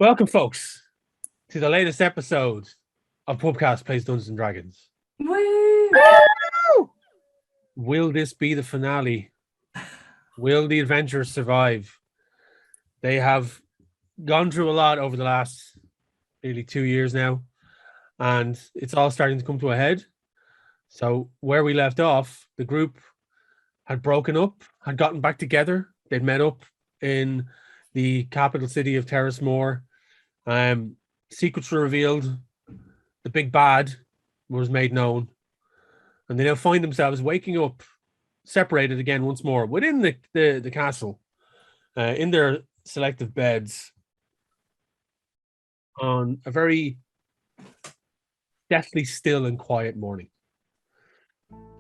Welcome, folks, to the latest episode of Pubcast Plays Dungeons and Dragons. Woo! Will this be the finale? Will the adventurers survive? They have gone through a lot over the last nearly 2 years now, and it's all starting to come to a head. So where we left off, the group had broken up, had gotten back together. They'd met up in the capital city of Terrace-Moor. Secrets were revealed. The big bad was made known. And they now find themselves waking up, separated again once more within the castle, in their selective beds, on a very deathly still and quiet morning.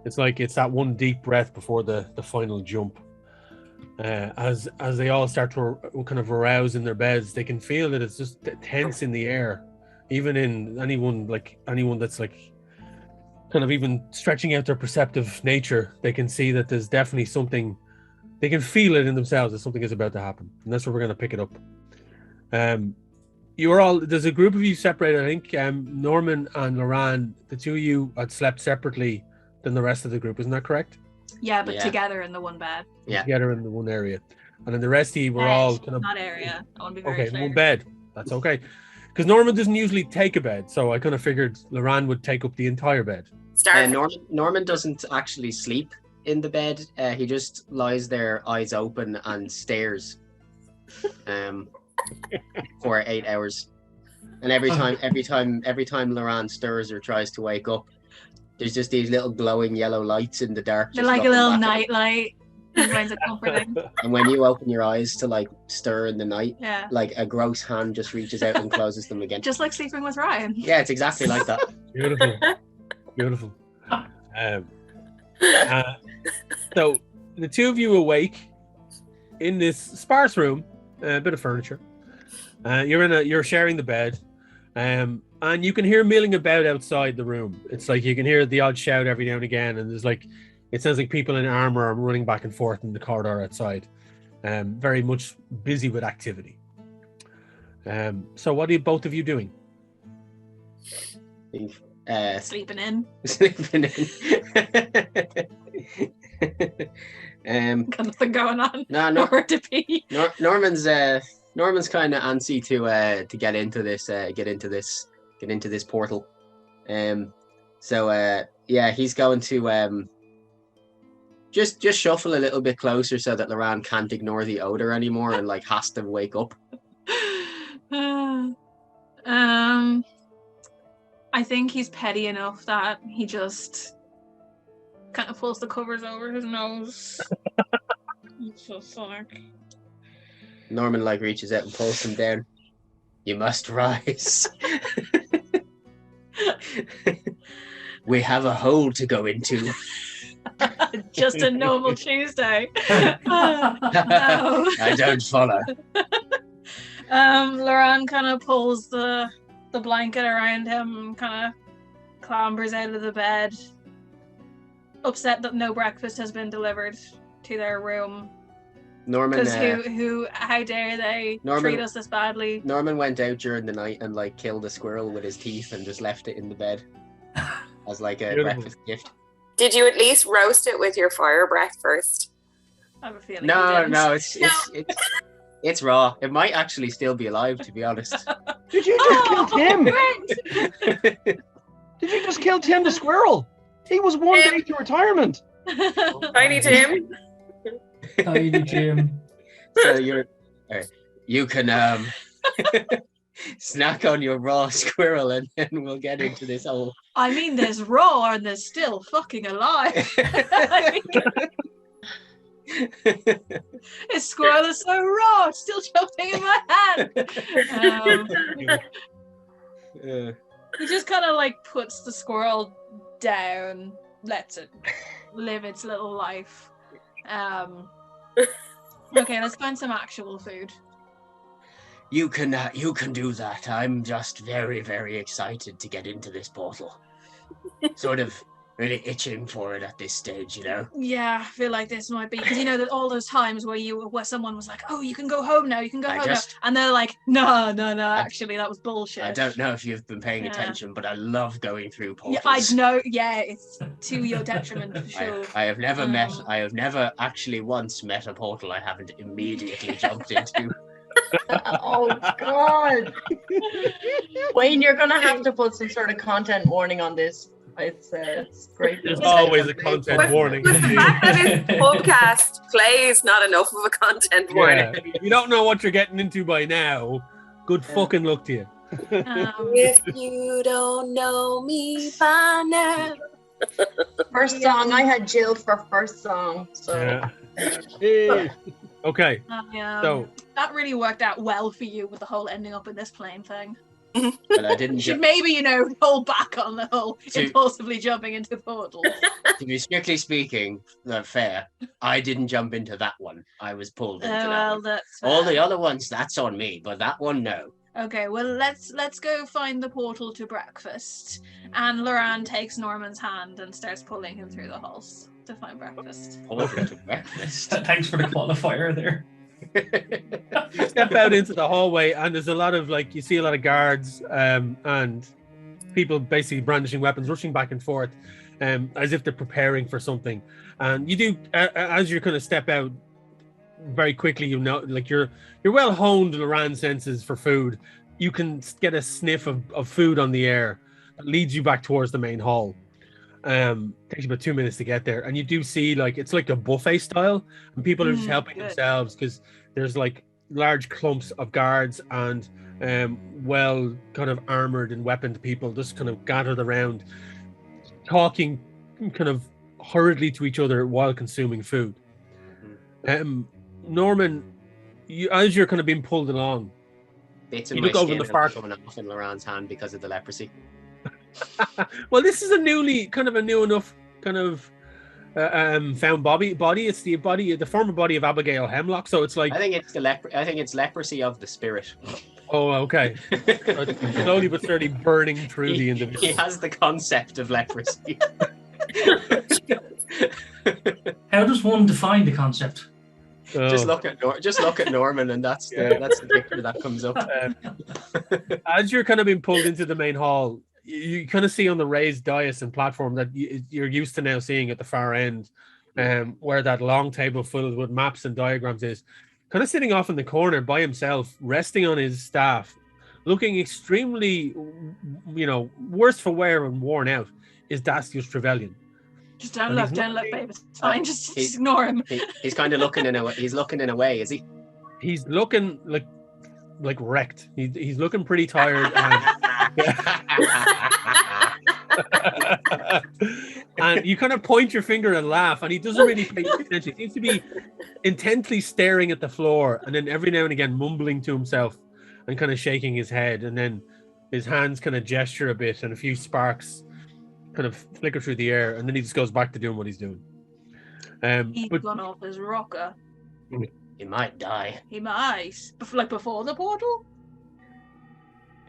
It's like it's that one deep breath before the final jump. As they all start to kind of arouse in their beds, they can feel that it's just tense in the air. Even in anyone that's like kind of even stretching out their perceptive nature, they can see that there's definitely something. They can feel it in themselves that something is about to happen, and that's where we're going to pick it up. There's a group of you separated. I think Norman and Loran, the two of you had slept separately than the rest of the group. Isn't that correct? Yeah, but together in the one bed. Yeah, together in the one area, and then the rest of you were all kind of not area. I want to be very clear. One bed. That's okay, because Norman doesn't usually take a bed, so I kind of figured Loran would take up the entire bed. Norman doesn't actually sleep in the bed. He just lies there, eyes open, and stares for 8 hours. And every time Loran stirs or tries to wake up, there's just these little glowing yellow lights in the dark. They're like a little night light. Finds it comforting. And when you open your eyes to like stir in the night, yeah, like a gross hand just reaches out and closes them again. Just like sleeping with Ryan. Yeah, it's exactly like that. Beautiful. So the two of you awake in this sparse room, a bit of furniture. You're sharing the bed, and you can hear milling about outside the room. It's like you can hear the odd shout every now and again, and there's like it sounds like people in armor are running back and forth in the corridor outside. Very much busy with activity. So what are both of you doing? Sleeping in. Got nothing going on. No. Nowhere to be. Norman's kind of antsy to get into this portal. So he's going to just shuffle a little bit closer so that Loran can't ignore the odor anymore and like has to wake up. I think he's petty enough that he just kind of pulls the covers over his nose. It's so sick. Norman like reaches out and pulls him down. You must rise. We have a hole to go into. Just a normal Tuesday. No. I don't follow. Loran kind of pulls the blanket around him and kind of clambers out of the bed, upset that no breakfast has been delivered to their room. Norman, because how dare they treat us this badly? Norman went out during the night and like killed a squirrel with his teeth and just left it in the bed as like a breakfast gift. Did you at least roast it with your fire breath first? I have a feeling. No, it's raw. It might actually still be alive, to be honest. Did you just kill Tim? Did you just kill Tim the squirrel? He was one day to retirement. Tiny Tim. Tiny Tim. So you can snack on your raw squirrel and then we'll get into this whole... I mean, there's raw and there's still fucking alive. His squirrel is so raw, it's still jumping in my hand. He just kind of like puts the squirrel down, lets it live its little life. Okay, let's find some actual food. You can do that. I'm just very, very excited to get into this portal. Sort of really itching for it at this stage, you know. Yeah, I feel like this might be because you know that all those times where someone was like, "Oh, you can go home now, you can go home now," and they're like, "No, actually, that was bullshit." I don't know if you've been paying attention, but I love going through portals. Yeah, I know. Yeah, it's to your detriment for sure. I have never actually once met a portal I haven't immediately jumped into. Oh God, Wayne, you're gonna have to put some sort of content warning on this. It's great. There's always a content warning. With the fact that his podcast plays not enough of a content warning. Yeah. You don't know what you're getting into by now. Good fucking luck to you. If you don't know me by now. First song, I had Jill for first song. So Okay. So that really worked out well for you with the whole ending up in this plane thing. But I didn't. Should maybe hold back on the whole impulsively jumping into portals. To be strictly speaking, fair. I didn't jump into that one. I was pulled into that one. That's all the other ones. That's on me, but that one, no. Okay, well let's go find the portal to breakfast. And Loran takes Norman's hand and starts pulling him through the halls to find breakfast. Portal to breakfast. Thanks for the qualifier there. You step out into the hallway and there's a lot of you see a lot of guards and people basically brandishing weapons, rushing back and forth as if they're preparing for something. And you do as you're kind of step out very quickly, you know, you're well honed Loran senses for food. You can get a sniff of food on the air that leads you back towards the main hall. Takes you about 2 minutes to get there, and you do see it's like a buffet style, and people are just helping themselves because there's large clumps of guards and well kind of armored and weaponed people just kind of gathered around, talking kind of hurriedly to each other while consuming food. Norman, as you're kind of being pulled along, bits of you my look over skin the far coming off in Loran's hand because of the leprosy. Well, this is a new enough kind of found body. It's the former body of Abigail Hemlock. So it's like I think it's leprosy of the spirit. Oh, okay. Slowly but surely burning through the individual. He has the concept of leprosy. How does one define the concept? Just look at Norman, and that's the picture that comes up. As you're kind of being pulled into the main hall, you kind of see on the raised dais and platform that you're used to now seeing at the far end, where that long table filled with maps and diagrams is, kind of sitting off in the corner by himself, resting on his staff, looking extremely, worse for wear and worn out, is Dastius Trevelyan. Just don't look, babe. It's fine. Just ignore him. He's kind of looking in a way. He's looking in a way, is he? He's looking like wrecked. He's looking pretty tired. And you kind of point your finger and laugh, and he doesn't really pay attention. He seems to be intently staring at the floor, and then every now and again mumbling to himself and kind of shaking his head, and then his hands kind of gesture a bit, and a few sparks kind of flicker through the air, and then he just goes back to doing what he's doing. He's gone off his rocker. He might die. He might. Before the portal?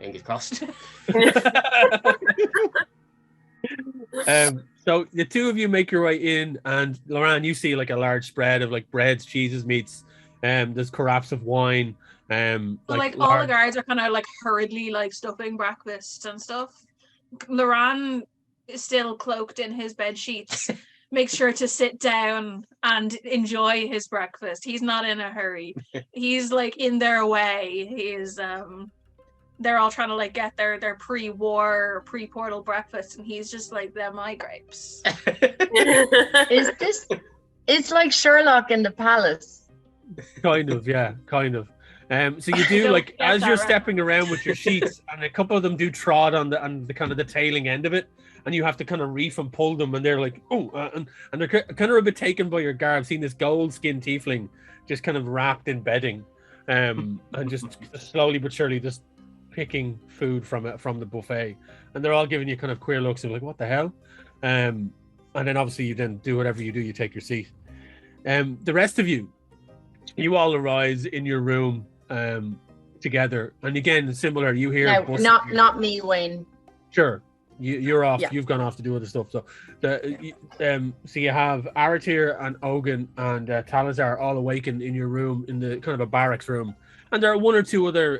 Fingers crossed. So the two of you make your way in, and Loran, you see a large spread of breads, cheeses, meats. There's carafes of wine. All the guards are kind of hurriedly stuffing breakfast and stuff. Loran is still cloaked in his bed sheets. Makes sure to sit down and enjoy his breakfast. He's not in a hurry. He's in their way. He's they're all trying to get their pre-war, pre-portal breakfast, and he's just they're my grapes. It's like Sherlock in the palace. Kind of, yeah, kind of. So you do as you're stepping around with your sheets, and a couple of them do trod on the kind of the tailing end of it, and you have to kind of reef and pull them, and they're and they're kind of a bit taken by your garb, seeing this gold skinned tiefling just kind of wrapped in bedding, and just slowly but surely just picking food from the buffet, and they're all giving you kind of queer looks of what the hell, and then obviously you then do whatever you do, you take your seat. The rest of you all arise in your room together, and again similar, you hear No, not me, Wayne. Sure. You're off. Yeah. You've gone off to do other stuff. So so you have Aratir and Ogun and Talazar all awakened in your room, in the kind of a barracks room, and there are one or two other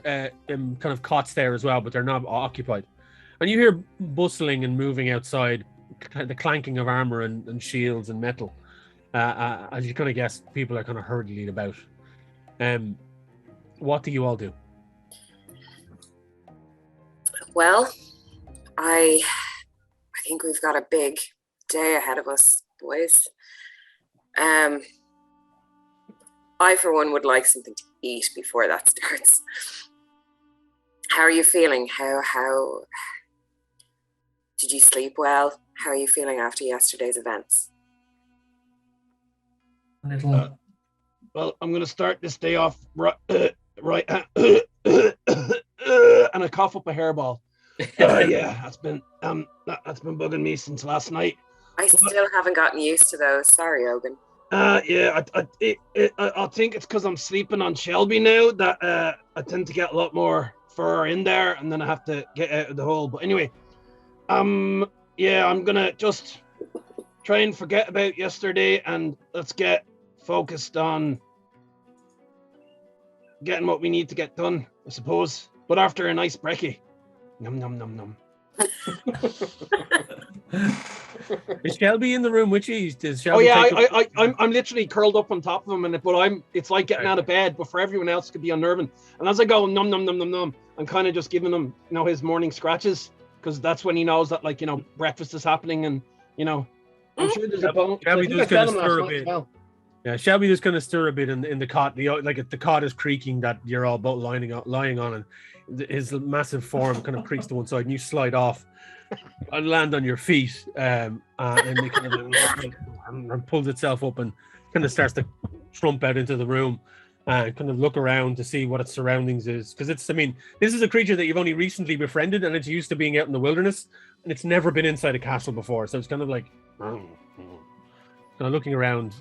kind of cots there as well, but they're not occupied. And you hear bustling and moving outside, the clanking of armor and shields and metal. As you kind of guess, people are kind of hurrying about. What do you all do? Well, I think we've got a big day ahead of us, boys. I, for one, would like something to eat before that starts. How are you feeling? How did you sleep well? How are you feeling after yesterday's events? A little. Well, I'm gonna start this day off right, and I cough up a hairball. Yeah, that's been bugging me since last night. I still haven't gotten used to those. Sorry, Ogun. Yeah, I think it's because I'm sleeping on Shelby now that I tend to get a lot more fur in there, and then I have to get out of the hole. But anyway, yeah, I'm gonna just try and forget about yesterday, and let's get focused on getting what we need to get done, I suppose. But after a nice brekkie. Num num num num. Is Shelby in the room with you? Does Oh Shelby yeah, I'm literally curled up on top of him, it's like getting out of bed, but for everyone else it could be unnerving. And as I go num num num num num, I'm kind of just giving him, his morning scratches, because that's when he knows that breakfast is happening, and I'm sure there's a bone. Shelby does kind of stir a bit. Well. Yeah, Shelby just kind of stir a bit in the cot. The cot is creaking that you're all both lying on, and his massive form kind of creaks to one side, and you slide off and land on your feet, and it kind of and pulls itself up and kind of starts to trump out into the room and kind of look around to see what its surroundings is, because this is a creature that you've only recently befriended, and it's used to being out in the wilderness, and it's never been inside a castle before, so it's kind of like kind of looking around,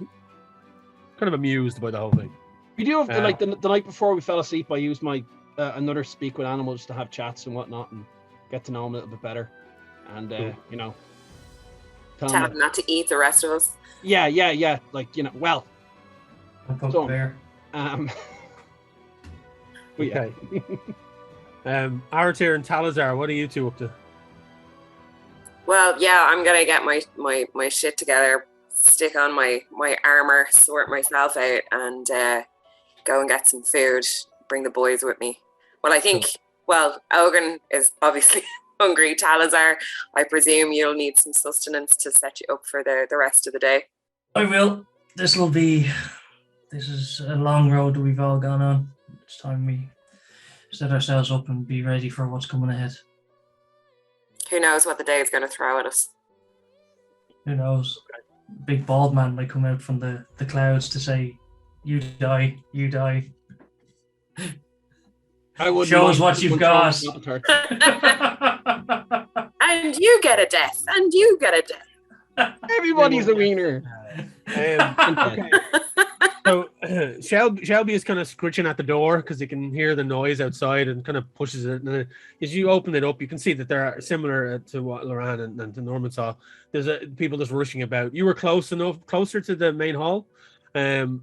kind of amused by the whole thing. We do have the night before we fell asleep, I used my another speak with animals to have chats and whatnot and get to know them a little bit better, and tell them not to eat the rest of us. Yeah, well. So, there. Okay. Aratir and Talazar, what are you two up to? Well, yeah, I'm gonna get my shit together, stick on my armor, sort myself out, and go and get some food. Bring the boys with me. Well, I think. Well, Ogun is obviously hungry. Talazar, I presume you'll need some sustenance to set you up for the rest of the day. I will. This is a long road that we've all gone on. It's time we set ourselves up and be ready for what's coming ahead. Who knows what the day is going to throw at us? Who knows? Big bald man might come out from the clouds to say, "You die, you die." Show us what you've got. And you get a death. And you get a death. Everybody's a wiener. Okay. So Shelby is kind of scritching at the door because he can hear the noise outside and kind of pushes it. And as you open it up, you can see that they're similar to what Loran and to Norman saw. There's people just rushing about. You were closer to the main hall, and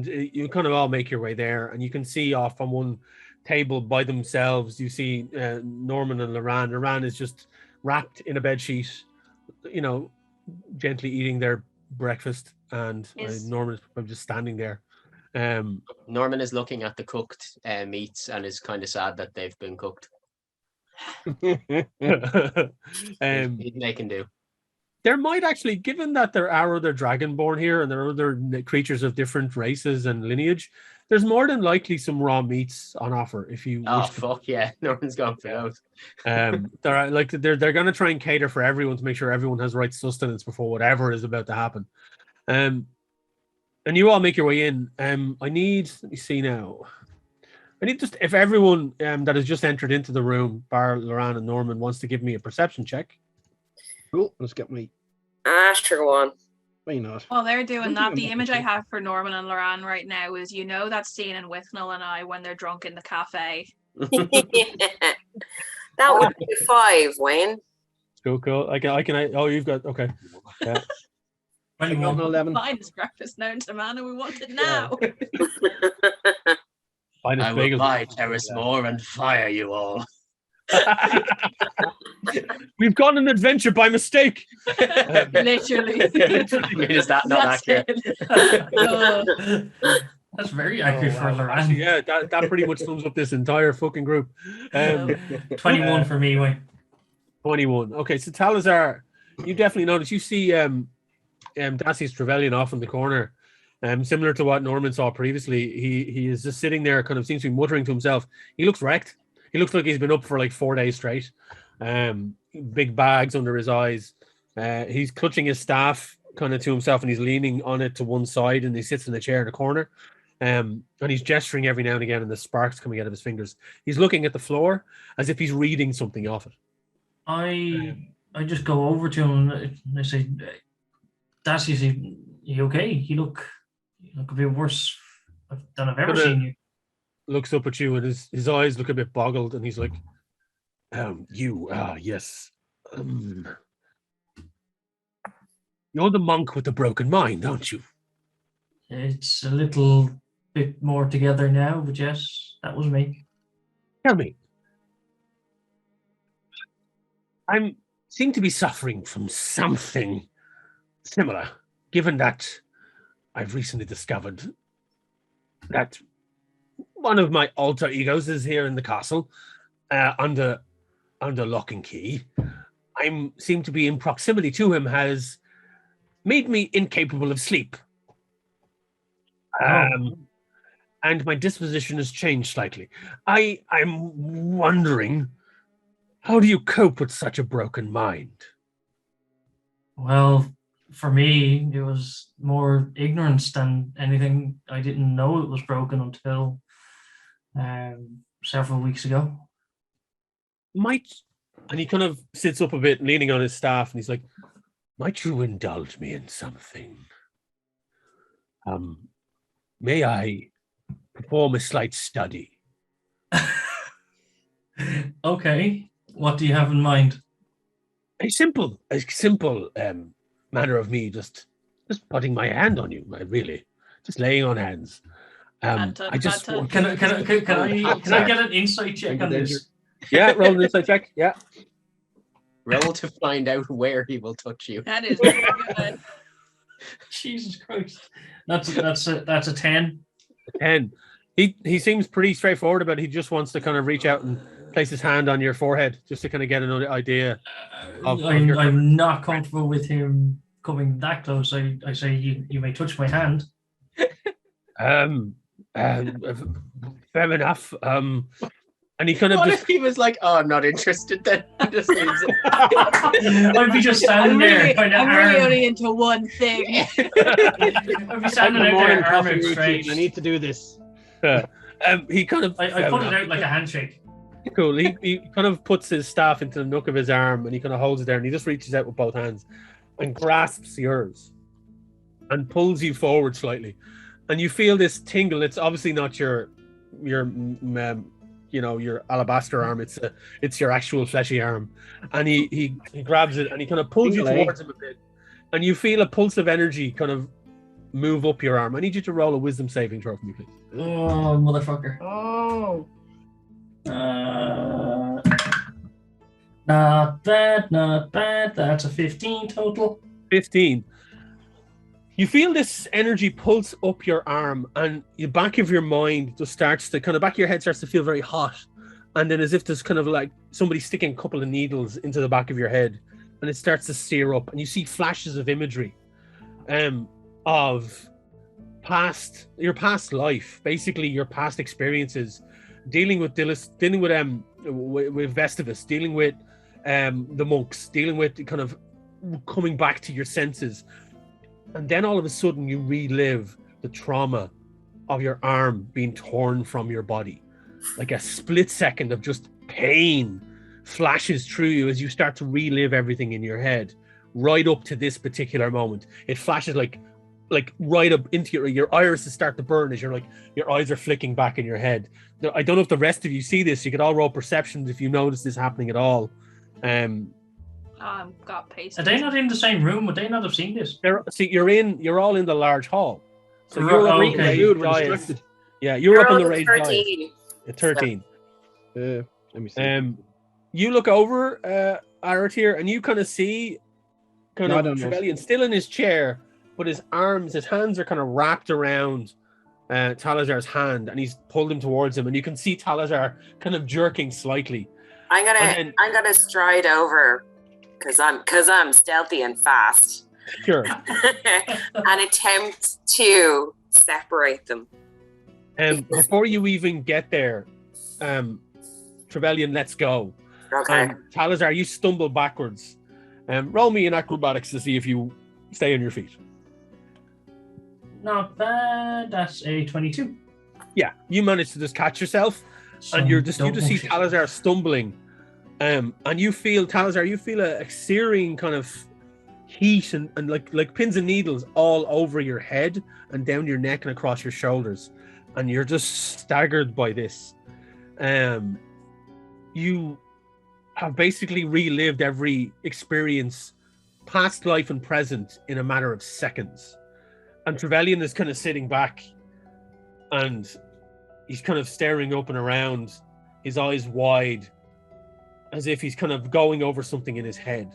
you kind of all make your way there. And you can see off on one table by themselves, you see Norman and Loran. Loran is just wrapped in a bed sheet, gently eating their breakfast, and Norman is just standing there. Norman is looking at the cooked meats and is kind of sad that they've been cooked. They can do. There might actually, given that there are other dragonborn here and there are other creatures of different races and lineage, there's more than likely some raw meats on offer if you. Oh fuck yeah! Norman's going for those. They're going to try and cater for everyone to make sure everyone has right sustenance before whatever is about to happen. And you all make your way in. Let me see now. I need just if everyone that has just entered into the room, bar Loran and Norman, wants to give me a perception check. Cool. Let's get me. Sure, go on. Why not? While they're doing that, the image I have for Norman and Loran right now is, that scene in Withnell and I when they're drunk in the cafe. That would be 5, Wayne. Cool. I can. Oh, you've got okay. Yeah. 21. 11. Finest breakfast known to man, and we want it now. Finest I will bagels. buy Terrace Moore and fire you all. We've gone on an adventure by mistake. Literally. I mean, is that not That's accurate? it. That's very accurate for Loran. Actually, yeah, that pretty much sums up this entire fucking group. 21 for me, Wayne. 21. Okay, so Talazar, you definitely notice. You see Dacius Trevelyan off in the corner. Similar to what Norman saw previously, he is just sitting there, kind of seems to be muttering to himself. He looks wrecked. He looks like he's been up for like 4 days straight. Big bags under his eyes. He's clutching his staff kind of to himself, and he's leaning on it to one side, and he sits in a chair in the corner. And he's gesturing every now and again, and the sparks coming out of his fingers. He's looking at the floor as if he's reading something off it. I just go over to him and I say, Dacius, you okay? You look a bit worse than I've ever seen you. Looks up at you, and his eyes look a bit boggled, and he's like, yes. You're the monk with the broken mind, aren't you? It's a little bit more together now, but yes, that was me. Tell me. I seem to be suffering from something similar, given that I've recently discovered that one of my alter egos is here in the castle, under lock and key. I seem to be in proximity to him, has made me incapable of sleep. And my disposition has changed slightly. I'm wondering, how do you cope with such a broken mind? Well, for me, it was more ignorance than anything. I didn't know it was broken until several weeks ago. And he kind of sits up a bit, leaning on his staff, and he's like, might you indulge me in something? May I perform a slight study? Okay, what do you have in mind? A simple manner of me just putting my hand on you, really, just laying on hands. I just want- Can I get an insight check on this? Yeah, roll an insight check. Yeah, Roll to find out where he will touch you. That is very good. Jesus Christ, that's a 10. 10. He seems pretty straightforward about it. He just wants to kind of reach out and place his hand on your forehead just to kind of get another idea. I'm not comfortable with him coming that close. I say you may touch my hand. Fair enough. And he kind of What just if he was like, "Oh, I'm not interested." Then he just leaves it. I'd be just standing there. I'm really only into one thing. I'd be standing The out morning there, arm coffee outstretched. routine. I need to do this. he kind of I put it out like a handshake. cool. He kind of puts his staff into the nook of his arm, and he kind of holds it there, and he just reaches out with both hands and grasps yours and pulls you forward slightly, and you feel this tingle. It's obviously not your your alabaster arm. It's your actual fleshy arm, and he grabs it and he kind of pulls you towards him a bit, and you feel a pulse of energy kind of move up your arm. I need you to roll a wisdom saving throw for me, please. Oh, motherfucker. Oh. Not bad. That's a 15 total. 15. You feel this energy pulse up your arm, and the back of your mind just starts to kind of back of your head starts to feel very hot, and then as if there's kind of like somebody sticking a couple of needles into the back of your head, and it starts to sear up, and you see flashes of imagery of your past life, basically your past experiences, dealing with Festivus, dealing with the monks, dealing with kind of coming back to your senses. And then all of a sudden you relive the trauma of your arm being torn from your body. Like a split second of just pain flashes through you as you start to relive everything in your head, right up to this particular moment. It flashes like right up into your irises start to burn as your eyes are flicking back in your head. I don't know if the rest of you see this. You could all roll perceptions if you notice this happening at all. got paste. Are they not in the same room? Would they not have seen this? You're all in the large hall. So Right, you're up okay. on the Food, raised we're dais. distracted. Yeah, you're up on the Rolled raised dais. 13. 13. Let me see. You look over Arat here, and you kind of see No, I don't know. Trevelyan still in his chair, but his hands are kind of wrapped around Talazar's hand, and he's pulled him towards him, and you can see Talazar kind of jerking slightly. I'm And gonna stride over because I'm stealthy and fast Sure. and attempt to separate them. Before you even get there, Trevelyan lets go. Okay. Talazar, you stumble backwards. Roll me in acrobatics to see if you stay on your feet. Not bad. That's a 22. Yeah, you manage to just catch yourself, and you just see Talazar stumbling, and you feel a searing kind of heat and like pins and needles all over your head and down your neck and across your shoulders, and you're just staggered by this. You have basically relived every experience, past life and present, in a matter of seconds. And Trevelyan is kind of sitting back, and he's kind of staring up and around, his eyes wide, as if he's kind of going over something in his head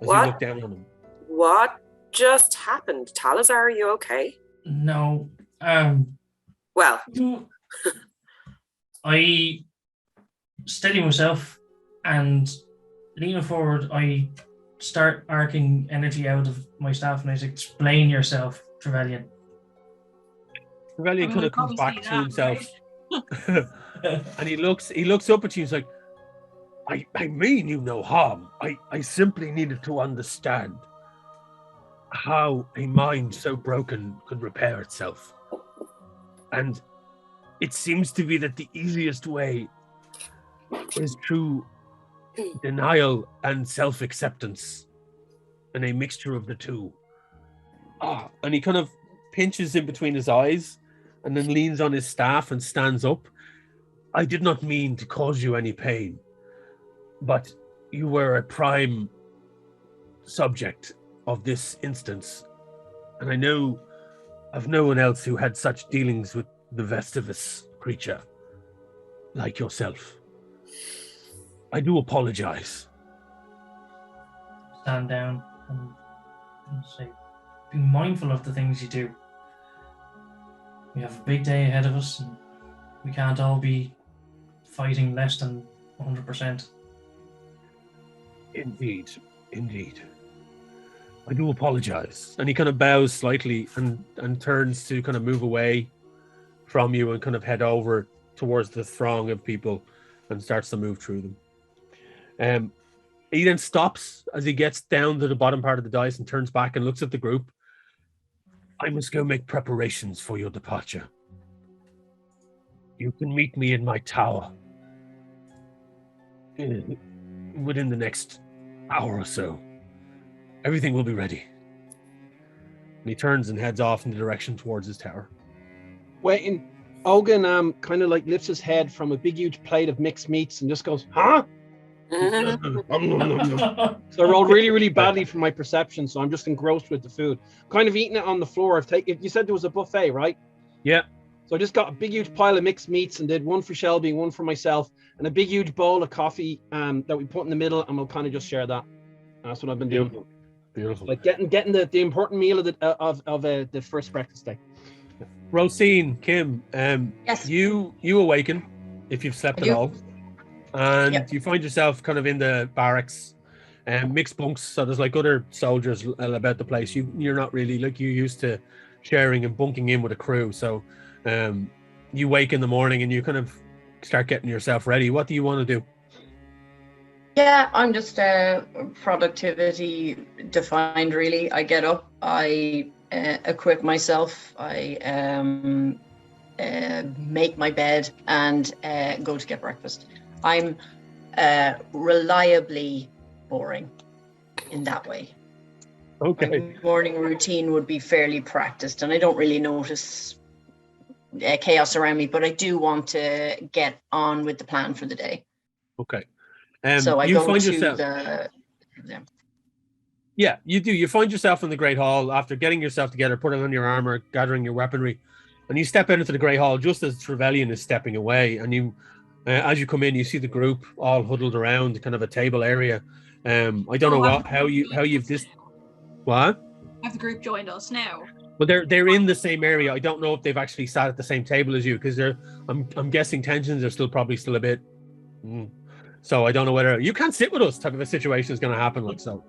as you look down on him. What just happened? Talazar, are you okay? No. Well, I steady myself and leaning forward, I start arcing energy out of my staff and I say, explain yourself, Trevelyan. Trevelyan kind of comes back to himself. Right? And he looks up at you. He's like, I mean you no harm. I simply needed to understand how a mind so broken could repair itself. And it seems to be that the easiest way is through denial and self-acceptance, and a mixture of the two. And he kind of pinches in between his eyes and then leans on his staff and stands up. I did not mean to cause you any pain, but you were a prime subject of this instance, and I know of no one else who had such dealings with the Vestivus creature like yourself. I do apologize. Stand down and say, be mindful of the things you do. We have a big day ahead of us, and we can't all be fighting less than 100%. Indeed. I do apologize. And he kind of bows slightly and turns to kind of move away from you and kind of head over towards the throng of people and starts to move through them. He then stops as he gets down to the bottom part of the dais and turns back and looks at the group. I must go make preparations for your departure. You can meet me in my tower within the next hour or so. Everything will be ready. And he turns and heads off in the direction towards his tower. Waiting. Ogun kind of like lifts his head from a big huge plate of mixed meats and just goes, huh? So I rolled really, really badly for my perception, so I'm just engrossed with the food. Kind of eating it on the floor. You said there was a buffet, right? Yeah. So I just got a big huge pile of mixed meats and did one for Shelby, one for myself, and a big huge bowl of coffee that we put in the middle, and we'll kind of just share that. That's what I've been doing. Beautiful. Like getting the important meal of the first breakfast day. Rosine, Kim, Yes. You awaken if you've slept at all, and you find yourself kind of in the barracks, mixed bunks. So there's like other soldiers about the place. You're not really like you used to sharing and bunking in with a crew. So you wake in the morning and you kind of start getting yourself ready. What do you want to do? Yeah, I'm just productivity defined, really. I get up, I equip myself, I make my bed, and go to get breakfast. I'm reliably boring in that way. Okay. My morning routine would be fairly practiced, and I don't really notice chaos around me, but I do want to get on with the plan for the day. Okay. So I you go find to yourself. Yeah, you do. You find yourself in the Great Hall after getting yourself together, putting on your armor, gathering your weaponry, and you step out into the Great Hall just as Trevelyan is stepping away. And you, as you come in, you see the group all huddled around kind of a table area. I don't know how you've this. What? Have the group joined us now? Well, they're in the same area. I don't know if they've actually sat at the same table as you because I'm guessing tensions are probably still a bit. So I don't know whether you can't sit with us type of a situation is going to happen. Like so.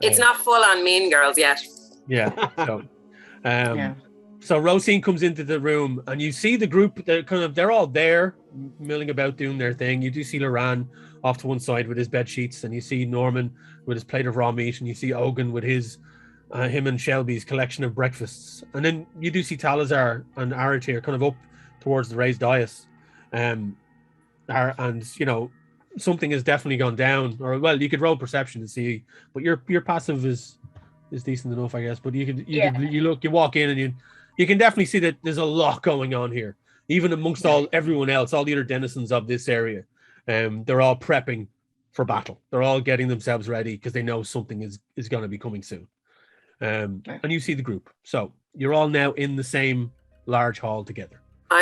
It's not full on Mean Girls yet. Yeah. So, Yeah. so Rosine comes into the room and you see the group. They're all there milling about doing their thing. You do see Loran off to one side with his bed sheets, and you see Norman with his plate of raw meat, and you see Ogun with his him and Shelby's collection of breakfasts, and then you do see Talazar and Aratir kind of up towards the raised dais, and you know something has definitely gone down, or well, you could roll perception to see, but your passive is decent enough, I guess. But you walk in and you can definitely see that there's a lot going on here, even amongst everyone else, all the other denizens of this area. They're all prepping for battle. They're all getting themselves ready because they know something is going to be coming soon. And you see the group, so you're all now in the same large hall together. So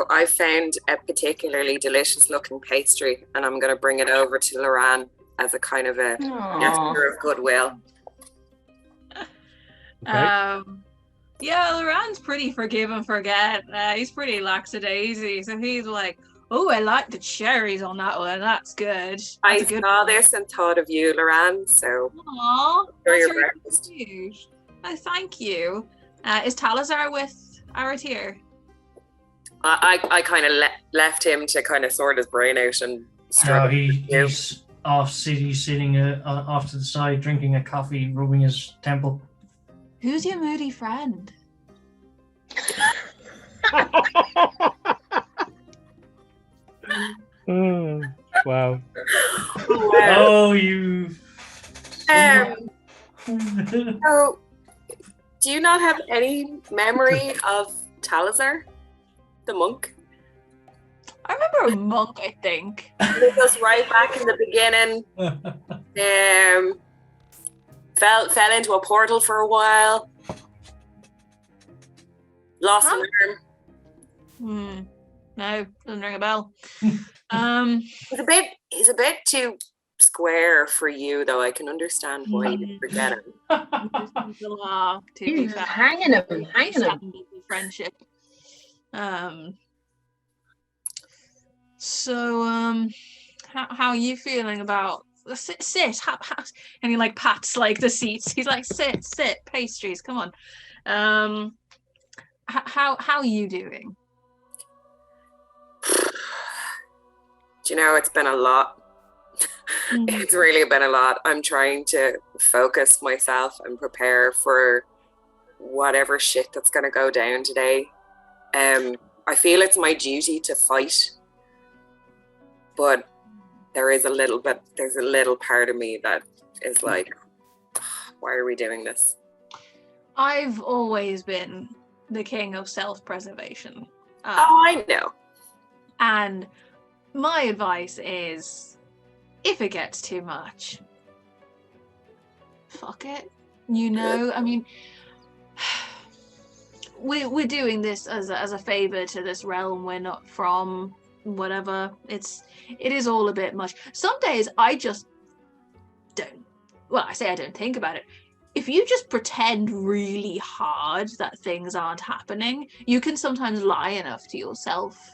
I found a particularly delicious looking pastry, and I'm gonna bring it over to Loran as a kind of a gesture of goodwill. Okay. Yeah, Loran's pretty forgive and forget. He's pretty lackadaisy, so he's like, "Oh, I like the cherries on that one. That's good." I saw this and thought of you, Loran. So, aww, enjoy your really breakfast. cute. Oh, thank you. Is Talazar with Aratir? I kind of left him to kind of sort his brain out and struggle. He's sitting off to the side, drinking a coffee, rubbing his temple. Who's your moody friend? Wow. Oh, you. So, do you not have any memory of Talazar, the monk? I remember a monk, I think. It was right back in the beginning. Fell into a portal for a while. Lost an arm. No, doesn't ring a bell. He's a bit too square for you, though. I can understand why you forget him. He's hanging him. Friendship. So, how are you feeling about sit? And he like pats like the seats. He's like, sit, pastries. Come on. How are you doing? Do you know, it's been a lot. It's really been a lot. I'm trying to focus myself and prepare for whatever shit that's going to go down today. I feel it's my duty to fight, but there's a little part of me that is like, why are we doing this? I've always been the king of self-preservation. I know. And my advice is, if it gets too much, fuck it. You know, I mean, we're doing this as a favor to this realm we're not from. Whatever. It is all a bit much. Some days I just don't. Well, I say I don't think about it. If you just pretend really hard that things aren't happening, you can sometimes lie enough to yourself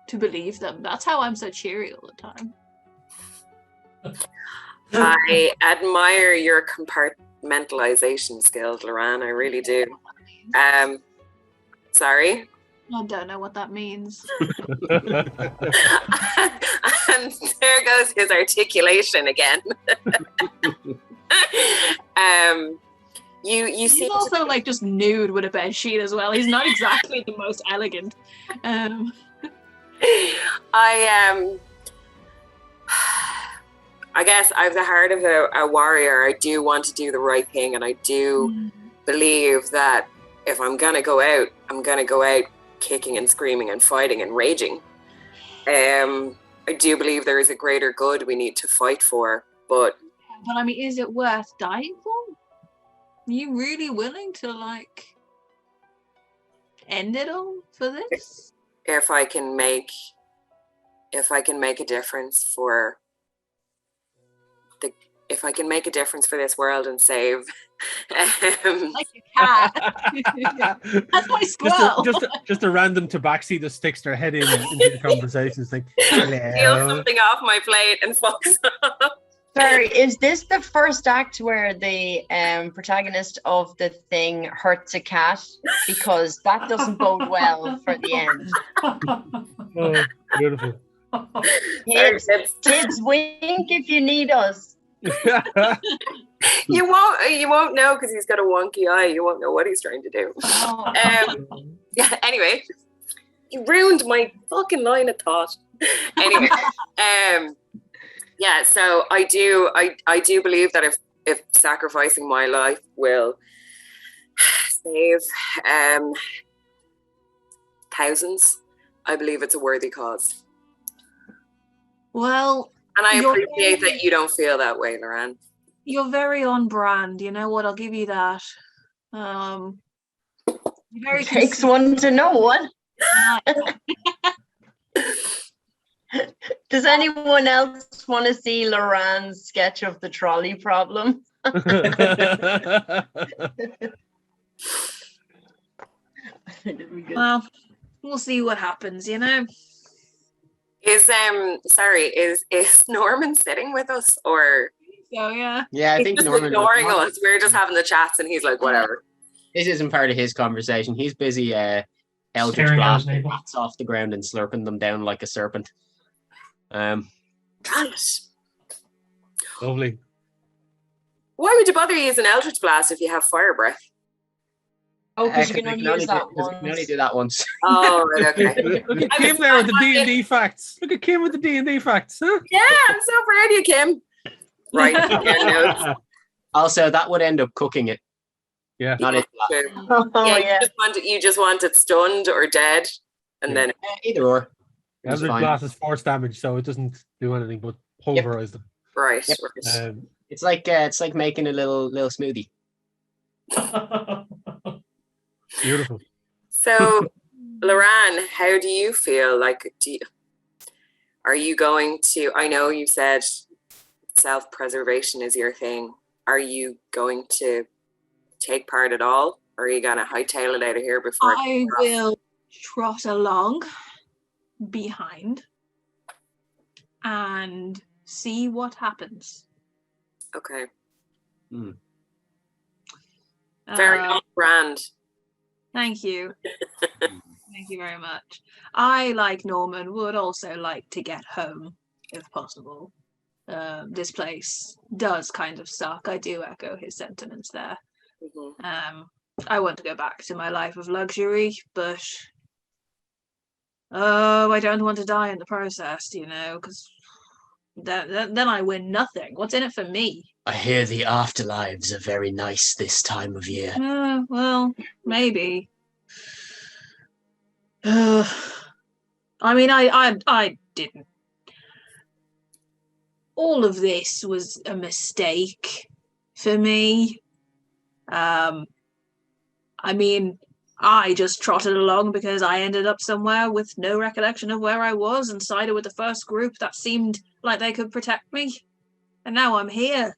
to believe them. That's how I'm so cheery all the time. I admire your compartmentalization skills, Loran. I really do. Sorry? I don't know what that means. And there goes his articulation again. You He's also like just nude with a bed sheet as well. He's not exactly the most elegant. I guess I have the heart of a warrior. I do want to do the right thing, and I do believe that if I'm gonna go out, I'm gonna go out kicking and screaming and fighting and raging. I do believe there is a greater good we need to fight for, but but I mean, is it worth dying for? Are you really willing to like end it all for this? If I can make a difference for if I can make a difference for this world and save Like a cat. That's my squirrel. Just a random tabaxi that sticks their head into the conversations. Like, steal hello. something off my plate and fucks up. Sorry, is this the first act where the protagonist of the thing hurts a cat? Because that doesn't bode well for the end. Oh, beautiful. Kids, wink if you need us. You won't know because he's got a wonky eye. You won't know what he's trying to do. Oh. Yeah. Anyway, you ruined my fucking line of thought. Anyway, yeah. So I do believe that if sacrificing my life will save thousands, I believe it's a worthy cause. Well, and I appreciate that you don't feel that way, Loran. You're very on brand. You know what? I'll give you that. Very takes one to know one. Does anyone else want to see Loran's sketch of the trolley problem? Well, we'll see what happens, you know. Is Norman sitting with us or? So yeah. Yeah, I think just Norman ignoring us. We're just having the chats, and he's like, whatever. This isn't part of his conversation. He's busy eldritch Staring at his blasting neighbour. rats off the ground and slurping them down like a serpent. Lovely. Why would you bother using eldritch blast if you have fire breath? Oh, because you can only use that You can only do that once. Oh, right, okay. Look at Kim there with the D&D facts. Look at Kim with the D&D facts. Huh? Yeah, I'm so proud of you, Kim. Right. Yeah, Also, that would end up cooking it. Yeah. Not it. Oh, Yeah, you just want it stunned or dead, and then Either or. Eldritch Blast is force damage, so it doesn't do anything but pulverize them. right. Yep. Right. It's like making a little smoothie. Beautiful. So, Loran, how do you feel? Like, are you going to? I know you said self-preservation is your thing. Are you going to take part at all, or are you gonna hightail it out of here before? I will trot along behind and see what happens. Okay. Mm. Very on brand. Thank you. Thank you very much. I, like Norman, would also like to get home if possible. This place does kind of suck. I do echo his sentiments there. Mm-hmm. I want to go back to my life of luxury, but I don't want to die in the process, you know, because then I win nothing. What's in it for me? I hear the afterlives are very nice this time of year. Well, maybe. I mean, I didn't. All of this was a mistake for me. I mean, I just trotted along because I ended up somewhere with no recollection of where I was and sided with the first group that seemed like they could protect me. And now I'm here.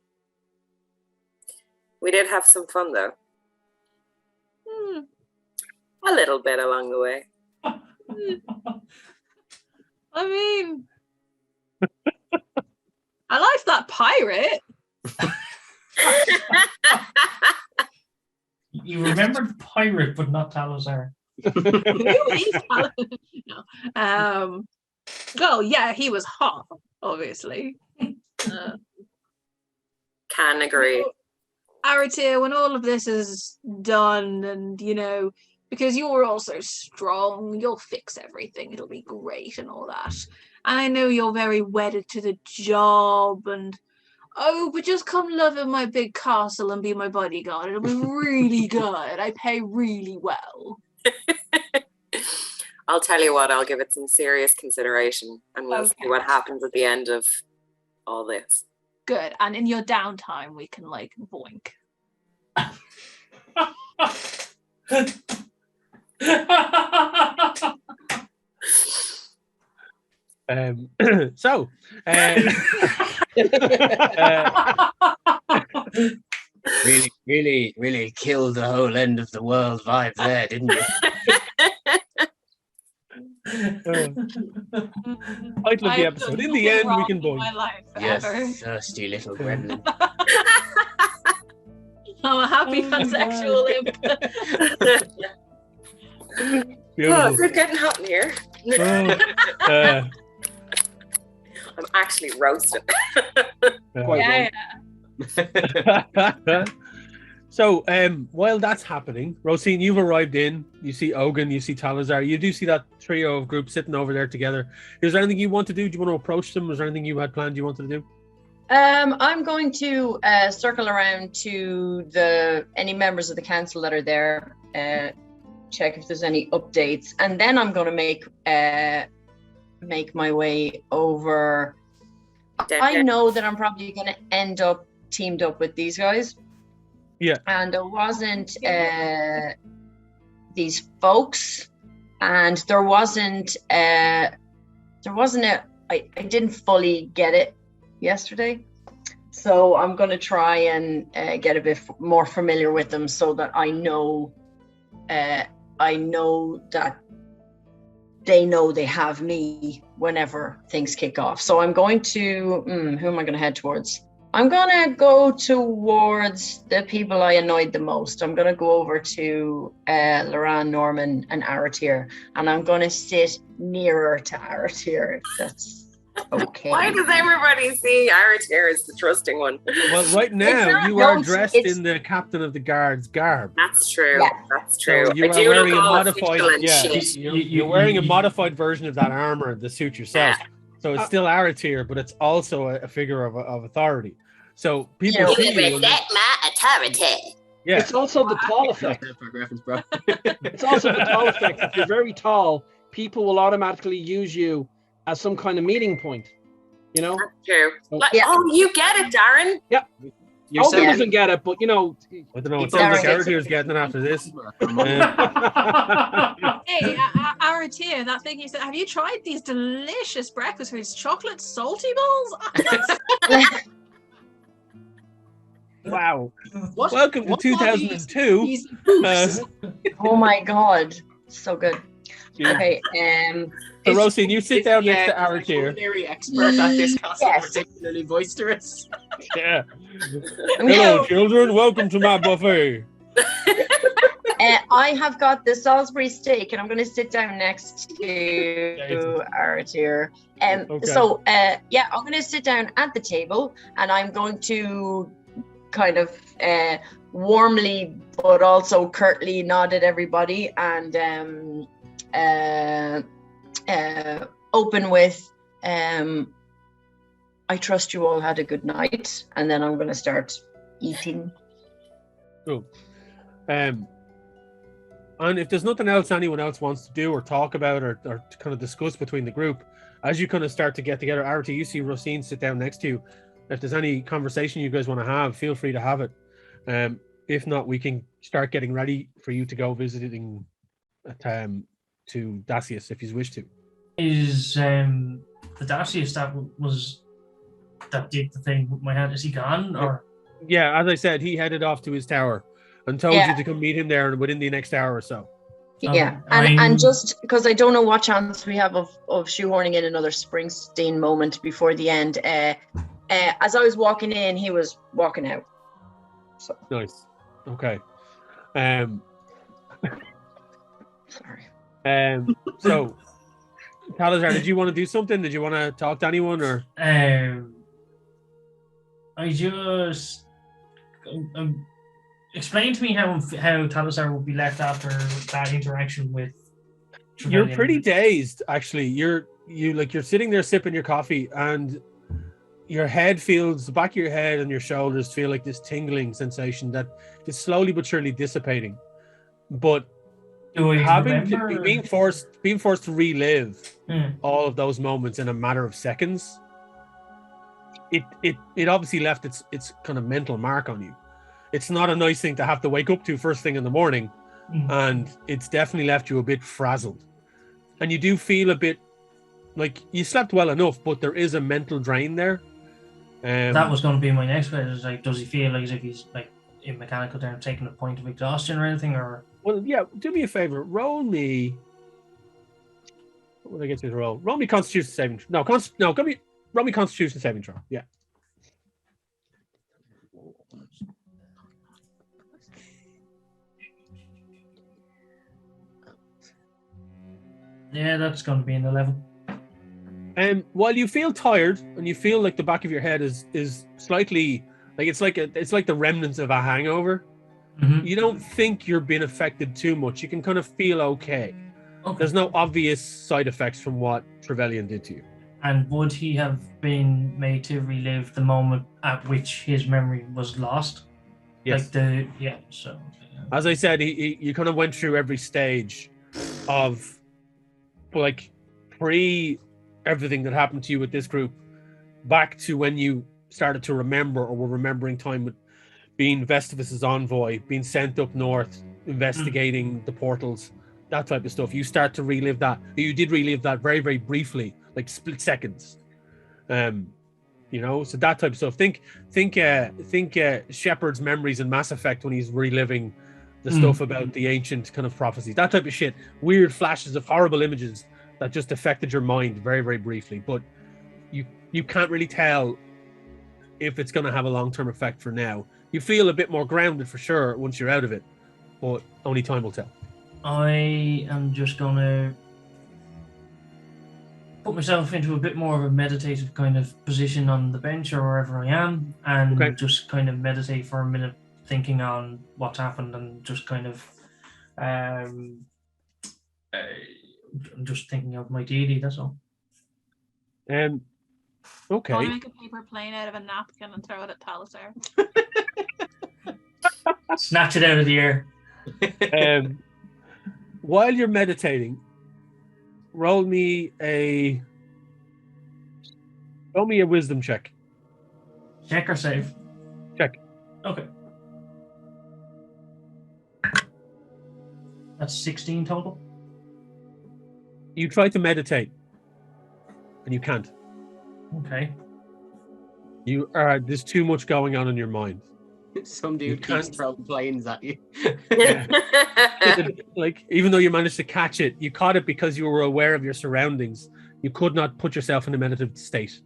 We did have some fun, though. A little bit along the way. I mean, I liked that pirate. You remembered pirate, but not Talazar. No. Well, yeah, he was hot, obviously. Can agree. Aratir, when all of this is done, and you know, because you're also strong, you'll fix everything. It'll be great and all that. And I know you're very wedded to the job, and but just come live in my big castle and be my bodyguard. It'll be really good. I pay really well. I'll tell you what, I'll give it some serious consideration, and we'll see what happens at the end of all this. Good. And in your downtime, we can like boink. So, Really killed the whole end of the world vibe there, didn't you? title of the episode. In the end, we can boink. My life Yes, ever. thirsty little gremlin. I'm a happy Oh my pansexual imp. Oh, Beautiful. is it getting hot in here? Oh, I'm actually roasted. Quite Yeah, well. So, while that's happening, Rosine, you've arrived in. You see Ogun, you see Talazar. You do see that trio of groups sitting over there together. Is there anything you want to do? Do you want to approach them? Was there anything you had planned you wanted to do? I'm going to circle around to any members of the council that are there, check if there's any updates, and then I'm going to make my way over. I know that I'm probably going to end up teamed up with these guys. Yeah. And there wasn't these folks, and there wasn't I didn't fully get it yesterday, so I'm going to try and get a bit more familiar with them so that I know that they know they have me whenever things kick off. So I'm going to who am I going to head towards? I'm going to go towards the people I annoyed the most. I'm going to go over to Loran, Norman, and Aratir, and I'm going to sit nearer to Aratir. That's okay. Why does everybody see Aratir as the trusting one? Well, right now, you are dressed in the captain of the guard's garb. That's true. Yeah. That's true. So you I are do wearing look a all modified. official and Yeah, shit. you're wearing a modified version of that armor to suit yourself. So it's still Aratir, but it's also a figure of authority. So people see you. my authority. Yeah. It's also the tall effect. Reference, bro. It's also the tall effect. If you're very tall, people will automatically use you as some kind of meeting point. You know? That's true. Like, Yeah. oh, you get it, Darren. Ogun doesn't get it, but you know. I don't know. It People sounds like are- Aratir's getting it after this. Hey, Aratir, that thing you said, have you tried these delicious breakfast foods? Chocolate salty balls? Wow. What? Welcome to What are these? 2002. Easy poops. Oh my god, so good. Okay, So, Roisin, you sit down next to Aratir. Culinary expert at this castle, Yes. particularly boisterous. Yeah. Hello, children. Welcome to my buffet. I have got the Salisbury steak, and I'm going to sit down next to Aratir. Okay. So, yeah, I'm going to sit down at the table, and I'm going to kind of warmly but also curtly nod at everybody and open with, I trust you all had a good night, and then I'm going to start eating. Cool. And if there's nothing else anyone else wants to do or talk about or kind of discuss between the group, as you kind of start to get together, Aratir, you see Rosine sit down next to you. If there's any conversation you guys want to have, feel free to have it. If not, we can start getting ready for you to go visiting to Dacius if you wish to. Is the Dacius that did the thing with my hand, is he gone or? Yeah, as I said, he headed off to his tower and told you to come meet him there within the next hour or so. Yeah, and just because I don't know what chance we have of shoehorning in another Springsteen moment before the end, as I was walking in, he was walking out. So Nice. Okay. sorry. So, Talazar, did you want to do something? Did you want to talk to anyone or? I just explain to me how Talazar will be left after that interaction with. You're pretty dazed, actually. You're sitting there sipping your coffee, and your head feels, the back of your head and your shoulders feel like this tingling sensation that is slowly but surely dissipating. But being forced to relive all of those moments in a matter of seconds, it obviously left its kind of mental mark on you. It's not a nice thing to have to wake up to first thing in the morning, and it's definitely left you a bit frazzled. And you do feel a bit like you slept well enough, but there is a mental drain there. That was going to be my next question. Is like, does he feel like as if he's like in mechanical terms taking a point of exhaustion or anything? Or well, yeah. Do me a favor. Roll me. What would I get you to roll? Roll me Constitution saving. Roll me Constitution saving throw. Yeah. yeah, that's going to be an 11. While you feel tired and you feel like the back of your head is slightly like it's like the remnants of a hangover, you don't think you're being affected too much. You can kind of feel okay. There's no obvious side effects from what Trevelyan did to you. And would he have been made to relive the moment at which his memory was lost? Yes. So as I said, you kind of went through every stage of like pre everything that happened to you with this group back to when you started to remember or were remembering time with being Vestivus's envoy, being sent up north, investigating the portals, that type of stuff. You start to relive that. You did relive that very, very briefly, like split seconds. So that type of stuff. Think Shepard's memories in Mass Effect when he's reliving the stuff about the ancient kind of prophecies, that type of shit. Weird flashes of horrible images that just affected your mind very, very briefly. But you can't really tell if it's going to have a long-term effect for now. You feel a bit more grounded for sure once you're out of it, but only time will tell. I am just going to put myself into a bit more of a meditative kind of position on the bench or wherever I am, and just kind of meditate for a minute, thinking on what's happened, and just kind of just thinking of my deity, that's all. Okay. I want to make a paper plane out of a napkin and throw it at Talisair. Snatch it out of the air. While you're meditating, roll me a wisdom check. Check or save? Check. Okay. That's 16 total. You try to meditate, and you can't. Okay. There's too much going on in your mind. Some dude keeps throwing planes at you. Like, even though you managed to catch it, you caught it because you were aware of your surroundings. You could not put yourself in a meditative state.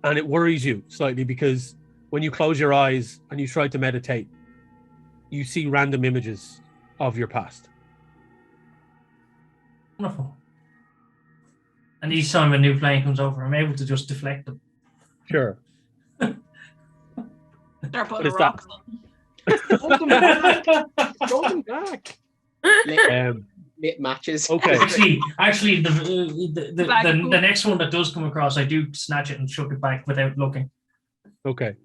And it worries you slightly because when you close your eyes and you try to meditate, you see random images of your past. Wonderful. And each time a new plane comes over, I'm able to just deflect them. Sure. They're putting rocks on. Hold them back. Throw them back. It matches. Okay. Actually, the next one that does come across, I do snatch it and chuck it back without looking. Okay.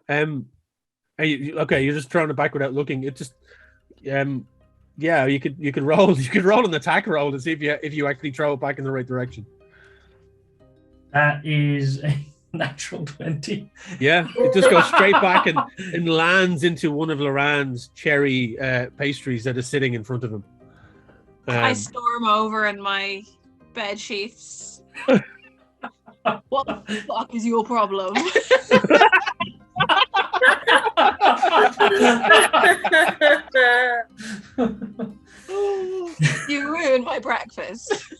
You're just throwing it back without looking. It just, yeah, you could roll an attack roll to see if you actually throw it back in the right direction. That is a natural 20. Yeah, it just goes straight back and lands into one of Loran's cherry pastries that is sitting in front of him. I storm over in my bed sheets. What the fuck is your problem? You ruined my breakfast.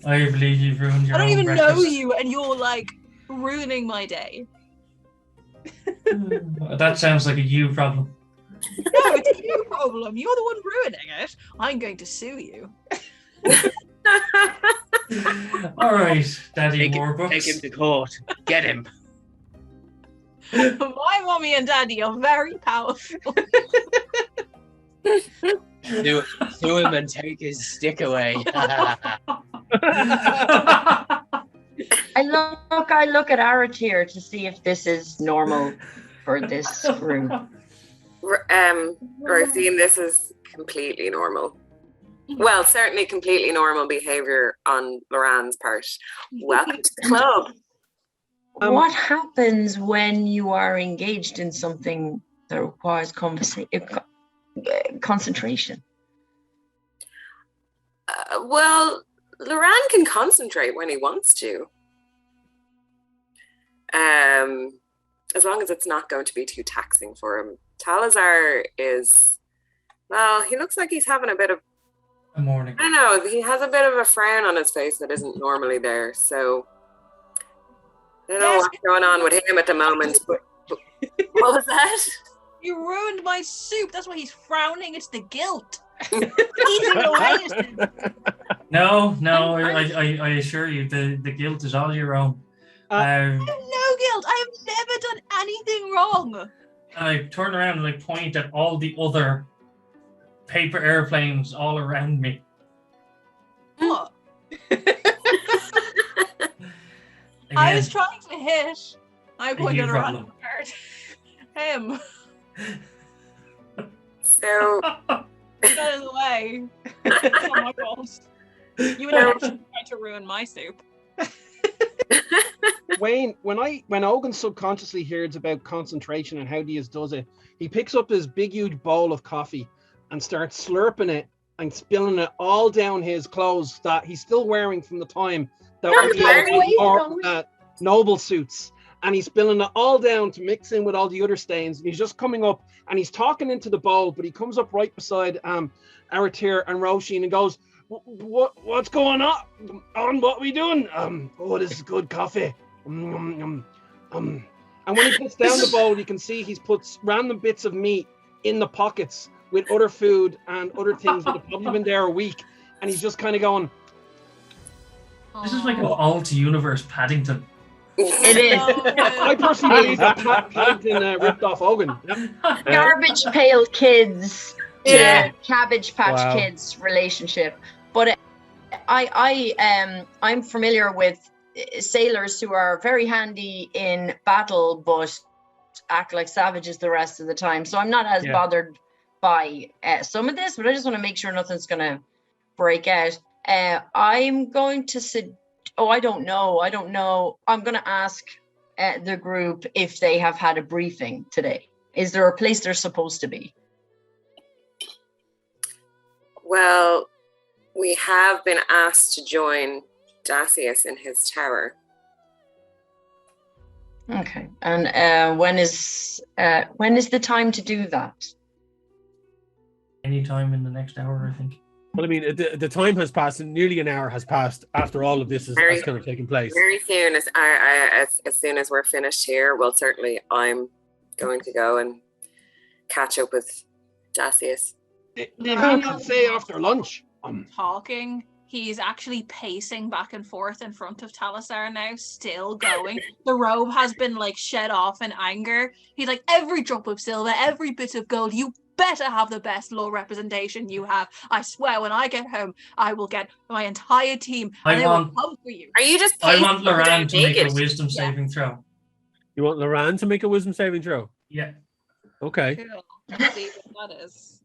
I believe you've ruined your own breakfast. I don't even know you, and you're like ruining my day. That sounds like a you problem. No, it's a you problem. You're the one ruining it. I'm going to sue you. All right, Daddy Warbucks. Take him to court. Get him. My mommy and daddy are very powerful. Sue him and take his stick away. I look at Aratir to see if this is normal for this group. Rosine, this is completely normal. Well, certainly completely normal behavior on Loran's part. Welcome to the club. What happens when you are engaged in something that requires concentration? Well, Loran can concentrate when he wants to. As long as it's not going to be too taxing for him. Talazar is, well, he looks like he's having a bit of, A morning. I don't know, he has a bit of a frown on his face that isn't normally there. So I don't know what's going on with him at the moment. But what was that? You ruined my soup. That's why he's frowning. It's the guilt. Eating away. No, I assure you, the guilt is all your own. I have no guilt. I have never done anything wrong. And I turn around and I point at all the other paper airplanes all around me. What? Again, I was trying to hit. I pointed you around problem. him. So Get out of the way. It's not my fault. You would have tried to ruin my soup. Wayne, when Ogun subconsciously hears about concentration and how Diaz does it, he picks up his big huge bowl of coffee and starts slurping it and spilling it all down his clothes that he's still wearing from the time that we noble suits. And he's spilling it all down to mix in with all the other stains. And he's just coming up and he's talking into the bowl, but he comes up right beside Aratir and Roshin and goes, what's going on? What are we doing? Oh, this is good coffee. And when he puts down the bowl, you can see he's put random bits of meat in the pockets with other food and other things that have probably been there a week. And he's just kind of going. This is like an alt universe Paddington. It is. I personally believe that Paddington ripped off Ogun. Garbage Pail Kids, Cabbage Patch Wow. Kids relationship. But I'm familiar with sailors who are very handy in battle, but act like savages the rest of the time. So I'm not as bothered by some of this, but I just want to make sure nothing's going to break out. I'm going to I don't know. I'm going to ask the group if they have had a briefing today. Is there a place they're supposed to be? well, we have been asked to join Dacius in his tower. Okay. And when is the time to do that? Anytime in the next hour, I think. Well, I mean, the time has passed, and nearly an hour has passed after all of this has kind of taken place. Very soon, as soon as we're finished here, I'm going to go and catch up with Dacius. Did he not say after lunch? Talking. He's actually pacing back and forth in front of Talazar now, still going. The robe has been shed off in anger. He's like, every drop of silver, every bit of gold, you better have the best law representation you have. I swear, when I get home, I will get my entire team and they will come for you. Are you just I want Loran to make a naked? wisdom saving throw. You want Loran to make a wisdom saving throw? Yeah. Okay. Cool. Let's see what that is.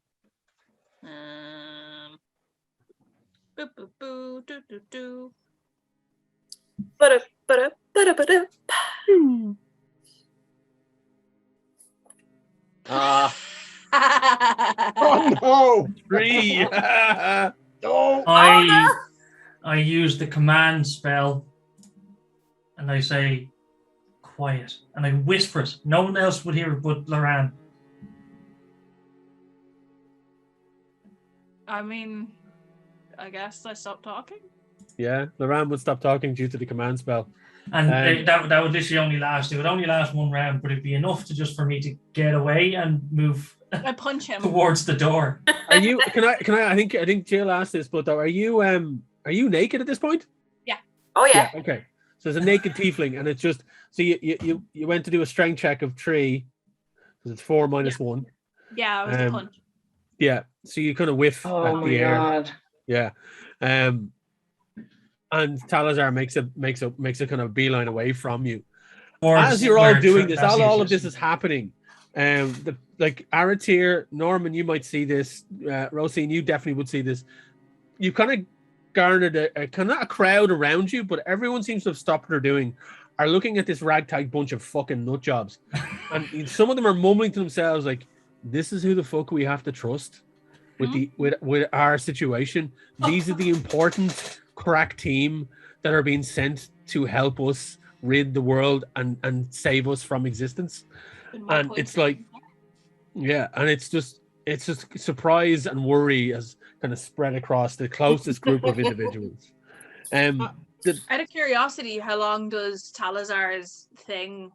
Boo, boo, boo, doo, doo, doo. Ba-da-ba-da-ba-da-ba-da. Oh no! 3. No! I use the command spell and I say quiet and I whisper it. No one else would hear it but Loran. I mean, I guess I stopped talking. Yeah, Loran would stop talking due to the command spell. And that would literally only last. It would only last one round, but it'd be enough for me to get away and move I punch him towards the door. Are you? Can I? I think Jill asked this, but though, are you naked at this point? Yeah. Oh yeah. Okay. So it's a naked tiefling, and it's just so you went to do a strength check of 3 because it's 4 minus 1. Yeah, it was a punch. Yeah. So you kind of whiff at the air. God. Yeah. And Talazar makes a kind of beeline away from you. As you're all doing this, all of this is happening. Aratir, Norman, you might see this. Rosine, you definitely would see this. You kind of garnered a kind of a crowd around you, but everyone seems to have stopped what they're doing are looking at this ragtag bunch of fucking nut jobs, and some of them are mumbling to themselves like, "This is who the fuck we have to trust with our situation. These are the important crack team that are being sent to help us rid the world and save us from existence." And it's like, yeah, and it's just surprise and worry has kind of spread across the closest group of individuals. Out of curiosity, how long does Talazar's thing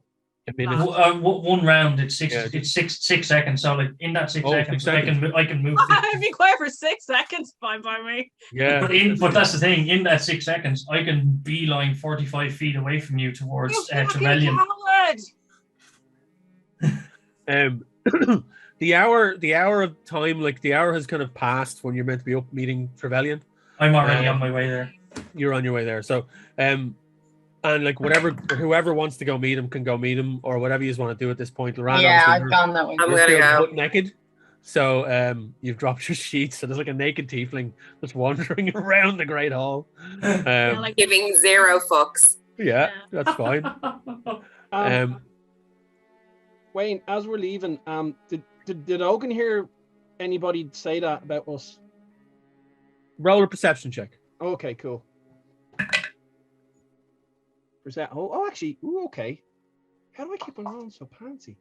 a minute. One round, it's six. Yeah. It's six seconds. So like in that 6 Oh, seconds, 6 seconds. I can move. I'd be quiet for 6 seconds. Fine by me. Yeah, But that's the thing. In that 6 seconds, I can beeline 45 feet away from you towards You fucking Trevelyan. coward! the hour of time, like the hour has kind of passed when you're meant to be up meeting Trevelyan. I'm already on my way there. You're on your way there. So, and like whoever wants to go meet him can go meet him, or whatever you want to do at this point. Loran, Yeah, obviously, I've gone that way. I'm you're gonna still go. butt naked. So you've dropped your sheets, so there's like a naked tiefling just wandering around the Great Hall. Like Giving 0 fucks. Yeah, that's fine. Wayne, as we're leaving, did Ogun hear anybody say that about us? Roll a perception check. Okay, cool. Oh, actually, okay. How do I keep on rolling so pantsy?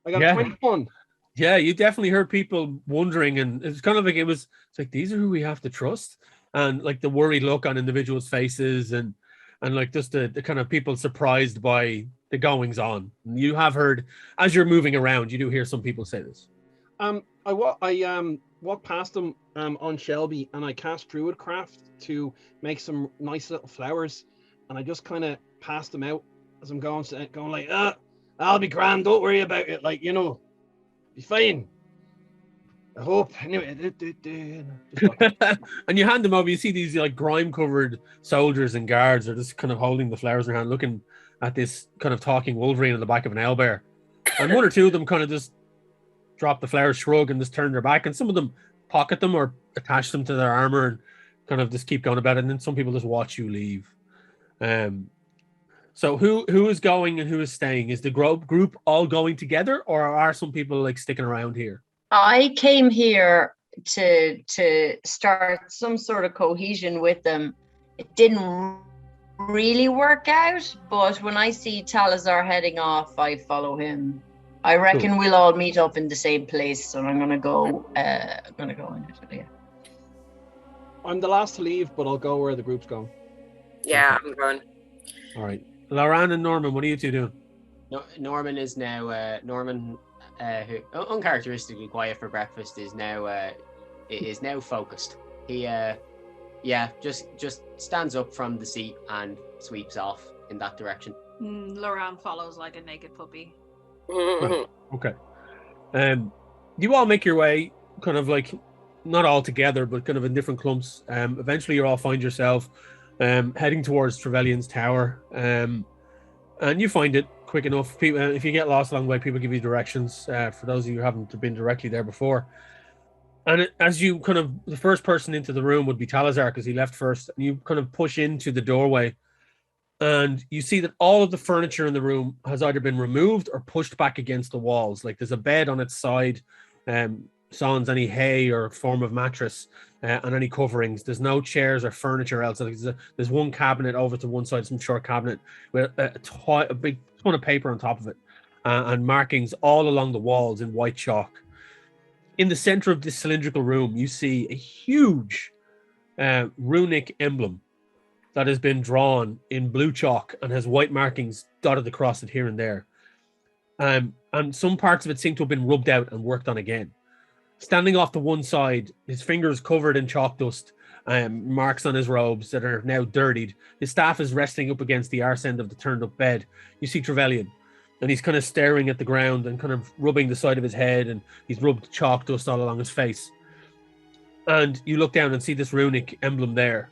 I got 21. Yeah, you definitely heard people wondering, and it's kind of like it's like these are who we have to trust, and like the worried look on individuals' faces, and like just the kind of people surprised by the goings on. And you have heard as you're moving around, you do hear some people say this. I walked past them on Shelby, and I cast Druidcraft to make some nice little flowers, and I just kind of passed them out as I'm going like, I'll be grand, don't worry about it, like, be fine. I hope. Anyway, and you hand them over. You see these like grime-covered soldiers and guards are just kind of holding the flowers in their hand, looking at this kind of talking Wolverine on the back of an owlbear. And one or two of them kind of just drop the flowers, shrug, and just turn their back. And some of them pocket them or attach them to their armor and kind of just keep going about it. And then some people just watch you leave. So who is going and who is staying? Is the group all going together, or are some people like sticking around here? I came here to start some sort of cohesion with them. It didn't really work out, but when I see Talazar heading off, I follow him. I reckon we'll all meet up in the same place, so I'm gonna go initially. I'm the last to leave, but I'll go where the group's going. Yeah, I'm going. All right. Loran and Norman, what are you two doing? Norman is now who uncharacteristically quiet for breakfast is now focused. He just stands up from the seat and sweeps off in that direction. Loran follows like a naked puppy. Okay. You all make your way kind of like not all together, but kind of in different clumps. Eventually you all find yourself heading towards Trevelyan's tower. And you find it quick enough. People, if you get lost along the way, people give you directions. For those of you who haven't been directly there before. And as you kind of, the first person into the room would be Talazar because he left first. And you kind of push into the doorway. And you see that all of the furniture in the room has either been removed or pushed back against the walls. Like there's a bed on its side, sans any hay or form of mattress, and any coverings. There's no chairs or furniture else. There's one cabinet over to one side, some short cabinet with a big ton of paper on top of it, and markings all along the walls in white chalk. In the center of this cylindrical room, you see a huge runic emblem that has been drawn in blue chalk and has white markings dotted across it here and there. And some parts of it seem to have been rubbed out and worked on again. Standing off to one side, his fingers covered in chalk dust, marks on his robes that are now dirtied. His staff is resting up against the arse end of the turned up bed. You see Trevelyan, and he's kind of staring at the ground and kind of rubbing the side of his head, and he's rubbed chalk dust all along his face. And you look down and see this runic emblem there.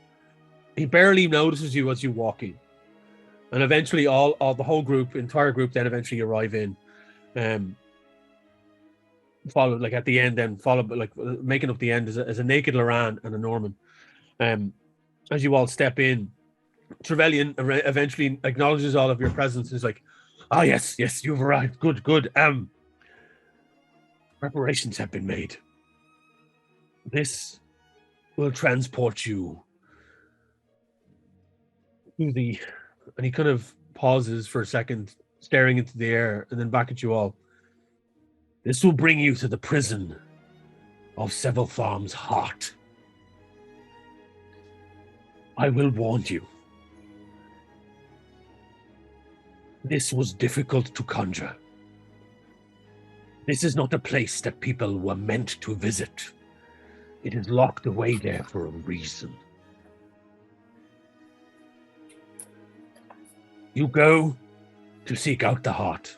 He barely notices you as you walk in. And eventually all the whole group, entire group then eventually arrive in. Followed like at the end then, followed like making up the end as a naked Loran and a Norman. As you all step in, Trevelyan eventually acknowledges all of your presence and is like, "Ah, yes, you've arrived. Good. Preparations have been made. This will transport you to the..." And he kind of pauses for a second, staring into the air, and then back at you all. "This will bring you to the prison of Seveltharm's heart. I will warn you. This was difficult to conjure. This is not a place that people were meant to visit. It is locked away there for a reason. You go to seek out the heart,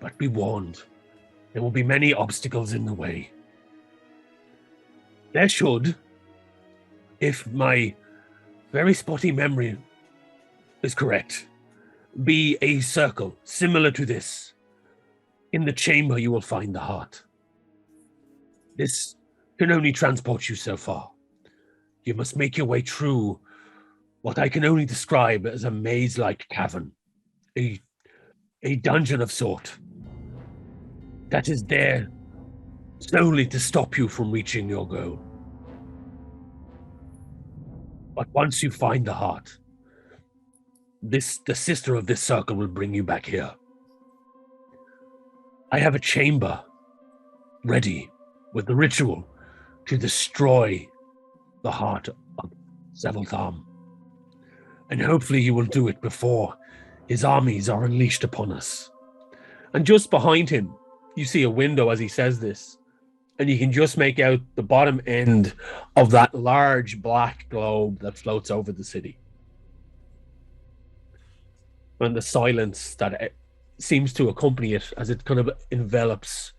but be warned, there will be many obstacles in the way. There should, if my very spotty memory is correct, be a circle similar to this. In the chamber, you will find the heart. This can only transport you so far. You must make your way through what I can only describe as a maze-like cavern, a dungeon of sort that is there solely to stop you from reaching your goal. But once you find the heart, the sister of this circle will bring you back here. I have a chamber ready with the ritual to destroy the heart of Seveltharm. And hopefully you will do it before his armies are unleashed upon us. And just behind him, you see a window as he says this, and you can just make out the bottom end of that large black globe that floats over the city. And the silence that seems to accompany it as it kind of envelops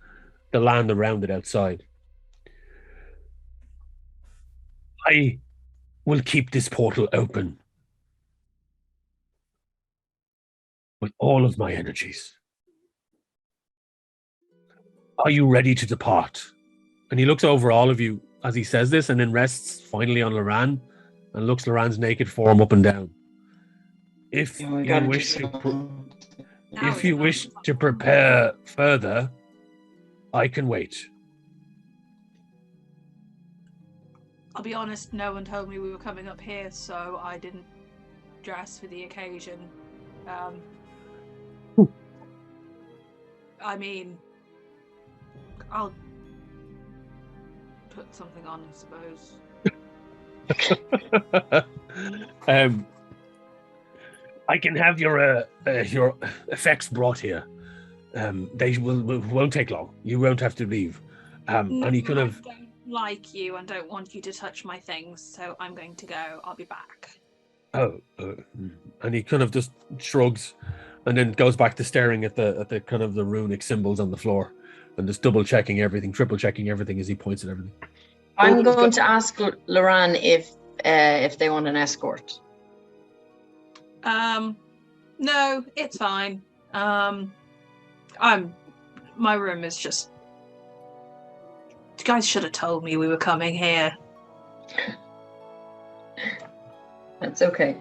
the land around it outside. I will keep this portal open with all of my energies. Are you ready to depart? And he looks over all of you as he says this, and then rests finally on Loran and looks Loran's naked form up and down. If you wish to prepare further, I can wait. I'll be honest, no one told me we were coming up here, so I didn't dress for the occasion. I mean, I'll put something on, I suppose. I can have your effects brought here. They won't take long. You won't have to leave. No, and he kind of... I don't like you and don't want you to touch my things, so I'm going to go. I'll be back. And he kind of just shrugs, and then goes back to staring at the kind of the runic symbols on the floor, and just double checking everything, triple checking everything as he points at everything. I'm going to ask Loran if they want an escort. No, it's fine. My room is just... You guys should have told me we were coming here. That's okay.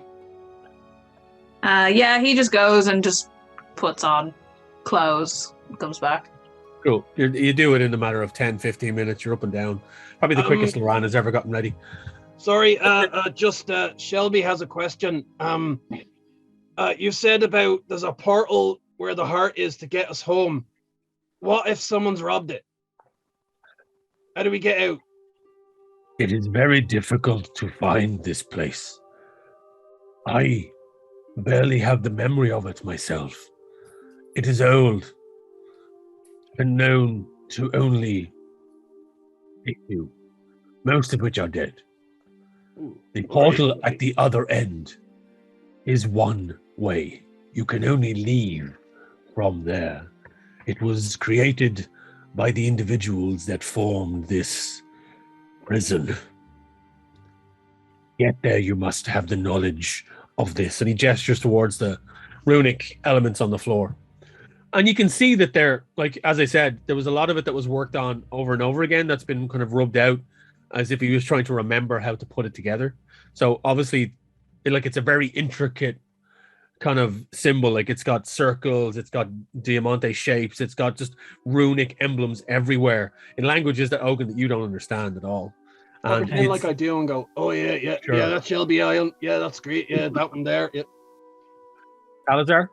Yeah, he just goes and just puts on clothes and comes back. Cool. You do it in a matter of 10, 15 minutes. You're up and down. Probably the quickest Loran has ever gotten ready. Sorry, just Shelby has a question. You said about there's a portal where the heart is to get us home. What if someone's robbed it? How do we get out? It is very difficult to find this place. I barely have the memory of it myself. It is old and known to only a few, most of which are dead. The portal at the other end is one way. You can only leave from there. It was created by the individuals that formed this prison. Yet there you must have the knowledge of this. And he gestures towards the runic elements on the floor. And you can see that they're, like, as I said, there was a lot of it that was worked on over and over again that's been kind of rubbed out as if he was trying to remember how to put it together. So obviously it's a very intricate kind of symbol. Like it's got circles, it's got diamante shapes, it's got just runic emblems everywhere in languages that Ogun that you don't understand at all. I'll And pretend like I do and go, oh yeah, Sure. that's Shelby Island. Yeah, that's great. Yeah, that one there. Yep. Salazar?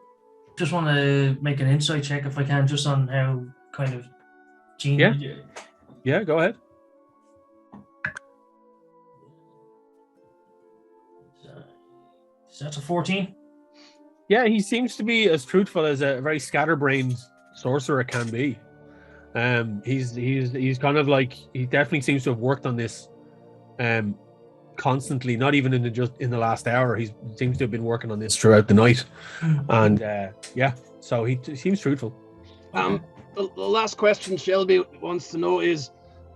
Just want to make an insight check if I can, just on how kind of genius. Yeah, go ahead. That's a 14. Yeah, he seems to be as truthful as a very scatterbrained sorcerer can be. He's kind of like, he definitely seems to have worked on this constantly, not even in the last hour. He seems to have been working on this throughout the night. And yeah, so he seems truthful. The last question Shelby wants to know is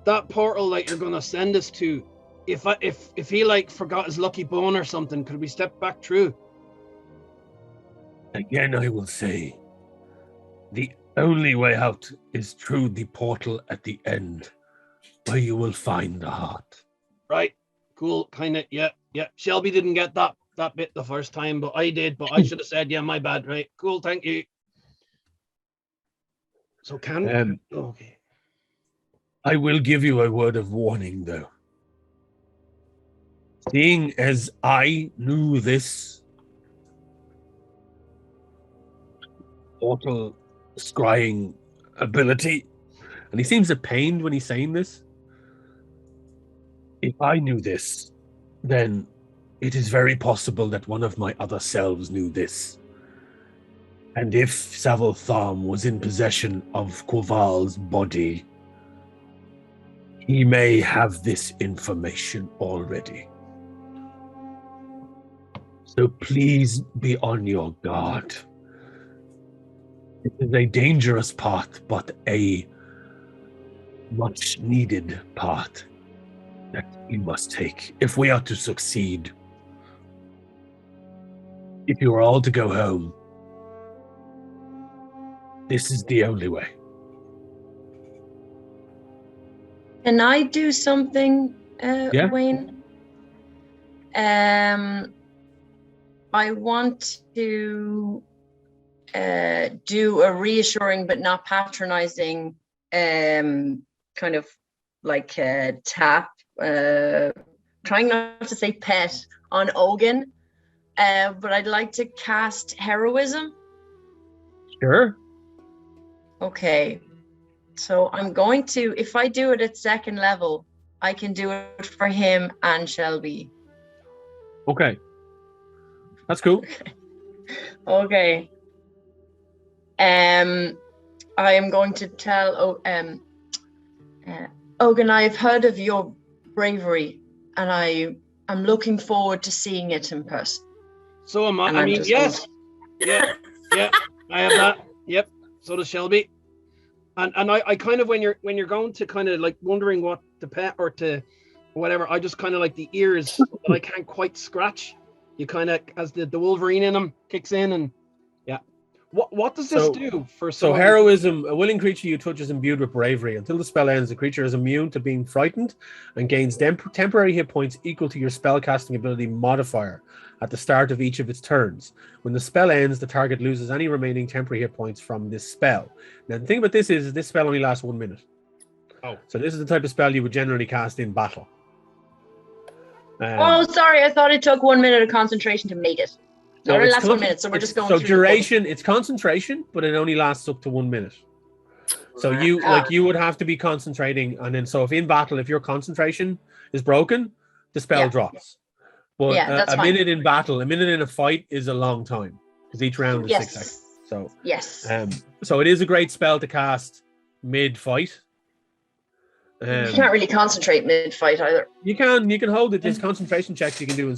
that portal that you're gonna send us to, if he like forgot his lucky bone or something, could we step back through? Again, I will say, the only way out is through the portal at the end, where you will find the heart. Right. Cool. Kind of. Yeah. Shelby didn't get that bit the first time, but I did. But I should have said, yeah, my bad. Right. Cool. Thank you. So can okay. I will give you a word of warning, though. Seeing as I knew this portal scrying ability, and he seems pained when he's saying this. If I knew this, then it is very possible that one of my other selves knew this. And if Savile Tharm was in possession of Quaval's body, he may have this information already. So please be on your guard. It is a dangerous path, but a much needed path that we must take if we are to succeed. If you are all to go home, this is the only way. Can I do something, Yeah. Wayne? I want to do a reassuring but not patronizing kind of like tap, trying not to say pet on Ogun, but I'd like to cast heroism. Sure. Okay, so I'm going to, if I do it at second level, I can do it for him and Shelby. Okay. That's cool. Okay. I am going to tell Ogun, I've heard of your bravery, and I'm looking forward to seeing it in person. So am I. And I I'm mean, just yes. Yeah. I have that. Yep. So does Shelby. And I kind of, when you're going to kind of like wondering what to pet or to whatever, I just kind of like the ears that I can't quite scratch. You kind of, as the Wolverine in them kicks in, and yeah. What does this do for So someone? heroism, a willing creature you touch is imbued with bravery. Until the spell ends, the creature is immune to being frightened and gains temporary hit points equal to your spellcasting ability modifier at the start of each of its turns. When the spell ends, the target loses any remaining temporary hit points from this spell. Now, the thing about this is this spell only lasts 1 minute. Oh. So this is the type of spell you would generally cast in battle. Oh, sorry, I thought it took 1 minute of concentration to make it. No, it lasts 1 minute, so we're just going so through duration, it's concentration, but it only lasts up to 1 minute. So you would have to be concentrating, and then so if in battle, if your concentration is broken, the spell drops. But that's a minute in battle, a minute in a fight is a long time because each round is 6 seconds. So yes. So it is a great spell to cast mid-fight. You can't really concentrate mid-fight either. You can hold it. There's concentration checks you can do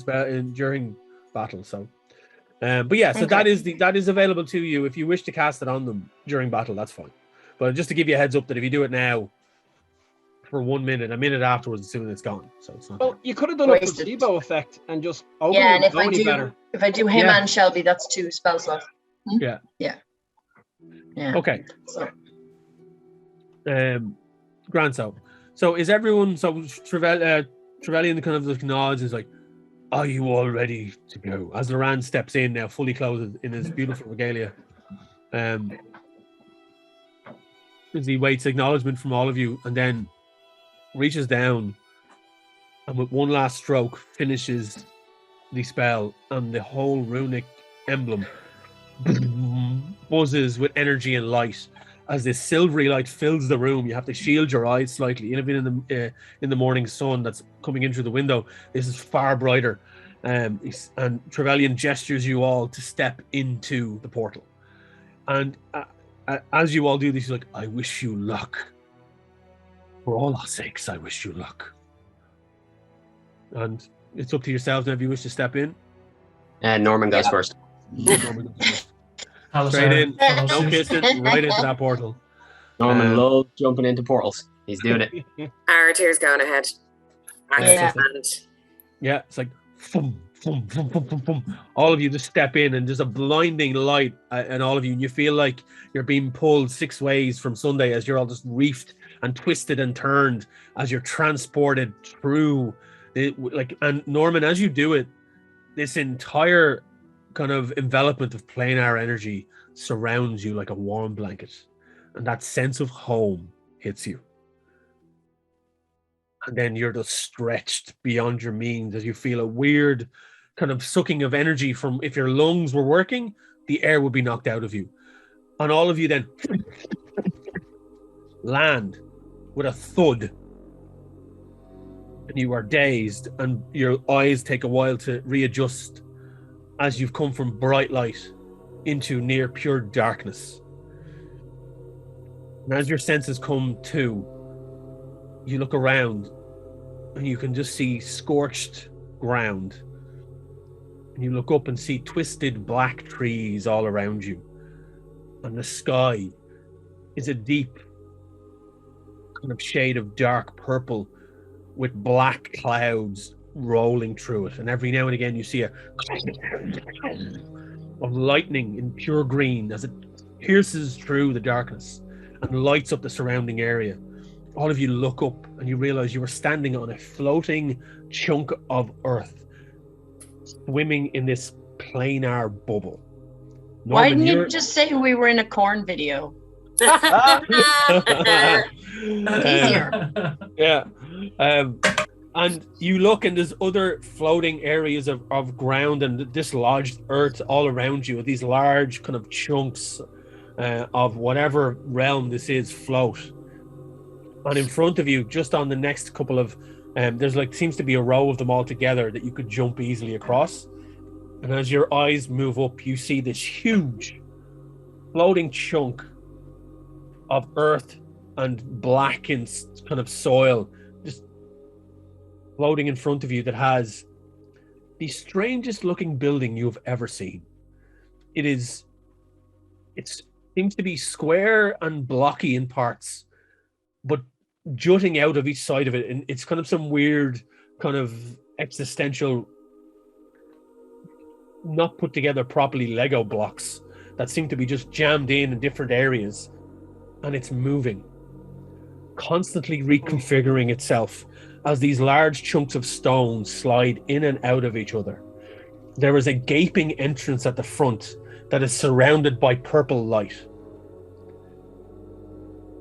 during battle. So, but yeah, so that is available to you if you wish to cast it on them during battle. That's fine. But just to give you a heads up that if you do it now for 1 minute, a minute afterwards, as soon as it's gone. So it's not. Well, you could have done a placebo effect and just and if I do him and Shelby, that's 2 spell slots. Yeah. Okay. So. Grand. So is everyone? So Trevelyan kind of nods. Is like, Are you all ready to go? As Loran steps in now, fully clothed in his beautiful regalia, as he waits acknowledgement from all of you, and then reaches down, and with one last stroke, finishes the spell, and the whole runic emblem buzzes with energy and light. As this silvery light fills the room, you have to shield your eyes slightly. Even in the morning sun that's coming in through the window, this is far brighter. And Trevelyan gestures you all to step into the portal. And as you all do this, he's like, I wish you luck. For all our sakes, I wish you luck. And it's up to yourselves now if you wish to step in. And Norman goes first. Norman goes first. Alice, Straight in, follows no suit. kissing, right into that portal. Norman loves jumping into portals. He's doing it. Aratir's going ahead. Yeah. Yeah, it's like thum, thum, thum, thum, thum, thum. All of you just step in, and there's a blinding light, and all of you, and you feel like you're being pulled 6 ways from Sunday as you're all just reefed and twisted and turned as you're transported through it. And Norman, as you do it, this entire kind of envelopment of planar energy surrounds you like a warm blanket, and that sense of home hits you. And then you're just stretched beyond your means as you feel a weird kind of sucking of energy from, if your lungs were working, the air would be knocked out of you. And all of you then land with a thud. And you are dazed, and your eyes take a while to readjust as you've come from bright light into near pure darkness. And as your senses come to, you look around and you can just see scorched ground. And you look up and see twisted black trees all around you. And the sky is a deep kind of shade of dark purple with black clouds rolling through it. And every now and again you see a of lightning in pure green as it pierces through the darkness and lights up the surrounding area. All of you look up and you realize you are standing on a floating chunk of earth, swimming in this planar bubble. Why Norman, didn't you just say we were in a corn video? Easier. Yeah. And you look, and there's other floating areas of ground and dislodged earth all around you. These large kind of chunks of whatever realm this is float. And in front of you, just on the next couple of, there's seems to be a row of them all together that you could jump easily across. And as your eyes move up, you see this huge floating chunk of earth and blackened kind of soil just floating in front of you that has the strangest looking building you've ever seen. It seems to be square and blocky in parts, but jutting out of each side of it, and it's kind of some weird kind of existential, not put together properly Lego blocks that seem to be just jammed in different areas, and it's moving, constantly reconfiguring itself as these large chunks of stone slide in and out of each other. There is a gaping entrance at the front that is surrounded by purple light.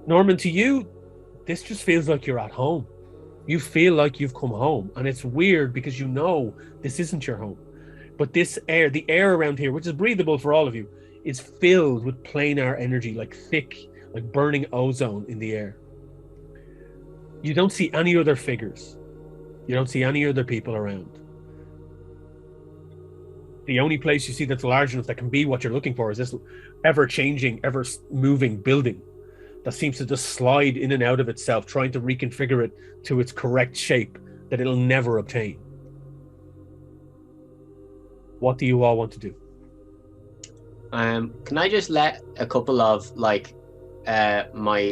Norman, to you, this just feels like you're at home. You feel like you've come home, and it's weird because you know this isn't your home. But this air, the air around here, which is breathable for all of you, is filled with planar energy, like thick, like burning ozone in the air. You don't see any other figures. You don't see any other people around. The only place you see that's large enough that can be what you're looking for is this ever-changing, ever-moving building that seems to just slide in and out of itself, trying to reconfigure it to its correct shape that it'll never obtain. What do you all want to do? Can I just let a couple of my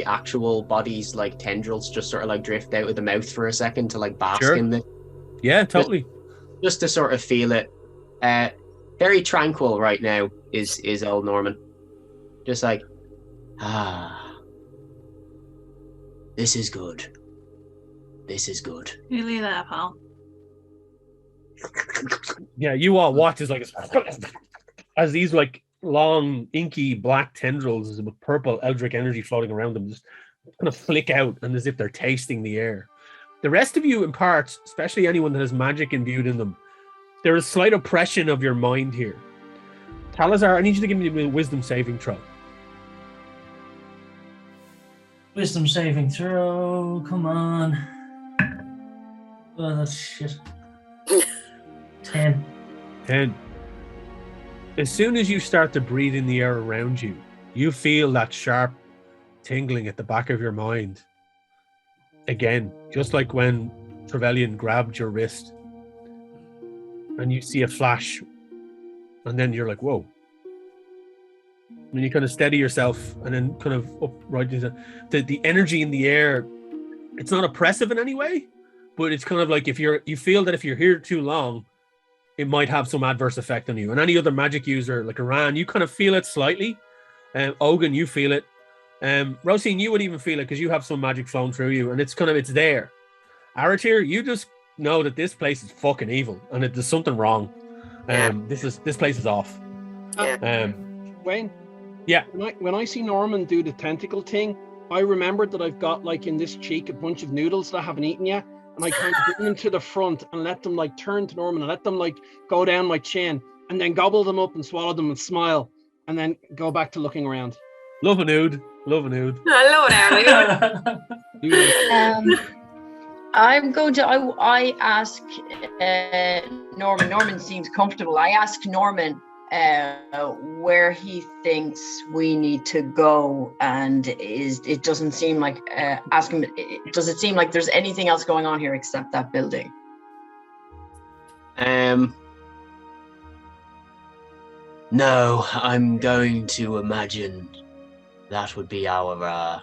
actual body's tendrils just sort of drift out of the mouth for a second to bask Sure. in it? Yeah, totally. Just to sort of feel it. Very tranquil right now is old Norman. Just this is good. This is good. You leave that, pal. Yeah, you all watch as these like long, inky black tendrils with purple eldritch energy floating around them just kind of flick out and as if they're tasting the air. The rest of you, in part, especially anyone that has magic imbued in them, there is slight oppression of your mind here. Talazar, I need you to give me a wisdom saving throw. Wisdom saving throw. Come on. Oh, that's shit. 10. 10. As soon as you start to breathe in the air around you, you feel that sharp tingling at the back of your mind. Again, just like when Trevelyan grabbed your wrist and you see a flash and then you're like, whoa. And you kind of steady yourself and then kind of upright. The energy in the air, it's not oppressive in any way, but it's kind of like you feel that if you're here too long, it might have some adverse effect on you. And any other magic user like Iran, you kind of feel it slightly. Ogun, you feel it. Rosine, you would even feel it because you have some magic flowing through you, and it's there. Aratir, you just know that this place is fucking evil and that there's something wrong. This place is off. Wayne. Yeah. When I see Norman do the tentacle thing, I remembered that I've got like in this cheek a bunch of noodles that I haven't eaten yet, and I kind of bring them to the front and let them like turn to Norman and let them like go down my chin, and then gobble them up and swallow them and smile, and then go back to looking around. Love a nude. Hello, Ellie. I'm going to. I ask Norman. Norman seems comfortable. I ask Norman where he thinks we need to go, and it doesn't seem like ask him. Does it seem like there's anything else going on here except that building? No, I'm going to imagine that would be our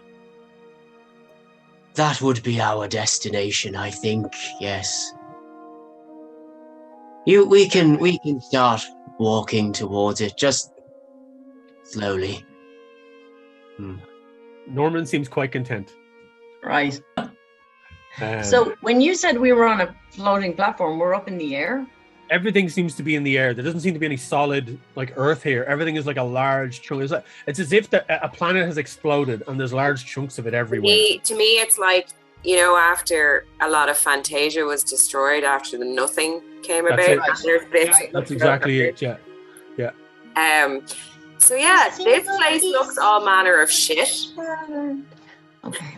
destination, I think. Yes. We can start walking towards it, just slowly. Norman seems quite content. Right. So when you said we were on a floating platform, we're up in the air? Everything seems to be in the air. There doesn't seem to be any solid like earth here. Everything is like a large chunk. It's as if a planet has exploded and there's large chunks of it everywhere. To me, it's like, after a lot of Fantasia was destroyed, after the nothing came about. There's bits. That's exactly it. Yeah. So yeah, this place looks all manner of shit. Okay.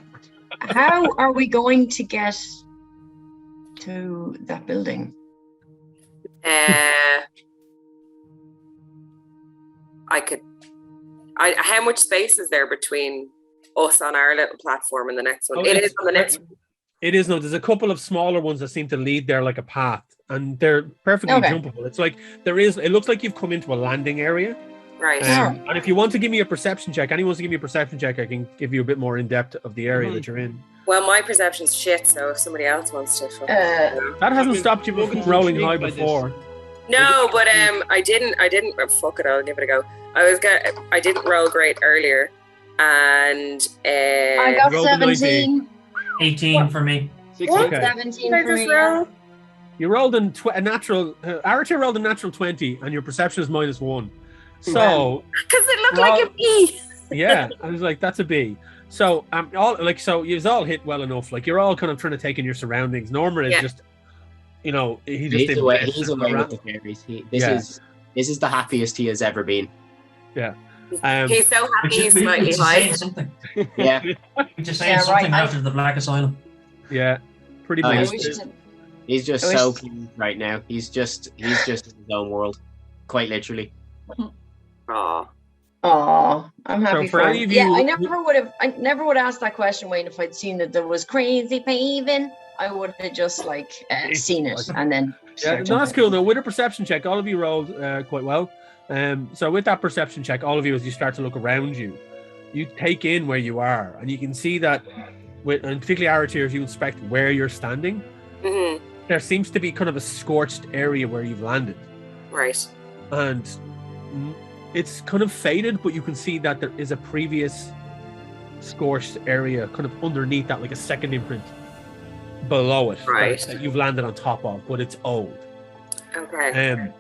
How are we going to get to that building? How much space is there between us on our little platform and the next one? It is on the next one. It is. No, there's a couple of smaller ones that seem to lead there like a path, and they're perfectly jumpable. It's like it looks like you've come into a landing area. Right. And if you want to give me a perception check, anyone wants to give me a perception check, I can give you a bit more in depth of the area that you're in. Well, my perception's shit, so if somebody else wants to, that hasn't stopped you from rolling high before. No, but I didn't. Fuck it, I'll give it a go. I didn't roll great earlier, and I got 17. 18 for me. Okay. 17 for me. You rolled a natural. Aratir rolled a natural 20, and your perception is -1. So, because it looked like a B. Yeah, I was like, that's a B. So you've all hit well enough. Like you're all kind of trying to take in your surroundings. Norman is just, he's away with the fairies. This is the happiest he has ever been. Yeah. He's so happy he's slightly high. Yeah. Just saying something after the Black Asylum. Yeah. Pretty much. He's just so pleased right now. He's just in his own world. Quite literally. Oh, I'm happy for him. Yeah, I never would have asked that question, Wayne, if I'd seen that there was crazy paving. I would have just seen it and then. Yeah, no, that's cool. Though with a perception check, all of you rolled quite well. So with that perception check, all of you, as you start to look around you, you take in where you are, and you can see that, and particularly Aratir, as you inspect where you're standing, there seems to be kind of a scorched area where you've landed. Right. And it's kind of faded, but you can see that there is a previous scorched area kind of underneath that, like a second imprint below it, right, that you've landed on top of, but it's old. Okay.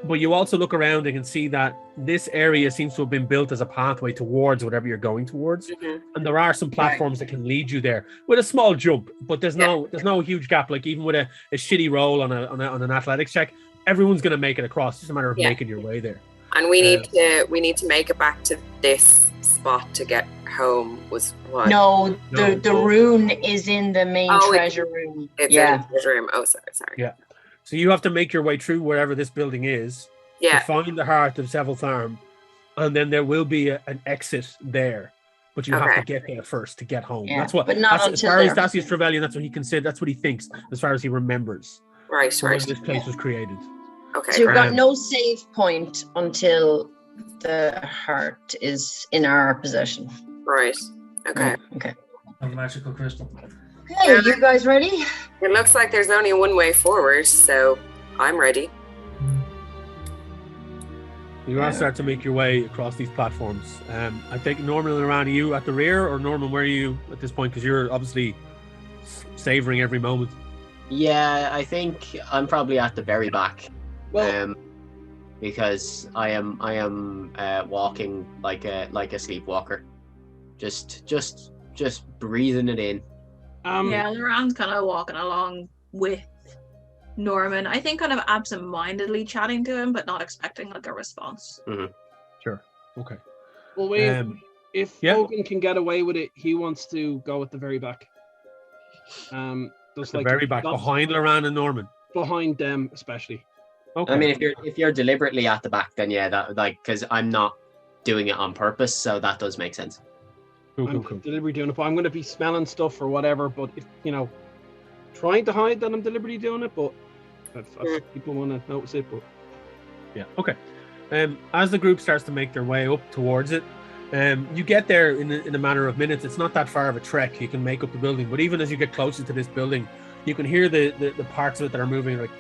But you also look around and can see that this area seems to have been built as a pathway towards whatever you're going towards. Mhm. And there are some platforms that can lead you there with a small jump, but there's no huge gap. Like even with a shitty roll on an athletics check, everyone's going to make it across. It's just a matter of making your way there. And we need to make it back to this spot to get home. Was what? No, the rune is in the main treasure room. It's in the treasure room. Oh, sorry. Yeah. So you have to make your way through wherever this building is to find the heart of Seville's Arm, and then there will be an exit there. But you have to get there first to get home. Yeah, That's what. But not as far as Dacius Trevelyan, that's what he considered. That's what he thinks, as far as he remembers. Right. When this place was created. Okay. So you've got no save point until the heart is in our possession. Right. Okay. Okay. A magical crystal. Hey, are you guys ready? It looks like there's only one way forward, so I'm ready. You all start to make your way across these platforms. I think Norman and Iran, are you at the rear, or Norman, where are you at this point? Because you're obviously savoring every moment. Yeah, I think I'm probably at the very back. Well, because I am walking like a sleepwalker, just breathing it in. Laurent's kind of walking along with Norman. I think kind of absent-mindedly chatting to him, but not expecting like a response. Mm-hmm. Sure. Okay. Well, wait. If Hogan can get away with it, he wants to go at the very back. Just the very back, behind Laurent and Norman. Behind them, especially. Okay. I mean, if you're deliberately at the back, then that because I'm not doing it on purpose, so that does make sense. I'm deliberately doing it, but I'm going to be smelling stuff or whatever. But if trying to hide that I'm deliberately doing it, but if people want to notice it. But yeah, okay. As the group starts to make their way up towards it, you get there in a matter of minutes. It's not that far of a trek. You can make up the building, but even as you get closer to this building, you can hear the parts of it that are moving, like.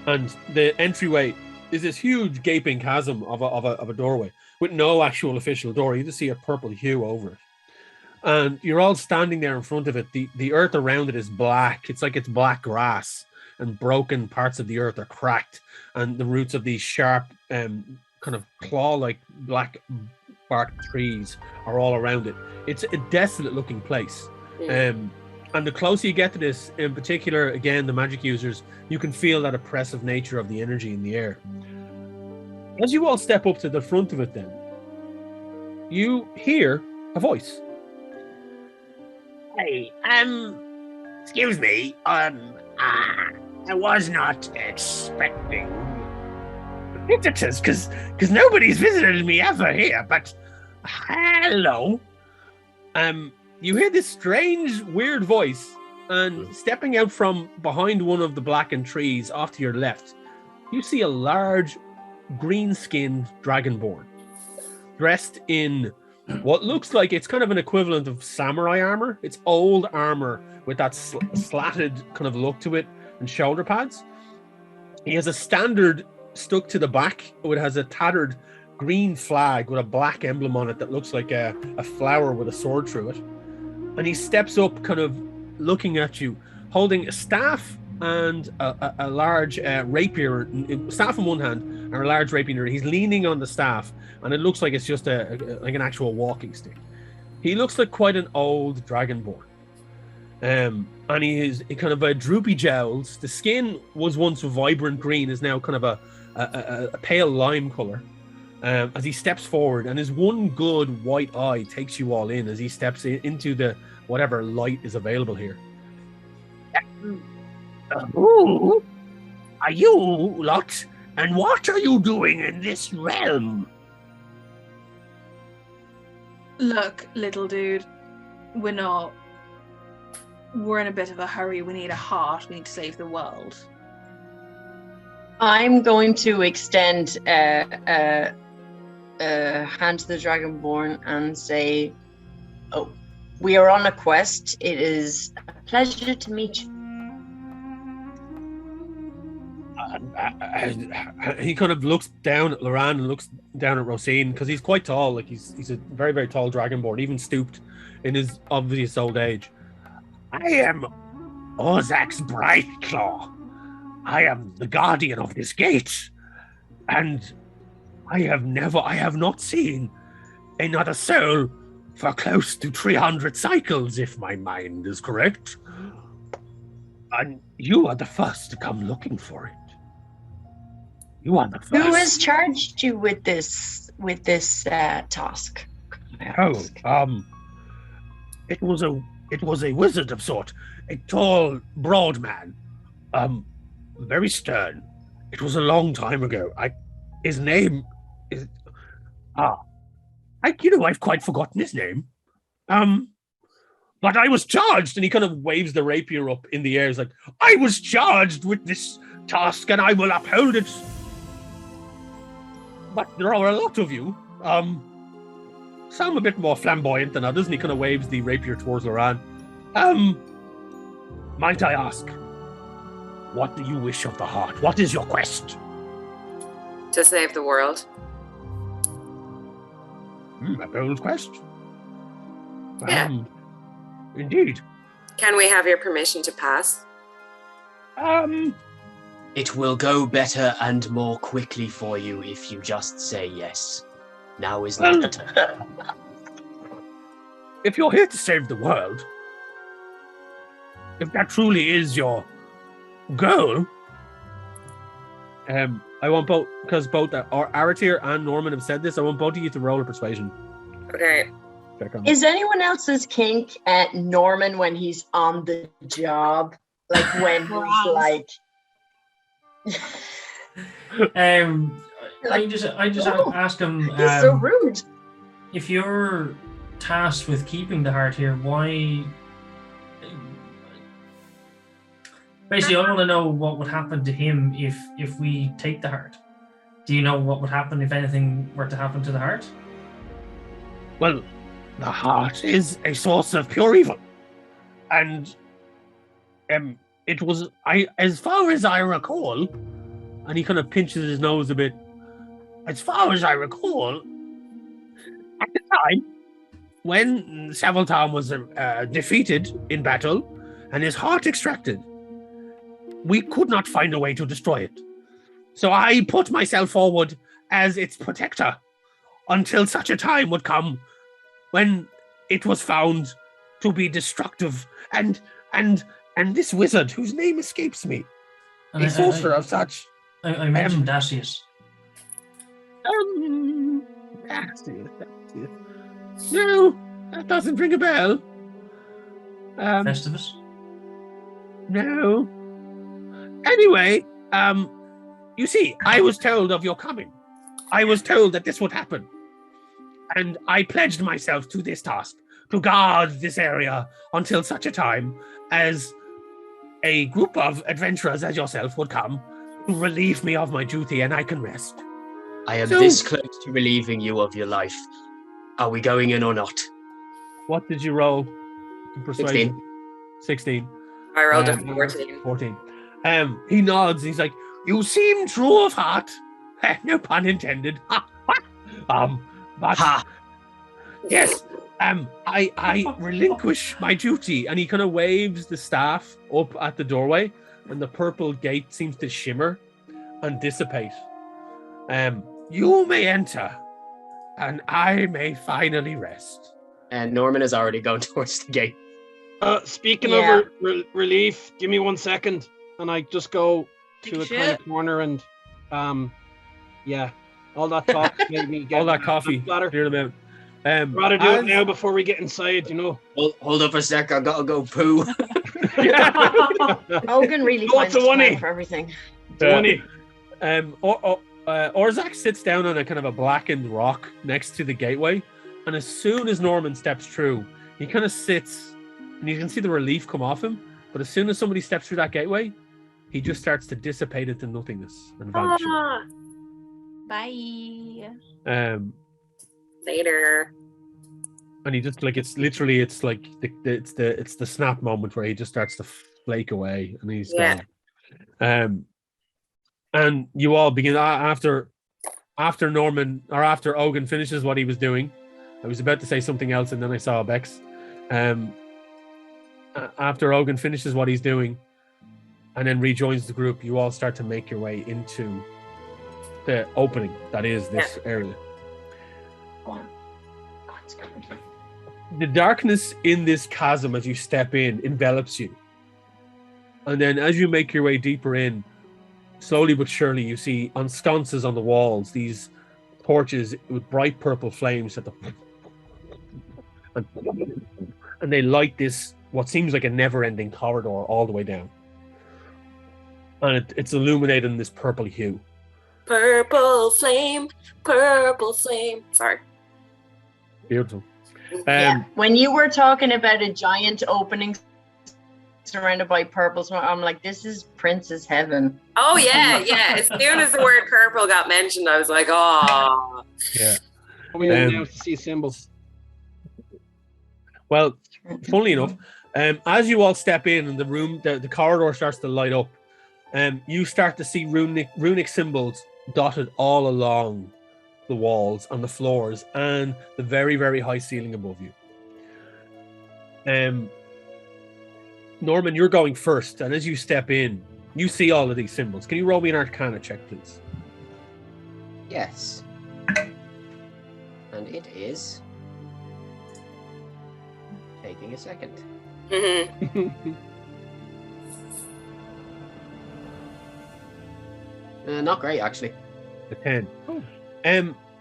And the entryway is this huge gaping chasm of a doorway with no actual official door. You just see a purple hue over it, and you're all standing there in front of it. The earth around it is black. It's like it's black grass, and broken parts of the earth are cracked, and the roots of these sharp kind of claw-like black bark trees are all around it. It's a desolate looking place. And the closer you get to this, in particular, again, the magic users, you can feel that oppressive nature of the energy in the air. As you all step up to the front of it then, you hear a voice. Hey, excuse me, I was not expecting visitors, because nobody's visited me ever here, but hello. You hear this strange, weird voice, and stepping out from behind one of the blackened trees off to your left, you see a large, green-skinned dragonborn, dressed in what looks like it's kind of an equivalent of samurai armor. It's old armor with that slatted kind of look to it and shoulder pads. He has a standard stuck to the back. It has a tattered green flag with a black emblem on it that looks like a flower with a sword through it. And he steps up, kind of looking at you, holding a staff and a large rapier, staff in one hand and a large rapier. He's leaning on the staff, and it looks like it's just like an actual walking stick. He looks like quite an old dragonborn, and he is kind of a droopy jowls. The skin was once vibrant green, is now kind of a pale lime color. As he steps forward, and his one good white eye takes you all in as he steps into the whatever light is available here. Who are you lot, and what are you doing in this realm? Look, little dude, we're in a bit of a hurry. We need a heart. We need to save the world. I'm going to extend a hand to the Dragonborn and say, "Oh, we are on a quest. It is a pleasure to meet you." He kind of looks down at Laurent and looks down at Rosine, because he's quite tall. Like he's a very, very tall Dragonborn, even stooped in his obvious old age. I am Orzak's bright claw. I am the guardian of this gate, and I have not seen another soul for close to 300 cycles, if my mind is correct. And you are the first to come looking for it. You are the first. Who has charged you with this task? It was a wizard of sort, a tall, broad man, very stern. It was a long time ago. His name is I've quite forgotten his name. But I was charged, and he kind of waves the rapier up in the air. He's like, I was charged with this task, and I will uphold it. But there are a lot of you. Some a bit more flamboyant than others, and he kind of waves the rapier towards Loran. Might I ask, what do you wish of the heart? What is your quest? To save the world. A bold quest. Yeah. Indeed. Can we have your permission to pass? It will go better and more quickly for you if you just say yes. Now is not the time. If you're here to save the world, if that truly is your goal, I want both, because both Aratir and Norman have said this, I want both of you to roll a persuasion. Okay. Is anyone else's kink at Norman when he's on the job? Like when he's like... I just ask him. He's so rude. If you're tasked with keeping the heart here, why? Basically, I want to know what would happen to him if we take the heart. Do you know what would happen if anything were to happen to the heart? Well, the heart is a source of pure evil, and it was as far as I recall, and he kind of pinches his nose a bit. As far as I recall, at the time when Savaltan was defeated in battle and his heart extracted, we could not find a way to destroy it. So I put myself forward as its protector until such a time would come when it was found to be destructive. And this wizard, whose name escapes me, a sorcerer of such. I mentioned Dacius. Dacius. No, that doesn't ring a bell. Festivus? No. Anyway, you see, I was told of your coming. I was told that this would happen. And I pledged myself to this task, to guard this area until such a time as a group of adventurers as yourself would come to relieve me of my duty, and I can rest. I am this close to relieving you of your life. Are we going in or not? What did you roll? Persuasion? 16. I rolled a 14. 14. He nods. He's like, "You seem true of heart." No pun intended. But yes, I relinquish my duty, and he kind of waves the staff up at the doorway, and the purple gate seems to shimmer and dissipate. You may enter, and I may finally rest. And Norman is already going towards the gate. Speaking of relief, give me 1 second, and I just go to a tiny corner and, all that talk made me get all that coffee. Clear them out. Rather do it now before we get inside, you know. Hold up a sec, I gotta go poo. Hogan really finds time for everything. Orzak sits down on a kind of a blackened rock next to the gateway, and as soon as Norman steps through, he kind of sits, and you can see the relief come off him. But as soon as somebody steps through that gateway, he just starts to dissipate into nothingness and vanish. Bye. Later. And he just it's the snap moment where he just starts to flake away, and he's gone. And you all begin after Norman, or after Ogun finishes what he was doing. I was about to say something else, and then I saw Bex. after Ogun finishes what he's doing and then rejoins the group, you all start to make your way into the opening that is this area. The darkness in this chasm as you step in envelops you. And then as you make your way deeper in, slowly but surely you see on sconces on the walls these torches with bright purple flames and they light this what seems like a never-ending corridor all the way down. And it's illuminated in this purple hue. Purple flame, purple flame. Sorry. Beautiful. When you were talking about a giant opening surrounded by purple smoke, I'm like, this is Prince's heaven. Oh yeah. As soon as the word purple got mentioned, I was like, oh. Yeah. We need now to see symbols. Well, funnily enough, as you all step in and the room, the corridor starts to light up, you start to see runic symbols dotted all along the walls, on the floors, and the very, very high ceiling above you. Norman, you're going first, and as you step in, you see all of these symbols. Can you roll me an Arcana check, please? Yes. And it is taking a second. Not great, actually. A 10.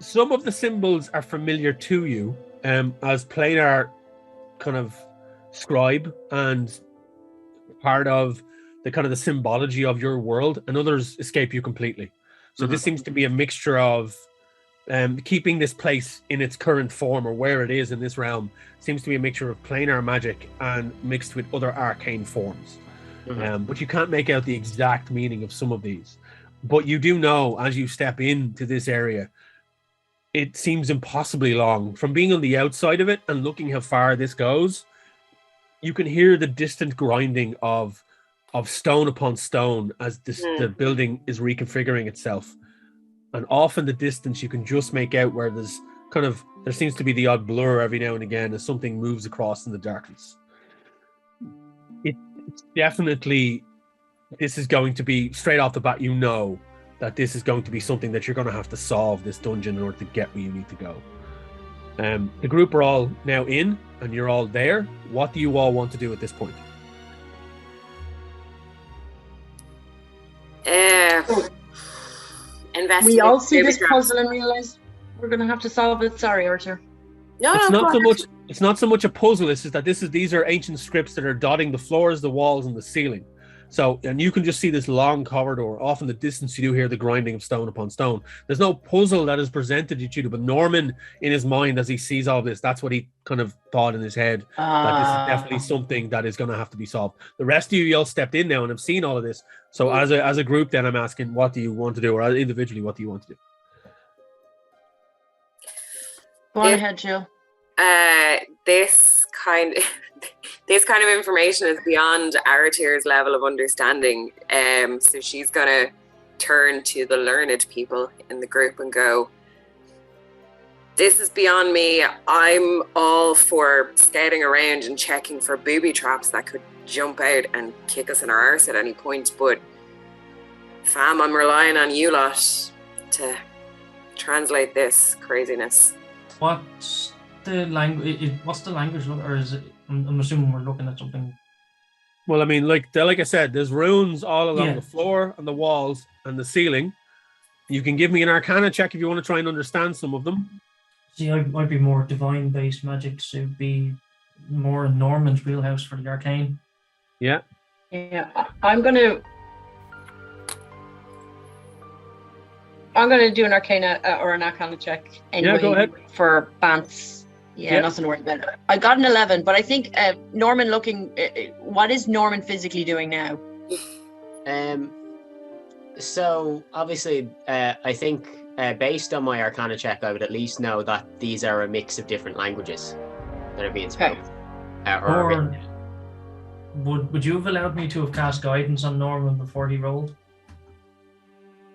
Some of the symbols are familiar to you, as planar kind of scribe and part of the kind of the symbology of your world, and others escape you completely. So this seems to be a mixture of keeping this place in its current form, or where it is in this realm, seems to be a mixture of planar magic and mixed with other arcane forms. But you can't make out the exact meaning of some of these. But you do know, as you step into this area, it seems impossibly long. From being on the outside of it and looking how far this goes, you can hear the distant grinding of stone upon stone as the building is reconfiguring itself. And off in the distance, you can just make out where there seems to be the odd blur every now and again as something moves across in the darkness. It's definitely, this is going to be, straight off the bat, you know that this is going to be something that you're going to have to solve this dungeon in order to get where you need to go. The group are all now in, and you're all there. What do you all want to do at this point? We all see this puzzle and realize we're going to have to solve it. Sorry, Archer. It's not so much a puzzle. It's just that these are ancient scripts that are dotting the floors, the walls, and the ceiling. So, and you can just see this long corridor. Off in the distance, you do hear the grinding of stone upon stone. There's no puzzle that is presented to you, but Norman, in his mind, as he sees all this, that's what he kind of thought in his head, that this is definitely something that is going to have to be solved. The rest of you all stepped in now and have seen all of this. So as a group, then I'm asking, what do you want to do? Or individually, what do you want to do? Go on ahead, Jill. This kind of information is beyond Aratir's level of understanding. So she's gonna turn to the learned people in the group and go, this is beyond me. I'm all for scouting around and checking for booby traps that could jump out and kick us in our arse at any point, but fam, I'm relying on you lot to translate this craziness. What's the language? What's the language? Or is it? I'm assuming we're looking at something. Well, I mean, like I said, there's runes all along the floor and the walls and the ceiling. You can give me an Arcana check if you want to try and understand some of them. See, I might be more divine-based magic, so it'd be more in Norman's wheelhouse for the arcane. Yeah. Yeah, I'm gonna do an Arcana or an Arcana check anyway. Yeah, go ahead. For Bance. Yeah, nothing to worry about. I got an 11, but I think Norman what is Norman physically doing now? So obviously, I think based on my Arcana check, I would at least know that these are a mix of different languages that are being spoken. Or would you have allowed me to have cast guidance on Norman before he rolled?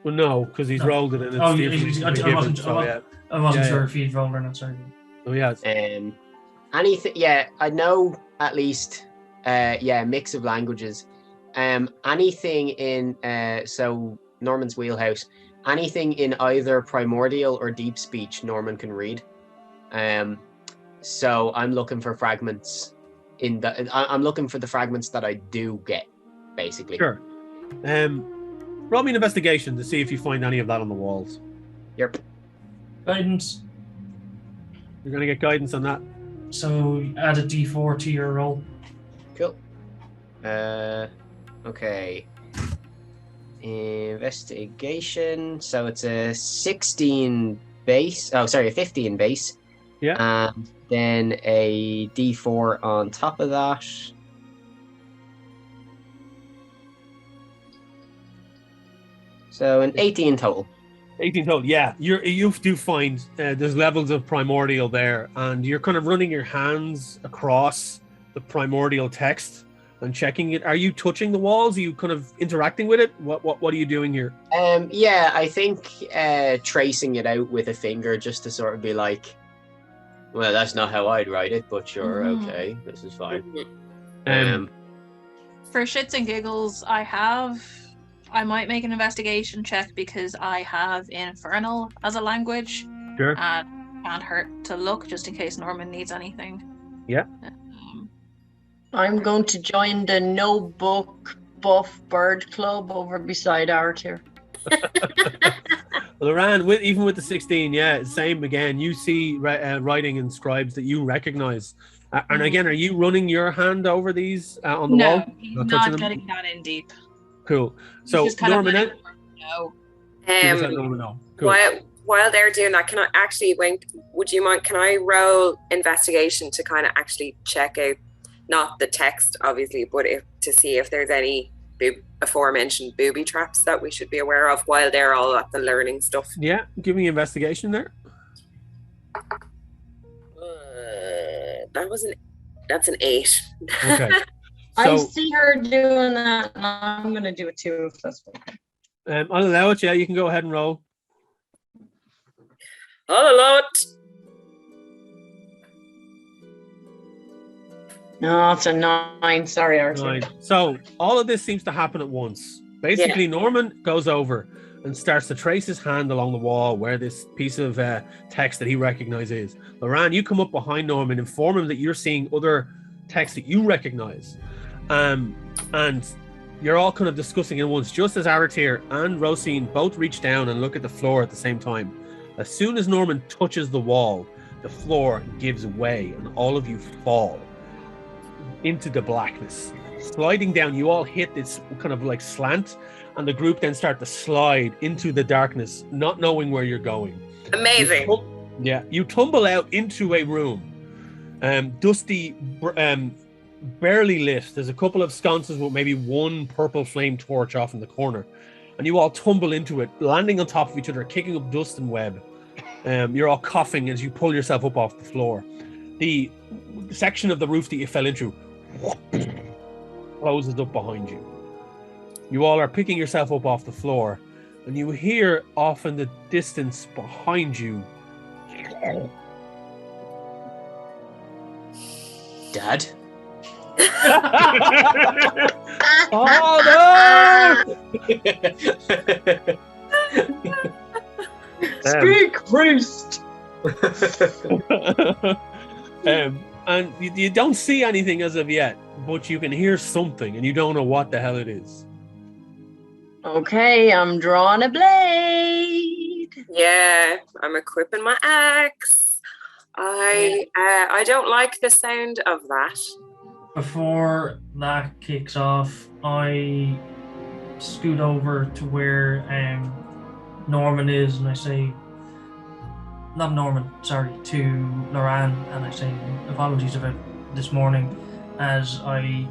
Well, no, because he's rolled it and it's I wasn't sure if he'd rolled or not. Sorry. Oh yeah. Anything? Yeah, I know at least mix of languages. Anything in so Norman's wheelhouse. Anything in either primordial or deep speech, Norman can read. So I'm looking for fragments I'm looking for the fragments that I do get, basically. Sure. Roll me an investigation to see if you find any of that on the walls. Yep. Guidance. You're gonna get guidance on that. So add a D4 to your roll. Cool. Okay. Investigation. So it's a 16 base. Oh, sorry, a 15 base. Yeah. And then a D4 on top of that. So an 18 total. 18 total. Yeah, you do find there's levels of primordial there, and you're kind of running your hands across the primordial text and checking it. Are you touching the walls? Are you kind of interacting with it? What are you doing here? Yeah, I think tracing it out with a finger just to sort of be like, well, that's not how I'd write it, but sure, okay, this is fine. For shits and giggles, I might make an investigation check because I have Infernal as a language. Sure. Can't hurt to look just in case Norman needs anything. Yeah. I'm going to join the No Book Buff Bird Club over beside Arthur. Loran, even with the 16, yeah, same again. You see writing in scribes that you recognize. And again, are you running your hand over these on the wall? No, he's not getting that in deep. Cool. So Norman, no. Cool. While they're doing that, can I actually, would you mind, can I roll investigation to kind of actually check out, not the text obviously, but to see if there's any aforementioned booby traps that we should be aware of while they're all at the learning stuff? Yeah, give me investigation there. That's an 8. Okay. I see her doing that, and I'm going to do it too, if that's okay. I'll allow it, yeah. You can go ahead and roll. I'll allow it. No, it's a 9. Sorry, Arthur. 9. So all of this seems to happen at once. Basically, Norman goes over and starts to trace his hand along the wall where this piece of text that he recognizes is. Loran, you come up behind Norman, inform him that you're seeing other text that you recognize. And you're all kind of discussing at once, just as Aratir and Rosine both reach down and look at the floor at the same time. As soon as Norman touches the wall, the floor gives way and all of you fall into the blackness. Sliding down, you all hit this kind of like slant, and the group then start to slide into the darkness, not knowing where you're going. Amazing. You tumble out into a room, dusty, barely lit. There's a couple of sconces with maybe one purple flame torch off in the corner, and you all tumble into it, landing on top of each other, kicking up dust and web. You're all coughing as you pull yourself up off the floor. The section of the roof that you fell into closes up behind you. You all are picking yourself up off the floor, and you hear off in the distance behind you, Dad? Oh no! Speak, priest! And you don't see anything as of yet, but you can hear something, and you don't know what the hell it is. Okay, I'm drawing a blade. Yeah, I'm equipping my axe. I don't like the sound of that. Before that kicks off, I scoot over to where Norman is, and I say, not Norman, sorry, to Loran, and I say, apologies about this morning, as I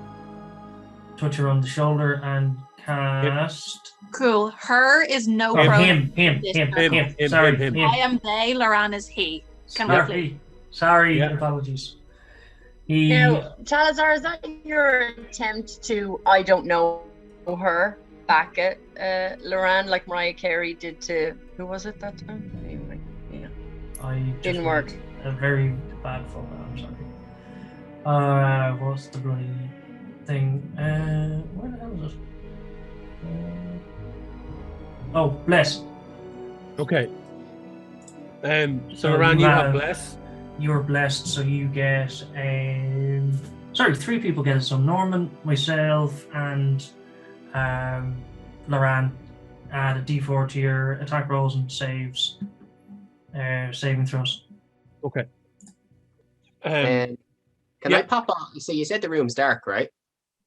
touch her on the shoulder and cast... Cool. Her is no Oh, pronoun. him. Sorry, him. I am they, Loran is he. Sorry, apologies. Now, Talazar, is that your attempt to, I don't know her, back at Loran, like Mariah Carey did to, who was it that time? Anyway, yeah. Didn't work. A very bad photo, I'm sorry. What's the bloody... thing. Where the hell is it? Oh, bless. Okay. So So Aran, you you have have- bless. You're blessed, so you get sorry, 3 people get it. So Norman, myself, and Loran add a D4 to your attack rolls and saves, saving throws. Okay. Can yeah. I pop on? So you said the room's dark, right?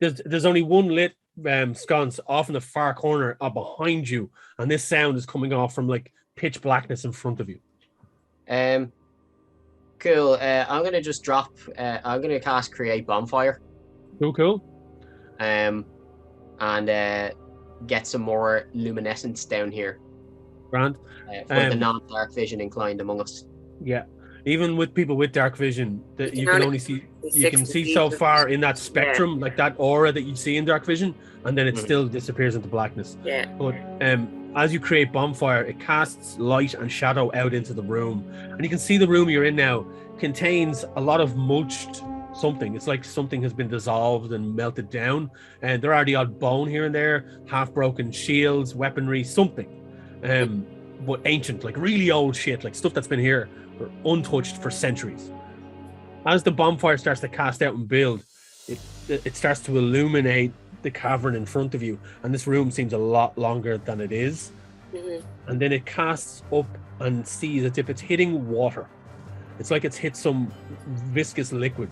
There's only one lit sconce off in the far corner behind you, and this sound is coming off from like pitch blackness in front of you. Cool. I'm gonna just drop. I'm gonna cast Create Bonfire. Cool. And get some more luminescence down here. Grand. For the non-dark vision inclined among us. Yeah. Even with people with dark vision, that you can only see, you can 60 see feet so of- far in that spectrum, like that aura that you see in dark vision, and then it still disappears into blackness. Yeah. But as you create bonfire, it casts light and shadow out into the room, and you can see the room you're in now contains a lot of mulched something. It's like something has been dissolved and melted down, and there are the odd bone here and there, half-broken shields, weaponry, something, but ancient, like really old shit, like stuff that's been here untouched for centuries. As the bonfire starts to cast out and build, it starts to illuminate the cavern in front of you, and this room seems a lot longer than it is. And then it casts up and sees as if it's hitting water. It's like it's hit some viscous liquid,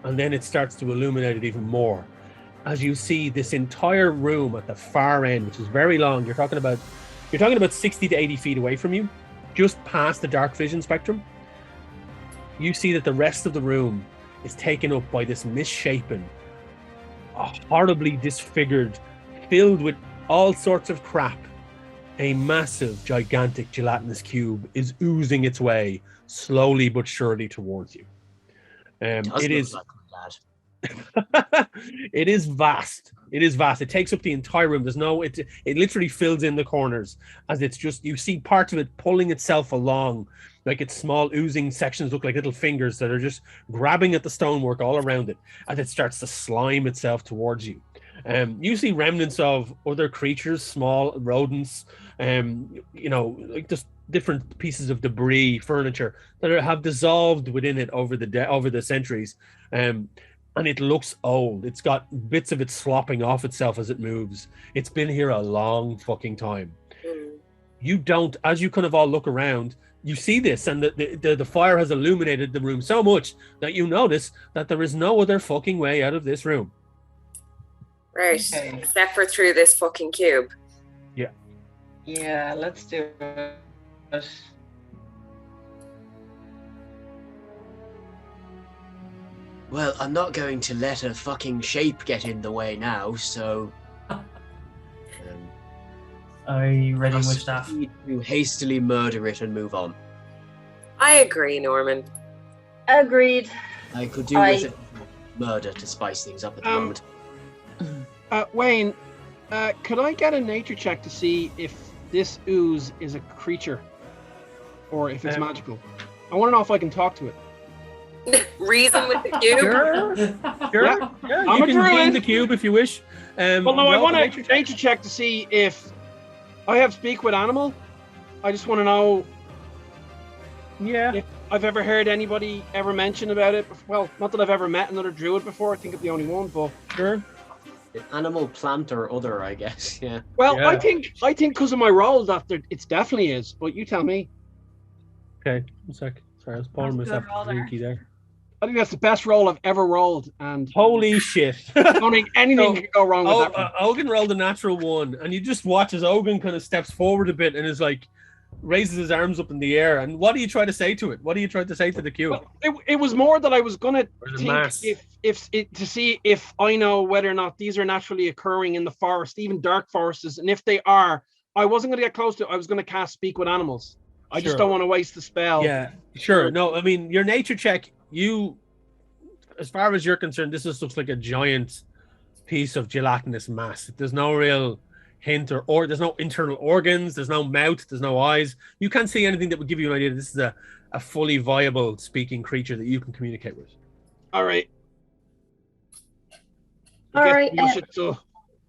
and then it starts to illuminate it even more as you see this entire room at the far end, which is very long. You're talking about 60 to 80 feet away from you, just past the dark vision spectrum. You see that the rest of the room is taken up by this misshapen, horribly disfigured, filled with all sorts of crap. A massive, gigantic gelatinous cube is oozing its way slowly but surely towards you. It is like my dad. it is vast. It is vast. It takes up the entire room. It literally fills in the corners, as it's just, you see parts of it pulling itself along, like its small oozing sections look like little fingers that are just grabbing at the stonework all around it as it starts to slime itself towards you. You see remnants of other creatures, small rodents, like just different pieces of debris, furniture that have dissolved within it over the centuries. And it looks old. It's got bits of it slopping off itself as it moves. It's been here a long fucking time. You don't, as you kind of all look around, you see this, and the fire has illuminated the room so much that you notice that there is no other fucking way out of this room. Right. Okay. Except for through this fucking cube. Yeah, let's do it. Well, I'm not going to let a fucking shape get in the way now, so. Are you ready with just staff? need to hastily murder it and move on. I agree, Norman. Agreed. I could do with it murder to spice things up at the moment. Wayne, could I get a nature check to see if this ooze is a creature or if it's magical? I want to know if I can talk to it. Reason with the cube. Sure. Yeah. You can gain the cube if you wish. Well, no, I want a nature check to see if I have speak with animal. I just want to know if I've ever heard anybody ever mention about it. Well, not that I've ever met another druid before. I think I'm the only one, but sure. Animal, plant, or other, I guess. Yeah. Well, yeah. I think because of my role that it definitely is. But you tell me. Okay, 1 sec. Sorry, I was pouring myself a drinky there. I think that's the best roll I've ever rolled, and holy shit! I don't think anything could go wrong with that. Ogun rolled a natural 1, and you just watch as Ogun kind of steps forward a bit and is like, raises his arms up in the air. And what do you try to say to it? What do you try to say to the cube? Well, it was more that I was gonna think if to see if I know whether or not these are naturally occurring in the forest, even dark forests, and if they are, I wasn't gonna get close to it. I was gonna cast speak with animals. I just don't want to waste the spell. Yeah, sure. No, I mean your nature check. You, as far as you're concerned, this just looks like a giant piece of gelatinous mass. There's no real hint or there's no internal organs, there's no mouth, there's no eyes. You can't see anything that would give you an idea that this is a fully viable speaking creature that you can communicate with. All right. All right. So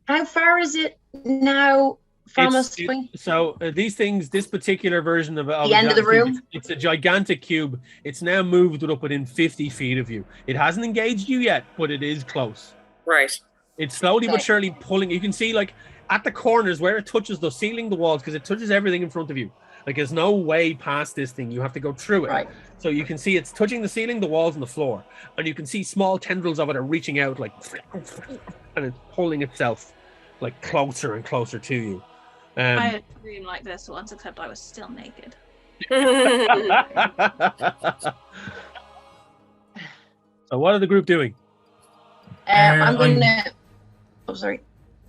How far is it now from us? This particular version of The end of the gigantic cube, room? it's a gigantic cube. It's now moved up within 50 feet of you. It hasn't engaged you yet, but it is close. Right. It's slowly but Okay. surely pulling. You can see, like, at the corners where it touches the ceiling, the walls, because it touches everything in front of you. Like, there's no way past this thing. You have to go through it. Right. So you can see it's touching the ceiling, the walls, and the floor. And you can see small tendrils of it are reaching out, like, and it's pulling itself, like, closer and closer to you. I had a dream like this once, except I was still naked. So what are the group doing? I'm going to... Oh, sorry.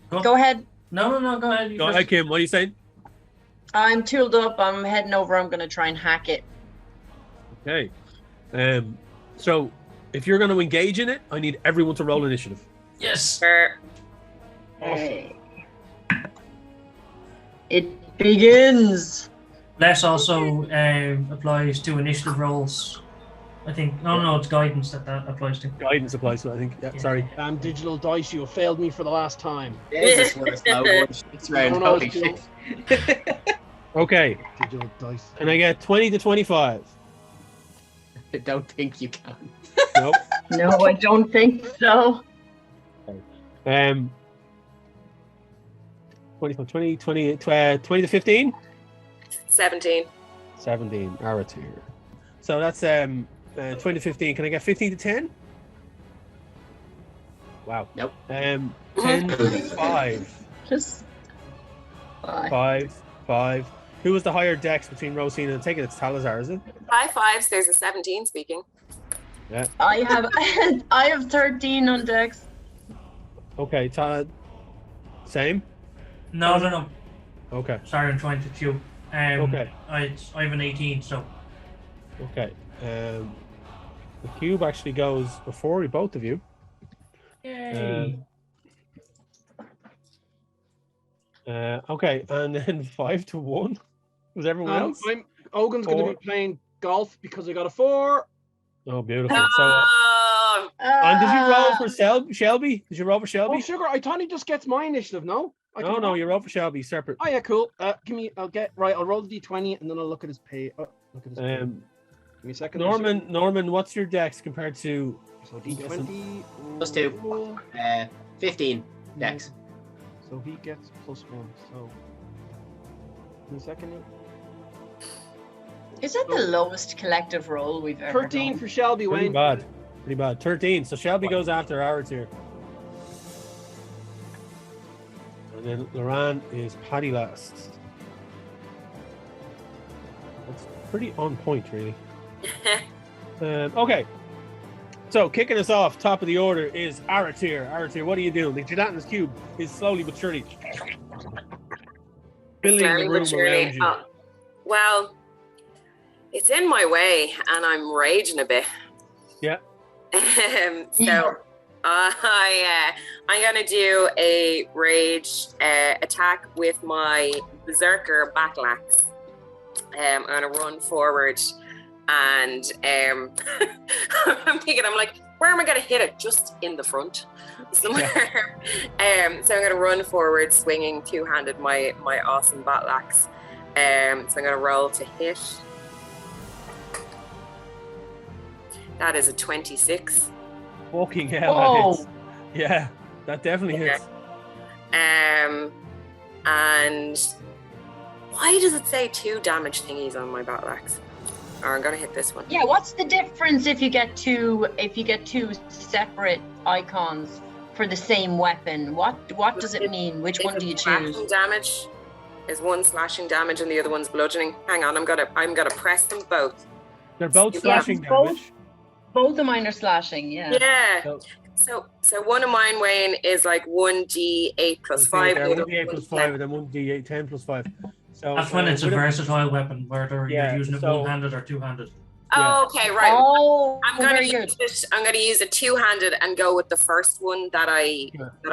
Go ahead. No, go ahead. Go ahead, Kim. What are you saying? I'm tooled up. I'm heading over. I'm going to try and hack it. Okay. So if you're going to engage in it, I need everyone to roll initiative. Yes. Hey. It begins. Less also applies to initiative rolls. I think. No, it's guidance that applies to. Guidance applies to, I think. Yeah, sorry. Damn digital dice, you have failed me for the last time. Jesus, worst low one. It's round. No, Holy it's shit. Okay. Digital dice. And I get 20 to 25. I don't think you can. Nope. No, I don't think so. 20 to 15? 17. 17. Aratir. So that's 20 to 15. Can I get 15 to 10? Wow. Nope. 10 to 5. Just 5. 5. Who was the higher dex between Rosina and take it? It's Talazar, is it? High fives. There's a 17 speaking. Yeah. I have 13 on dex. Okay, same? No. Okay. Sorry, I'm trying to chew. Okay. I have an 18, so. Okay. The cube actually goes before both of you. Yay. Okay, and then 5 to 1. Was everyone else? Ogun's going to be playing golf because I got a 4. Oh, beautiful. So, and did you roll for Shelby? Did you roll for Shelby? Oh, sugar! I thought he just gets my initiative. No. No, you roll for Shelby separate. Oh yeah, cool. I'll roll the d20 and then I'll look at his pay. Oh, look at his pay. Give me a second. Norman, what's your dex compared to? So d20 Plus 2. 15 dex. So he gets +1. So give me a second. Is that the lowest collective roll we've ever 13 done? for Shelby. Pretty Wayne. bad. 13. So Shelby goes after Aratir. And then Loran is Paddy last. That's pretty on point, really. Okay. So, kicking us off, top of the order is Aratir. Aratir, what are you doing? The gelatinous cube is slowly but surely filling the room around you. Well, it's in my way, and I'm raging a bit. Yeah. So I'm gonna do a rage attack with my berserker battle axe. I'm gonna run forward, and I'm like, where am I gonna hit it? Just in the front, somewhere. So I'm gonna run forward, swinging two-handed my awesome battle axe. So I'm gonna roll to hit. That is a 26. Fucking hell, that hits. Yeah, that definitely hits. And why does it say 2 damage thingies on my battle axe? Or I'm gonna hit this one. Yeah, what's the difference if you get two separate icons for the same weapon? What does it mean? Which one do you choose? Slashing damage is one slashing damage and the other one's bludgeoning. Hang on, I'm gonna press them both. They're both slashing damage. Both of mine are slashing, yeah. Yeah. So one of mine, Wayne, is like 1d8 plus 5. 1d8 plus 5 and then 1d8 10 plus 5. So that's when it's a versatile weapon, whether you're using it one-handed or two-handed. Oh, okay, right. Oh, I'm gonna use a two-handed and go with the first one that I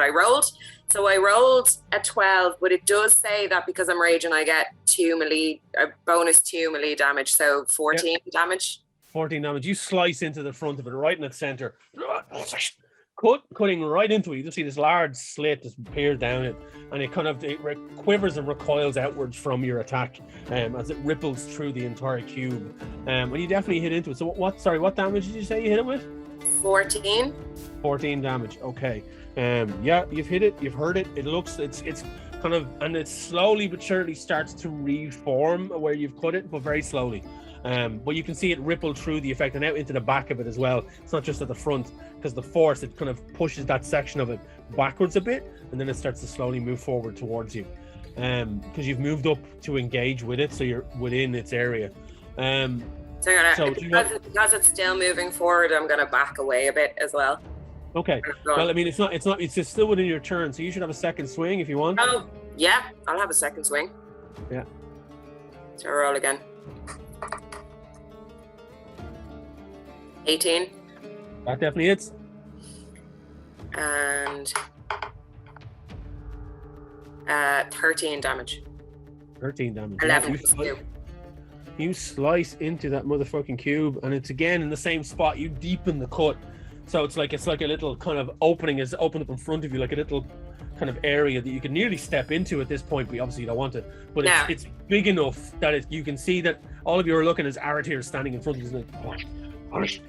rolled. So I rolled a 12, but it does say that because I'm raging, I get bonus 2 melee damage, so 14 damage. 14 damage. You slice into the front of it, right in its center. cutting right into it. You just see this large slit just appears down it, and it kind of quivers and recoils outwards from your attack as it ripples through the entire cube. And you definitely hit into it. So what damage did you say you hit it with? 14. 14 damage. Okay. Yeah, you've hit it. You've heard it. It's kind of, and it slowly but surely starts to reform where you've cut it, but very slowly. But you can see it ripple through the effect and out into the back of it as well. It's not just at the front, because the force, it kind of pushes that section of it backwards a bit, and then it starts to slowly move forward towards you. Because you've moved up to engage with it, so you're within its area. Because it's still moving forward, I'm gonna back away a bit as well. Okay. Well, I mean, it's just still within your turn, so you should have a second swing if you want. Oh, yeah, I'll have a second swing. Yeah. So roll again. 18. That definitely hits. And 13 damage. 13 damage. 11. You slice into that motherfucking cube, and it's again in the same spot. You deepen the cut, so it's like a little kind of opening is opened up in front of you, like a little kind of area that you can nearly step into at this point, but obviously you don't want to. But it's big enough that you can see that all of you are looking as Aratir is standing in front of you,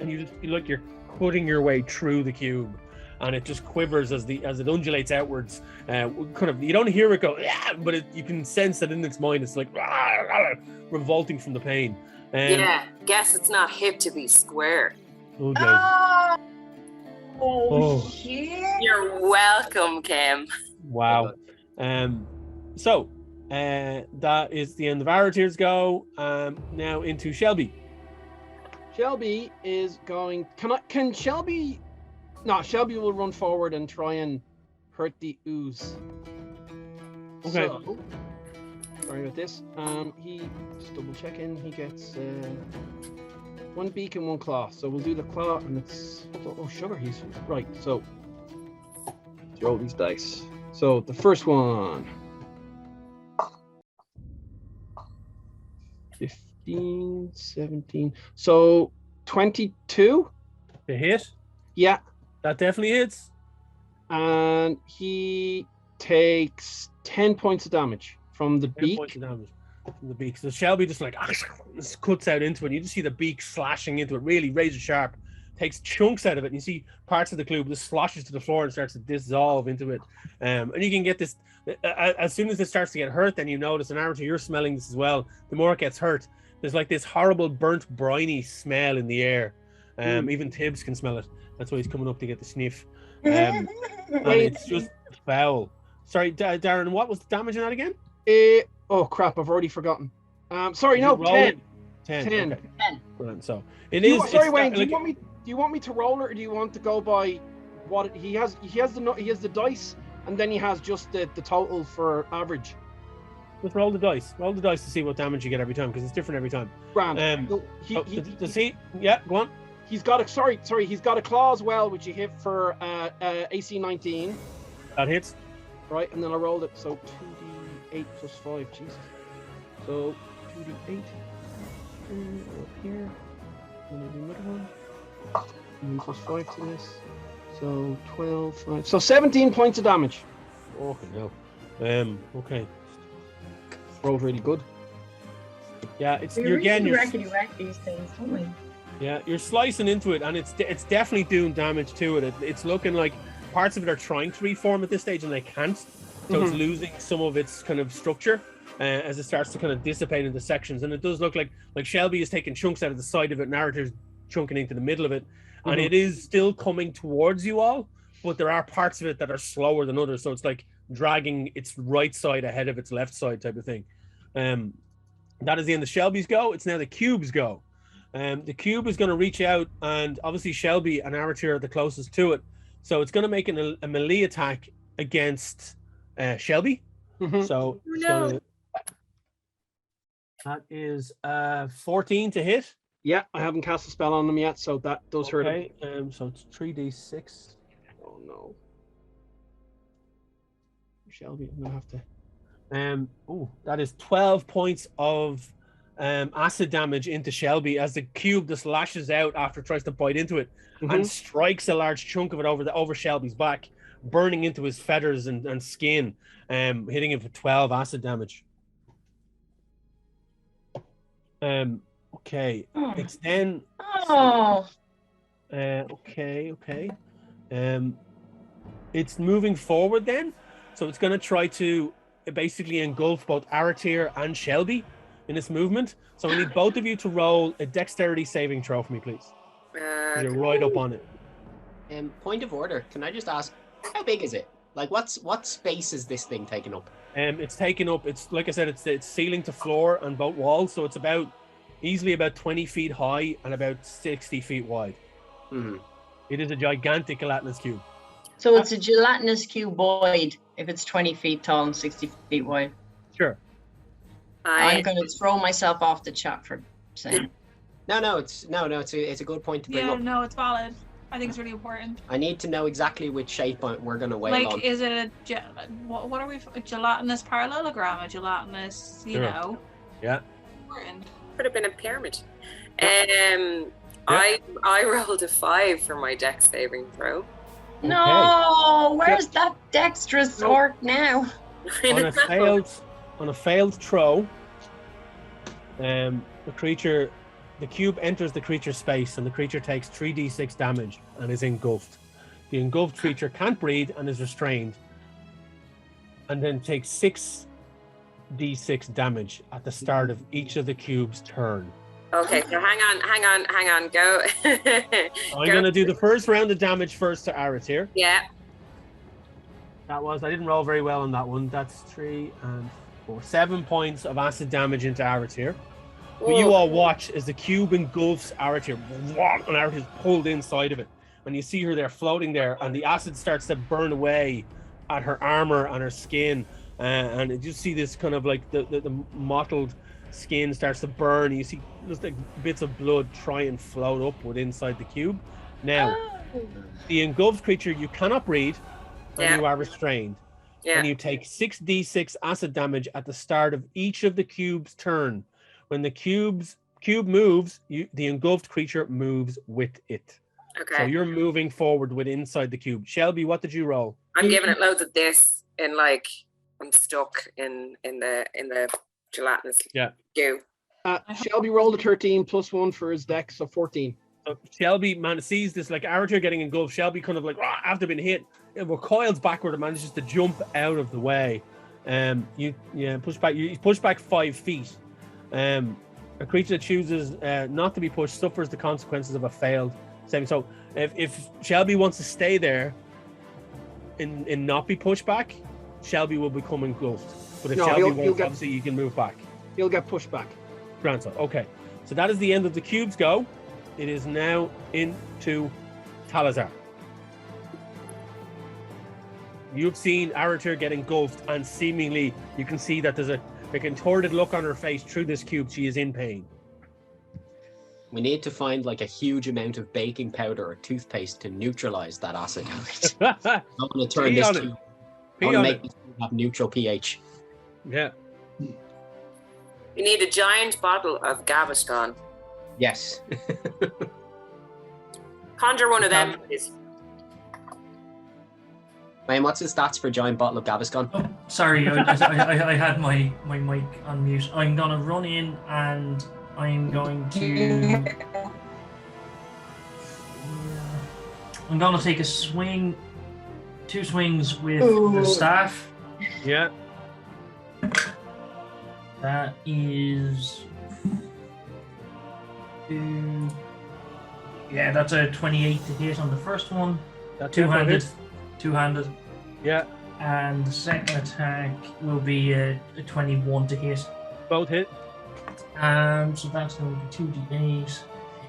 and you feel like you're cutting your way through the cube, and it just quivers as it undulates outwards. Kind of, you don't hear it go, but you can sense that in its mind it's like revolting from the pain. Guess it's not hip to be square. Okay. Shit. You're welcome, Kim. Wow. So that is the end of Aratir's go. Now into Shelby. Shelby is going. Can Shelby? No, Shelby will run forward and try and hurt the ooze. Okay. So, sorry about this. He just double checking. He gets one beak and one claw. So we'll do the claw, and it's sugar. He's right. So let's roll these dice. So the first one. 15, 17. So 22. The hit. Yeah. That definitely hits. And he takes 10 points of damage from the 10 beak. points of damage from the beak. So Shelby just just cuts out into it. You just see the beak slashing into it, really razor sharp. Takes chunks out of it, and you see parts of the cube just sloshes to the floor and starts to dissolve into it. And you can get this as soon as it starts to get hurt. Then you notice, and Aratir, you're smelling this as well. The more it gets hurt, there's like this horrible burnt, briny smell in the air. Even Tibbs can smell it. That's why he's coming up to get the sniff. And it's just foul. Sorry, Darren, what was the damage on that again? Oh crap, I've already forgotten. Sorry, no, 10. 10. Okay. 10. Right, so it is. Sorry, Wayne. Do you want me to roll it, or do you want to go by what he has? He has the dice, and then he has just the total for average. Let's roll the dice. Roll the dice to see what damage you get every time, because it's different every time. Grand. Yeah, go on. He's got a he's got a claw as well, which he hit for AC 19. That hits. Right, and then I rolled it, so 2d8 plus 5, Jesus. So 2d8 up here, and then do another one, and plus 5 to this, so 12, 5, so 17 points of damage. Okay, no. Okay. Rolled really good. Yeah, you're wreck these things, don't we? Yeah, you're slicing into it, and it's definitely doing damage to it. It's looking like parts of it are trying to reform at this stage, and they can't. So it's losing some of its kind of structure as it starts to kind of dissipate into sections. And it does look like Shelby is taking chunks out of the side of it, Narrator's chunking into the middle of it, and it is still coming towards you all, but there are parts of it that are slower than others. So it's like dragging its right side ahead of its left side type of thing. That is the end of Shelby's go. It's now the cube's go. The cube is going to reach out, and obviously Shelby and Aratir are the closest to it, so it's going to make a melee attack against Shelby. So that is 14 to hit. Yeah, I haven't cast a spell on them yet, so that does hurt him. So it's 3d6. Oh no, Shelby, I'm gonna have to. That is 12 points of acid damage into Shelby as the cube just lashes out after it tries to bite into it and strikes a large chunk of it over Shelby's back, burning into his feathers and skin, hitting him for 12 acid damage. Okay. It's then. Oh. Okay. It's moving forward then, so it's going to try to basically engulf both Aratir and Shelby in this movement. So I need both of you to roll a dexterity saving throw for me, please. You're right up on it. Point of order. Can I just ask, how big is it? Like, what space is this thing taking up? It's taken up. It's like I said. It's ceiling to floor and both walls. So it's easily about 20 feet high and about 60 feet wide. It is a gigantic gelatinous cube. So it's a gelatinous cuboid if it's 20 feet tall and 60 feet wide. Sure. I'm going to throw myself off the chat for saying. No, it's a good point to bring up. No, it's valid. I think it's really important. I need to know exactly which shape we're going to whale on. Like, is it what are we? A gelatinous parallelogram? A gelatinous, you know? Yeah. Important. Could have been a pyramid. I rolled a 5 for my dex saving throw. No, where's that dexterous orc now? On a failed throw, the cube enters the creature's space, and the creature takes 3d6 damage and is engulfed. The engulfed creature can't breathe and is restrained, and then takes 6d6 damage at the start of each of the cube's turn. Okay, so hang on, go. I'm going to do the first round of damage first to Aratir. Yeah. I didn't roll very well on that one. That's 3 and 4. 7 points of acid damage into Aratir. But you all watch as the cube engulfs Aratir, and Aratir's pulled inside of it. And you see her there floating there, and the acid starts to burn away at her armor and her skin. And you just see this kind of like the mottled skin starts to burn. You see just like bits of blood try and float upward inside the cube. Now, the engulfed creature, you cannot breathe, and you are restrained. And you take 6d6 acid damage at the start of each of the cube's turn. When the cube moves, the engulfed creature moves with it. Okay. So you're moving forward with inside the cube. Shelby, what did you roll? I'm giving it loads of this, and like I'm stuck in the gelatinous goo. Shelby rolled a 13 plus 1 for his dex, so 14. So Shelby sees this like Aratir getting engulfed. Shelby kind of like after being hit, it recoils backward and manages to jump out of the way. You push back 5 feet. A creature that chooses not to be pushed suffers the consequences of a failed saving. So if Shelby wants to stay there and not be pushed back, Shelby will become engulfed. But if Shelby won't, obviously you can move back. He'll get pushed back. Grand. Okay. So that is the end of the cube's go. It is now into Talazar. You've seen Aratir get engulfed, and seemingly you can see that there's a contorted look on her face through this cube. She is in pain. We need to find like a huge amount of baking powder or toothpaste to neutralize that acid. I'm going to turn this cube. I want to make this have neutral pH. Yeah. You need a giant bottle of Gaviscon. Yes. Conjure one of them, please. Man, what's the stats for a giant bottle of Gaviscon? Oh, sorry, I had my mic on mute. I'm going to run in and I'm going to... I'm going to take a swing, 2 swings with the staff. Yeah. That is... Yeah, that's a 28 to hit on the first one. That's two-handed. Two-handed. Yeah. And the second attack will be a 21 to hit. Both hit. So that's going to be 2d8.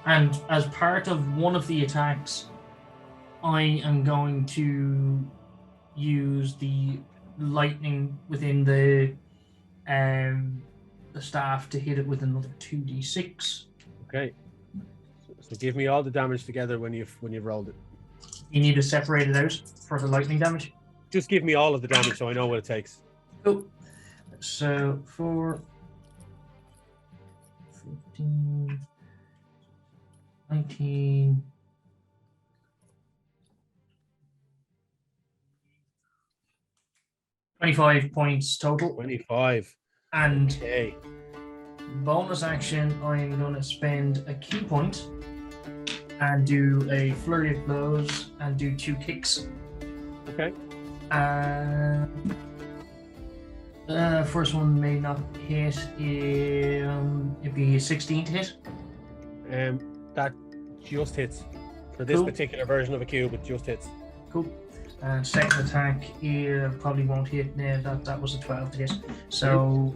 And as part of one of the attacks, I am going to use the lightning within the staff to hit it with another 2d6. Okay. So give me all the damage together when you've rolled it. You need to separate it out for the lightning damage. Just give me all of the damage so I know what it takes. Cool. So for 15, 19. $25 points total. 25. And Okay. bonus action, I'm going to spend a key point and do a flurry of blows and do 2 kicks. Okay. First one may not hit. It'd be a 16 to hit. That just hits. For this Cool. particular version of a cube, it just hits. Cool. And second attack probably won't hit. That was a 12 to hit. So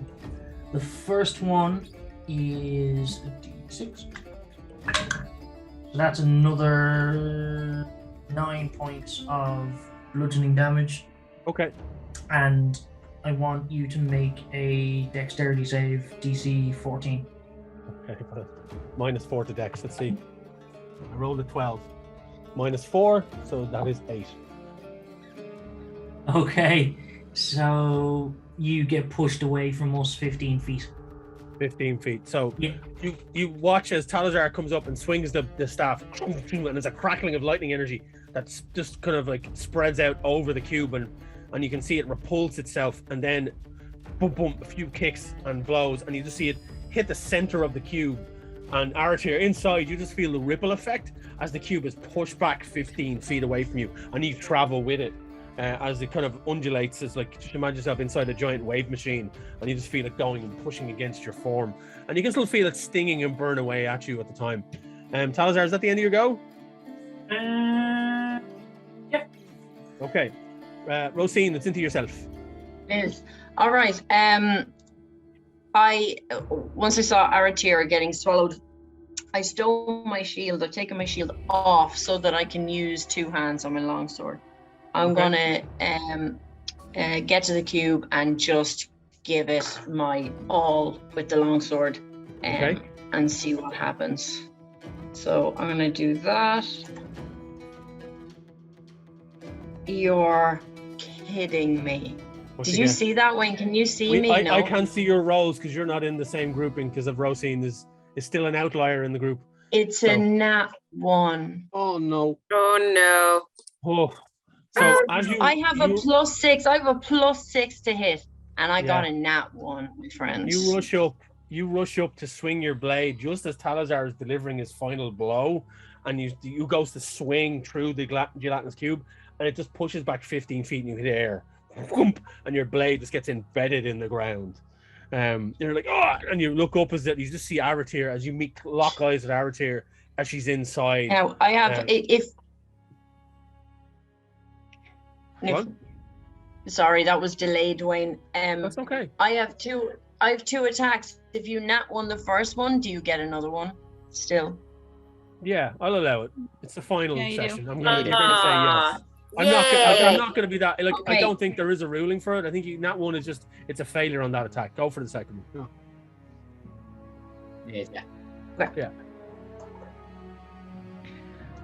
the first one is a d6. So that's another 9 points of bludgeoning damage. Okay. And I want you to make a dexterity save, DC 14. Okay, -4 to dex. Let's see. I rolled a 12. -4, so that is 8. Okay, so you get pushed away from us 15 feet. 15 feet. So Yeah. you watch as Talazar comes up and swings the staff, and there's a crackling of lightning energy that's just kind of like spreads out over the cube, and you can see it repulse itself, and then boom, boom, a few kicks and blows, and you just see it hit the center of the cube. And Aratir, inside, you just feel the ripple effect as the cube is pushed back 15 feet away from you, and you travel with it. As it kind of undulates, it's like just imagine yourself inside a giant wave machine, and you just feel it going and pushing against your form, and you can still feel it stinging and burn away at you at the time. Talazar, is that the end of your go? Yeah. Okay. Rosine, it's into yourself. Is all right. I once I saw Aratir getting swallowed, I stole my shield. I've taken my shield off so that I can use 2 hands on my longsword. I'm gonna get to the cube and just give it my all with the longsword, and see what happens. So I'm gonna do that. You're kidding me. Did you see that, Wayne? Can you see me? No. I can't see your rolls because you're not in the same grouping because of Rosine is still an outlier in the group. It's a nat 1. Oh no. Oh no. Oh. So as you, I have a +6. I have a +6 to hit, and I got a nat 1, my friends. You rush up to swing your blade just as Talazar is delivering his final blow, and you goes to swing through the gelatinous cube, and it just pushes back 15 feet, and you hit air, and your blade just gets embedded in the ground. You're like, oh, and you look up as you just see Aratir as you lock eyes with Aratir as she's inside. Now I have sorry, that was delayed, Wayne. That's okay. I have two attacks. If you nat 1 the first one, do you get another one still? Yeah, I'll allow it. It's the final session. You're gonna say yes. I'm not gonna be that like I don't think there is a ruling for it. I think nat 1 is just it's a failure on that attack. Go for the second one. Yeah. Yeah.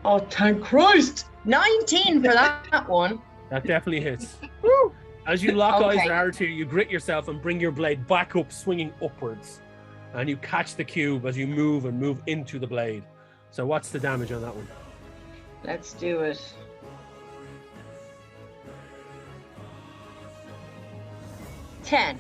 Oh, thank Christ! 19 for that one. That definitely hits. Woo! As you lock eyes with Aratir, you grit yourself and bring your blade back up, swinging upwards. And you catch the cube as you move into the blade. So what's the damage on that one? Let's do it. Ten.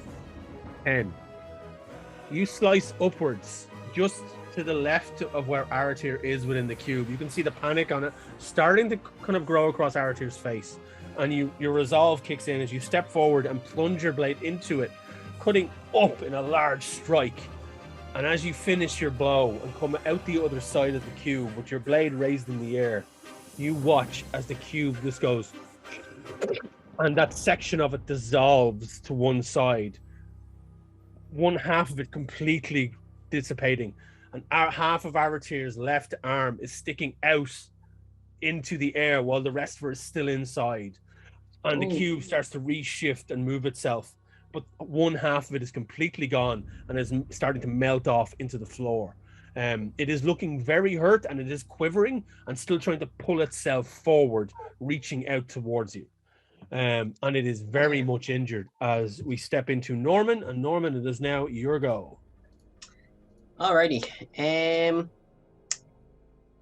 You slice upwards, just to the left of where Aratir is within the cube. You can see the panic on it starting to kind of grow across Aratir's face. And your resolve kicks in as you step forward and plunge your blade into it, cutting up in a large strike. And as you finish your blow and come out the other side of the cube with your blade raised in the air, you watch as the cube just goes, and that section of it dissolves to one side. One half of it completely dissipating, and half of Aratir's left arm is sticking out into the air while the rest of it is still inside. And the cube starts to reshift and move itself, but one half of it is completely gone and is starting to melt off into the floor. It is looking very hurt, and it is quivering and still trying to pull itself forward, reaching out towards you. And it is very much injured as we step into Norman. And Norman, it is now your go. Alrighty.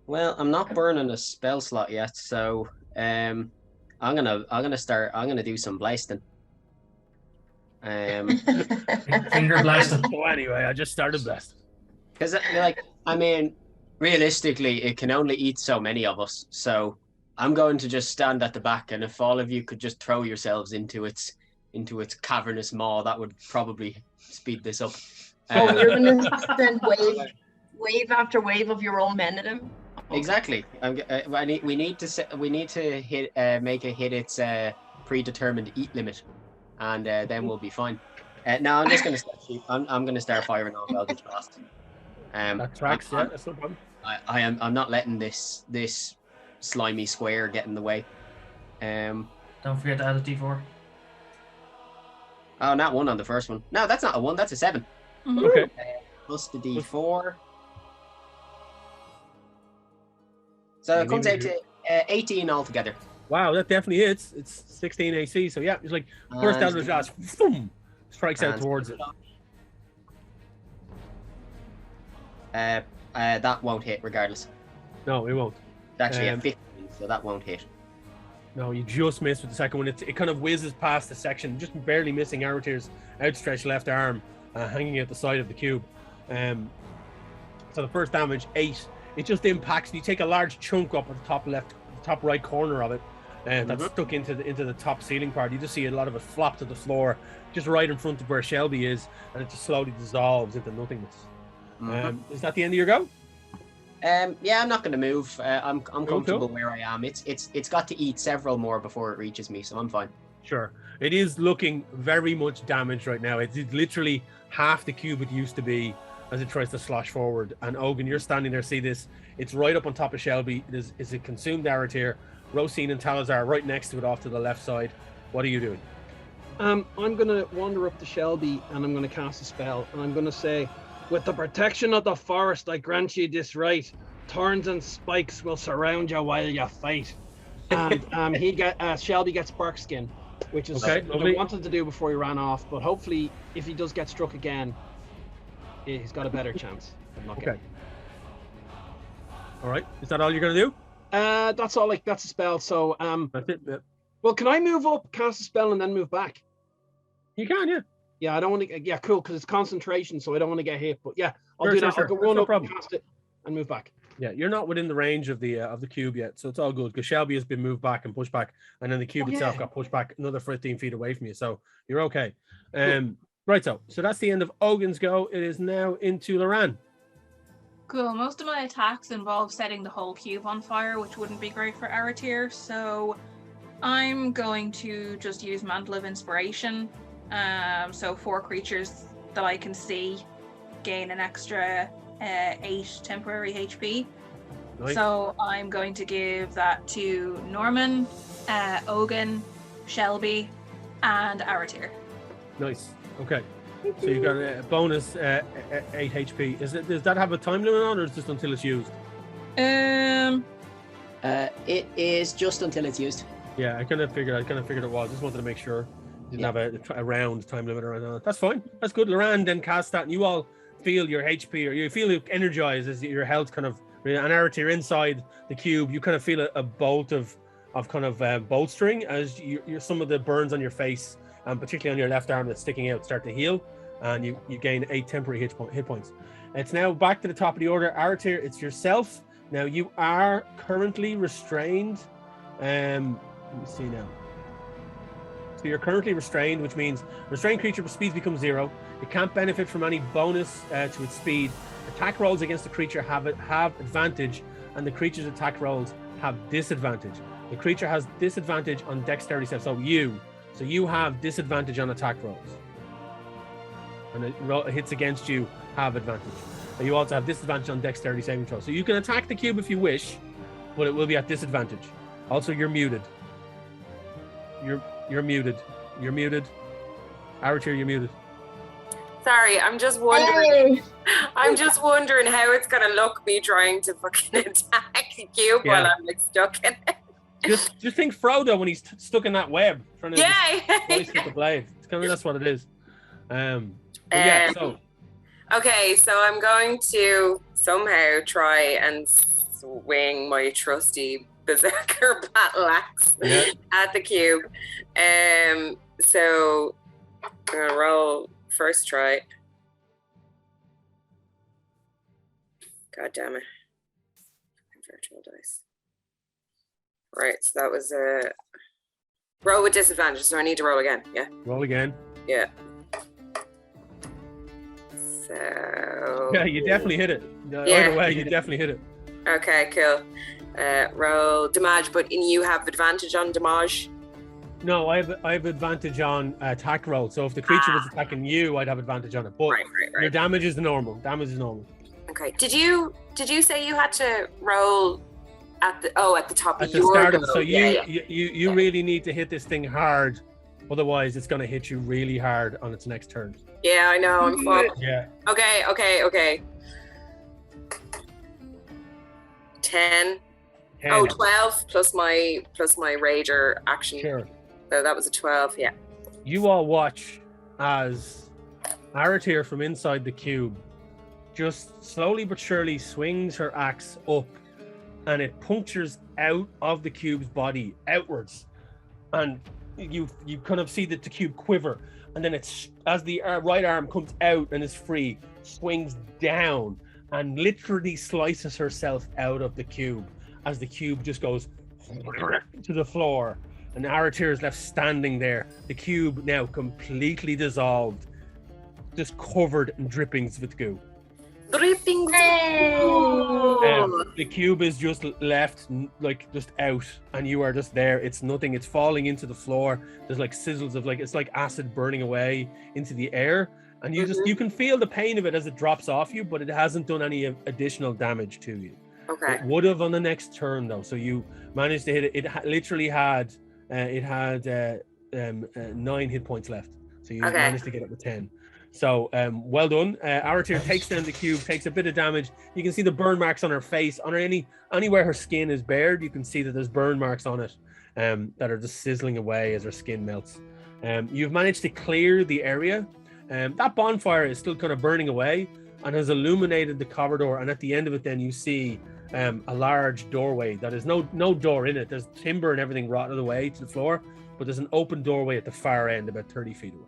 Well, I'm not burning a spell slot yet, so I'm gonna do some blasting. Finger blasted. So anyway, I just started blasting. Because I mean, realistically, it can only eat so many of us. So I'm going to just stand at the back, and if all of you could just throw yourselves into its cavernous maw, that would probably speed this up. So you're going to send wave after wave of your own men at him? Exactly. We need to hit make it hit its predetermined eat limit, and then we'll be fine. No, I'm just gonna start I'm gonna start firing off Eldritch Blast. That tracks, yeah, that's no problem. I'm not letting this slimy square get in the way. Don't forget to add a D4. Oh, not 1 on the first one. No, that's not a 1. That's a 7. Mhm. Okay. Plus the D4. So it comes out to 18 altogether. Wow, that definitely hits. It's 16 AC, so yeah, it's like first Eldritch Blast, boom, strikes out towards it. That won't hit regardless. No, it won't. It's actually a 15, so that won't hit. No, you just missed with the second one. It kind of whizzes past the section, just barely missing Aratir's outstretched left arm, hanging at the side of the cube. So the first damage, 8. It just impacts. You take a large chunk up at the top left, top right corner of it, that's stuck into the top ceiling part. You just see a lot of it flop to the floor, just right in front of where Shelby is, and it just slowly dissolves into nothingness. Is that the end of your go? Yeah, I'm not going to move. I'm comfortable where I am. It's got to eat several more before it reaches me, so I'm fine. Sure. It is looking very much damaged right now. It's literally half the cube it used to be as it tries to slosh forward. And Ogun, you're standing there, see this. It's right up on top of Shelby. Is a consumed Aratir. Rosine and Talazar right next to it off to the left side. What are you doing? I'm going to wander up to Shelby and I'm going to cast a spell. And I'm going to say, with the protection of the forest, I grant you this right. Thorns and spikes will surround you while you fight. And Shelby gets bark skin, which is what I wanted to do before he ran off. But hopefully, if he does get struck again, he's got a better chance of not getting. All right. Is that all you're going to do? That's all. That's a spell. So That's it. Yeah. well, can I move up, cast a spell, and then move back? You can, yeah. Yeah, I don't want to. Yeah, cool, because it's concentration, so I don't want to get hit. But yeah, I'll Sure, do sure, that. sure. I'll go That's run no up, problem. cast it, and move back. Yeah, you're not within the range of the cube yet, so it's all good because Shelby has been moved back and pushed back, and then the cube itself got pushed back another 15 feet away from you, so you're okay. Right, so that's the end of Ogun's go. It is now into Loran. Cool. Most of my attacks involve setting the whole cube on fire, which wouldn't be great for Aratir, so I'm going to just use Mantle of Inspiration. So 4 creatures that I can see gain an extra 8 temporary HP. Nice. So I'm going to give that to Norman, Ogun, Shelby, and Aratir. Nice. Okay. So you got a bonus 8 HP. Does that have a time limit on, or is it just until it's used? It is just until it's used. Yeah, I kind of figured it was. Just wanted to make sure it didn't have a round time limit or anything. That's fine. That's good. Loran then cast that, and you all feel your HP, or you feel energized as your health kind of, an Aratir inside the cube. You kind of feel a bolt of kind of bolstering as you're some of the burns on your face, and particularly on your left arm that's sticking out, start to heal, and you gain 8 temporary hit points. It's now back to the top of the order. Aratir, it's yourself. Now you are currently restrained. Let me see now. So you're currently restrained, which means restrained creature speed becomes 0. It can't benefit from any bonus to its speed. Attack rolls against the creature have advantage, and the creature's attack rolls have disadvantage. The creature has disadvantage on dexterity saves. So you have disadvantage on attack rolls, and it hits against you have advantage. And you also have disadvantage on dexterity saving throws. So you can attack the cube if you wish, but it will be at disadvantage. Also, you're muted. You're muted. You're muted. Aratir, you're muted. Sorry, I'm just wondering. I'm just wondering how it's gonna look me trying to fucking attack the cube while I'm like stuck in it. Just think Frodo when he's stuck in that web trying to slice with the blade. It's kind of that's what it is. So Okay, so I'm going to somehow try and swing my trusty berserker battle axe at the cube. So I'm gonna roll first try. God damn it. Virtual dice. Right, so that was a roll with disadvantage, so I need to roll again. Yeah. Roll again. Yeah. So Yeah, you definitely hit it. Either way, you definitely hit it. Okay, cool. Roll damage, but you have advantage on damage. No, I have advantage on attack roll. So if the creature was attacking you, I'd have advantage on it. But Right. your damage is normal. Damage is normal. Okay. Did you say you had to roll at the top At of the your start of go? it? So you really need to hit this thing hard, otherwise it's going to hit you really hard on its next turn. Yeah, I know. I'm fucked. Yeah. Okay. 10. 10. Oh, 12 plus my rager action. Sure. So that was a 12. Yeah. You all watch as Aratir from inside the cube just slowly but surely swings her axe up, and it punctures out of the cube's body outwards, and you kind of see the cube quiver, and then it's as the right arm comes out and is free, swings down and literally slices herself out of the cube as the cube just goes to the floor, and Aratir is left standing there, the cube now completely dissolved, just covered in drippings with goo. Dripping. The cube is just left like just out, and you are just there. It's nothing. It's falling into the floor. There's like sizzles of like, it's like acid burning away into the air, and you can feel the pain of it as it drops off you, but it hasn't done any additional damage to you. Okay. It would have on the next turn though, so you managed to hit it. It literally had 9 hit points left, so you managed to get it with 10. So well done. Aratir takes down the cube, takes a bit of damage. You can see the burn marks on her face, on her anywhere her skin is bared. You can see that there's burn marks on it that are just sizzling away as her skin melts. You've managed to clear the area. That bonfire is still kind of burning away and has illuminated the corridor. And at the end of it, then you see a large doorway that is no door in it. There's timber and everything rotted away to the floor, but there's an open doorway at the far end, about 30 feet away.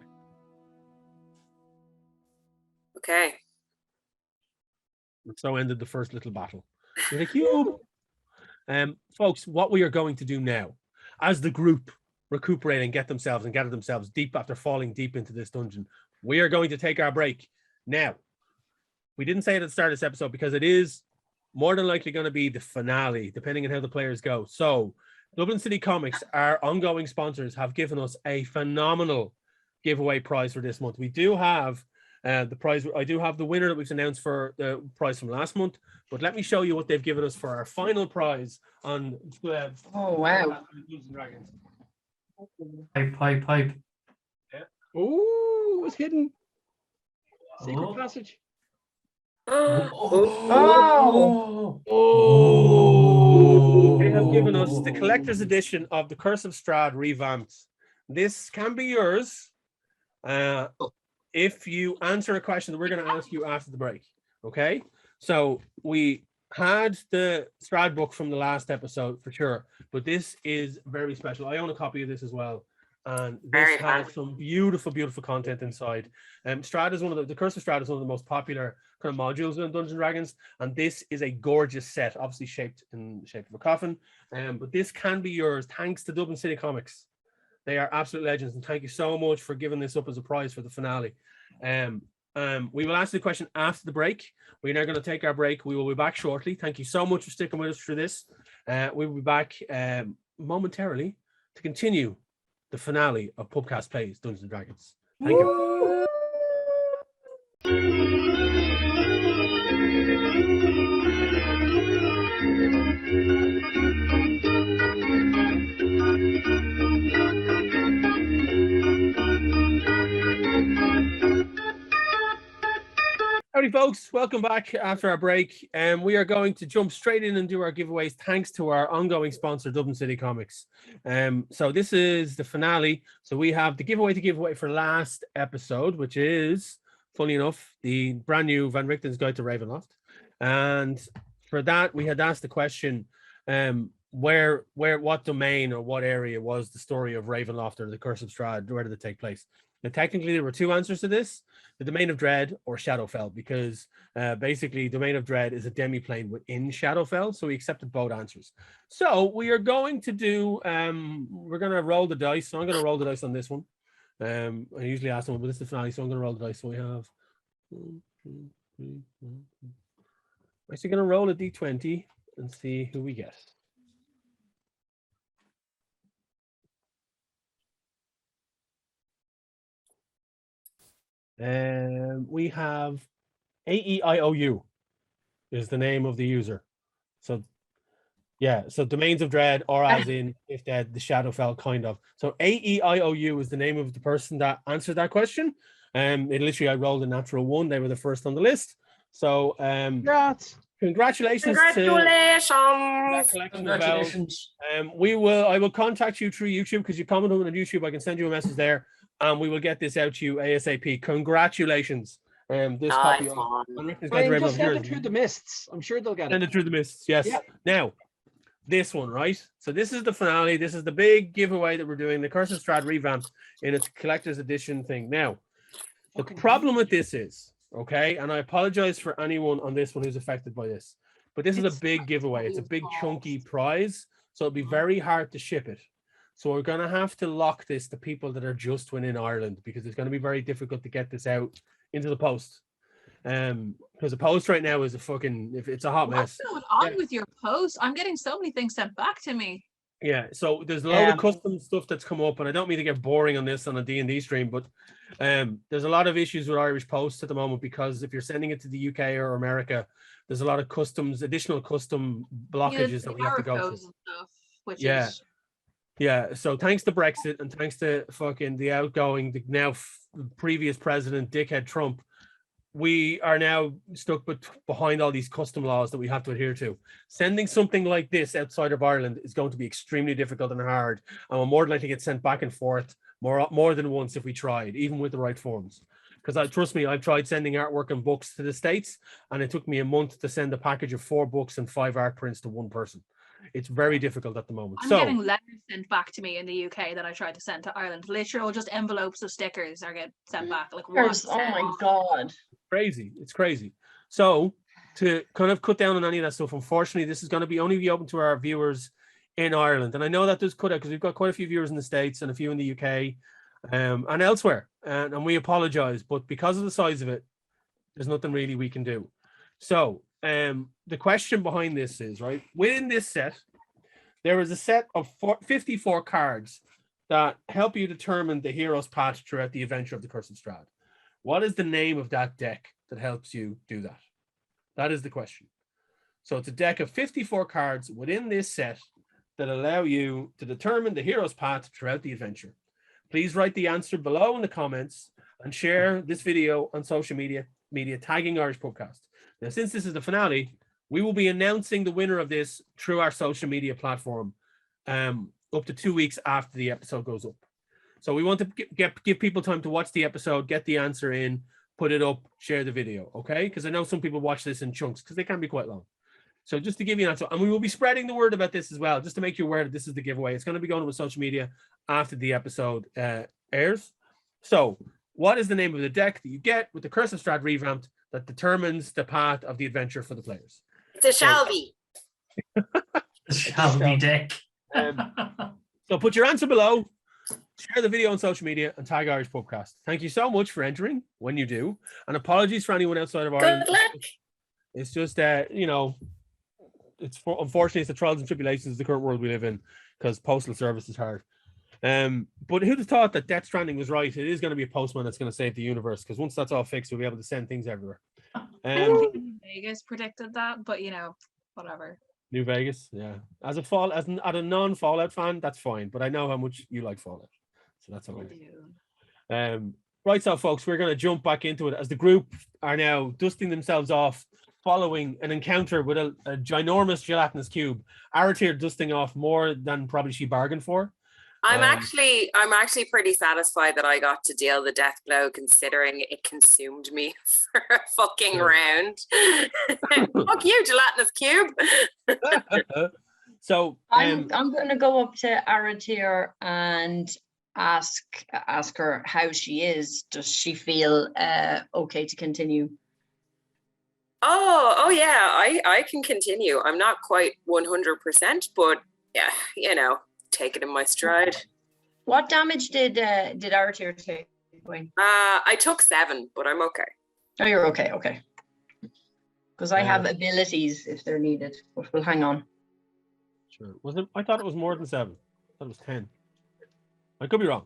Okay. So ended the first little battle with a cube. Folks, what we are going to do now, as the group recuperate and gather themselves deep after falling deep into this dungeon, we are going to take our break. Now, we didn't say it at the start of this episode because it is more than likely going to be the finale, depending on how the players go. So, Dublin City Comics, our ongoing sponsors, have given us a phenomenal giveaway prize for this month. We do have the prize. I do have the winner that we've announced for the prize from last month, but let me show you what they've given us for our final prize on Oh wow. Dragons. Pipe. Yeah. Oh, it's hidden. Secret passage. They have given us the collector's edition of the Curse of Strahd revamped. This can be yours if you answer a question that we're going to ask you after the break. Okay? So we had the Strahd book from the last episode for sure, but this is very special. I own a copy of this as well. And this has some beautiful, beautiful content inside. Strahd is the Curse of Strahd is one of the most popular kind of modules in Dungeons & Dragons, and this is a gorgeous set, obviously shaped in the shape of a coffin. But this can be yours thanks to Dublin City Comics. They are absolute legends, and thank you so much for giving this up as a prize for the finale. We will answer the question after the break. We're now going to take our break. We will be back shortly. Thank you so much for sticking with us through this. We will be back momentarily to continue the finale of Pubcast Plays Dungeons & Dragons. Thank you. Howdy folks, welcome back after our break. We are going to jump straight in and do our giveaways thanks to our ongoing sponsor, Dublin City Comics. So this is the finale. So we have the giveaway for last episode, which is funny enough, the brand new Van Richten's Guide to Ravenloft. And for that, we had asked the question, what domain or what area was the story of Ravenloft or the Curse of Strahd? Where did it take place? Now, technically, there were two answers to this: the Domain of Dread or Shadowfell, because basically, Domain of Dread is a demiplane within Shadowfell. So we accepted both answers. So we are going to do, we're going to roll the dice. So I'm going to roll the dice on this one. I usually ask them, but this is the finale, so I'm going to roll the dice. So we have 1, 2, 3, 4. I'm actually going to roll a d20 and see who we get. We have AEIOU is the name of the user. So yeah, so Domains of Dread, or as in if dead, the Shadowfell kind of. So AEIOU is the name of the person that answered that question. It literally I rolled a natural 1. They were the first on the list. So congratulations to that collection of Congratulations. I will contact you through YouTube because you commented on YouTube. I can send you a message there, and we will get this out to you ASAP. Congratulations. This copy of Brian, just send it through the mists. I'm sure they'll get it. Send it through the mists, yes. Yeah. Now, this one, right? So this is the finale. This is the big giveaway that we're doing, the Curse of Strahd revamped in its collector's edition thing. Now, the problem with this is, okay, and I apologize for anyone on this one who's affected by this, but this is a big giveaway. It's a big chunky prize, so it'll be very hard to ship it. So we're going to have to lock this to people that are just within Ireland, because it's going to be very difficult to get this out into the post. Because the post right now is it's a hot mess. What's going on with your post? I'm getting so many things sent back to me. Yeah, so there's a lot of custom stuff that's come up, and I don't mean to get boring on this on a D&D stream, but there's a lot of issues with Irish Post at the moment, because if you're sending it to the UK or America, there's a lot of additional custom blockages that we have to go through. Yeah, so thanks to Brexit and thanks to the outgoing, previous president, dickhead Trump, we are now stuck behind all these custom laws that we have to adhere to. Sending something like this outside of Ireland is going to be extremely difficult and hard, and we'll more than likely get sent back and forth more than once if we tried, even with the right forms. Because trust me, I've tried sending artwork and books to the States, and it took me a month to send a package of 4 books and 5 art prints to one person. It's very difficult at the moment. I'm getting letters sent back to me in the UK that I tried to send to Ireland. Literal, just envelopes of stickers are getting sent back. Like, what? Oh my god! Crazy! It's crazy. So to kind of cut down on any of that stuff, unfortunately, this is going to only be open to our viewers in Ireland, and I know that does cut out because we've got quite a few viewers in the States and a few in the UK and elsewhere, and we apologize, but because of the size of it, there's nothing really we can do. So the question behind this is, right, within this set, there is a set of 54 cards that help you determine the hero's path throughout the adventure of the Curse of Strahd. What is the name of that deck that helps you do that? That is the question. So it's a deck of 54 cards within this set that allow you to determine the hero's path throughout the adventure. Please write the answer below in the comments and share this video on social media tagging Irish Pubcast. Now, since this is the finale, we will be announcing the winner of this through our social media platform up to 2 weeks after the episode goes up. So we want to give people time to watch the episode, get the answer in, put it up, share the video, okay? Because I know some people watch this in chunks because they can be quite long. So just to give you an answer, and we will be spreading the word about this as well, just to make you aware that this is the giveaway. It's going to be going on with social media after the episode airs. So what is the name of the deck that you get with the Curse of Strahd revamped that determines the path of the adventure for the players? It's a Shelby. Shelby deck. So put your answer below, share the video on social media, and tag Irish Pubcast. Thank you so much for entering when you do. And apologies for anyone outside of Ireland. Good luck. It's just that, unfortunately, it's the trials and tribulations of the current world we live in, because postal service is hard. But who'd have thought that Death Stranding was right? It is going to be a postman that's going to save the universe, because once that's all fixed, we'll be able to send things everywhere. Vegas predicted that, but whatever. New Vegas, yeah. As a non-Fallout fan, that's fine. But I know how much you like Fallout, so that's all right. Right, so folks, we're going to jump back into it as the group are now dusting themselves off, following an encounter with a ginormous gelatinous cube. Aratir dusting off more than probably she bargained for. I'm actually pretty satisfied that I got to deal the death blow, considering it consumed me for a fucking round. Fuck you, gelatinous cube. So I'm going to go up to Aratir and ask her how she is. Does she feel okay to continue? Oh yeah, I can continue. I'm not quite 100%, but yeah, take it in my stride. What damage did Aratir take, Wayne? I took 7, but I'm okay. Oh, you're okay. Okay. Because I have abilities if they're needed, but we'll hang on. Sure. I thought it was more than 7. I thought it was 10. I could be wrong.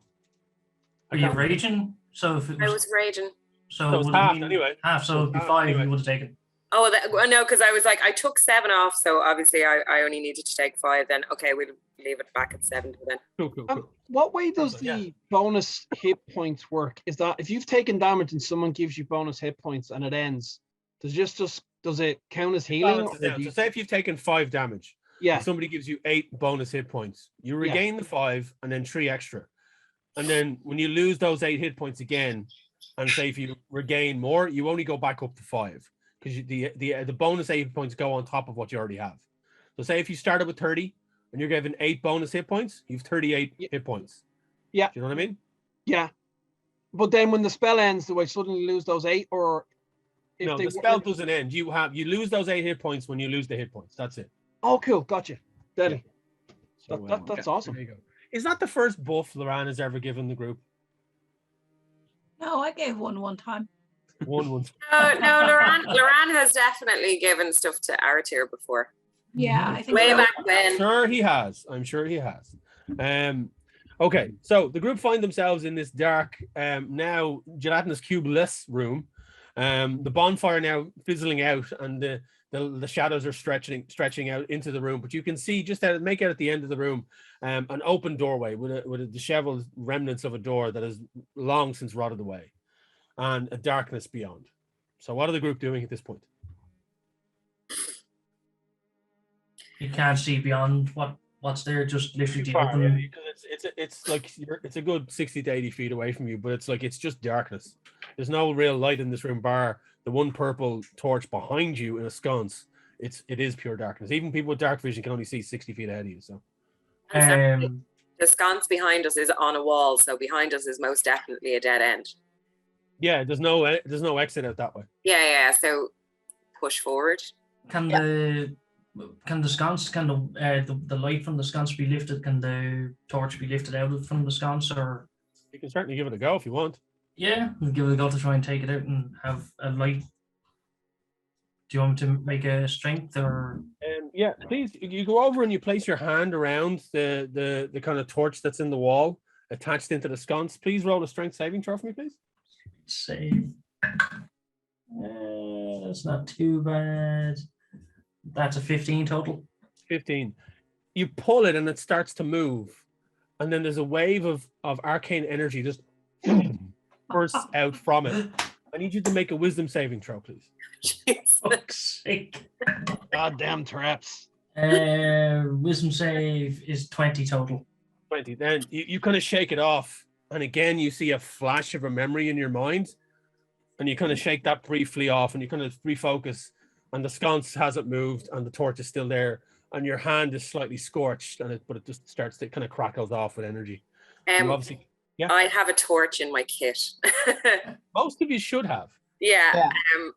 Are you raging? So if it was, I was raging. So it was half anyway. Half, so it'd be 5 anyway. You would have taken. Oh, no, because I was like, I took 7 off, so obviously I only needed to take 5. Then okay, we'll leave it back at 7 then. Cool. What way does the bonus hit points work? Is that if you've taken damage and someone gives you bonus hit points and it ends, does it count as healing? So say if you've taken 5 damage, yeah, and somebody gives you 8 bonus hit points, you regain the 5 and then 3 extra, and then when you lose those 8 hit points again, and say if you regain more, you only go back up to 5. Because the bonus 8 points go on top of what you already have. So say if you started with 30 and you're given 8 bonus hit points, you've 38 hit points. Yeah. Do you know what I mean? Yeah. But then when the spell ends, do I suddenly lose those 8, or if no, the spell doesn't end. You lose those 8 hit points when you lose the hit points. That's it. Oh, cool. Gotcha. Deadly. Yeah. So, that's awesome. There you go. Is that the first buff Loran has ever given the group? No, I gave one time. One. No, Loran has definitely given stuff to Aratir before. Yeah, I think way so. back when. I'm sure he has. Okay, so the group find themselves in this dark, now gelatinous cube-less room. The bonfire now fizzling out, and the shadows are stretching out into the room. But you can see just make out at the end of the room an open doorway with a disheveled remnants of a door that has long since rotted away, and a darkness beyond. So what are the group doing at this point? You can't see beyond what's there, just literally the open. Yeah, because it's like it's a good 60 to 80 feet away from you, but it's just darkness. There's no real light in this room, bar the one purple torch behind you in a sconce. It is pure darkness. Even people with dark vision can only see 60 feet ahead of you. So the sconce behind us is on a wall, so behind us is most definitely a dead end. Yeah, there's no exit out that way. Yeah. So push forward. Can the sconce, the light from the sconce be lifted? Can the torch be lifted out from the sconce, or you can certainly give it a go if you want. Yeah, we'll give it a go to try and take it out and have a light. Do you want me to make a strength or? Yeah, please. You go over and you place your hand around the kind of torch that's in the wall attached into the sconce. Please roll a strength saving throw for me, please. Save. That's not too bad. That's a 15 total. 15. You pull it and it starts to move, and then there's a wave of arcane energy just bursts out from it. I need you to make a wisdom saving throw, please. Fuck's sake. Goddamn traps. Wisdom save is 20 total. 20. Then you kind of shake it off, and again you see a flash of a memory in your mind, and you kind of shake that briefly off, and you kind of refocus, and the sconce hasn't moved, and the torch is still there, and your hand is slightly scorched, but it just starts to kind of crackles off with energy. Obviously, yeah. I have a torch in my kit. Most of you should have. Yeah.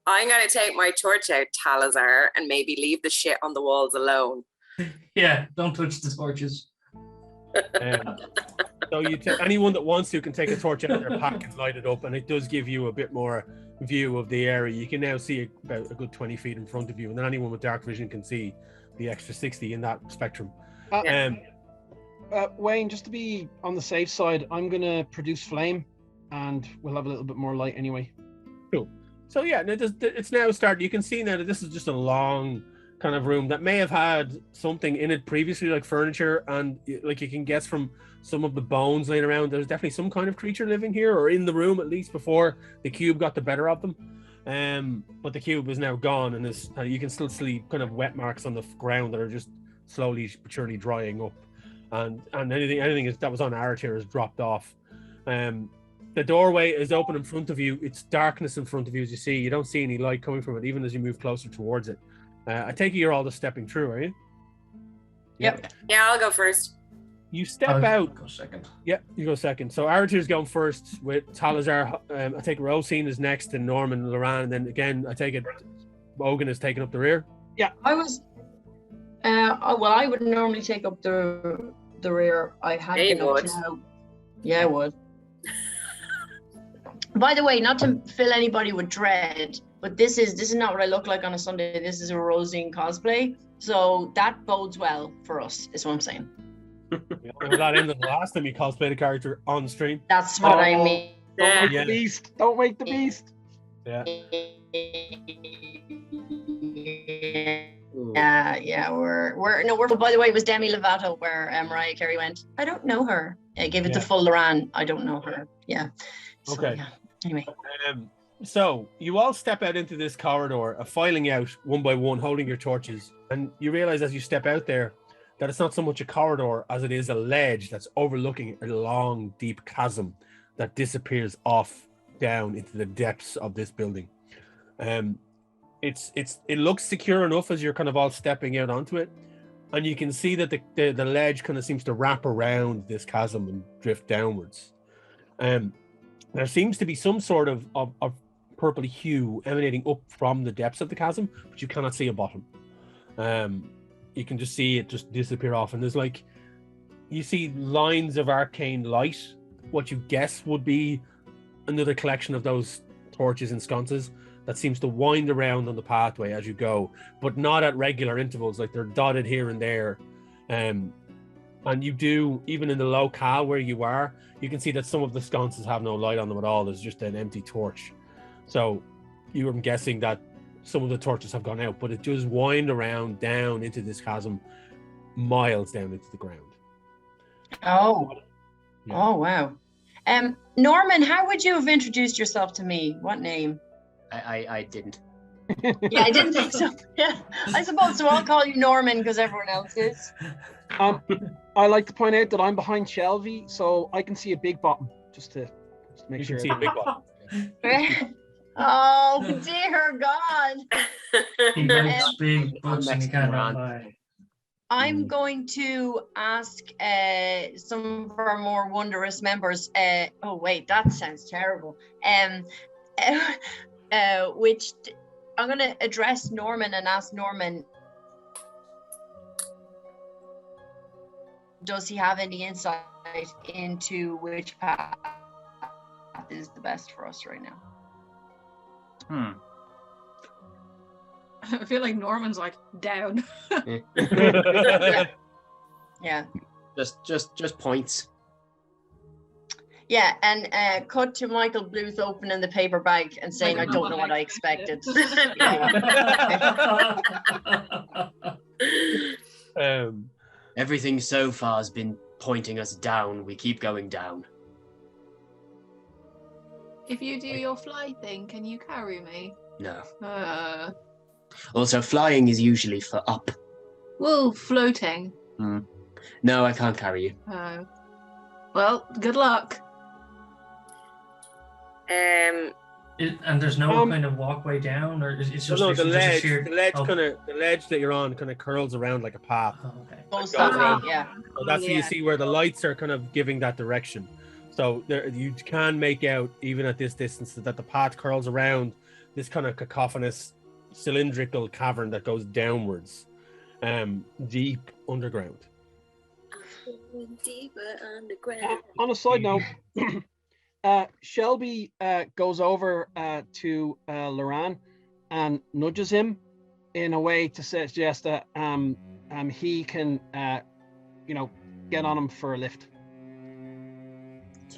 I'm going to take my torch out, Talazar, and maybe leave the shit on the walls alone. Yeah, don't touch the torches. So anyone that wants to can take a torch out of their pack and light it up, and it does give you a bit more view of the area. You can now see about a good 20 feet in front of you, and then anyone with dark vision can see the extra 60 in that spectrum. Wayne, just to be on the safe side, I'm going to produce flame, and we'll have a little bit more light anyway. Cool. So yeah, it's now started. You can see now that this is just a long kind of room that may have had something in it previously, like furniture, and like you can guess from some of the bones laying around, there's definitely some kind of creature living here, or in the room at least, before the cube got the better of them. But the cube is now gone, and you can still see kind of wet marks on the ground that are just slowly but surely drying up. and anything that was on Aratir is dropped off. The doorway is open in front of you. It's darkness in front of you, as you see. You don't see any light coming from it, even as you move closer towards it. I take it you're all just stepping through, are you? Yep. Yeah, I'll go first. You step I'll out. go second. Yeah, you go second. So Aratir's going first with Talazar. I take Rosine is next, and Norman and Loran, and then again I take it Bogan is taking up the rear. I was. Well, I would normally take up the rear. I had Yeah, been you up would. now. Yeah, I would. By the way, not to fill anybody with dread, but this is not what I look like on a Sunday. This is a Rosine cosplay, so that bodes well for us. Is what I'm saying. That ended the last time you cosplayed a character on stream. That's what I mean. Don't wake Yeah. the beast. Don't wake the beast. Yeah. Yeah, we're no, we're. By the way, it was Demi Lovato where Mariah Carey went. I don't know her. I gave it to full Loran. I don't know her. Yeah. So, Okay. Yeah. Anyway. So you all step out into this corridor, filing out one by one, holding your torches, and you realize as you step out there that it's not so much a corridor as it is a ledge that's overlooking a long, deep chasm that disappears off down into the depths of this building. It looks secure enough as you're kind of all stepping out onto it, and you can see that the ledge kind of seems to wrap around this chasm and drift downwards. There seems to be some sort of purpley hue emanating up from the depths of the chasm, but you cannot see a bottom. You can just see it just disappear off, and there's like, you see lines of arcane light, what you guess would be another collection of those torches and sconces that seems to wind around on the pathway as you go, but not at regular intervals, like they're dotted here and there. And you do, even in the locale where you are, you can see that some of the sconces have no light on them at all. There's just an empty torch. So you were guessing that some of the torches have gone out, but it does wind around down into this chasm, miles down into the ground. Oh. Yeah. Oh wow. Norman, how would you have introduced yourself to me? What name? I didn't. Yeah, I didn't think so. Yeah, I suppose so. I'll call you Norman because everyone else is. I like to point out that I'm behind Shelby, so I can see a big bottom. Just to make You sure. can see a big one. Oh dear God. He makes big butts and he next can't round. lie. I'm going to ask some of our more wondrous members. Oh wait, that sounds terrible. Which I'm going to address Norman and ask Norman. Does he have any insight into which path is the best for us right now? I feel like Norman's like down. Yeah. Just points. Yeah, and cut to Michael Bluth opening the paper bag and saying, I don't know what I expected. Everything so far has been pointing us down. We keep going down. If you do your fly thing, can you carry me? No. Also, Also, flying is usually for up. well, floating. No, I can't carry you. Well, good luck. And there's no kind of walkway down, or it's just, No, it's the just a ledge, sheer... the ledge oh. the ledge that you're on kind of curls around like a path. Oh, okay. Goes Goes that around. way, yeah. So that's where you Yeah. see where the lights are kind of giving that direction. So there, you can make out, even at this distance, that the path curls around this kind of cacophonous cylindrical cavern that goes downwards, deep underground. Deeper underground. On a side note, Shelby goes over to Loran and nudges him in a way to suggest that he can, get on him for a lift.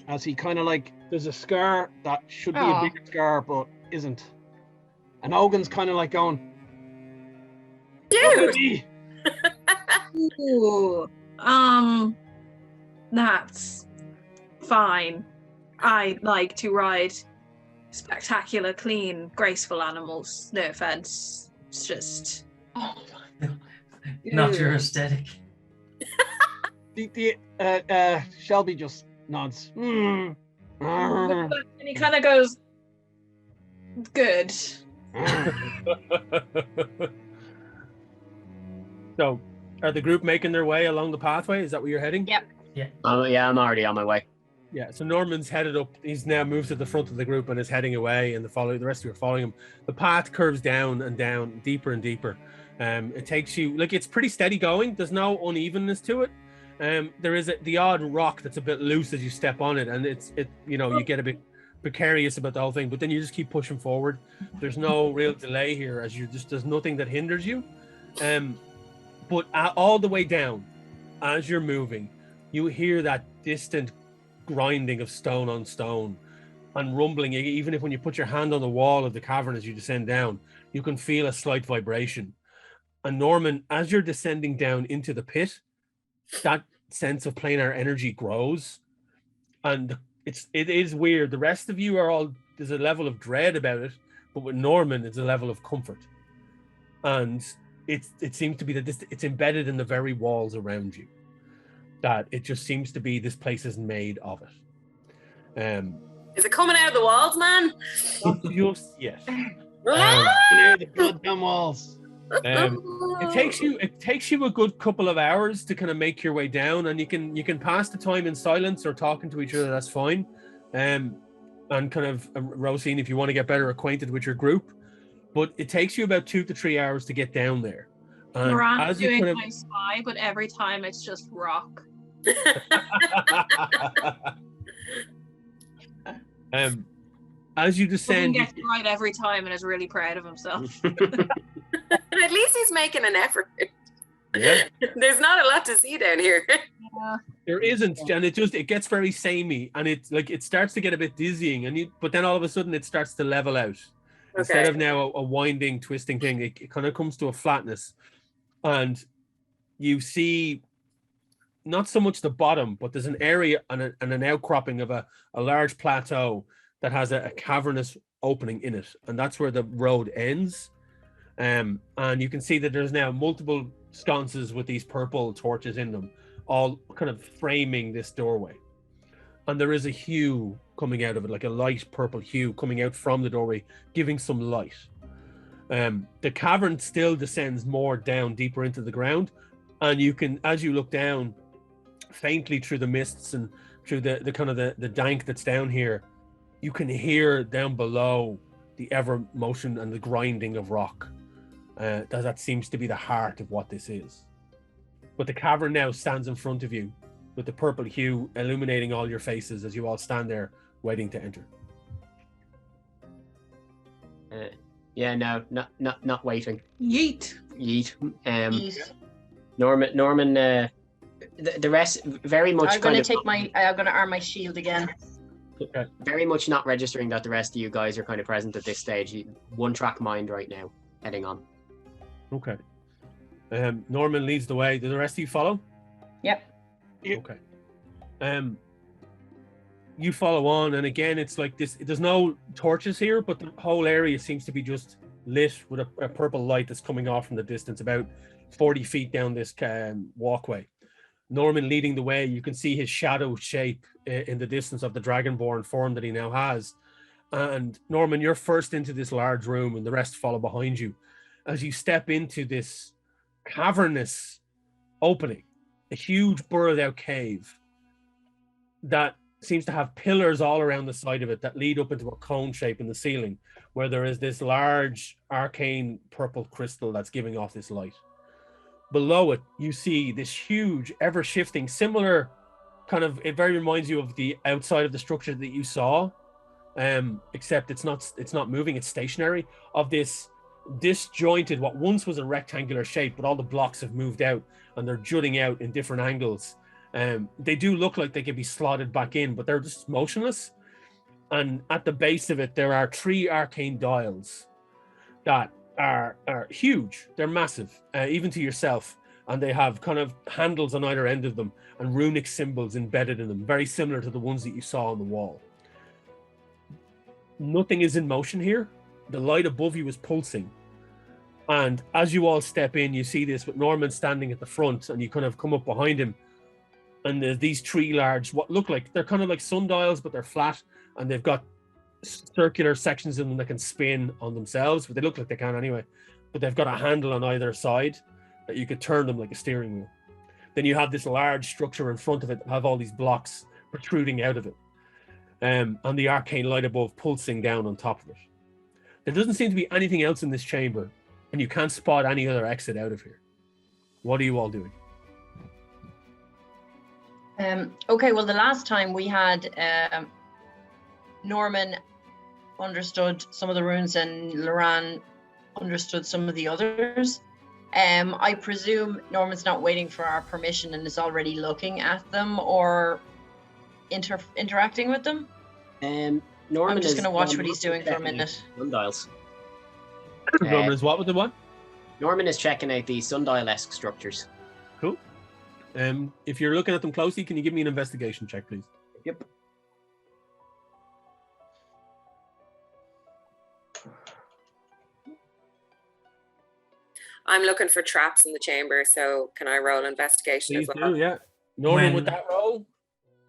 As he kind of like, there's a scar that should be Aw. a bigger scar, but isn't. And Ogun's kind of like going, Dude! "Dude!" Ooh. That's fine. I like to ride spectacular, clean, graceful animals. No offense. It's just Oh, Not your aesthetic. Shelby just nods. And he kind of goes, good. So, are the group making their way along the pathway? Is that where you're heading? Yep. Yeah, I'm already on my way. Yeah, so Norman's headed up. He's now moved to the front of the group and is heading away, and the rest of you are following him. The path curves down and down, deeper and deeper. It takes you, like, it's pretty steady going. There's no unevenness to it. There is the odd rock that's a bit loose as you step on it, and you get a bit precarious about the whole thing. But then you just keep pushing forward. There's no real delay here, there's nothing that hinders you. But all the way down, as you're moving, you hear that distant grinding of stone on stone and rumbling. Even if when you put your hand on the wall of the cavern as you descend down, you can feel a slight vibration. And Norman, as you're descending down into the pit, that sense of planar energy grows, and it is weird. The rest of you there's a level of dread about it, but with Norman, it's a level of comfort, and it seems to be that it's embedded in the very walls around you. That it just seems to be this place is made of it. Is it coming out of the walls, man? Not just yet. Near the goddamn walls. It takes you a good couple of hours to kind of make your way down, and you can pass the time in silence or talking to each other. That's fine. And kind of Rosine, if you want to get better acquainted with your group, but it takes you about 2 to 3 hours to get down there. Moran's doing my spy, but every time it's just rock. As you descend, he gets it right every time and is really proud of himself. At least he's making an effort. Yeah. There's not a lot to see down here. Yeah. There isn't, and it gets very samey, and it starts to get a bit dizzying, but then all of a sudden it starts to level out. Okay. Instead of now a winding, twisting thing, it kind of comes to a flatness, and you see not so much the bottom, but there's an area and an outcropping of a large plateau that has a cavernous opening in it, and that's where the road ends. And you can see that there's now multiple sconces with these purple torches in them, all kind of framing this doorway. And there is a hue coming out of it, like a light purple hue coming out from the doorway, giving some light. The cavern still descends more down, deeper into the ground, and you can, as you look down, faintly through the mists and through the kind of the dank that's down here, you can hear down below the ever motion and the grinding of rock. That seems to be the heart of what this is. But the cavern now stands in front of you, with the purple hue illuminating all your faces as you all stand there waiting to enter. Not waiting. Yeet. Yeet. Norman. The rest very much. I'm gonna arm my shield again. Okay. Very much not registering that the rest of you guys are kind of present at this stage. One track mind right now, heading on. Okay. Norman leads the way. Do the rest of you follow? Yep. Okay. You follow on, and again, it's like this. There's no torches here, but the whole area seems to be just lit with a purple light that's coming off from the distance, about 40 feet down this walkway. Norman leading the way. You can see his shadow shape in the distance of the dragonborn form that he now has. And Norman, you're first into this large room, and the rest follow behind you. As you step into this cavernous opening, a huge burrowed out cave that seems to have pillars all around the side of it that lead up into a cone shape in the ceiling, where there is this large arcane purple crystal that's giving off this light. Below it, you see this huge, ever-shifting, similar kind of, it very reminds you of the outside of the structure that you saw, except it's not moving, it's stationary, of this disjointed, what once was a rectangular shape, but all the blocks have moved out and they're jutting out in different angles. They do look like they could be slotted back in, but they're just motionless. And at the base of it, there are 3 arcane dials that are huge. They're massive, even to yourself. And they have kind of handles on either end of them and runic symbols embedded in them, very similar to the ones that you saw on the wall. Nothing is in motion here. The light above you is pulsing. And as you all step in, you see this with Norman standing at the front, and you kind of come up behind him. and there's these three large, what look like, they're kind of like sundials, but they're flat, and they've got circular sections in them that can spin on themselves, but they look like they can anyway. But they've got a handle on either side that you could turn them like a steering wheel. Then you have this large structure in front of it that have all these blocks protruding out of it. And the arcane light above pulsing down on top of it. There doesn't seem to be anything else in this chamber, and you can't spot any other exit out of here. What are you all doing? Okay, well, the last time we had Norman understood some of the runes and Loran understood some of the others. I presume Norman's not waiting for our permission and is already looking at them or interacting with them. Norman I'm just is going to watch what he's doing for a minute. Sundials. Norman is what with the one? Norman is checking out the sundial-esque structures. Cool. If you're looking at them closely, can you give me an investigation check, please? Yep. I'm looking for traps in the chamber, so can I roll investigation Please as well? do, yeah. Norman, with that roll?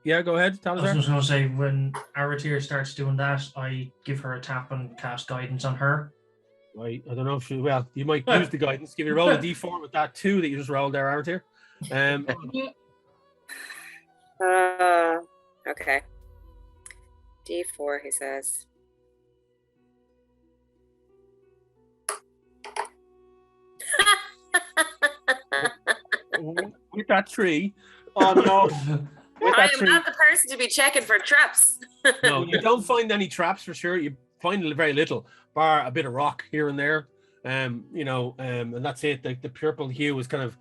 Yeah, go ahead. I was just going to say, when Aratir starts doing that, I give her a tap and cast guidance on her. Right. I don't know if she, well, you might use the guidance. Give you a roll of D4 with that 2 that you just rolled there, Aratir. Okay. D4, he says. With that 3. Oh no. With I that am 3. not the person to be checking for traps. No, you don't find any traps for sure. You find very little, bar a bit of rock here and there. And that's it. The purple hue is kind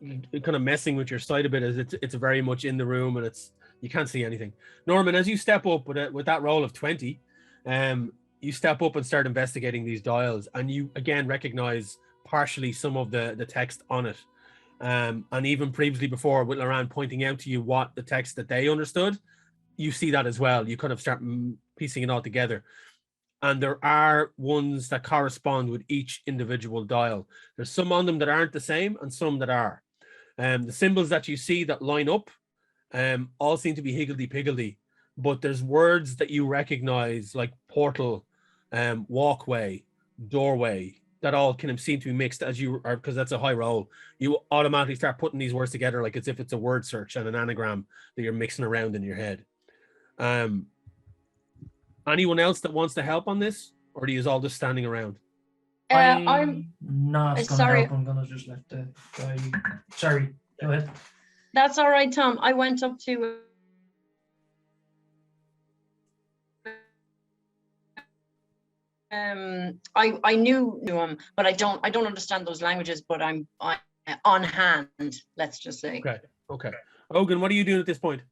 of messing with your sight a bit, as it's very much in the room, and you can't see anything. Norman, as you step up with that roll of 20, you step up and start investigating these dials, and you again recognize partially some of the text on it. And even previously before, with Loran pointing out to you what the text that they understood, you see that as well. You kind of start piecing it all together. And there are ones that correspond with each individual dial. There's some on them that aren't the same and some that are. The symbols that you see that line up all seem to be higgledy-piggledy, but there's words that you recognize like portal, walkway, doorway, that all kind of seem to be mixed as you are, because that's a high roll. You automatically start putting these words together like as if it's a word search and an anagram that you're mixing around in your head. Anyone else that wants to help on this, or are you all just standing around? I'm not going to sorry. help. I'm going to just let the guy. Sorry, go ahead. That's all right, Tom. I went up to I knew him, but I don't understand those languages, but I'm on hand, let's just say. Okay. Ogun, what are you doing at this point?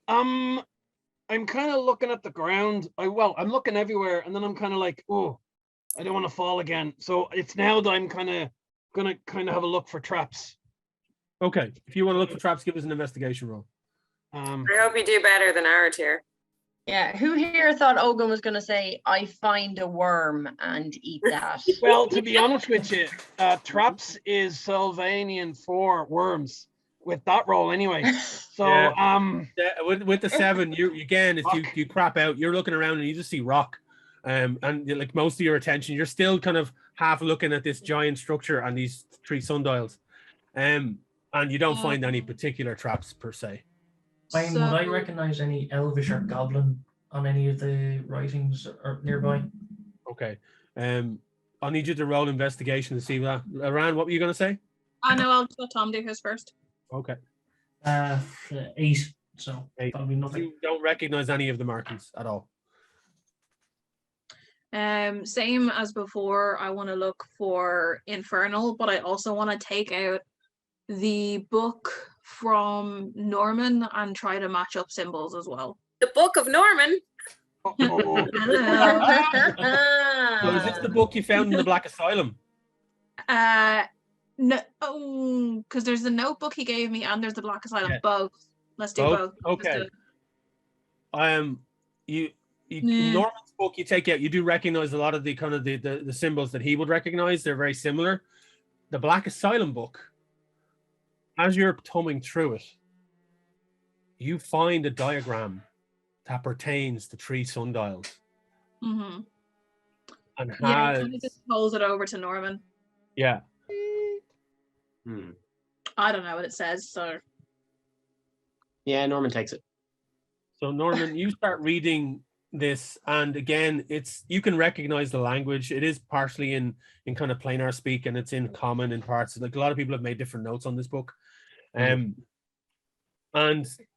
I'm kind of looking at the ground. I'm looking everywhere, and then I'm kind of like, oh, I don't want to fall again. So it's now that I'm gonna have a look for traps. Okay. If you want to look for traps, give us an investigation roll. I hope you do better than Aratir. Yeah, who here thought Ogun was going to say, I find a worm and eat that? Well, to be honest with you, traps is Sylvanian for worms. With that roll anyway. So with the 7, you again, if you crap out, you're looking around and you just see rock. And like most of your attention, you're still kind of half looking at this giant structure and these 3 sundials. And you don't find any particular traps per se. Would I recognize any elvish or goblin on any of the writings or nearby? Okay. I'll need you to roll investigation to see that. Loran, what were you going to say? I know, I'll let Tom do his first. Okay. 8. So 8. probably nothing. You don't recognize any of the markings at all. Same as before, I want to look for Infernal, but I also want to take out the book from Norman and try to match up symbols as well. The Book of Norman? So is this the book you found in the Black Asylum? No, because there's the notebook he gave me and there's the Black Asylum. Yeah. Both. Let's do both. Okay. Norman's book you take out, you do recognize a lot of the kind of the symbols that he would recognize. They're very similar. The Black Asylum book, as you're thumbing through it, you find a diagram that pertains to 3 sundials. Mm-hmm. And Yeah, has, he just pulls it over to Norman. yeah. I don't know what it says, so. Yeah, Norman takes it. So Norman, you start reading this, and again, you can recognize the language. It is partially in kind of planar speak, and it's in common in parts. Like a lot of people have made different notes on this book. And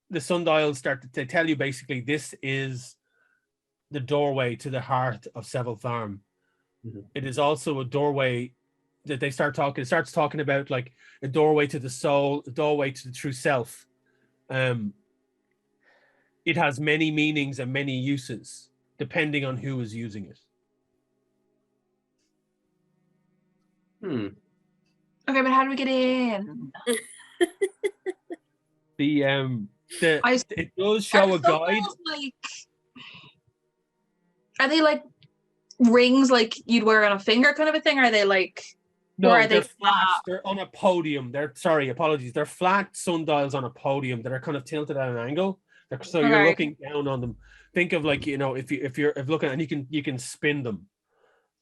the sundials they tell you basically this is the doorway to the heart of Seville Farm. It is also a doorway that it starts talking about like a doorway to the soul, a doorway to the true self. It has many meanings and many uses depending on who is using it. Okay, but how do we get in? It does show a guide. Are they like rings like you'd wear on a finger kind of a thing? Or are they like No, or are they're they flat. They're on a podium. Apologies. They're flat sundials on a podium that are kind of tilted at an angle. So you're looking down on them. Think of like, if you're looking, and you can spin them.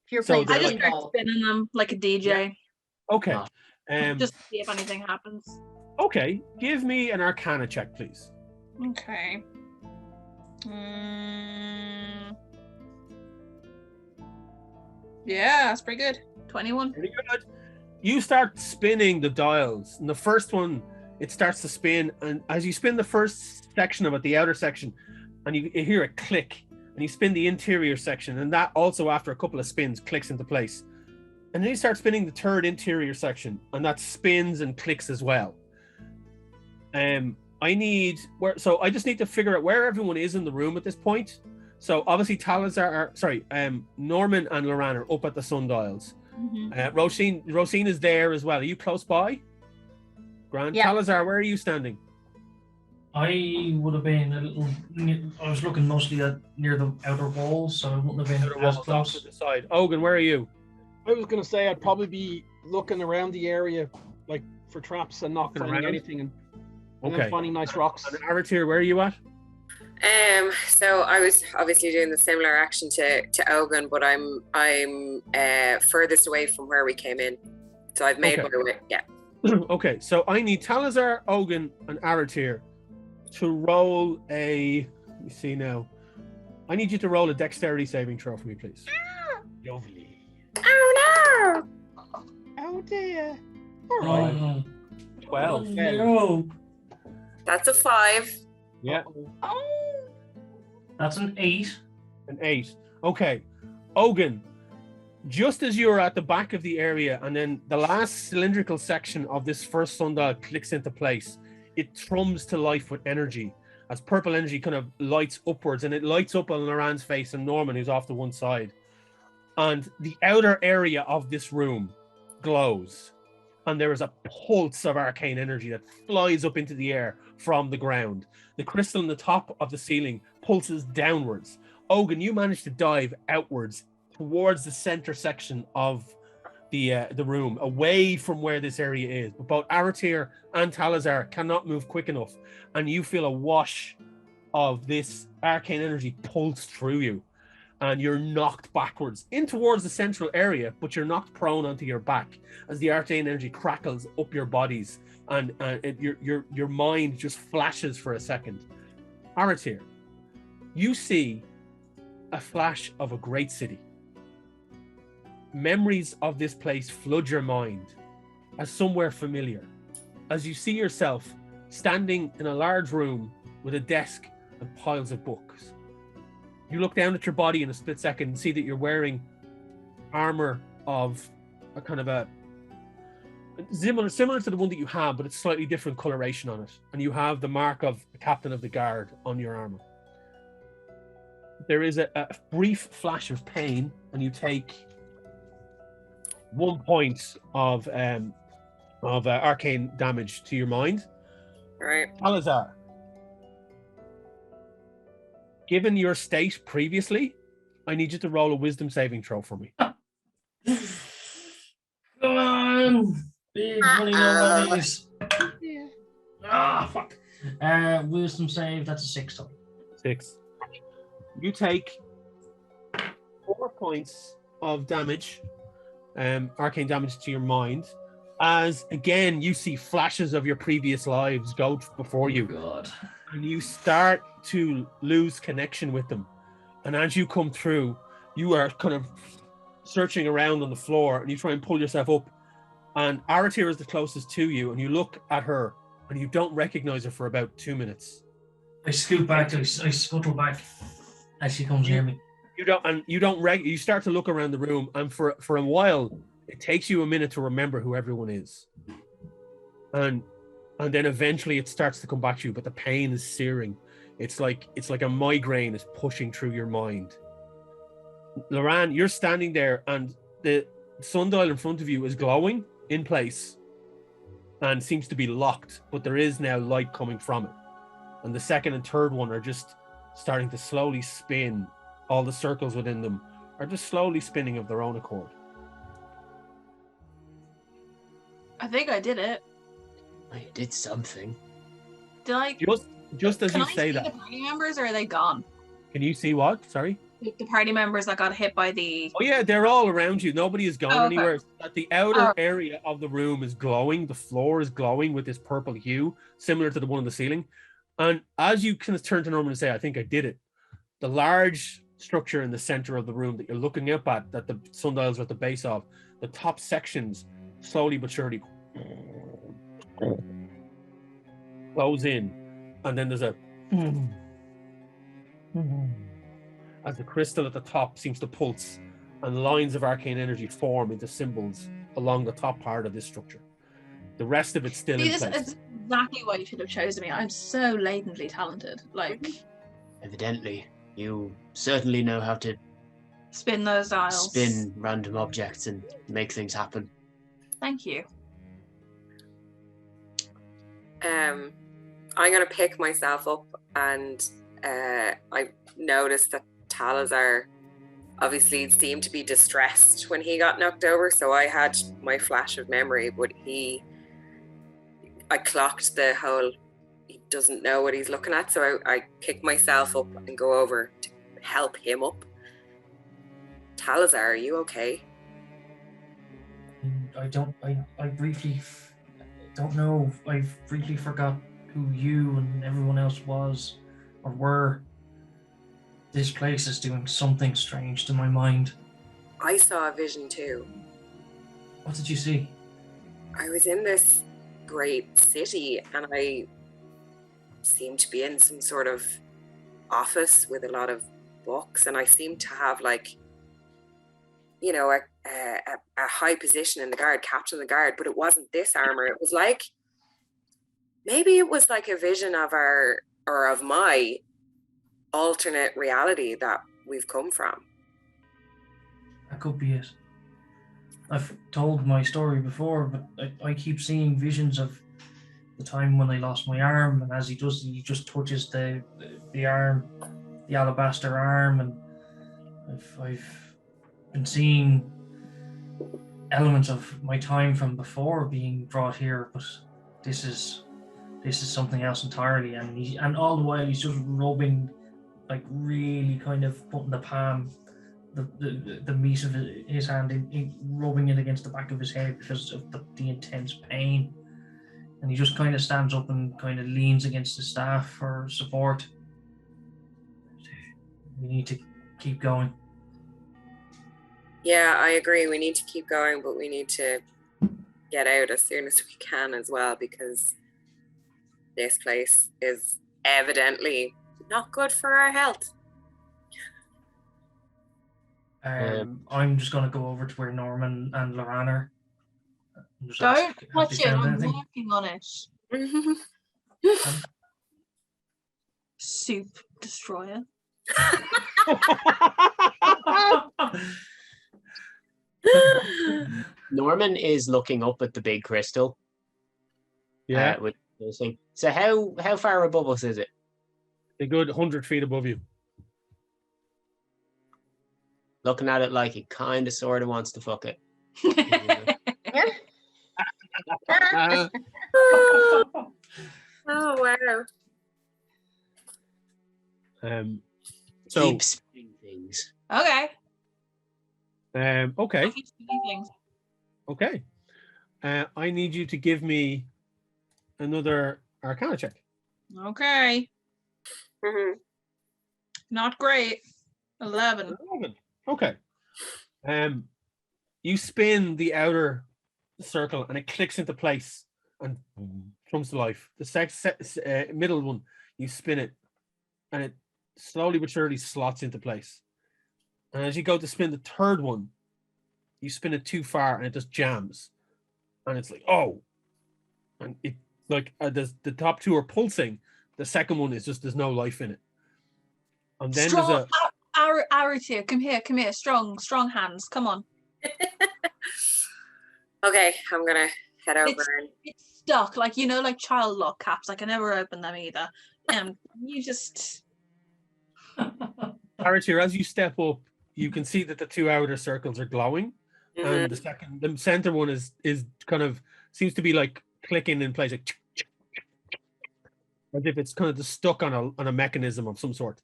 If you're So playing I just start pinball. spinning them like a DJ. Yeah. Okay. Just to see if anything happens. Okay. Give me an Arcana check, please. Okay. Yeah, that's pretty good. 21. Pretty good. You start spinning the dials, and the first one, it starts to spin, and as you spin the first section of it, the outer section, and you hear a click, and you spin the interior section, and that also, after a couple of spins, clicks into place. And then you start spinning the third interior section, and that spins and clicks as well. I just need to figure out where everyone is in the room at this point. So obviously Norman and Loran are up at the sundials. Rosine is there as well. Are you close by? Grand. Yeah. Talazar, where are you standing? I would have been a little. I was looking mostly near the outer walls, so I wouldn't have been as close. To the side. Ogun, where are you? I was going to say I'd probably be looking around the area, like for traps and not finding anything, and then finding nice rocks. And Aratir, where are you at? So I was obviously doing the similar action to Ogun, but I'm furthest away from where we came in. So I've made my way. Yeah. Okay, so I need Talazar, Ogun, and Aratir to roll a. Let me see now. I need you to roll a dexterity saving throw for me, please. Lovely. Oh no! Oh dear. All right. 12. No. That's a 5. Yeah. Oh. That's an 8. An 8. Okay. Ogun, just as you're at the back of the area, and then the last cylindrical section of this first sundial clicks into place, it thrums to life with energy as purple energy kind of lights upwards, and it lights up on Loran's face and Norman, who's off to one side. And the outer area of this room glows, and there is a pulse of arcane energy that flies up into the air from the ground. The crystal in the top of the ceiling pulses downwards. Ogun, you manage to dive outwards towards the center section of the room, away from where this area is. But both Aratir and Talazar cannot move quick enough, and you feel a wash of this arcane energy pulse through you, and you're knocked backwards in towards the central area, but you're knocked prone onto your back as the arcane energy crackles up your bodies, and your mind just flashes for a second. Aratir, you see a flash of a great city. Memories of this place flood your mind as somewhere familiar, as you see yourself standing in a large room with a desk and piles of books. You look down at your body in a split second and see that you're wearing armor of a kind of a similar to the one that you have, but it's slightly different coloration on it. And you have the mark of the captain of the guard on your armor. There is a brief flash of pain, and you take 1 point of arcane damage to your mind. Right. Alazar, given your state previously, I need you to roll a wisdom saving throw for me. Come on, big money, no worries. Ah, fuck. Wisdom save, that's a 6 total. 6. You take 4 points of damage, arcane damage to your mind, as again you see flashes of your previous lives go before you. God. And you start to lose connection with them. And as you come through, you are kind of searching around on the floor and you try and pull yourself up. And Aratir is the closest to you, and you look at her and you don't recognize her for about 2 minutes. I scoot back, I scuttle back as she comes near me. You start to look around the room, and for a while it takes you a minute to remember who everyone is. And then eventually it starts to come back to you, but the pain is searing. It's like a migraine is pushing through your mind. Loran, you're standing there and the sundial in front of you is glowing in place and seems to be locked, but there is now light coming from it. And the second and third one are just starting to slowly spin. All the circles within them are just slowly spinning of their own accord. I think I did it. I did something. Did I? Just as Can you I say see that. the party members, or are they gone? Can you see what? Sorry? The party members that got hit by the... Oh yeah, they're all around you. Nobody has gone okay. anywhere. That the outer area of the room is glowing. The floor is glowing with this purple hue, similar to the one on the ceiling. And as you kind of turn to Norman and say, I think I did it, the large structure in the center of the room that you're looking up at, that the sundials are at the base of, the top sections slowly but surely close in. And then there's a as the crystal at the top seems to pulse and lines of arcane energy form into symbols along the top part of this structure. The rest of it's still in This place. is exactly why you should have chosen me. I'm so latently talented. Like, Evidently, you certainly know how to spin those dials. spin random objects and make things happen. Thank you. I'm gonna pick myself up, and I noticed that Talazar obviously seemed to be distressed when he got knocked over, so I had my flash of memory, but I clocked the whole, he doesn't know what he's looking at, so I kick myself up and go over to help him up. Talazar, are you okay? I briefly don't know. I briefly forgot who you and everyone else was or were. This place is doing something strange to my mind. I saw a vision too. What did you see? I was in this great city and I seemed to be in some sort of office with a lot of books, and I seemed to have like, you know, a high position in the guard, captain of the guard, but it wasn't this armor. It was like, maybe it was like a vision of of my alternate reality that we've come from. That could be it. I've told my story before, but I keep seeing visions of the time when I lost my arm, and as he does, he just touches the arm, the alabaster arm, and I've been seeing elements of my time from before being brought here, but this is something else entirely, and all the while he's just rubbing, like really kind of putting the palm, the meat of his hand rubbing it against the back of his head because of the intense pain. And he just kind of stands up and kind of leans against the staff for support. We need to keep going. Yeah, I agree. We need to keep going, but we need to get out as soon as we can as well, because this place is evidently not good for our health. I'm just going to go over to where Norman and Loran are. Don't touch it, I'm working on it. Soup destroyer. Norman is looking up at the big crystal. Yeah. With this thing. So how far above us is it? A good 100 feet above you. Looking at it like he kind of sort of wants to fuck it. Oh wow. So Keep spinning things. Okay. okay. Keep spinning things. Okay. I need you to give me another Arcana check. Okay. Mhm. Not great. 11. 11. Okay. You spin the outer circle and it clicks into place and comes to life. The middle one, you spin it and it slowly but surely slots into place. And as you go to spin the third one, you spin it too far and it just jams. And it's like, oh. And it like the top two are pulsing. The second one is just there's no life in it. And then Strong. there's a Aratir, come here. Strong hands. Come on. Okay, I'm gonna head over and It's stuck, like like child lock caps. I can never open them either. You just. Aratir, as you step up, you can see that the two outer circles are glowing. And the center one is kind of seems to be like clicking in place, like as if it's kind of just stuck on a mechanism of some sort.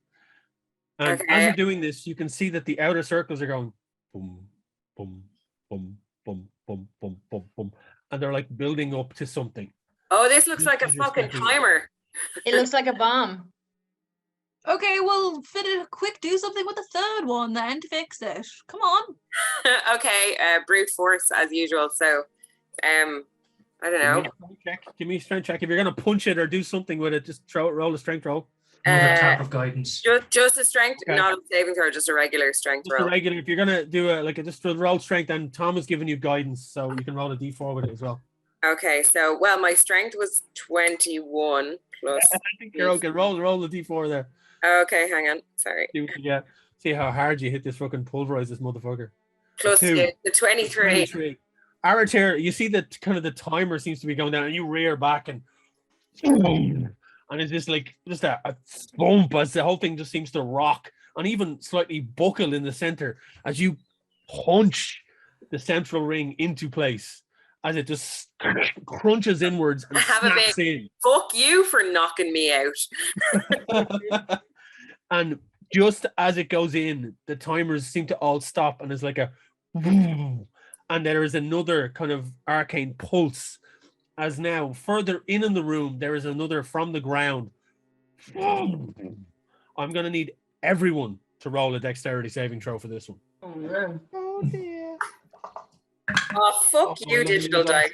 And as you're doing this, you can see that the outer circles are going boom, boom, boom, boom, boom, boom, boom, boom, and they're like building up to something. Oh, this looks like a fucking timer. It looks like a bomb. Okay, well, do something with the third one then to fix it. Come on. Okay, brute force as usual. So, I don't know. Give me a strength check. If you're gonna punch it or do something with it, just roll a strength roll. Another tap of guidance. Just a strength, not a saving throw, just a regular strength Just roll. a regular. If you're gonna do just a roll strength, and Tom has given you guidance, so you can roll a d4 with it as well. Okay, so my strength was 21 plus. I think you're okay. Roll the d4 there. Okay, hang on. Sorry. See what you get. See how hard you hit this fucking pulverize this motherfucker. Plus the 23. Aratir, you see that kind of the timer seems to be going down, and you rear back and it's just like a thump as the whole thing just seems to rock and even slightly buckle in the center as you punch the central ring into place as it just crunches inwards and snaps in. Fuck you for knocking me out. And just as it goes in, the timers seem to all stop and it's like a and there is another kind of arcane pulse as now further in the room there is another from the ground. I'm gonna need everyone to roll a dexterity saving throw for this one. Oh man. Oh dear. Oh fuck you, digital dice.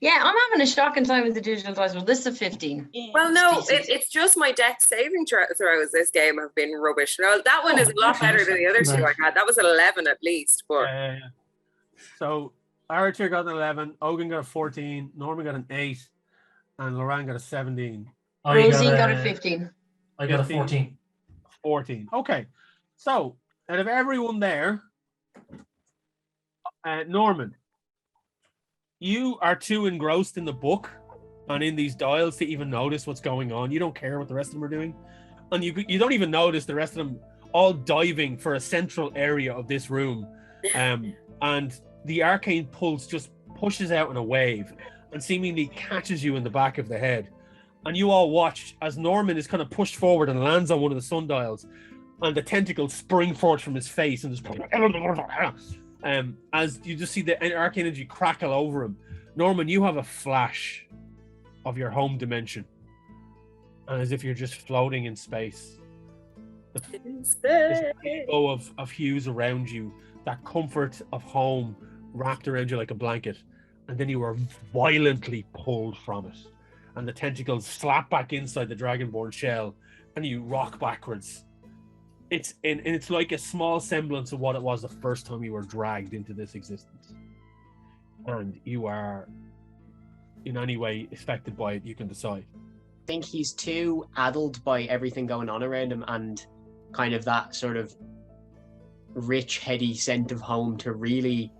Yeah, I'm having a shocking time with the digital dice. Well, this is a 15. Well, no, it's just my dex saving throws this game have been rubbish. No, that one is a lot better than the other two I had. That was an 11 at least. But so Aratir got an 11, Ogun got a 14, Norman got an 8, and Loran got a 17. Rosine got a 15. I got a 14. 14. Okay. So, out of everyone there, Norman, you are too engrossed in the book and in these dials to even notice what's going on. You don't care what the rest of them are doing. And you don't even notice the rest of them all diving for a central area of this room. And the arcane pulse just pushes out in a wave and seemingly catches you in the back of the head. And you all watch as Norman is kind of pushed forward and lands on one of the sundials, and the tentacles spring forth from his face and just as you just see the arcane energy crackle over him. Norman, you have a flash of your home dimension, and as if you're just floating in space. This rainbow of hues around you, that comfort of home wrapped around you like a blanket, and then you are violently pulled from it, and the tentacles slap back inside the dragonborn shell, and you rock backwards. It's like a small semblance of what it was the first time you were dragged into this existence, and you are in any way affected by it. You can decide. I think he's too addled by everything going on around him and kind of that sort of rich, heady scent of home to really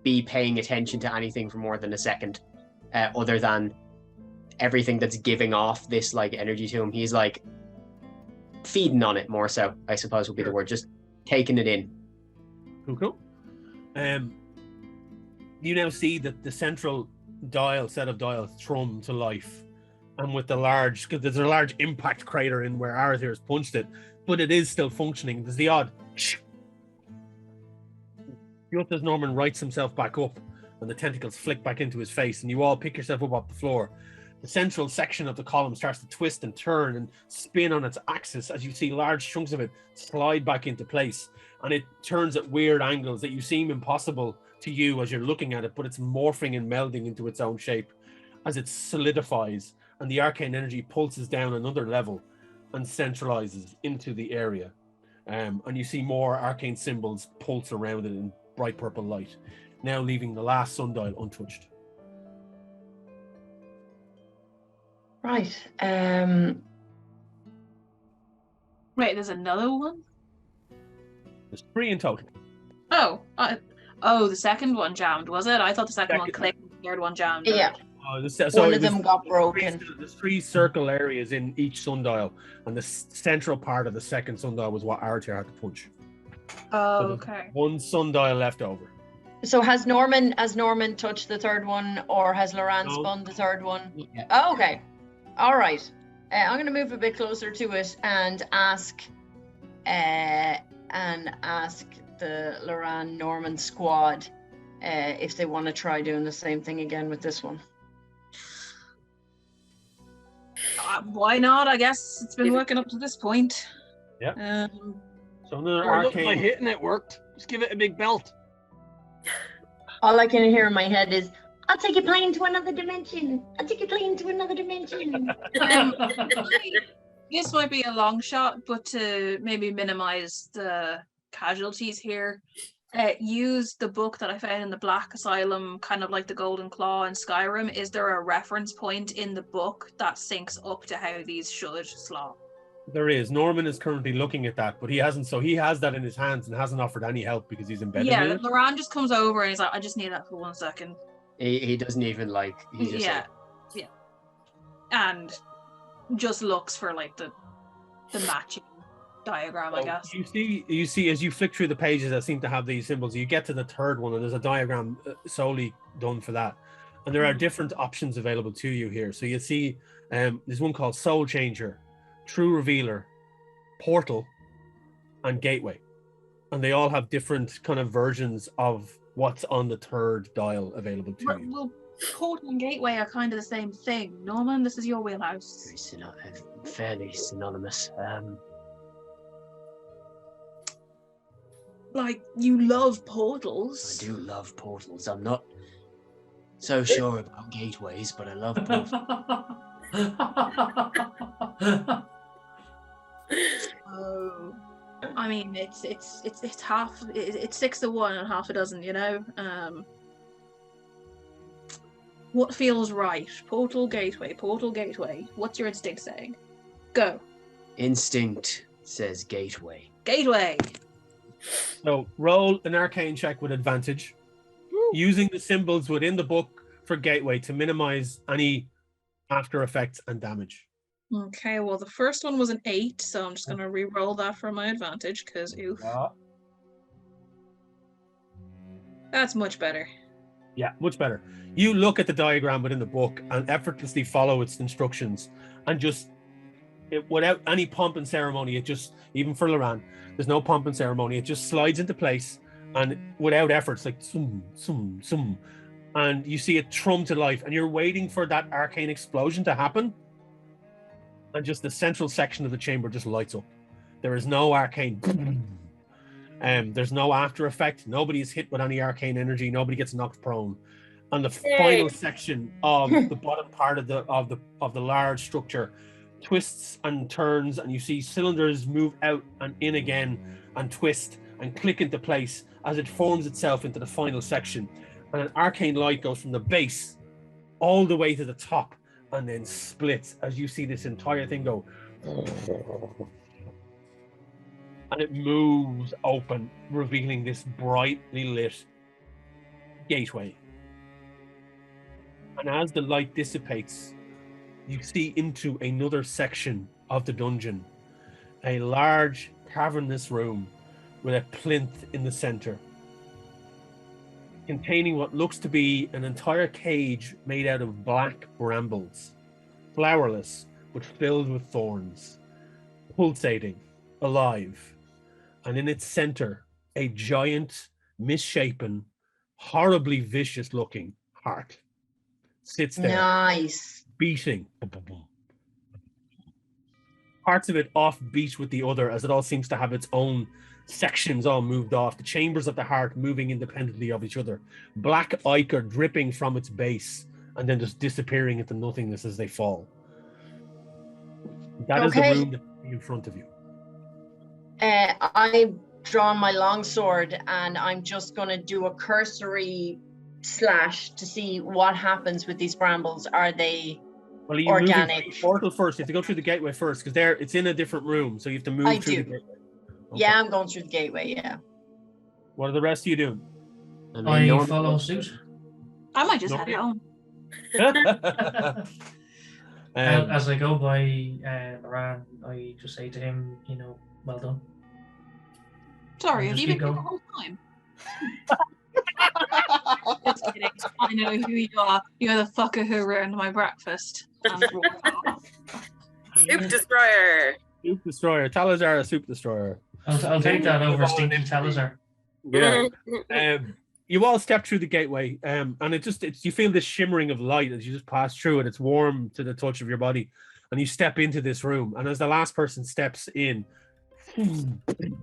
be paying attention to anything for more than a second, other than everything that's giving off this like energy to him. He's like feeding on it more so, I suppose would be the word, just taking it in. Cool. You now see that the central set of dials thrum to life, and with the large, because there's a large impact crater in where Arthur has punched it, but it is still functioning. There's the odd. Just as Norman rights himself back up, and the tentacles flick back into his face, and you all pick yourself up off the floor. The central section of the column starts to twist and turn and spin on its axis as you see large chunks of it slide back into place, and it turns at weird angles that you seem impossible to you as you're looking at it, but it's morphing and melding into its own shape as it solidifies, and the arcane energy pulses down another level and centralizes into the area. And you see more arcane symbols pulse around it in bright purple light, now leaving the last sundial untouched. Right. Wait, there's another one? There's 3 in total. Oh, the second one jammed, was it? I thought the second one clicked and the third one jammed. Yeah. So one of them got broken. There's 3 circle areas in each sundial, and the central part of the second sundial was what Arthur had to punch. Oh, So there's okay. 1 sundial left over. So has Norman touched the third one, or has Loran No. spun the third one? Yeah. Oh, okay. All right. I'm going to move a bit closer to it and ask the Loran Norman squad if they want to try doing the same thing again with this one. Why not? I guess it's been working up to this point. Yeah. So another Look, arcane. my hitting it worked. Just give it a big belt. All I can hear in my head is, I'll take a plane to another dimension. I'll take a plane to another dimension. This might be a long shot, but to maybe minimize the casualties here, use the book that I found in the Black Asylum, kind of like the Golden Claw in Skyrim. Is there a reference point in the book that syncs up to how these should slot? There is. Norman is currently looking at that, but he hasn't. So he has that in his hands and hasn't offered any help because he's embedded in Yeah, it. Loran just comes over and he's like, I just need that for 1 second. He doesn't even like. He just Yeah, and just looks for like the matching diagram, I guess. You see as you flick through the pages that seem to have these symbols, you get to the third one and there's a diagram solely done for that. And there are different options available to you here. So you see there's one called Soul Changer, True Revealer, Portal, and Gateway. And they all have different kind of versions of what's on the third dial available to you. Well, Portal and Gateway are kind of the same thing. Norman, this is your wheelhouse. Fairly synonymous. Like, you love portals. I do love portals. I'm not so sure about gateways, but I love portals. Oh, I mean, it's half. It's 6 to 1 and half a dozen. You know. What feels right? Portal, gateway. Portal, gateway. What's your instinct saying? Go. Instinct says gateway. Gateway. So roll an arcane check with advantage, using the symbols within the book for Gateway to minimize any after effects and damage. Okay, well, the first one was an 8, so I'm just going to re-roll that for my advantage, because oof. That's much better. Yeah, much better. You look at the diagram within the book and effortlessly follow its instructions, and just without any pomp and ceremony, it just, even for Loran, there's no pomp and ceremony, it just slides into place, and without efforts, like zoom, zoom, zoom, and you see it thrum to life, and you're waiting for that arcane explosion to happen, and just the central section of the chamber just lights up. There is no arcane. There's no after effect. Nobody is hit with any arcane energy. Nobody gets knocked prone. And the final section of the bottom part of the large structure twists and turns, and you see cylinders move out and in again, and twist and click into place as it forms itself into the final section. And an arcane light goes from the base all the way to the top, and then splits as you see this entire thing go. And it moves open, revealing this brightly lit gateway. And as the light dissipates, you see into another section of the dungeon, a large cavernous room with a plinth in the center, containing what looks to be an entire cage made out of black brambles. flowerless, but filled with thorns, pulsating, alive. And in its center, a giant, misshapen, horribly vicious looking heart sits there, Nice. beating. Boom, boom, boom. Parts of it off beat with the other, as it all seems to have its own sections all moved off. The chambers of the heart moving independently of each other. Black ichor dripping from its base and then just disappearing into nothingness as they fall. That is the Okay. room in front of you. I've drawn my longsword and I'm just going to do a cursory slash to see what happens with these brambles. Are they Well, are you organic? moving through the portal first? You have to go through the gateway first because it's in a different room, so you have to move I through do. the gateway. Okay. Yeah, I'm going through the gateway, yeah. What are the rest of you doing? I follow suit. I might just head home. As I go by Moran, I just say to him, well done. Sorry, I'll have just you keep been here the going. whole time? Just kidding. I know who you are. You're the fucker who ruined my breakfast. Soup destroyer. Soup destroyer. Talazar, a soup destroyer. I'll take that over Stinky Talazar. Yeah. You all step through the gateway, and you feel this shimmering of light as you just pass through it. It's warm to the touch of your body, and you step into this room. And as the last person steps in, the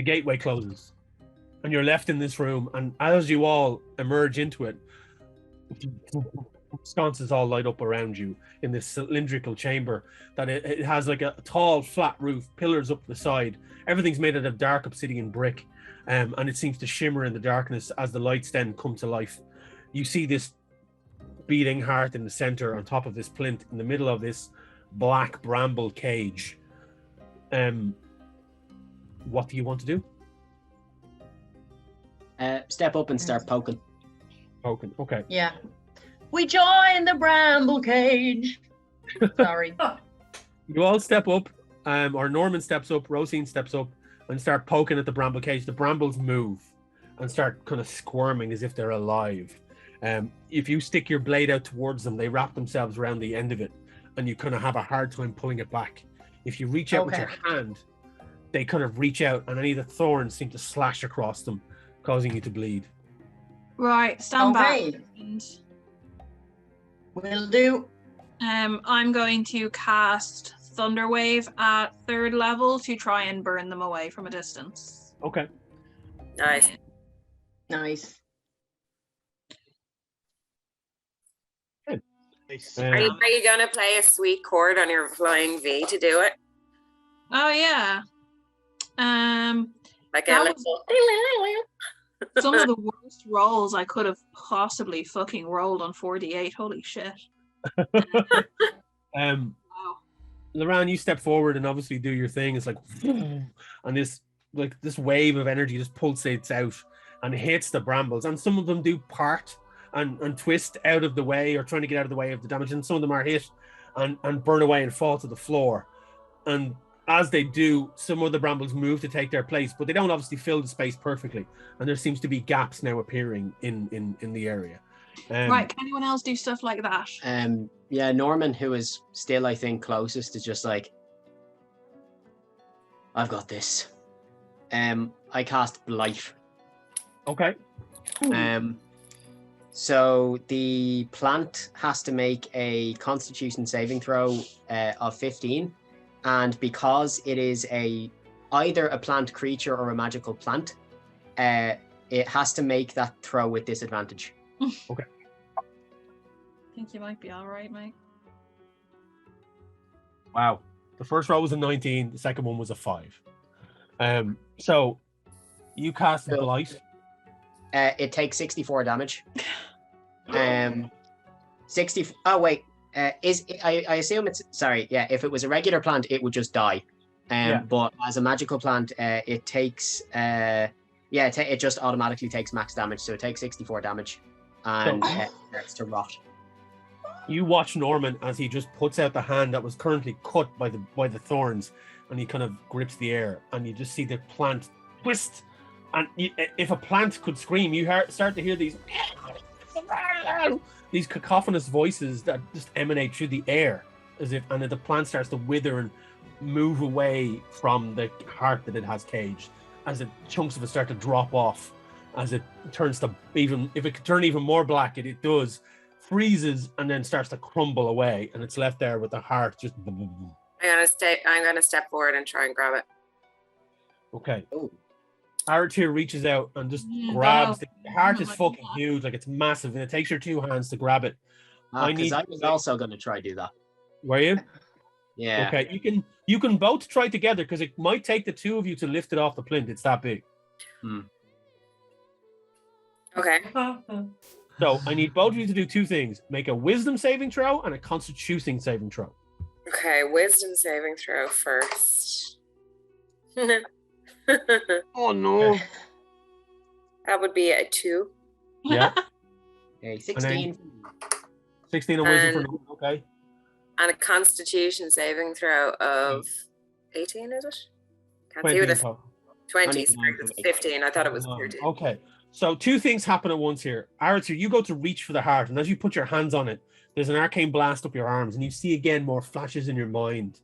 gateway closes, and you're left in this room. And as you all emerge into it, sconces all light up around you in this cylindrical chamber that it has like a tall, flat roof, pillars up the side. Everything's made out of dark obsidian brick. And it seems to shimmer in the darkness as the lights then come to life. You see this beating heart in the center on top of this plinth in the middle of this black bramble cage. What do you want to do? Step up and start poking. Poking, okay. Yeah. We join the bramble cage. Sorry. You all step up, or Norman steps up, Rosine steps up, and start poking at the bramble cage. The brambles move and start kind of squirming as if they're alive. If you stick your blade out towards them, they wrap themselves around the end of it, and you kind of have a hard time pulling it back. If you reach out with your hand, they kind of reach out, and any of the thorns seem to slash across them, causing you to bleed. Right, stand back. Will do. I'm going to cast Thunderwave at 3rd level to try and burn them away from a distance. Okay. Nice. Nice. Are you gonna play a sweet chord on your flying V to do it? Oh yeah. Like a little. Some of the worst rolls I could have possibly fucking rolled on 4d8. Holy shit. Wow. Loran, you step forward and obviously do your thing. It's like, and this wave of energy just pulsates out and hits the brambles, and some of them do part and twist out of the way or trying to get out of the way of the damage, and some of them are hit and burn away and fall to the floor. And as they do, some of the brambles move to take their place, but they don't obviously fill the space perfectly, and there seems to be gaps now appearing in the area. Right, can anyone else do stuff like that? Yeah, Norman, who is still, I think, closest, is just like, I've got this. I cast Blight. Okay. So the plant has to make a Constitution saving throw of 15, and because it is either a plant creature or a magical plant, it has to make that throw with disadvantage. Okay. I think you might be all right, mate. Wow. The first roll was a 19. The second one was a 5. So you cast Blight. It takes 64 damage. 60. Oh wait. I assume it's sorry. Yeah. If it was a regular plant, it would just die. But as a magical plant, it takes. It just automatically takes max damage. So it takes 64 damage, and it starts to rot. You watch Norman as he just puts out the hand that was currently cut by the thorns, and he kind of grips the air, and you just see the plant twist. And if a plant could scream, you start to hear these these cacophonous voices that just emanate through the air, as if, and the plant starts to wither and move away from the heart that it has caged, as chunks of it start to drop off, as it turns to even, if it could turn even more black, it does, freezes, and then starts to crumble away, and it's left there with the heart just. I'm gonna step forward and try and grab it. Okay. Oh. Aratir reaches out and just grabs the heart. Is fucking huge, like it's massive, and it takes your two hands to grab it. Because I was also going to try do that. Were you? Yeah. Okay, you can both try together because it might take the two of you to lift it off the plinth. It's that big. Okay. So I need both of you to do two things: make a wisdom saving throw and a constitution saving throw. Okay, wisdom saving throw first. Oh no. That would be a 2. Yeah. Okay, 16. 16 on wisdom for no. Okay. And a constitution saving throw of 18, is it? Can't 20 see what in it's total. 20. Sorry, it's 15. I thought it was 13. Okay. So two things happen at once here. Aratir, you go to reach for the heart, and as you put your hands on it, there's an arcane blast up your arms, and you see again more flashes in your mind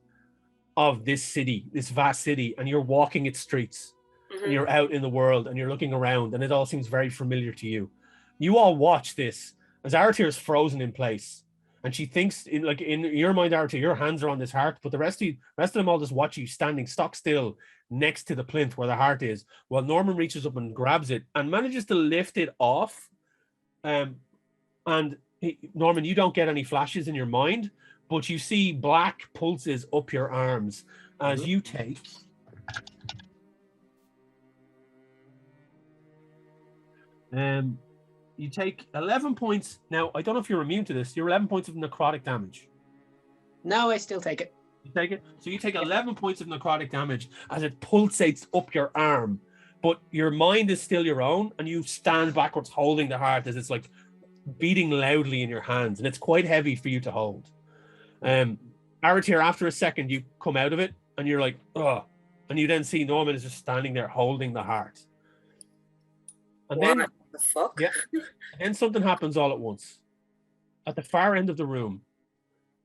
of this city, this vast city, and you're walking its streets, and you're out in the world, and you're looking around, and it all seems very familiar to you. You all watch this as Aratir is frozen in place, and she thinks, in your mind, Aratir, your hands are on this heart, but the rest of them all just watch you standing stock still next to the plinth where the heart is, while Norman reaches up and grabs it and manages to lift it off. Norman, you don't get any flashes in your mind, but you see black pulses up your arms as you take you take 11 points. Now, I don't know if you're immune to this. You're 11 points of necrotic damage. No, I still take it. You take it? So you take 11 points of necrotic damage as it pulsates up your arm, but your mind is still your own, and you stand backwards holding the heart as it's like beating loudly in your hands, and it's quite heavy for you to hold. Aratir, after a second, you come out of it, and you're like, ugh. And you then see Norman is just standing there holding the heart. And what then the fuck? Yeah. Then something happens all at once. At the far end of the room,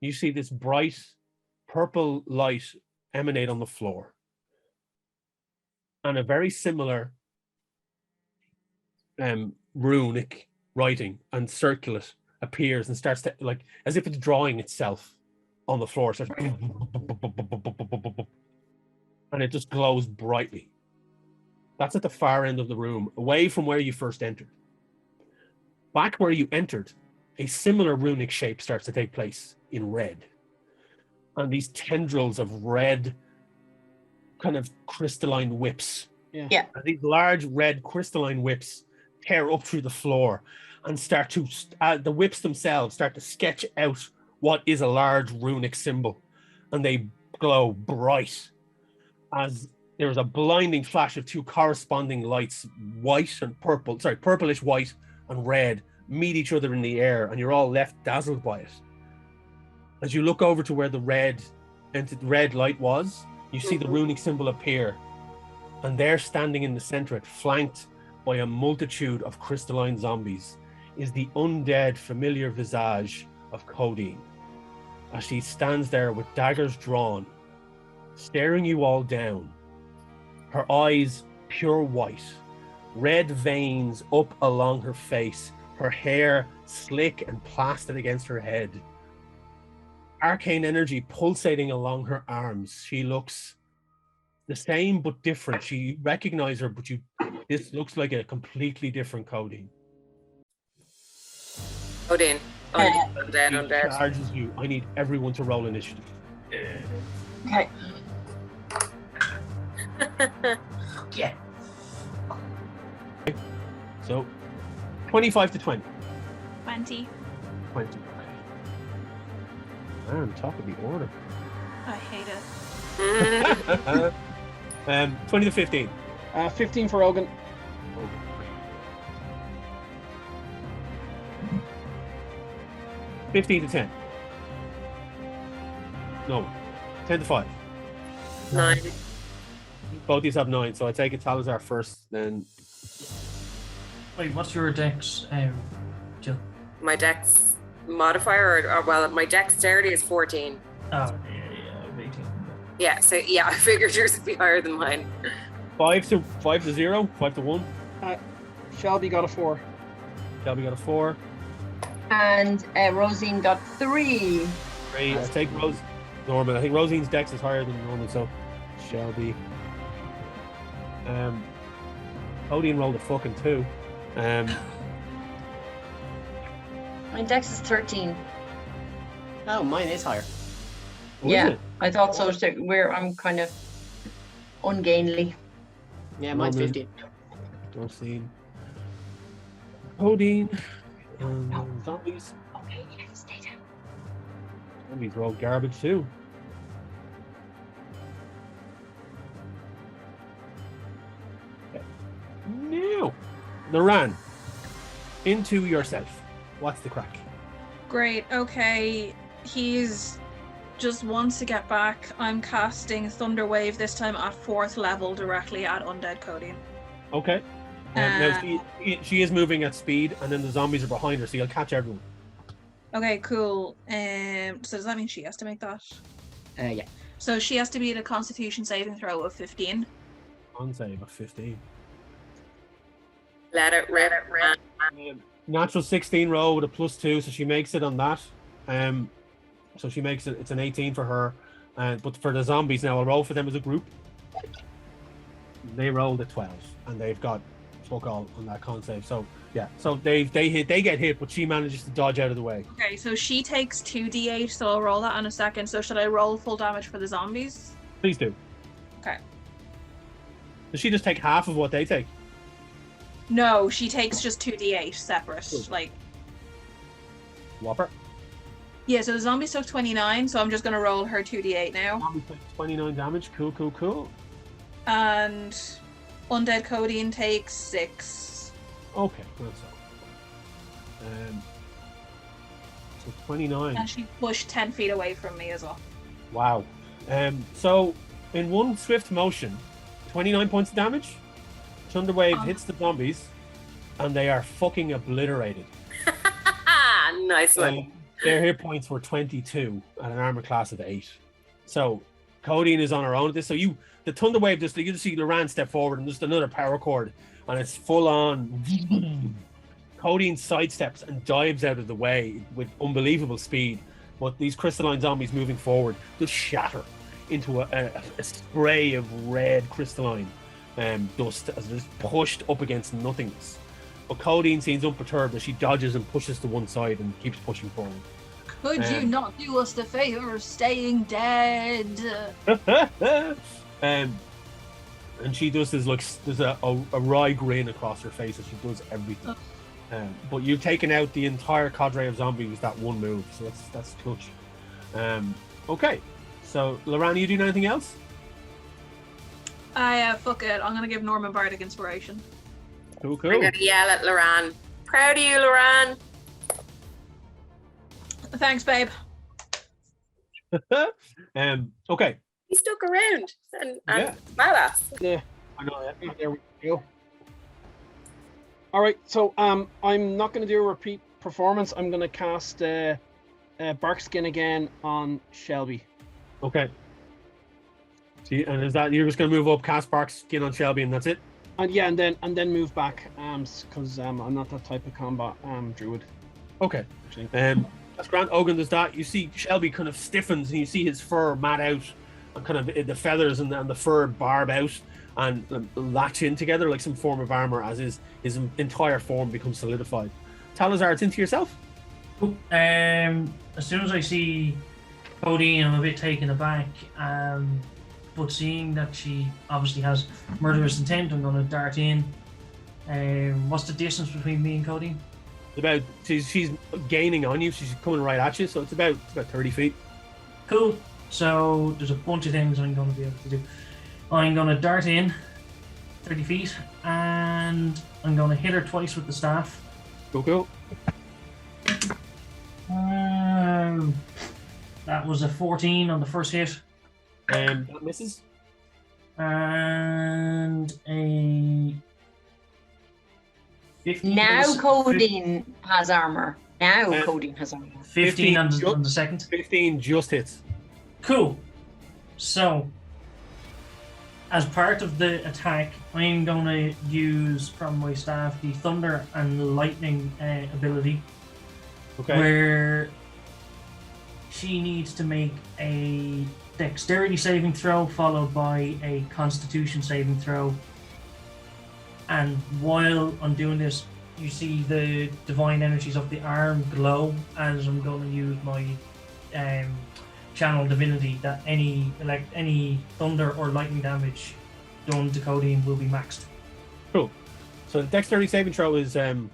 you see this bright purple light emanate on the floor. And a very similar runic writing and circulate appears and starts to, like, as if it's drawing itself on the floor. It starts, and it just glows brightly. That's at the far end of the room, away from where you first entered. Back where you entered, a similar runic shape starts to take place in red. And these tendrils of red, kind of crystalline whips. Yeah. And these large red crystalline whips tear up through the floor and start to, the whips themselves start to sketch out what is a large runic symbol. And they glow bright as there's a blinding flash of two corresponding lights, purplish white and red, meet each other in the air, and you're all left dazzled by it. As you look over to where the red light was, you see the runic symbol appear, and there, standing in the center, flanked by a multitude of crystalline zombies, is the undead familiar visage of Codeine, as she stands there with daggers drawn, staring you all down. Her eyes pure white, red veins up along her face, her hair slick and plastered against her head. Arcane energy pulsating along her arms. She looks the same but different. You recognize her, but this looks like a completely different Codeine. Codeine. Undead. Charges you. I need everyone to roll initiative. Okay. Yeah. So, 25 to 20. 20. 20. Okay. Man, top of the order. I hate it. 20 to 15. 15 for Ogun. 15 to 10. No. 10 to 5. 9. Both of these have 9, so I take it Talazar first, then. Wait, what's your dex? Jill. My dex modifier, or well, my dexterity is 14. Oh, yeah, 18. Yeah, so yeah, I figured yours would be higher than mine. 5 to 0, 5 to 1. Shelby got a 4. Shelby got a 4. And Rosine got 3. 3. I take Rose. Norman. I think Rosine's dex is higher than Norman, so Shelby. Odin rolled a fucking 2. My dex is 13. Oh, mine is higher. What is Yeah, it? I thought so. I'm kind of ungainly. Yeah, mine's Norman. 15. Rosine. Odin. Zombies. Okay, yeah, stay down. Zombies roll garbage too. Okay. Now, Loran, into yourself. What's the crack? Great. Okay. He's just wants to get back. I'm casting Thunder Wave this time at 4th level directly at Undead Codeine. Okay. Now she is moving at speed, and then the zombies are behind her, so you'll catch everyone. Okay, cool. So does that mean she has to make that? Yeah. So she has to beat a Constitution saving throw of 15. On save of 15. Let it rip. Natural 16 roll with a +2, so she makes it on that. So she makes it. It's an 18 for her. But for the zombies now, I'll roll for them as a group. They rolled a 12, and they've got fuck all on that con save. So yeah, so they get hit, but she manages to dodge out of the way. Okay, so she takes 2d8, so I'll roll that in a second. So should I roll full damage for the zombies? Please do. Okay. Does she just take half of what they take? No, she takes just 2d8 separate. Cool. Like, Whopper. yeah, so the zombies took 29, so I'm just going to roll her 2d8 now. Zombie takes 29 damage. Cool. And Undead Codeine takes 6. Okay, well, so 29. And she pushed 10 feet away from me as well. Wow. So in one swift motion, 29 points of damage. Thunderwave hits the zombies, and they are fucking obliterated. Nice one. Their hit points were 22 at an armor class of 8. So Codeine is on her own at this. So the Thunderwave, you just see Loran step forward, and just another power chord, and it's full on. Codeine sidesteps and dives out of the way with unbelievable speed, but these crystalline zombies moving forward just shatter into a spray of red crystalline dust as they're just pushed up against nothingness. But Codeine seems unperturbed as she dodges and pushes to one side and keeps pushing forward. Could you not do us the favor of staying dead? And she does this, like, there's a wry grin across her face as she does everything. But you've taken out the entire cadre of zombies with that one move, so that's clutch. Okay, so Loran, are you doing anything else? Fuck it. I'm gonna give Norman Bardic Inspiration. Cool. I'm gonna yell at Loran. Proud of you, Loran. Thanks, babe. Okay. He stuck around and Yeah. badass. Yeah. I know. There we go. All right, so I'm not going to do a repeat performance. I'm going to cast Barkskin again on Shelby. Okay. See, and is that you're just going to move up, cast Barkskin on Shelby, and that's it? And yeah, and then move back, because I'm not that type of combat druid. Okay. That's grand. Ogun does that. You see Shelby kind of stiffens, and you see his fur mat out, and kind of the feathers and the fur barb out and latch in together like some form of armor as his entire form becomes solidified. Talazar, it's into yourself. Cool. As soon as I see Codeine, I'm a bit taken aback. But seeing that she obviously has murderous intent, I'm going to dart in. What's the distance between me and Codeine? About she's gaining on you. She's coming right at you, so it's about 30 feet. Cool. So there's a bunch of things I'm going to be able to do. I'm going to dart in 30 feet, and I'm going to hit her twice with the staff. Cool. That was a 14 on the first hit. That misses. And a 15 Now on the- Codeine has armor. Now Um, Codeine has armor. 15 on ju- the second. 15 just hits. Cool. So, as part of the attack, I'm going to use from my staff the Thunder and Lightning ability, Okay. where she needs to make a Dexterity saving throw followed by a Constitution saving throw. And while I'm doing this, you see the divine energies of the arm glow as I'm going to use my channel divinity, that any thunder or lightning damage done to Codeine will be maxed. Cool. So the dexterity saving throw is you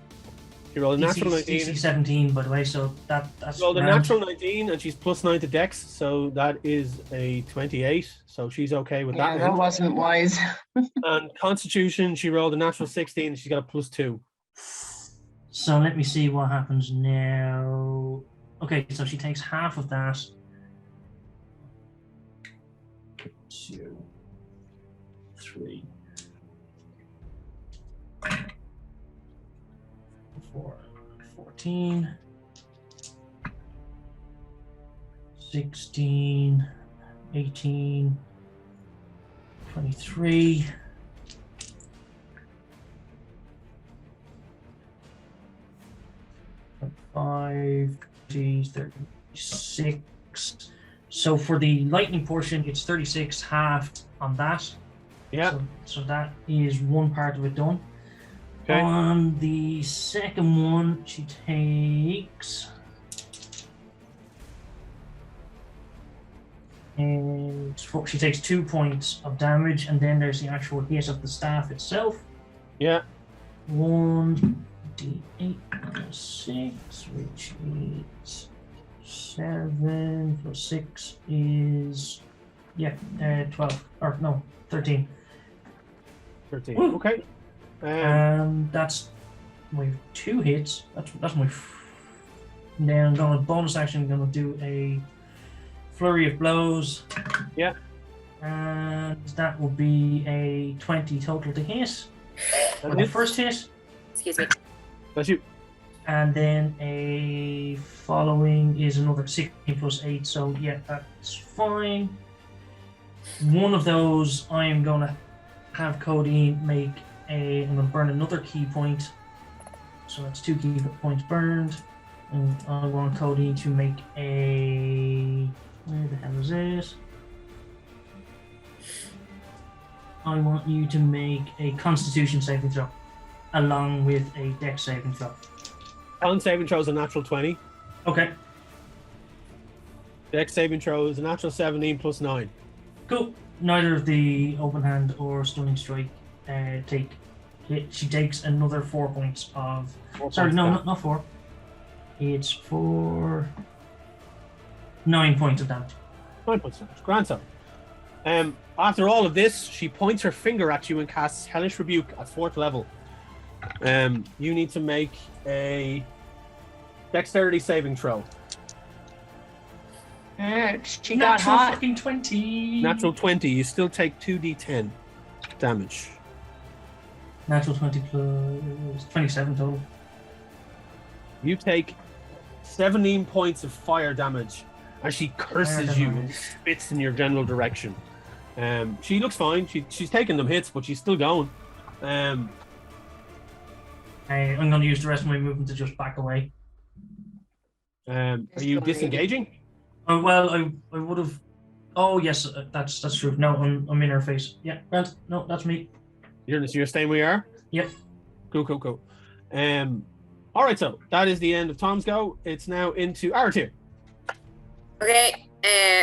roll a natural 19. DC 17, by the way, so that's Rolled a grand. natural 19 and she's +9 to dex, so that is a 28. So she's okay with Yeah, that. that one. wasn't wise. And Constitution, she rolled a natural 16 and she's got a +2. So let me see what happens now. Okay, so she takes half of that. 2, 3, 4, 14, 16, 18, 23. Five, 36. So for the lightning portion, it's 36 halved on that. Yeah. So that is one part of it done. Okay. On the second one, she takes. And she takes 2 points of damage, and then there's the actual hit of the staff itself. Yeah. 1d8 plus 6, which is 7 plus 6 is 12 or no 13. 13. Ooh. Okay. That's my 2 hits. That's my. Then I'm gonna bonus action. I'm gonna do a flurry of blows. Yeah. And that will be a 20 total to hit for the first hit. Excuse me. That's you. And then a following is another 16 plus 8, so yeah, that's fine. One of those I am going to have Codeine make I'm going to burn another key point. So that's 2 key points burned. And I want Codeine to make a... Where the hell is it? I want you to make a Constitution saving throw, along with a Dex saving throw. Con saving throw is a natural 20. Okay, Dex saving throw is a natural 17 plus 9. cool. Neither of the open hand or stunning strike take hit. She takes another 4 points of... Sorry, no, not 4. It's 9 points of damage. 9 points of damage. Grand son. After all of this, she points her finger at you and casts Hellish Rebuke at 4th level. You need to make a Dexterity saving throw. She got Natural hot. fucking 20. Natural 20. You still take 2d10 damage. Natural 20 plus 27 total. You take 17 points of fire damage as she curses you and spits in your general direction. She looks fine. She's taking them hits, but she's still going. I'm going to use the rest of my movement to just back away. Are you disengaging? Oh, well, I would have. Oh yes, that's true. No, I'm in her face. Yeah, Grant. No, that's me. You're staying where you are? Yep. Cool. All right, so that is the end of Tom's go. It's now into our tier. Okay,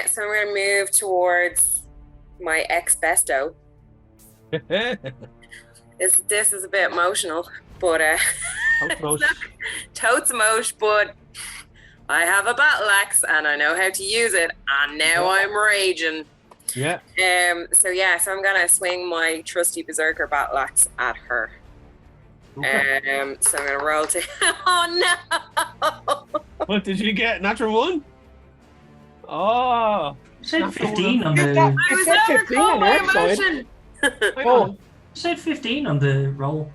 so I'm going to move towards my ex-besto. This is a bit emotional, but totes emotion, but I have a battle axe and I know how to use it, and now I'm raging. Yeah. So I'm gonna swing my trusty berserker battle axe at her. Okay. So I'm gonna roll to. Oh no! What did you get? Natural 1? Oh. You said Natural 15 on one. the. I was overcome by emotion. Oh. You said 15 on the roll.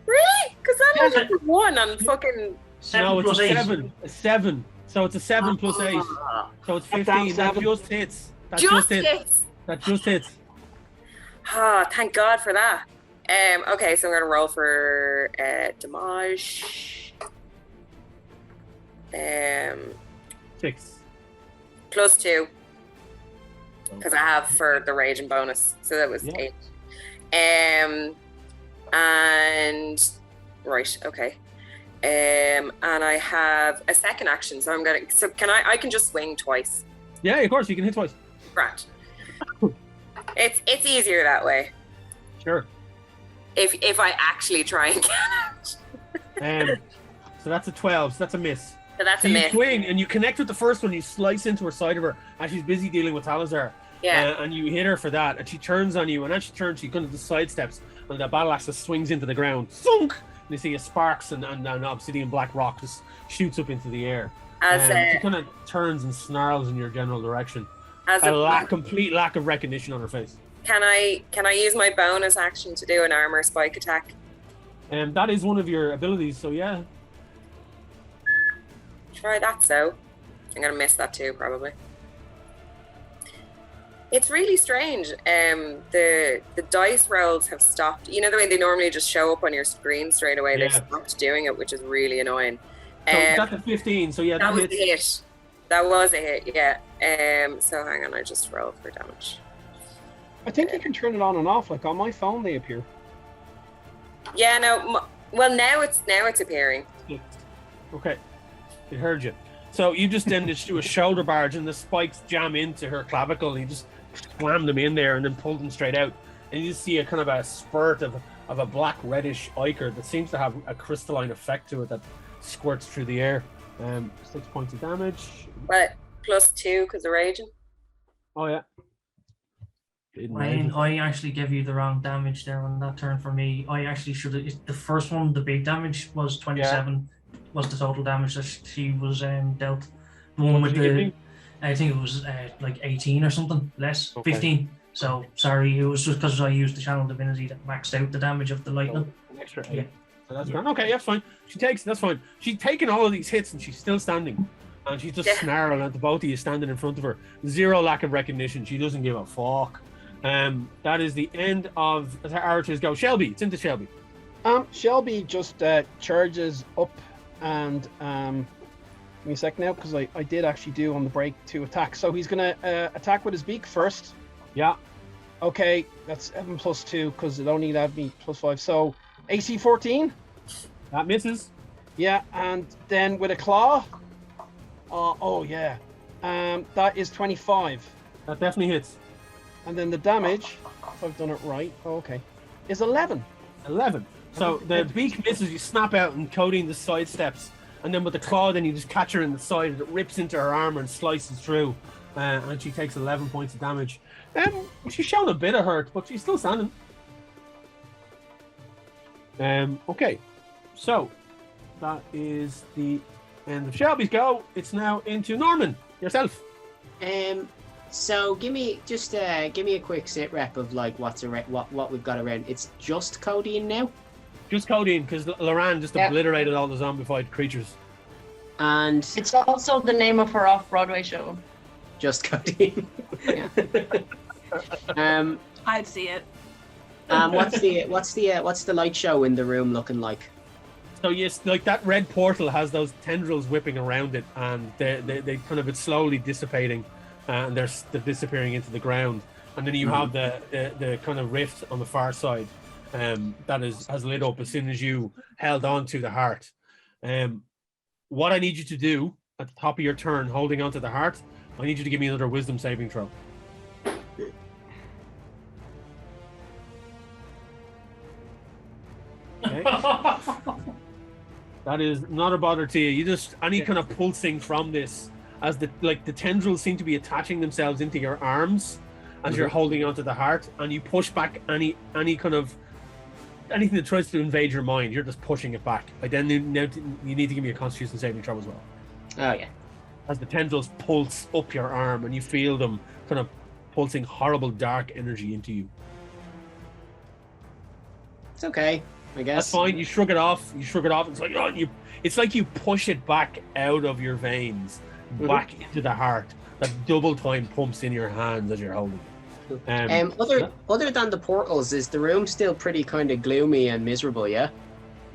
Really? Because that Yeah. was just 1 on fucking. 7 No, it's plus a 8. 7. A 7. So it's a 7 plus 8. Ah, So it's Get down 15. That 7. just hits. That just hits. hits. That just hits. Ah, thank God for that. Okay, so I'm gonna roll for damage. 6. +2 because I have for the raging bonus, so that was Yeah. 8. And right, okay. And I have a second action, so I'm gonna. So can I can just swing twice. Yeah, of course you can hit twice. Right. It's easier that way. Sure. If I actually try and get it. So that's a 12. So that's a miss. So that's So a you miss. swing and you connect with the first one. You slice into her side of her as she's busy dealing with Talazar. Yeah. And you hit her for that, and she turns on you. And as she turns, she kind of just sidesteps, and the battle axe just swings into the ground. Thunk! And you see a sparks and obsidian black rock just shoots up into the air. As She kind of turns and snarls in your general direction. as Complete lack of recognition on her face. can I use my bonus action to do an armor spike attack? And that is one of your abilities. So yeah, Try that. So I'm gonna miss that too, probably. It's really strange. The dice rolls have stopped. You know the way they normally just show up on your screen straight away. They've Yeah. stopped doing it, which is really annoying. so that's a 15. So yeah, that that was hits. a hit. That was a hit. Yeah. So hang on, I just roll for damage. I think you can turn it on and off. Like on my phone, they appear. Yeah. No. Well, now it's appearing. Okay, it heard you. So you just then just do a shoulder barge, and the spikes jam into her clavicle, and you just slam them in there, and then pull them straight out, and you just see a kind of a spurt of a black reddish ichor that seems to have a crystalline effect to it that squirts through the air. 6 points of damage. Well, +2 because of raging. Oh yeah. Didn't Ryan, rage. I actually gave you the wrong damage there on that turn for me. I actually should have. The first one, the big damage, was 27. Was the total damage that she was dealt. The one What with did you give the, me? I think it was like 18 or something less, Okay. 15. So sorry, it was just because I used the channel divinity that maxed out the damage of the lightning. An extra 8. Yeah. So that's fine. Okay, that's fine. That's fine. She's taken all of these hits and she's still standing. And she's just Yeah. snarling at the both of you standing in front of her. Zero lack of recognition. She doesn't give a fuck. That is the end of as our archers go. Shelby, it's into Shelby. Shelby just charges up and give me a sec now because I did actually do on the break 2 attacks. So he's gonna attack with his beak first. Yeah. Okay, that's 7 + 2 because it only allowed me +5. So AC 14. That misses. Yeah, and then with a claw. Oh yeah, that is 25. That definitely hits. And then the damage, if I've done it right, okay, is 11. 11. So the beak misses, you snap out and Codeine the side steps. And then with the claw, then you just catch her in the side and it rips into her armor and slices through. And she takes 11 points of damage. She's shown a bit of hurt, but she's still standing. Okay, so that is the end of Shelby's go. It's now into Norman, yourself. So give me a quick sit rep of like what's around, what we've got around. It's just Codeine now, Just Codeine, because Loran just obliterated all the zombified creatures. and It's also the name of her off-Broadway show. just Codeine. Yeah. I'd see it. What's the light show in the room looking like? So yes, like that red portal has those tendrils whipping around it, and they kind of it's slowly dissipating, and they're disappearing into the ground. And then you have the kind of rift on the far side, that has lit up as soon as you held on to the heart. What I need you to do at the top of your turn, holding onto the heart, I need you to give me another wisdom saving throw. Okay. That is not a bother to you. You just any kind of pulsing from this, as the tendrils seem to be attaching themselves into your arms as you're holding onto the heart, and you push back any kind of anything that tries to invade your mind. You're just pushing it back. Like then you need to give me a Constitution saving throw as well. Oh yeah. As the tendrils pulse up your arm, and you feel them kind of pulsing horrible dark energy into you. It's okay. I guess. That's fine. You shrug it off. It's like it's like you push it back out of your veins, back into the heart. That double time pumps in your hands as you're holding it. Other than the portals, is the room still pretty kind of gloomy and miserable? Yeah.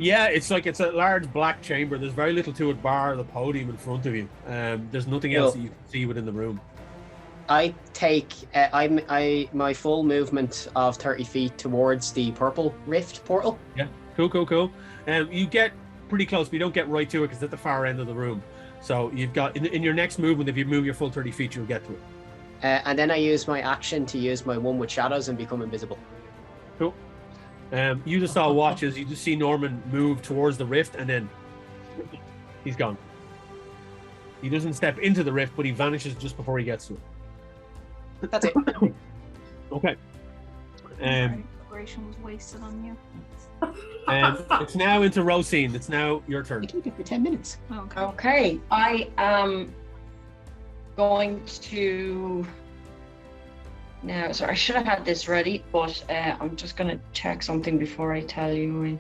Yeah, it's a large black chamber. There's very little to it, bar the podium in front of you. There's nothing else that you can see within the room. I take my full movement of 30 feet towards the purple rift portal. Yeah, cool. You get pretty close, but you don't get right to it because it's at the far end of the room. So you've got in your next movement, if you move your full 30 feet, you'll get to it. And then I use my action to use my one with shadows and become invisible. Cool. You just all watches. You just see Norman move towards the rift, and then he's gone. He doesn't step into the rift, but he vanishes just before he gets to it. That's it. Okay. Operation was wasted on you. It's now into Rosine. It's now your turn. I took it for 10 minutes. Okay, I am going to now. Sorry, I should have had this ready, but I'm just going to check something before I tell you.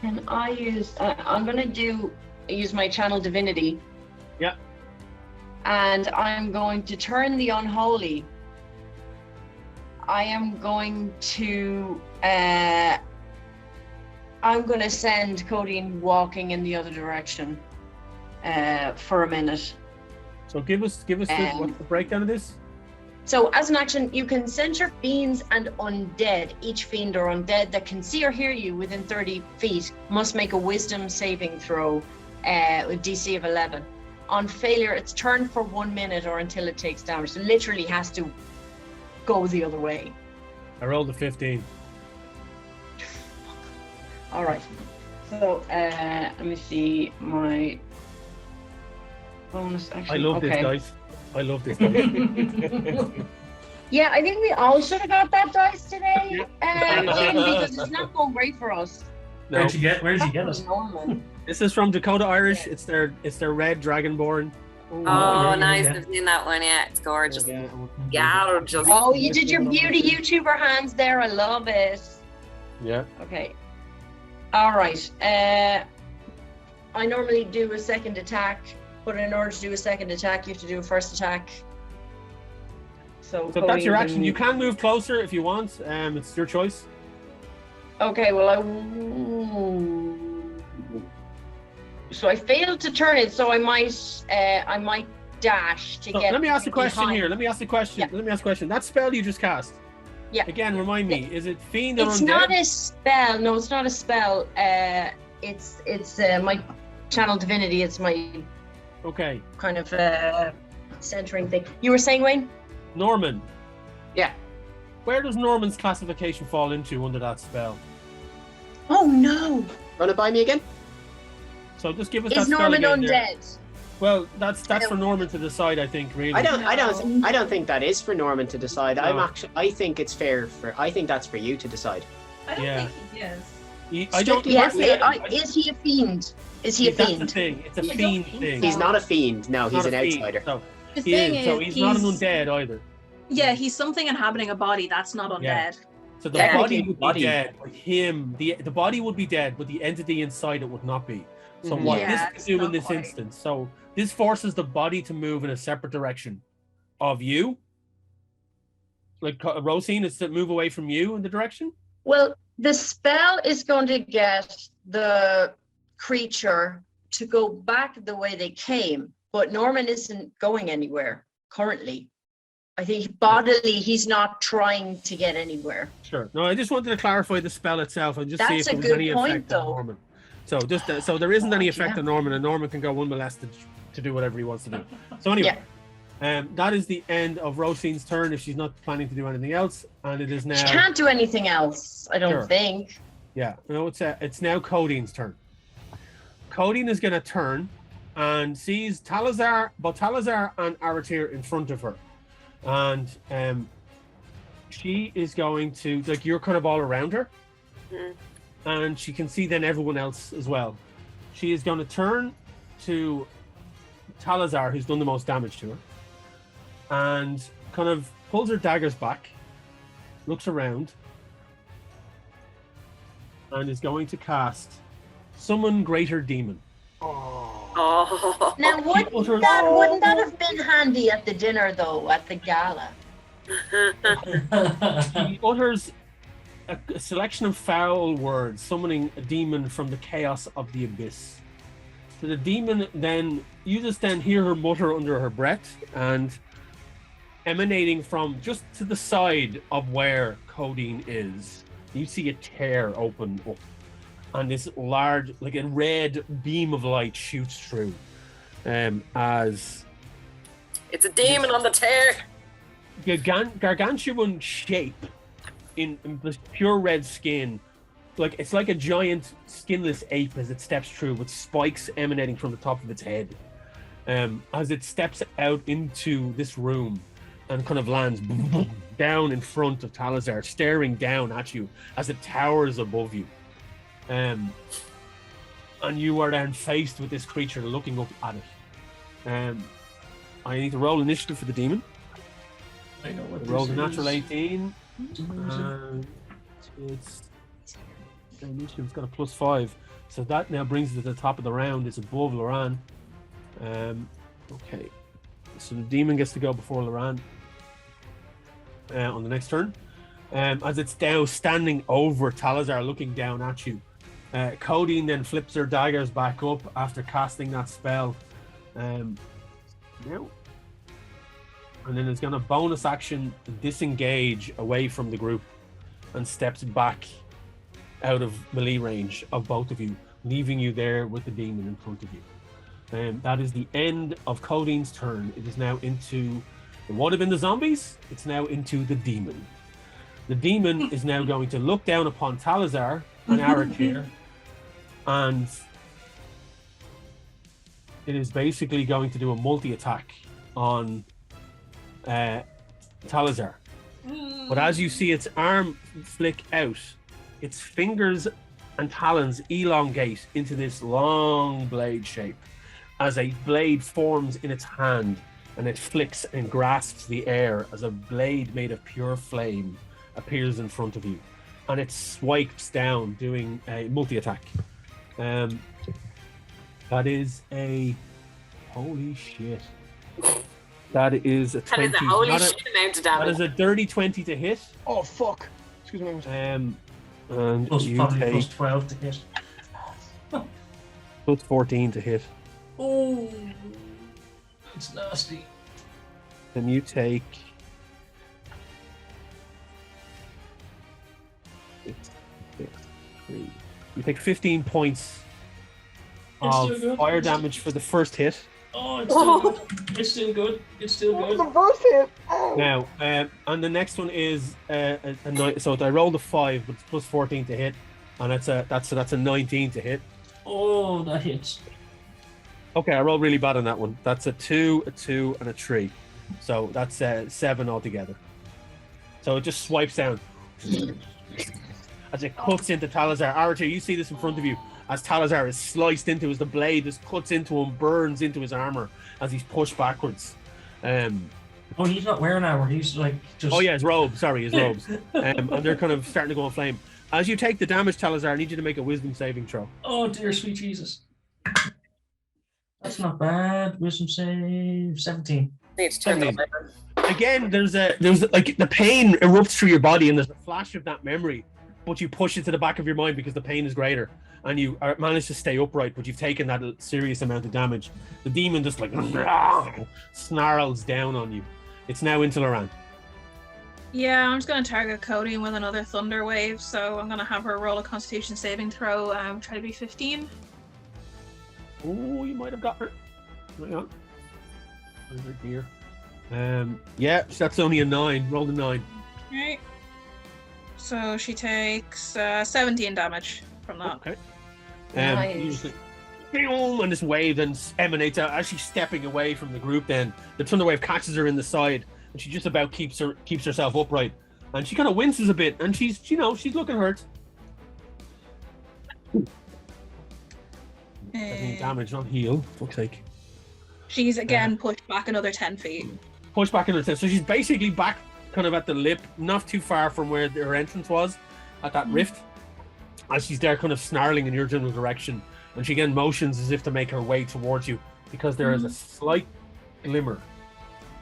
Can I use? I'm going to use my channel divinity. Yeah. And I'm going to turn the unholy. I am going to. I'm going to send Codeine walking in the other direction for a minute. So give us what's the breakdown of this? So as an action, you can send your fiends and undead. Each fiend or undead that can see or hear you within 30 feet must make a wisdom saving throw with DC of 11. On failure, it's turned for 1 minute or until it takes damage. So literally has to go the other way. I rolled a 15. All right. So let me see my bonus action. I love this, guys. I love this dice. Yeah, I think we all should have got that dice today, because it's not going great for us. No. Where did you get it? This is from Dakota Irish. It's their red dragonborn. Oh, yeah, nice. yeah. I've seen that one. Yeah, it's gorgeous. Gorgeous. Oh, you did your beauty YouTuber hands there. I love it. Yeah. Okay. All right. I normally do a second attack, but in order to do a second attack, you have to do a first attack. So that's your action. You can move closer if you want. It's your choice. Okay. Well, so I failed to turn it, so I might dash to get. Let me ask a question behind. here. Let me ask a question. Yeah. Let me ask a question. That spell you just cast. Yeah. Again, remind me. Is it fiend or It's undead? not a spell. No, it's not a spell. It's my channel divinity. It's my Okay. kind of centering thing. You were saying, Wayne? Norman. Yeah. Where does Norman's classification fall into under that spell? Oh no! Run it by me again? So just give us that Is spell Norman again there. undead? Well, that's for Norman to decide, I think, really. I don't think that is for Norman to decide. No. I think it's fair I think that's for you to decide. I don't Yeah. think he is. I don't. Yes. personally, Is he a fiend? Is he a That's the fiend? thing. It's a I don't fiend think thing. so. He's not a fiend. No, he's Not an a fiend, outsider. So The he thing is. So he's not an undead either. Yeah, he's something inhabiting a body that's not undead. Yeah. So the Yeah, body the would body. be dead, but the body would be dead, but the entity inside it would not be. So Mhm. what Yeah, this it's can do in not this quite. instance, so this forces the body to move in a separate direction of you. Like Rosine is to move away from you in the direction. Well, the spell is going to get the creature to go back the way they came, but Norman isn't going anywhere currently. I think bodily he's not trying to get anywhere. Sure. No, I just wanted to clarify the spell itself and just see if That's a there was good any point, effect on though. Norman. So so there isn't any effect Yeah. on Norman, and Norman can go unmolested to do whatever he wants to do. So anyway, that is the end of Rosine's turn if she's not planning to do anything else, and it is now. She can't do anything else, I don't Sure. think. Yeah, no, it's now Codeine's turn. Codeine is going to turn and sees both Talazar and Aratir in front of her, and she is going to you're kind of all around her, and she can see then everyone else as well. She is going to turn to Talazar, who's done the most damage to her, and kind of pulls her daggers back, looks around, and is going to cast Summon Greater Demon. Oh. Now, wouldn't that have been handy at the dinner, though, at the gala? He utters a selection of foul words, summoning a demon from the chaos of the abyss. So the demon then, you just then hear her mutter under her breath, and emanating from just to the side of where Codeine is, you see a tear open up, and this large, like a red beam of light shoots through, as It's a demon on the tear. gargantuan shape in this pure red skin, like it's like a giant skinless ape as it steps through, with spikes emanating from the top of its head. As it steps out into this room and kind of lands down in front of Talazar, staring down at you as it towers above you. And you are then faced with this creature looking up at it. I need to roll initiative for the demon. I know what Rolled a this natural is. 18. And it's initiative's got a +5, so that now brings it to the top of the round. It's above Loran. Okay, so the demon gets to go before Loran on the next turn. As it's now standing over Talazar, looking down at you. Codeine then flips her daggers back up after casting that spell. Now. And then it's going to bonus action disengage away from the group and steps back out of melee range of both of you, leaving you there with the demon in front of you. That is the end of Codeine's turn. It is now into, it would have been the zombies, it's now into the demon. The demon is now going to look down upon Talazar and Arakir, and it is basically going to do a multi-attack on Talazar. But as you see its arm flick out, its fingers and talons elongate into this long blade shape as a blade forms in its hand, and it flicks and grasps the air as a blade made of pure flame appears in front of you, and it swipes down, doing a multi-attack. That is a holy shit. That is a 20. That is a holy Not shit amount of That damage. is a dirty 20 to hit. Oh fuck! Excuse me. And Plus you probably take plus 12 to hit. plus 14 to hit. Oh, it's nasty. Then you take 3. You take 15 points It's still of good. fire damage for the first hit. Oh, it's still good. It's still good. It's still good. first hit. Oh. Now, and the next one is a so I rolled a 5, but it's plus 14 to hit, and that's a 19 to hit. Oh, that hits. Okay, I rolled really bad on that one. That's a 2, a 2, and a 3. So that's 7 altogether. So it just swipes down as it cuts into Talazar. Archer, you see this in front of you as Talazar is sliced into, as the blade just cuts into him, burns into his armor as he's pushed backwards. Oh, he's not wearing armor. He's like just. Oh yeah, his robes. Sorry, his robes. And they're kind of starting to go on flame. As you take the damage, Talazar, I need you to make a wisdom saving throw. Oh dear, sweet Jesus. That's not bad. Wisdom save 17. Need to turn the 17. light on. Again, there's like the pain erupts through your body, and there's a flash of that memory, but you push it to the back of your mind because the pain is greater, and you manage to stay upright, but you've taken that serious amount of damage. The demon just like snarls down on you. It's now into Loran. Yeah, I'm just going to target Cody with another Thunder Wave, so I'm going to have her roll a Constitution saving throw, try to be 15. Oh, you might have got her. Hang on. Oh dear. Yeah, that's only a 9. Roll a 9. Right. So she takes 17 damage from that. Okay. Nice. You just, and this wave then emanates out as she's stepping away from the group. Then the thunder wave catches her in the side, and she just about keeps herself upright, and she kind of winces a bit, and she's looking hurt. That means damage, not heal. Fuck's sake. She's again pushed back another 10 feet. Push back into the so she's basically back kind of at the lip, not too far from where her entrance was, at that rift. As she's there kind of snarling in your general direction. And she again motions as if to make her way towards you, because there is a slight glimmer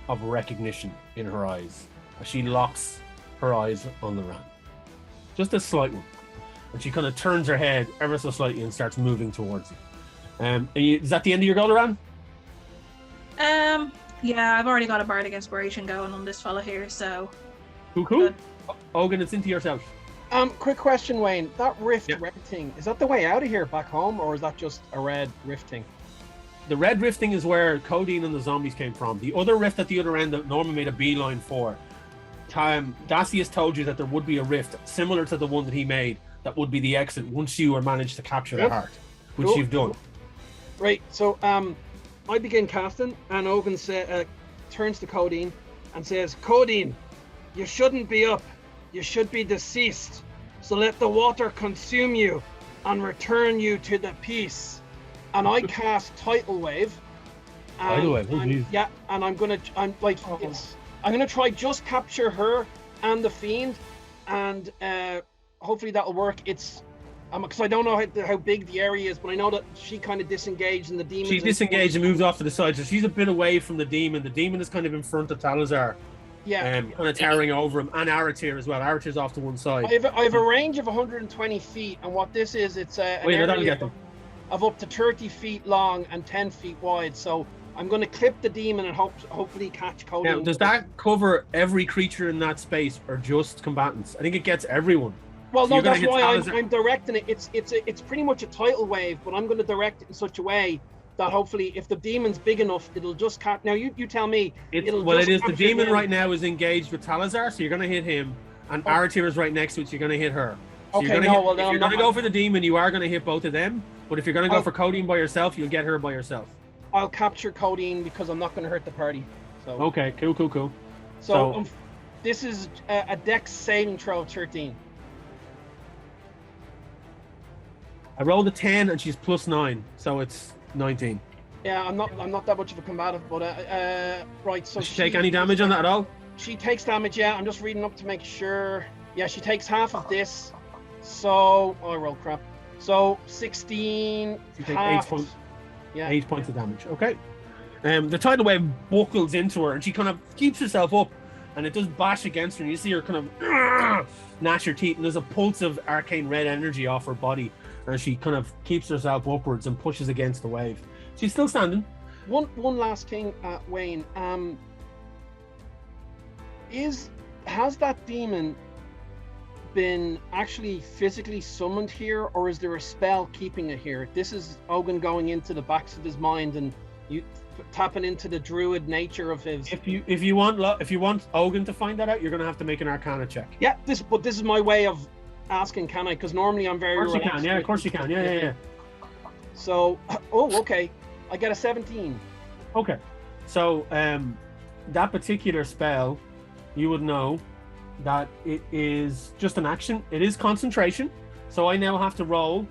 of recognition in her eyes as she locks her eyes on Loran. Just a slight one. And she kind of turns her head ever so slightly and starts moving towards you. Is that the end of your go, Loran? Yeah, I've already got a bardic inspiration going on this fella here, so Cool. good. Ogun, it's into yourself. Quick question, Wayne. That rift Yeah. red thing, is that the way out of here back home, or is that just a red rift thing? The red rifting is where Codeine and the zombies came from. The other rift at the other end that Norman made a beeline for. Dacius told you that there would be a rift similar to the one that he made that would be the exit once you managed to capture the heart, which Cool. you've done. Right, so I begin casting, and Ogun turns to Codeine and says, Codeine, you shouldn't be up. You should be deceased. So let the water consume you and return you to the peace. And I cast Tidal Wave. Tidal Wave, oh, geez. Yeah, and I'm gonna try just capture her and the fiend, and hopefully that'll work. It's because I don't know how big the area is, but I know that she kind of disengaged and the demon. She disengaged and moved off to the side, so she's a bit away from the demon. The demon is kind of in front of Talazar. Yeah. Kind of towering over him, and Aratir as well. Aratir's off to one side. I have a range of 120 feet, and what this is, it's an that'll area get them. of up to 30 feet long and 10 feet wide. So I'm going to clip the demon and hopefully catch Cody. Now, does that cover every creature in that space, or just combatants? I think it gets everyone. Well, So no, you're gonna that's hit why Talazar. I'm directing it. It's pretty much a tidal wave, but I'm going to direct it in such a way that hopefully, if the demon's big enough, it'll just catch. Now, you tell me. It is. The capture demon him. right now is engaged with Talazar, so you're going to hit him, and Aratir is right next to it, so you're going to hit her. So Okay, you're no, gonna well, if then you're I'm going to not- go for the demon, you are going to hit both of them. But if you're going to go for Codeine by yourself, you'll get her by yourself. I'll capture Codeine because I'm not going to hurt the party. So Okay, cool. So this is a Dex saving throw of 13. I rolled a 10, and she's +9, so it's 19. Yeah, I'm not that much of a combative, but right. So Does she take any damage on that at all? She takes damage. Yeah, I'm just reading up to make sure. Yeah, she takes half of this. So I roll crap. So 16. You take half. 8 points. Yeah. 8 points of damage. Okay. The tidal wave buckles into her, and she kind of keeps herself up, and it does bash against her. And you see her kind of gnash her teeth, and there's a pulse of arcane red energy off her body, and she kind of keeps herself upwards and pushes against the wave. She's still standing. One last thing, Wayne. Has that demon been actually physically summoned here, or is there a spell keeping it here? This is Ogun going into the backs of his mind and you tapping into the druid nature of his. If you want Ogun to find that out, you're going to have to make an Arcana check. Yeah, this is my way of asking, can I? Because normally I'm very. Of course you relaxed can. Yeah, with- of course you can. Yeah. So, okay, I get a 17. Okay. So that particular spell, you would know that it is just an action. It is concentration. So I now have to roll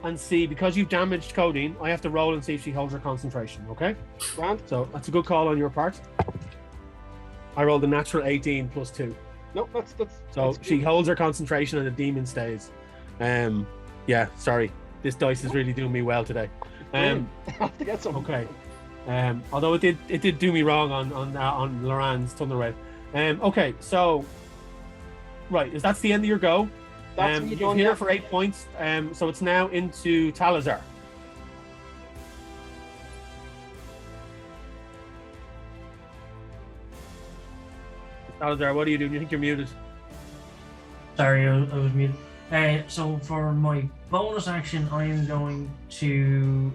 and see, because you've damaged Codeine, I have to roll and see if she holds her concentration. Okay. Grand. So that's a good call on your part. I rolled a natural 18 plus 2. Nope, that's So that's she good. holds her concentration and the demon stays. Yeah, sorry. This dice is really doing me well today. I have to get some. Okay. Although it did do me wrong on Loran's Thunder Wave. Okay, so right, that's the end of your go. That's me you've done, hit her yeah. for 8 points. So it's now into Talazar. Talazar, what are you doing? You think you're muted? Sorry, I was muted. So for my bonus action, I am going to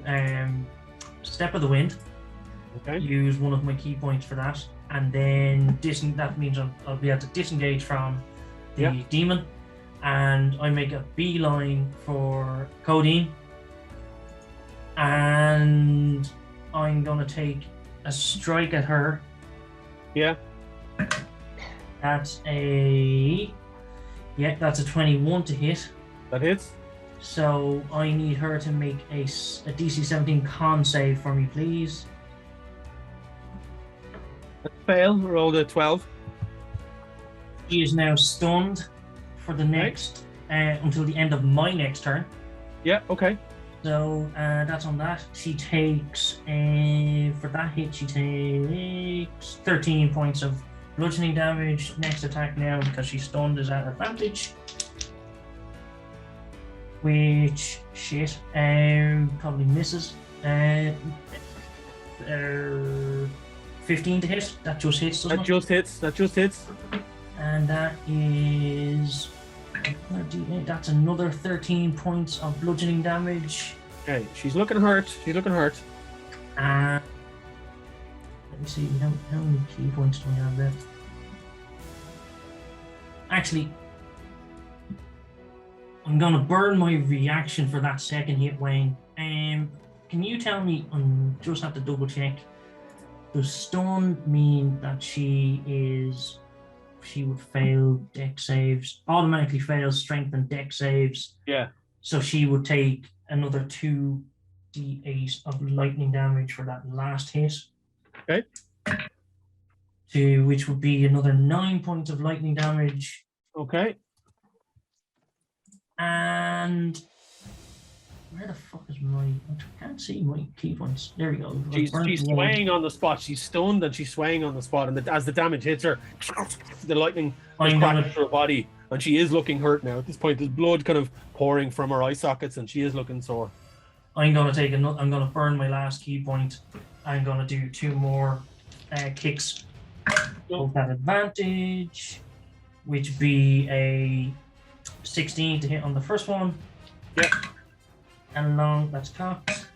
Step of the Wind. Okay. Use one of my key points for that, and then that means I'll be able to disengage from the demon, and I make a beeline for Codeine, and I'm gonna take a strike at her. Yeah. That's a 21 to hit. That hits. So I need her to make a DC 17 con save for me, please. Fail. Rolled a 12. She is now stunned for the next until the end of my next turn. Yeah. Okay. So that's on that. She takes for that hit. She takes 13 points of bludgeoning damage. Next attack now, because she's stunned, is at advantage. Which shit probably misses. 15 to hit. That just hits. Doesn't it? That just hits. And that is that's another 13 points of bludgeoning damage. Okay, she's looking hurt. Let Let me see how many key points do we have left. Actually, I'm gonna burn my reaction for that second hit, Wayne. Can you tell me? Just have to double check. Does stun mean that she would fail dex saves, automatically fails strength and dex saves? Yeah. So she would take another 2d8 of lightning damage for that last hit. Okay. Which would be another 9 points of lightning damage. Okay. And where the fuck is my? I can't see my key points. There we go. She's swaying on the spot. She's stunned and she's swaying on the spot. And as the damage hits her, the lightning is cracking through her body. And she is looking hurt now. At this point, there's blood kind of pouring from her eye sockets, and she is looking sore. I'm gonna burn my last key point. I'm gonna do 2 more kicks. Both at advantage, which be a 16 to hit on the first one. Yep. And long, that's cocked.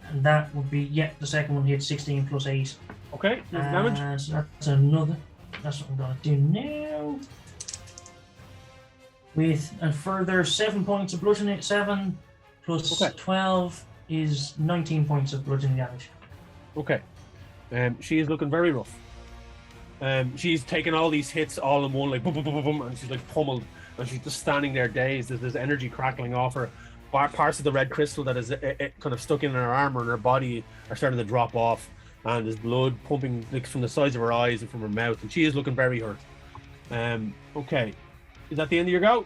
And that would be, the second one hit 16 plus 8. Okay, damage. So that's another. That's what I'm going to do now. With a further 7 points of bludgeoning, 7 plus 12 is 19 points of bludgeoning damage. Okay. She is looking very rough. She's taken all these hits all in one, like boom, boom, boom, boom, boom, and she's like pummeled. And she's just standing there dazed. There's energy crackling off her. Parts of the red crystal that is kind of stuck in her armor and her body are starting to drop off, and there's blood pumping like from the sides of her eyes and from her mouth, and she is looking very hurt. Okay, is that the end of your go?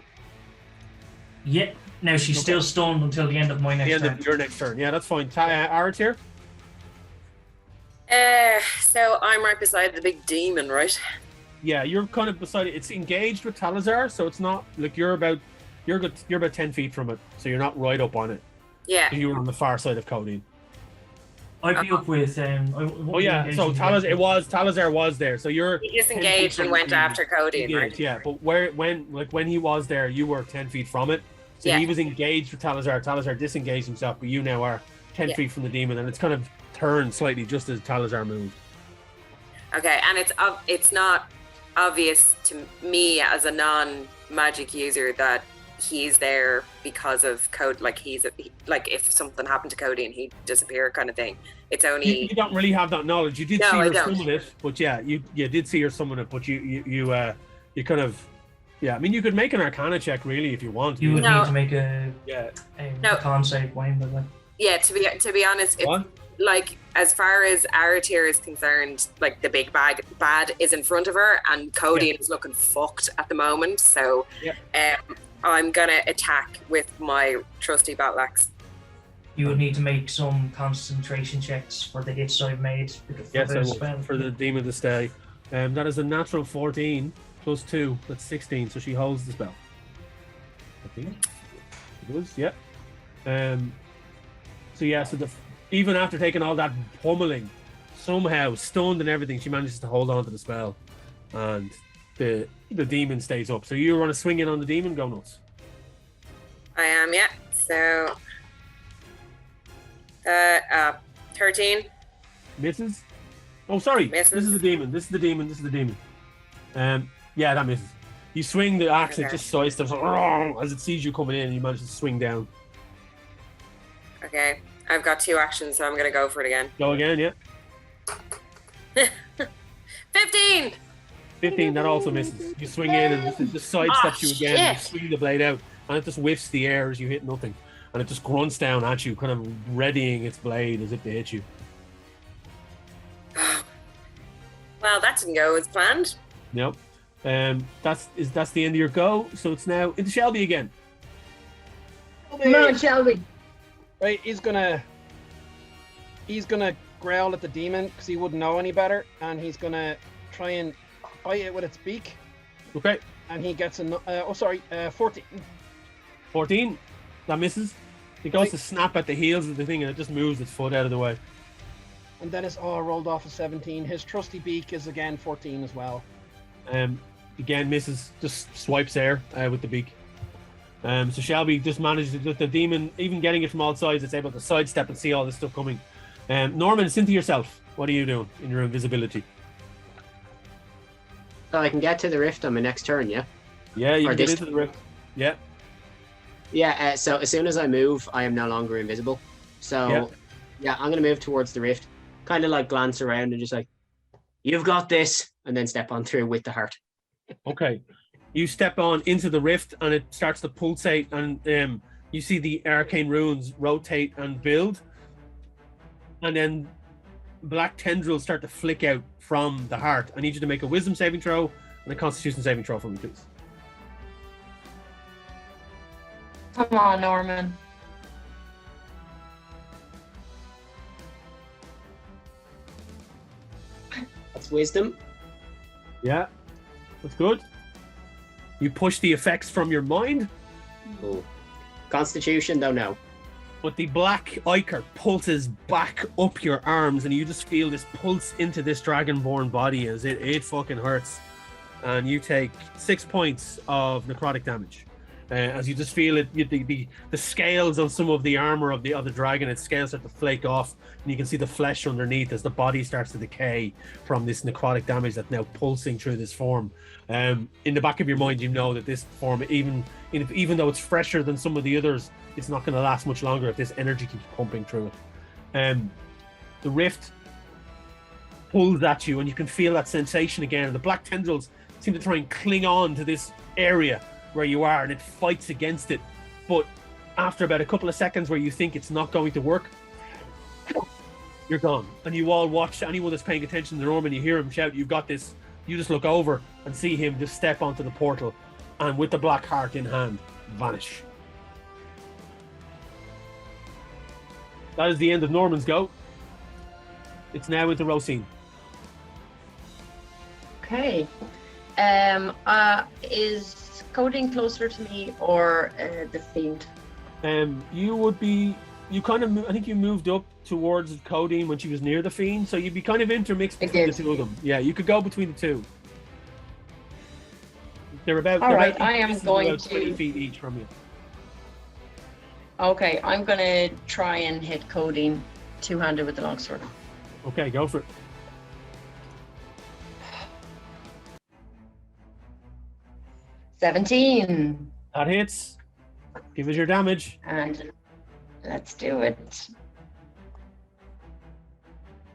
Yeah. Now she's still stunned until the end of my next turn. The end of your next turn. Yeah, that's fine. Arid here. So I'm right beside the big demon, right? Yeah, you're kind of beside it. It's engaged with Talazar, so it's not like you're about 10 feet from it, so you're not right up on it. Yeah. You were on the far side of Codeine. I'd be up with so Talazar was there, so you're. He disengaged and went after Codeine, right? Yeah, but when he was there, you were 10 feet from it, so he was engaged with Talazar. Talazar disengaged himself, but you now are 10 feet from the demon, and it's kind of turned slightly just as Talazar moved. Okay, and it's not obvious to me as a non-magic user that he's there because of code, like if something happened to Cody and he'd disappear kind of thing. It's only you don't really have that knowledge. You did see her summon it, but you did see her summon it, but you kind of I mean, you could make an Arcana check really if you want. You would need to make a con save, Wayne, but to be honest, it's like as far as Aratir is concerned, like the big bad is in front of her and Cody is looking fucked at the moment, so I'm gonna attack with my trusty battle axe. You would need to make some concentration checks for the hits I've made. For the demon to stay. That is a natural 14 plus 2. That's 16. So she holds the spell. I think it was. Yeah. So even after taking all that pummeling, somehow stunned and everything, she manages to hold on to the spell, and the demon stays up. So you want to swing in on the demon? Go nuts. I am, yeah. So 13 misses. Oh, sorry. Misses. This is the demon. Yeah, that misses. You swing the axe, it just sidesteps as it sees you coming in, and you manage to swing down. Okay, I've got 2 actions, so I'm gonna go for it again. Go again, yeah. 15. 15, that also misses. You swing in and it just sidesteps you again. You swing the blade out. and it just whiffs the air as you hit nothing, and it just grunts down at you, kind of readying its blade as if to hit you. Well, that didn't go as planned. Nope. That's the end of your go. So it's now into Shelby again. Come on, Shelby. Right, he's gonna growl at the demon because he wouldn't know any better, and he's gonna try and bite it with its beak. Okay. And he gets 14. 14. That misses. It goes to snap at the heels of the thing, and it just moves its foot out of the way. And then it's rolled off a 17. His trusty beak is again 14 as well. Again misses. Just swipes air with the beak. So Shelby just manages the demon, even getting it from all sides. It's able to sidestep and see all this stuff coming. Norman, it's into yourself. What are you doing in your invisibility? So I can get to the rift on my next turn, yeah? Yeah, you can get into the rift. Yeah. Yeah, so as soon as I move, I am no longer invisible. So, yeah, I'm going to move towards the rift. Kind of like glance around and just like, you've got this, and then step on through with the heart. Okay. You step on into the rift, and it starts to pulsate, and you see the arcane runes rotate and build. And then black tendrils start to flick out from the heart. I need you to make a wisdom saving throw and a constitution saving throw for me, please. Come on, Norman. That's wisdom. Yeah, that's good. You push the effects from your mind. Ooh. Constitution, though, no. But the black ichor pulses back up your arms, and you just feel this pulse into this dragonborn body as it fucking hurts. And you take 6 points of necrotic damage. As you just feel it, the scales on some of the armor of the other dragon, its scales start to flake off, and you can see the flesh underneath as the body starts to decay from this necrotic damage that's now pulsing through this form. In the back of your mind, you know that this form, even though it's fresher than some of the others, it's not going to last much longer if this energy keeps pumping through it. The rift pulls at you, and you can feel that sensation again. And the black tendrils seem to try and cling on to this area where you are, and it fights against it. But after about a couple of seconds where you think it's not going to work, you're gone. And you all watch, anyone that's paying attention to Norman, you hear him shout, "You've got this." You just look over and see him just step onto the portal, and with the black heart in hand, vanish. That is the end of Norman's go. It's now into Rosine. Okay. Is Coding closer to me or the fiend? You would be. You kind of. I think you moved up towards Codeine when she was near the fiend, so you'd be kind of intermixed between the two of them. Yeah, you could go between the two. They're about. All right, about, I am going about to 20 feet each from you. Okay, I'm gonna try and hit Codeine two-handed with the longsword. Okay, go for it. $17. That hits. Give us your damage. And let's do it.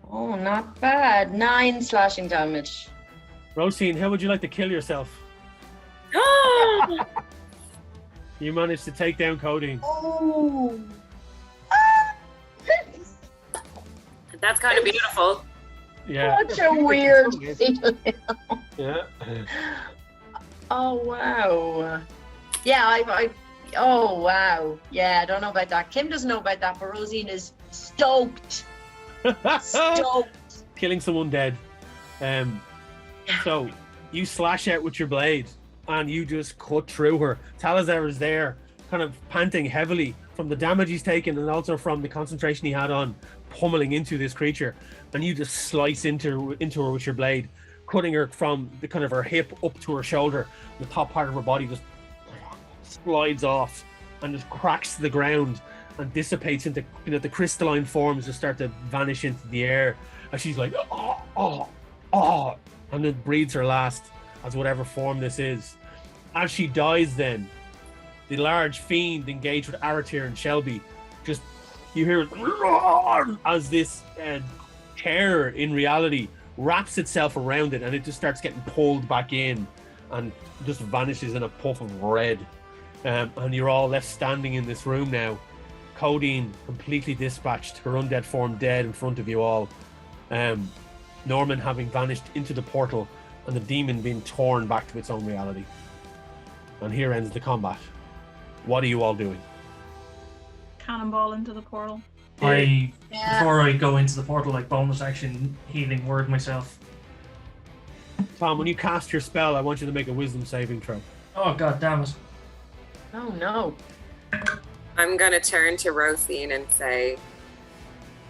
Oh, not bad. 9 slashing damage. Rosine, how would you like to kill yourself? You managed to take down Codeine. Oh. That's kind of beautiful. Yeah. Such a weird feeling. Yeah. Oh, wow. Yeah, oh, wow. Yeah, I don't know about that. Kim doesn't know about that, but Rosine is stoked. Stoked. Killing someone dead. So you slash out with your blade and you just cut through her. Talazar is there, kind of panting heavily from the damage he's taken and also from the concentration he had on pummeling into this creature. And you just slice into her with your blade, cutting her from the kind of her hip up to her shoulder. The top part of her body just slides off and just cracks to the ground and dissipates into, the crystalline forms just start to vanish into the air as she's like, and then breathes her last as whatever form this is. As she dies then, the large fiend engaged with Aratir and Shelby, just, you hear it as this terror in reality wraps itself around it and it just starts getting pulled back in and just vanishes in a puff of red. and you're all left standing in this room now. Codeine completely dispatched, her undead form dead in front of you all. Norman having vanished into the portal, and the demon being torn back to its own reality. And here ends the combat. What are you all doing? Cannonball into the portal. Before I go into the portal, like bonus action, healing word myself. Tom, when you cast your spell, I want you to make a wisdom saving throw. Oh god damn it. Oh no. I'm going to turn to Rothine and say,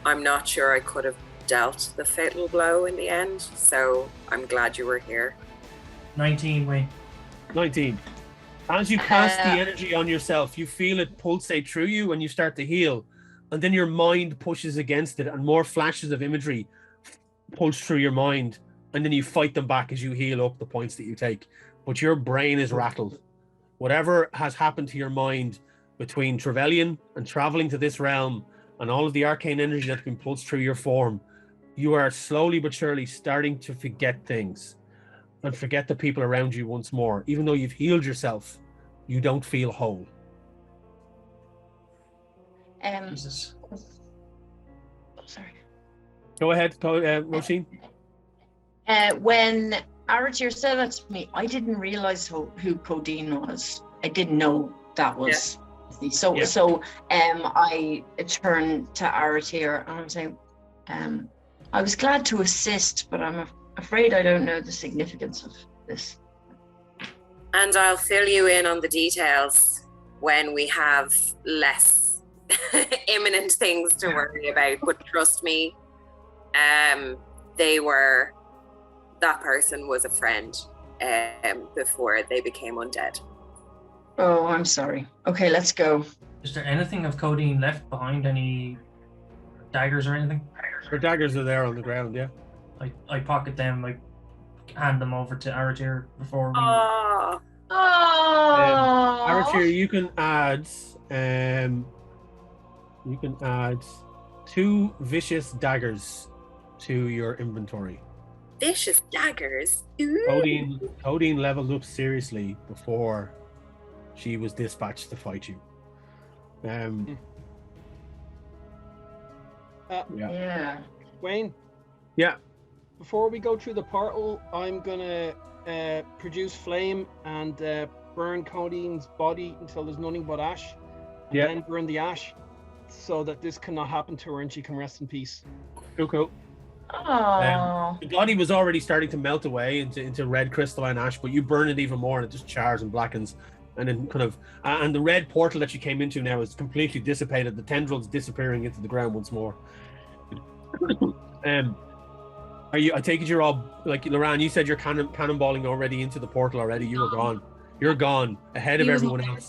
I'm not sure I could have dealt the fatal blow in the end, so I'm glad you were here. 19, Wayne. 19. As you cast the energy on yourself, you feel it pulsate through you and you start to heal. And then your mind pushes against it and more flashes of imagery pulse through your mind. And then you fight them back as you heal up the points that you take. But your brain is rattled. Whatever has happened to your mind between Trevelyan and traveling to this realm and all of the arcane energy that's been pulsed through your form, you are slowly but surely starting to forget things and forget the people around you once more. Even though you've healed yourself, you don't feel whole. Jesus. Oh, sorry. Go ahead, Roisin. When Aratir said that to me, I didn't realize who Codeine was. I didn't know that was. Yeah. So I turned to Aratir and I'm saying, I was glad to assist, but I'm afraid I don't know the significance of this. And I'll fill you in on the details when we have less imminent things to worry about. But trust me, that person was a friend before they became undead. Oh, I'm sorry. Okay, let's go. Is there anything of Codeine left behind? Any daggers or anything? Her daggers are there on the ground, yeah. I pocket them, like hand them over to Aratir before we... Oh. Aratir, you can add 2 vicious daggers to your inventory. Vicious daggers? Ooh. Codeine leveled up seriously before she was dispatched to fight you. Yeah. Wayne? Yeah. Before we go through the portal, I'm gonna produce flame and burn Codine's body until there's nothing but ash. And then burn the ash so that this cannot happen to her and she can rest in peace. Cool. The body was already starting to melt away into red crystalline ash, but you burn it even more and it just chars and blackens. And then kind of, and the red portal that you came into now is completely dissipated. The tendrils disappearing into the ground once more. I take it you're all, like, Loran, you said you're cannonballing already into the portal already. You were gone. You're gone ahead of everyone else.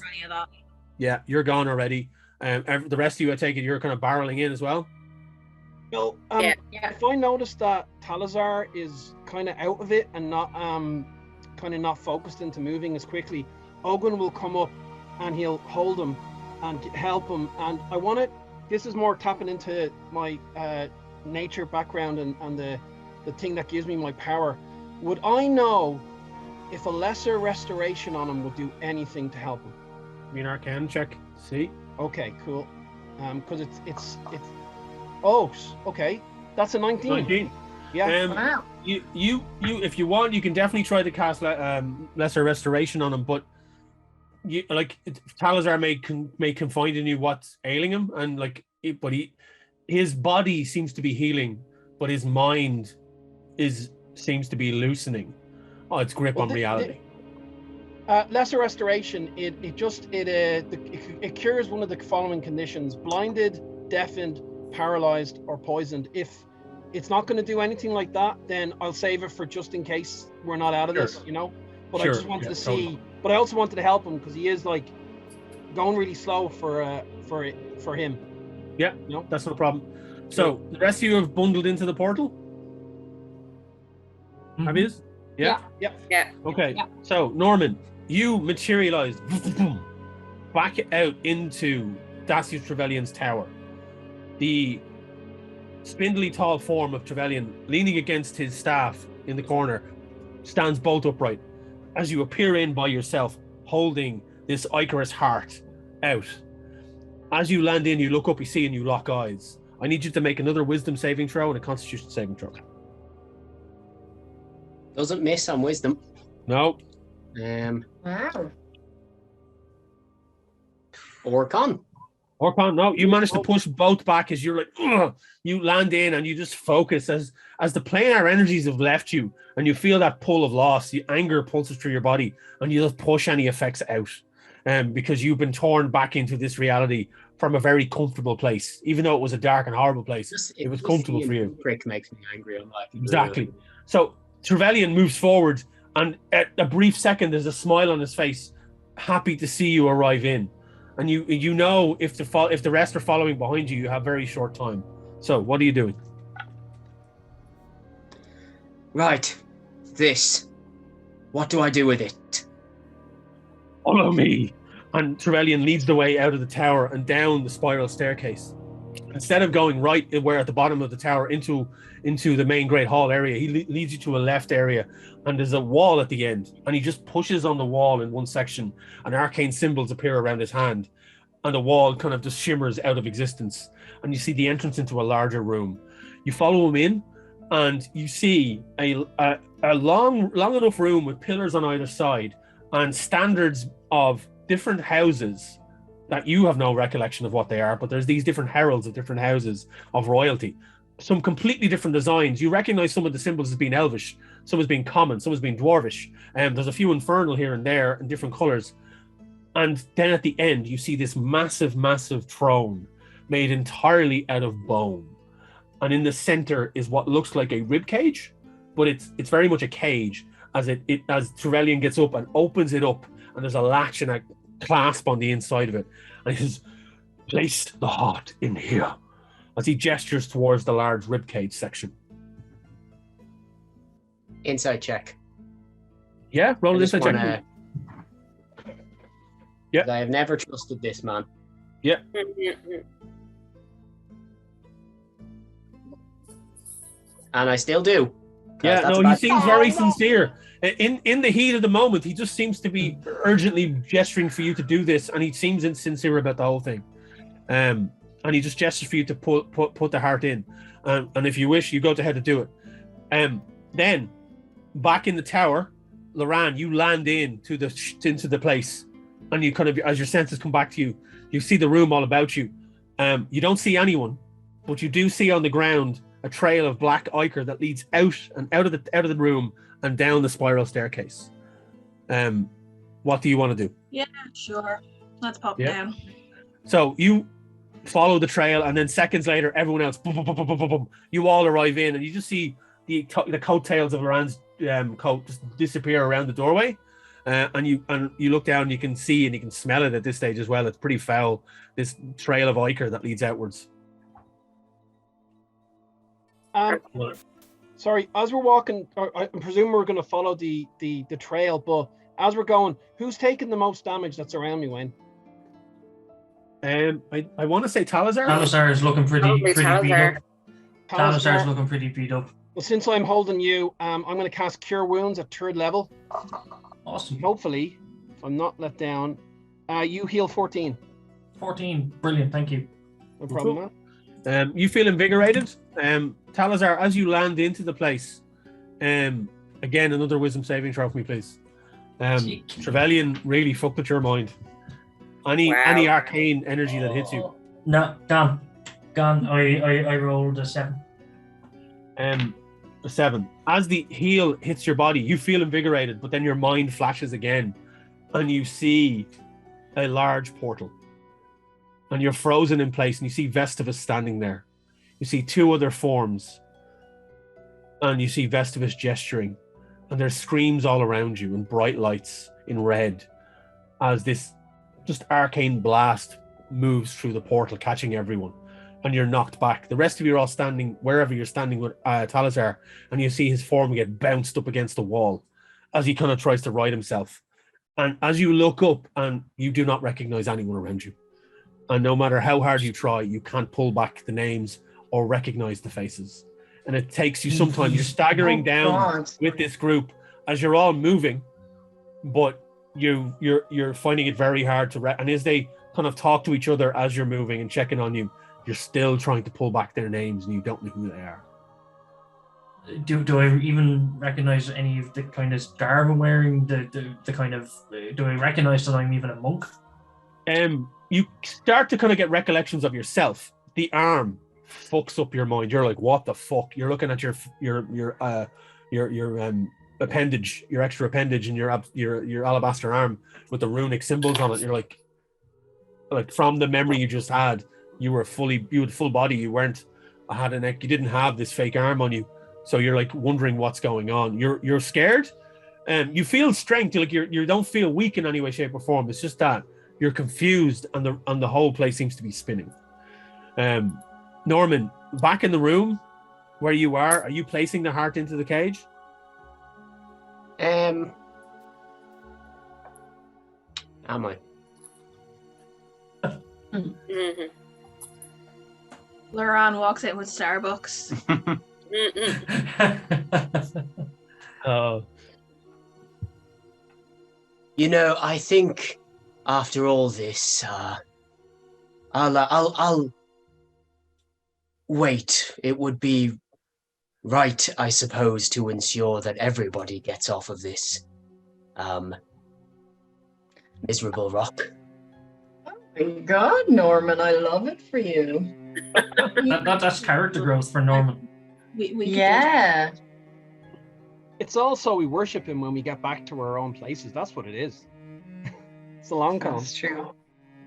Yeah, you're gone already. The rest of you, I take it you're kind of barreling in as well. No, if I notice that Talazar is kind of out of it and not focused into moving as quickly, Ogun will come up and he'll hold him and help him. And I want it. This is more tapping into my nature background and the thing that gives me my power. Would I know if a lesser restoration on him would do anything to help him? Give me an Arcana check. See. Okay, cool. Because it's. Oh, okay. That's a 19. 19. Yeah. Wow. You, if you want, you can definitely try to cast lesser restoration on him, but you Talazar may confide in you what's ailing him, and his body seems to be healing, but his mind seems to be loosening. Oh, its grip on reality. Lesser restoration. It cures one of the following conditions: blinded, deafened, paralyzed, or poisoned. If it's not going to do anything like that, then I'll save it for just in case we're not out of this, you know. But I just wanted to see. Totally. But I also wanted to help him because he is like going really slow for him. Yeah, no, that's no problem. So the rest of you have bundled into the portal. Mm-hmm. Have you? Yeah. Okay. Yeah. So Norman, you materialized back out into Dacius Trevelyan's tower. The spindly tall form of Trevelyan, leaning against his staff in the corner, stands bolt upright as you appear in by yourself, holding this Icarus heart out. As you land in, you look up, you see, and you lock eyes. I need you to make another wisdom saving throw and a constitution saving throw. Doesn't miss on wisdom. No. Wow. Orcon. Orcon, no. You manage to push both back as you're like, ugh! You land in and you just focus as the planar energies have left you and you feel that pull of loss. The anger pulses through your body and you just push any effects out. Because you've been torn back into this reality from a very comfortable place, even though it was a dark and horrible place. It was comfortable for you. Prick makes me angry. I'm like, exactly. So Trevelyan moves forward, and at a brief second, there's a smile on his face, happy to see you arrive in. And you know if the rest are following behind you, you have very short time. So what are you doing? Right, this. What do I do with it? Follow me. And Trevelyan leads the way out of the tower and down the spiral staircase. Instead of going right where at the bottom of the tower into the main great hall area, he leads you to a left area, and there's a wall at the end, and he just pushes on the wall in one section, and arcane symbols appear around his hand, and the wall kind of just shimmers out of existence, and you see the entrance into a larger room. You follow him in, and you see a long enough room with pillars on either side and standards of different houses that you have no recollection of what they are, but there's these different heralds of different houses of royalty. Some completely different designs. You recognize some of the symbols as being elvish, some as being common, some as being dwarvish. There's a few infernal here and there in different colors. And then at the end, you see this massive, massive throne made entirely out of bone. And in the center is what looks like a rib cage, but it's very much a cage as Trevelyan gets up and opens it up, and there's a latch and a clasp on the inside of it. And he says, place the heart in here, as he gestures towards the large ribcage section. Insight check. Yeah, roll an insight check. Yeah. I have never trusted this man. Yeah. And I still do. Yeah, no, he seems very sincere. In the heat of the moment, he just seems to be urgently gesturing for you to do this, and he seems insincere about the whole thing. And he just gestures for you to put the heart in. And if you wish, you go ahead to do it. Then, back in the tower, Loran, you land into the place, and you kind of, as your senses come back to you, you see the room all about you. You don't see anyone, but you do see on the ground a trail of black ichor that leads out of the room and down the spiral staircase. What do you want to do? Yeah, sure. Let's pop down. So you follow the trail, and then seconds later, everyone else, boom, boom, boom, boom, boom, boom, you all arrive in, and you just see the coattails of Loran's coat just disappear around the doorway. And you look down, you can see and you can smell it at this stage as well. It's pretty foul, this trail of ichor that leads outwards. Sorry, as we're walking, I presume we're going to follow the trail, but as we're going, who's taking the most damage that's around me, Wayne? I want to say Talazar. Talazar is looking pretty beat up. Talazar is looking pretty beat up. Well, since I'm holding you, I'm going to cast Cure Wounds at 3rd level. Awesome. Hopefully, if I'm not let down, you heal 14. 14, brilliant, thank you. No problem, man. You feel invigorated. Talazar, as you land into the place, again, another wisdom saving throw for me, please. Trevelyan really fucked with your mind. Any arcane energy that hits you. No, gone. I rolled a 7. A 7. As the heal hits your body, you feel invigorated, but then your mind flashes again, and you see a large portal. And you're frozen in place, and you see Vestivus standing there. You see 2 other forms, and you see Vestivus gesturing, and there's screams all around you and bright lights in red as this just arcane blast moves through the portal, catching everyone, and you're knocked back. The rest of you are all standing wherever you're standing with Talazar, and you see his form get bounced up against the wall as he kind of tries to right himself. And as you look up, and you do not recognize anyone around you, and no matter how hard you try, you can't pull back the names or recognize the faces. And it takes you some time. You're staggering down with this group as you're all moving, but you're finding it very hard to and as they kind of talk to each other as you're moving and checking on you, you're still trying to pull back their names and you don't know who they are. Do I even recognize any of the kind of garb I'm wearing? The kind of do I recognize that I'm even a monk? You start to kind of get recollections of yourself. The arm fucks up your mind. You're like, what the fuck? You're looking at your appendage, your extra appendage, and your alabaster arm with the runic symbols on it. You're like from the memory you just had, you had full body. You weren't had a neck. You didn't have this fake arm on you. So you're like wondering what's going on. You're scared. You feel strength. You don't feel weak in any way, shape, or form. It's just that you're confused, and the whole place seems to be spinning. Norman, back in the room where you are you placing the heart into the cage? Am I? Mm-hmm. Laran walks in with Starbucks. You know, I think after all this, I'll wait. It would be right, I suppose, to ensure that everybody gets off of this miserable rock. Oh my God, Norman, I love it for you. That's character growth for Norman. We could Yeah. It's also we worship him when we get back to our own places. That's what it is. It's a long con. That's true.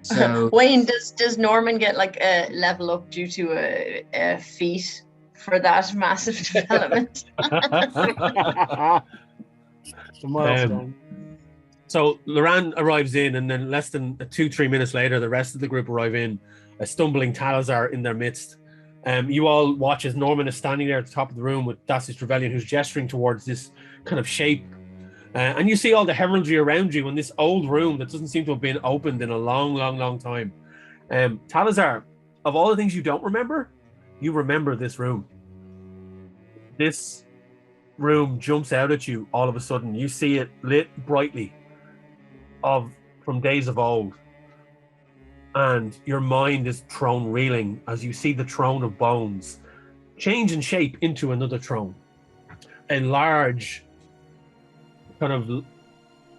So Wayne, does Norman get like a level up due to a feat for that massive development? The milestone. So Laran arrives in, and then less than 2-3 minutes later, the rest of the group arrive in, a stumbling Talazar in their midst. You all watch as Norman is standing there at the top of the room with Dacis Trevelyan, who's gesturing towards this kind of shape. And you see all the heraldry around you in this old room that doesn't seem to have been opened in a long, long, long time. Talazar, of all the things you don't remember, you remember this room. This room jumps out at you all of a sudden. You see it lit brightly from days of old. And your mind is thrown reeling as you see the throne of bones change in shape into another throne. A large, kind of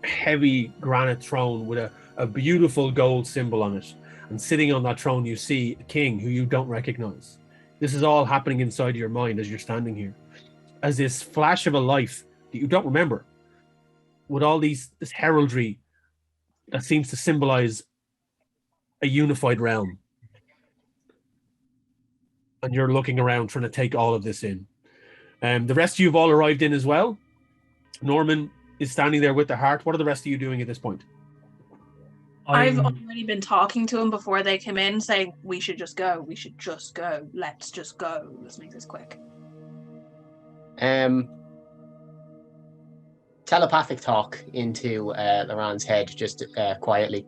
heavy granite throne with a beautiful gold symbol on it. And sitting on that throne, you see a king who you don't recognize. This is all happening inside your mind as you're standing here. As this flash of a life that you don't remember, with all this heraldry that seems to symbolize a unified realm. And you're looking around trying to take all of this in. The rest of you have all arrived in as well. Norman is standing there with the heart. What are the rest of you doing at this point? I've already been talking to him before they came in, saying, we should just go. We should just go. Let's just go. Let's make this quick. Telepathic talk into Laran's head, just quietly.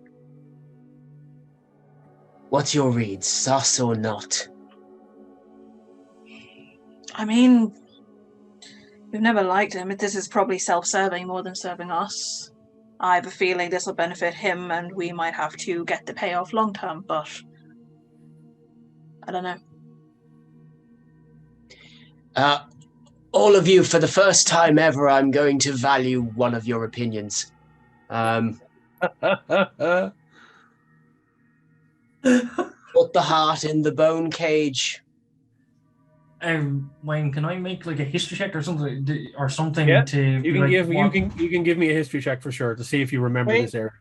What's your read, sus or not? I mean, we've never liked him. This is probably self-serving more than serving us. I have a feeling this will benefit him, and we might have to get the payoff long term, but I don't know. All of you, for the first time ever, I'm going to value one of your opinions. Put the heart in the bone cage. Wayne, can I make like a history check or something? Yeah, to you can give me a history check for sure to see if you remember this area.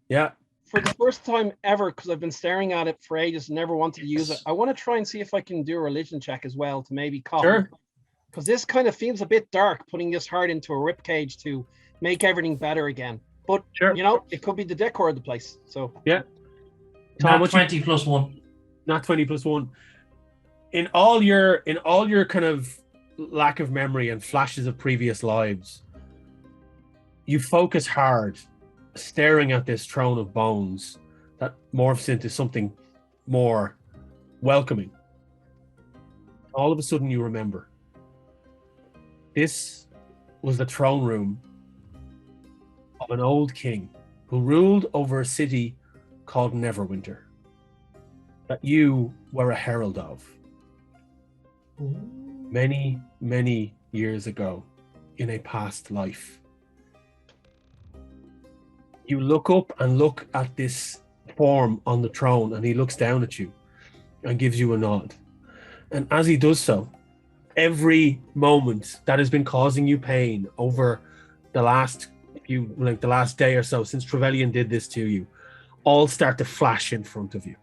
Yeah. For the first time ever, because I've been staring at it for ages and never wanted to use it, I want to try and see if I can do a religion check as well to maybe copy. Sure. Because this kind of feels a bit dark, putting this heart into a rib cage to make everything better again. But sure, you know, it could be the decor of the place. So yeah. Not 20 plus 1. Not 20 plus 1. In all your kind of lack of memory and flashes of previous lives, you focus hard, staring at this throne of bones that morphs into something more welcoming. All of a sudden you remember. This was the throne room of an old king who ruled over a city called Neverwinter that you were a herald of many, many years ago in a past life. You look up and look at this form on the throne, and he looks down at you and gives you a nod. And as he does so, every moment that has been causing you pain over the last the last day or so since Trevelyan did this to you, all start to flash in front of you.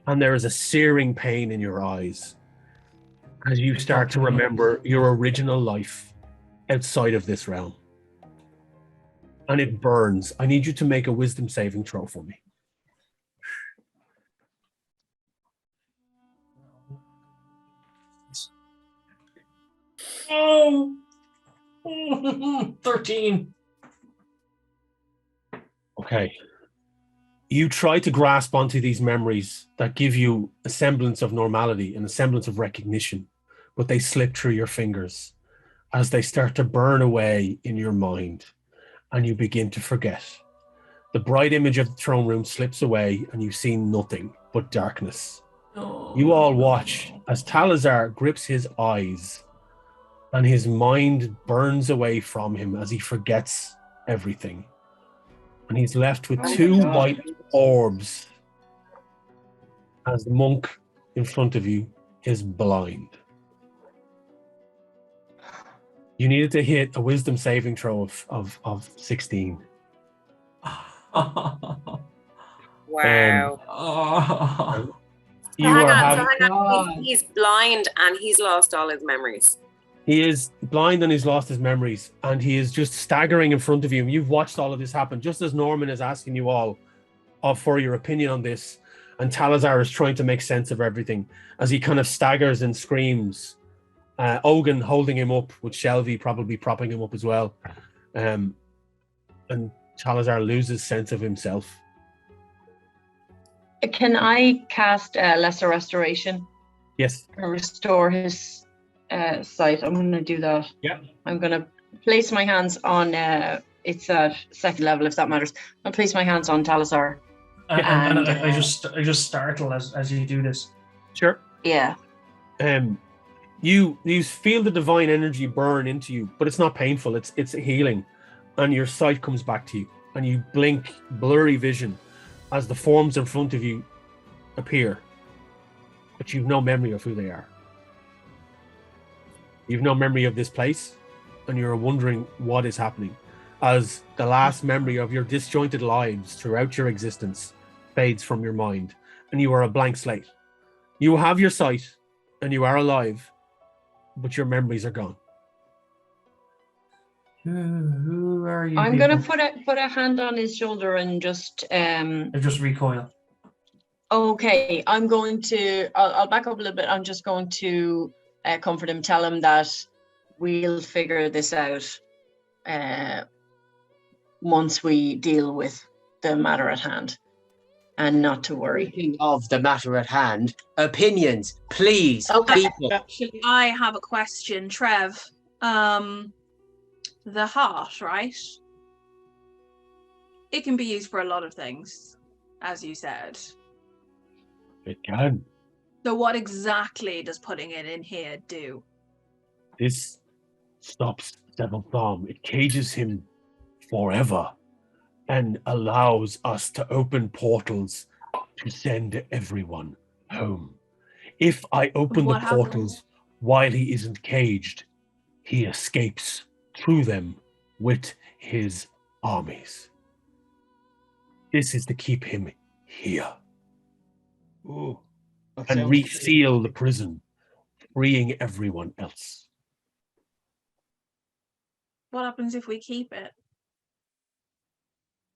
And there is a searing pain in your eyes as you start to remember your original life outside of this realm. And it burns. I need you to make a wisdom saving throw for me. Oh, 13. Okay. You try to grasp onto these memories that give you a semblance of normality and a semblance of recognition, but they slip through your fingers as they start to burn away in your mind, and you begin to forget. The bright image of the throne room slips away, and you see nothing but darkness. You all watch as Talazar grips his eyes, and his mind burns away from him as he forgets everything. And he's left with two white orbs as the monk in front of you is blind. You needed to hit a wisdom saving throw of 16. Wow. You hang are on, having, hang on. He's blind and he's lost all his memories. he is blind and he's lost his memories, and he is just staggering in front of you. You've watched all of this happen, just as Norman is asking you all for your opinion on this, and Talazar is trying to make sense of everything as he kind of staggers and screams. Ogun holding him up, with Shelby probably propping him up as well. And Talazar loses sense of himself. Can I cast Lesser Restoration? Yes. And restore his sight. I'm going to do that. Yeah. I'm going to place my hands on, it's at second level if that matters. I'll place my hands on Talazar. And I just startle as you do this. Sure. Yeah. You feel the divine energy burn into you, but it's not painful. It's healing, and your sight comes back to you, and you blink blurry vision as the forms in front of you appear, but you've no memory of who they are. You've no memory of this place, and you're wondering what is happening as the last memory of your disjointed lives throughout your existence fades from your mind, and you are a blank slate. You have your sight, and you are alive, but your memories are gone. Who are you? I'm gonna put a hand on his shoulder and just I just recoil. Okay, I'll back up a little bit. I'm just going to comfort him, tell him that we'll figure this out once we deal with the matter at hand, and not to worry. Speaking of the matter at hand, opinions, please, people. Actually, I have a question, Trev. The heart, right? It can be used for a lot of things, as you said. It can. So what exactly does putting it in here do? This stops Devil Thumb. It cages him forever and allows us to open portals to send everyone home. If I open the portals while he isn't caged, he escapes through them with his armies. This is to keep him here. Ooh, and reseal the prison, freeing everyone else. What happens if we keep it?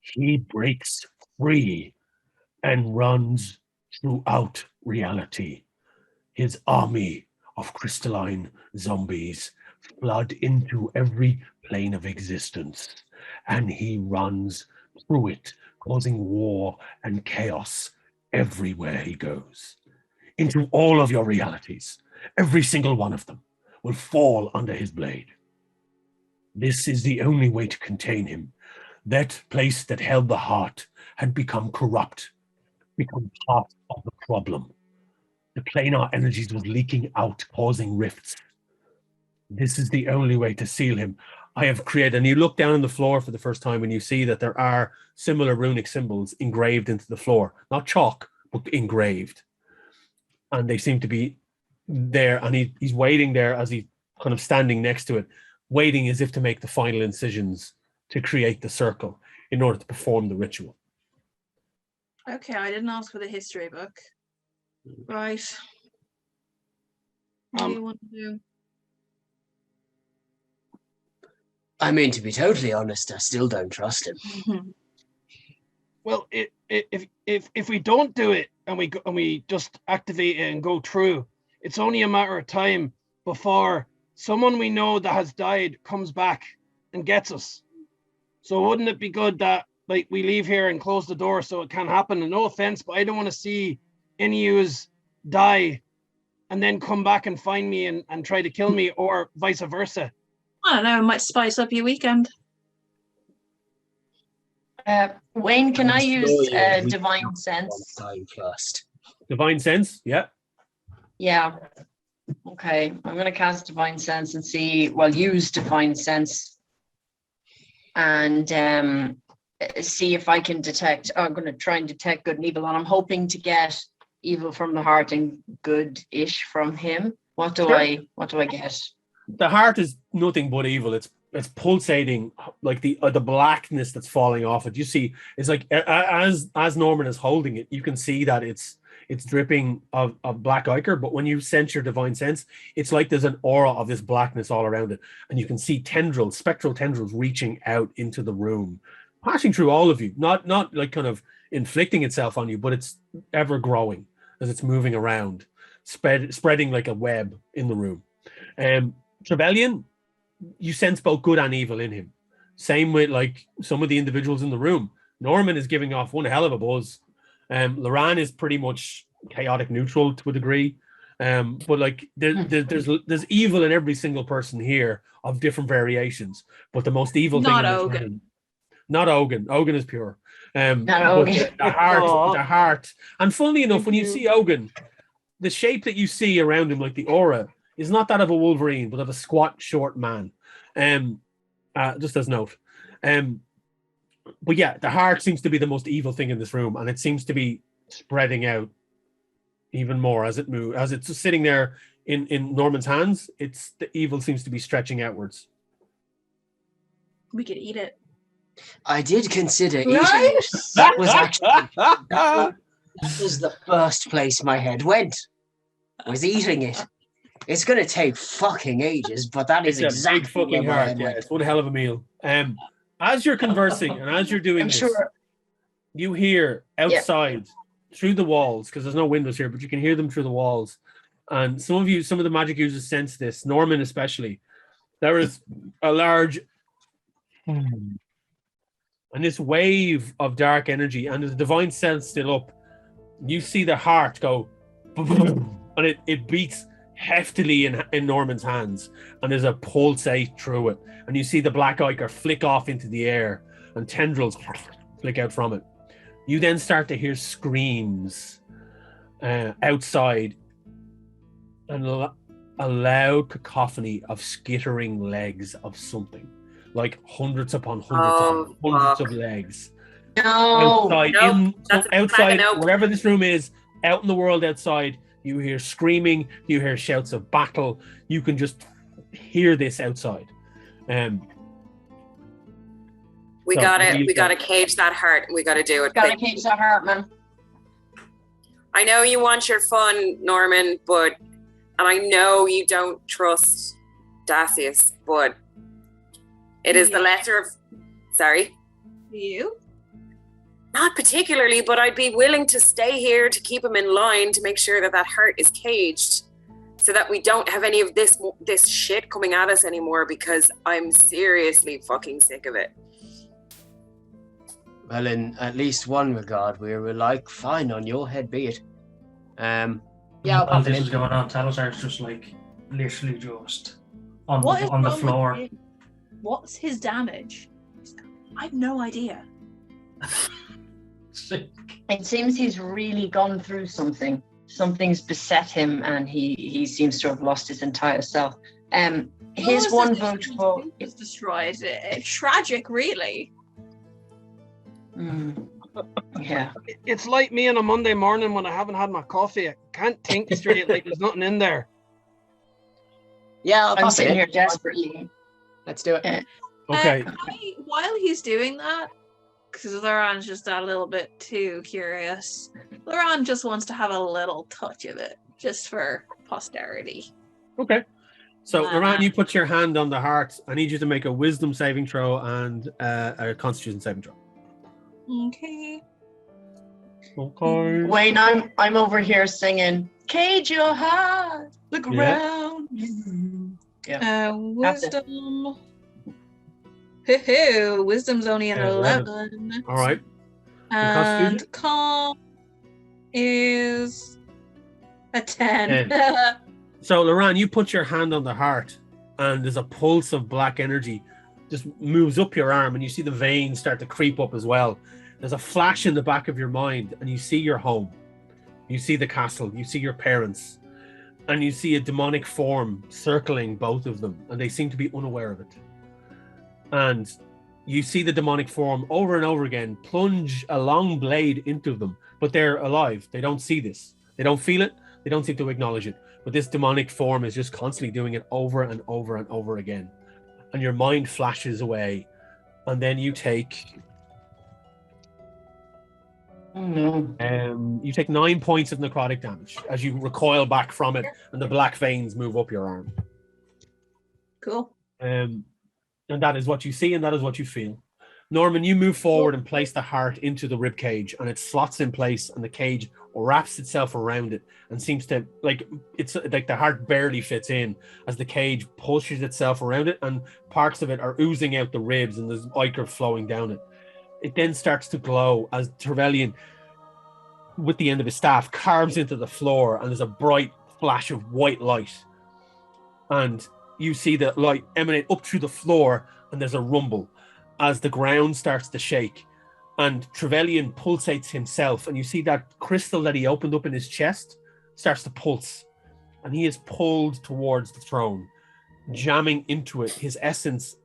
He breaks free and runs throughout reality. His army of crystalline zombies flood into every plane of existence, and he runs through it, causing war and chaos everywhere he goes. Into all of your realities, every single one of them will fall under his blade. This is the only way to contain him, That place that held the heart had become corrupt, become part of the problem. The planar energies was leaking out, causing rifts. This is the only way to seal him. I have created, and you look down on the floor for the first time and you see that there are similar runic symbols engraved into the floor. Not chalk, but engraved. And they seem to be there, and he's waiting there as he's kind of standing next to it, waiting as if to make the final incisions to create the circle in order to perform the ritual. Okay, I didn't ask for the history book. Right. What do you want to do? I mean, to be totally honest, I still don't trust him. Well, if we don't do it and we just activate it and go through, it's only a matter of time before someone we know that has died comes back and gets us. So wouldn't it be good that like we leave here and close the door so it can't happen? And no offense, but I don't want to see any of yous die and then come back and find me and try to kill me, or vice versa. I don't know, it might spice up your weekend. Wayne, can I use Yeah, divine sense? Time first. Divine sense, yeah. Yeah. Okay, I'm going to cast divine sense and use divine sense and see if I can detect. I'm going to try and detect good and evil, and I'm hoping to get evil from the heart and good-ish from him. What do I get? The heart is nothing but evil. It's pulsating, like the blackness that's falling off it. You see, it's like as Norman is holding it, you can see that it's dripping of black ichor. But when you sense your divine sense, it's like there's an aura of this blackness all around it, and you can see spectral tendrils reaching out into the room, passing through all of you. Not like kind of inflicting itself on you, but it's ever growing as it's moving around, spreading like a web in the room. Trevelyan, you sense both good and evil in him. Same with like some of the individuals in the room. Norman is giving off one hell of a buzz. Loran is pretty much chaotic neutral to a degree. But like there's evil in every single person here of different variations. But the most evil thing in this room, not Ogun. Ogun is pure. The heart. And funnily enough, when you see Ogun, the shape that you see around him, like the aura, is not that of a Wolverine, but of a squat, short man. Just as note. But yeah, the heart seems to be the most evil thing in this room, and it seems to be spreading out even more as it moves. As it's sitting there in Norman's hands, the evil seems to be stretching outwards. We could eat it. I did consider eating it. That was actually that was the first place my head went. Was eating it. It's gonna take fucking ages, but that is exactly a big fucking where my heart. head Yeah, went. it's one hell of a meal. As you're conversing and as you're doing this, you hear outside through the walls, because there's no windows here, but you can hear them through the walls. And some of the magic users sense this, Norman especially. There is a large and this wave of dark energy, and the divine sense still up. You see the heart go and it beats heftily in Norman's hands, and there's a pulsate through it, and you see the black ichor flick off into the air and tendrils flick out from it. You then start to hear screams outside and a loud cacophony of skittering legs of something, like hundreds upon hundreds of legs. Outside, wherever this room is, out in the world outside, you hear screaming, you hear shouts of battle. You can just hear this outside. We gotta cage that heart. We gotta do it. Gotta cage that heart, man. I know you want your fun, Norman, and I know you don't trust Dacius, but it is the lesser of. Sorry? You? Not particularly, but I'd be willing to stay here to keep him in line to make sure that heart is caged, so that we don't have any of this shit coming at us anymore, because I'm seriously fucking sick of it. Well, in at least one regard, we were like, fine, on your head be it. Yeah, while this is going on, Talazar's just like literally just on the floor. What's his damage? I've no idea. It seems he's really gone through something. Something's beset him, and he seems to have lost his entire self. His one vote for is destroyed. Tragic, really. Yeah. It's like me on a Monday morning when I haven't had my coffee. I can't think straight, like there's nothing in there. Yeah, I'm sitting here desperately. Let's do it. Okay. While he's doing that, because Laurent's just a little bit too curious, Laurent just wants to have a little touch of it, just for posterity. Okay. So, Laurent, you put your hand on the heart. I need you to make a wisdom saving throw and a constitution saving throw. Okay. Okay. Wayne, I'm over here singing, "Cage your heart, look around you." Yeah. Wisdom. Hoo-hoo. Wisdom's only an 11. All right. And calm is a 10. So, Laurent, you put your hand on the heart, and there's a pulse of black energy just moves up your arm, and you see the veins start to creep up as well. There's a flash in the back of your mind, and you see your home. You see the castle. You see your parents. And you see a demonic form circling both of them, and they seem to be unaware of it. And you see the demonic form over and over again plunge a long blade into them, but they're alive. They don't see this. They don't feel it. They don't seem to acknowledge it. But this demonic form is just constantly doing it over and over and over again. And your mind flashes away. And then you take... you take 9 points of necrotic damage as you recoil back from it, and the black veins move up your arm. Cool. And that is what you see, and that is what you feel. Norman, you move forward and place the heart into the rib cage, and it slots in place, and the cage wraps itself around it and seems to, like, it's like the heart barely fits in as the cage pushes itself around it, and parts of it are oozing out the ribs, and there's ichor flowing down it. It then starts to glow as Trevelyan, with the end of his staff, carves into the floor, and there's a bright flash of white light. And you see the light emanate up through the floor, and there's a rumble as the ground starts to shake. And Trevelyan pulsates himself, and you see that crystal that he opened up in his chest starts to pulse. And he is pulled towards the throne, jamming into it. His essence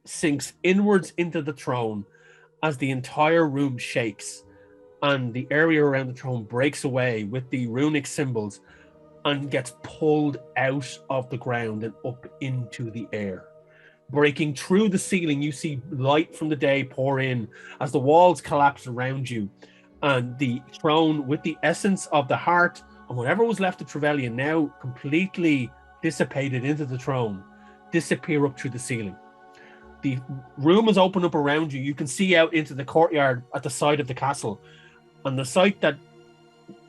sinks inwards into the throne as the entire room shakes. And the area around the throne breaks away with the runic symbols and gets pulled out of the ground and up into the air. Breaking through the ceiling, you see light from the day pour in as the walls collapse around you. And the throne, with the essence of the heart and whatever was left of Trevelyan, now completely dissipated into the throne, disappear up through the ceiling. The room is open up around you. You can see out into the courtyard at the side of the castle. And the sight that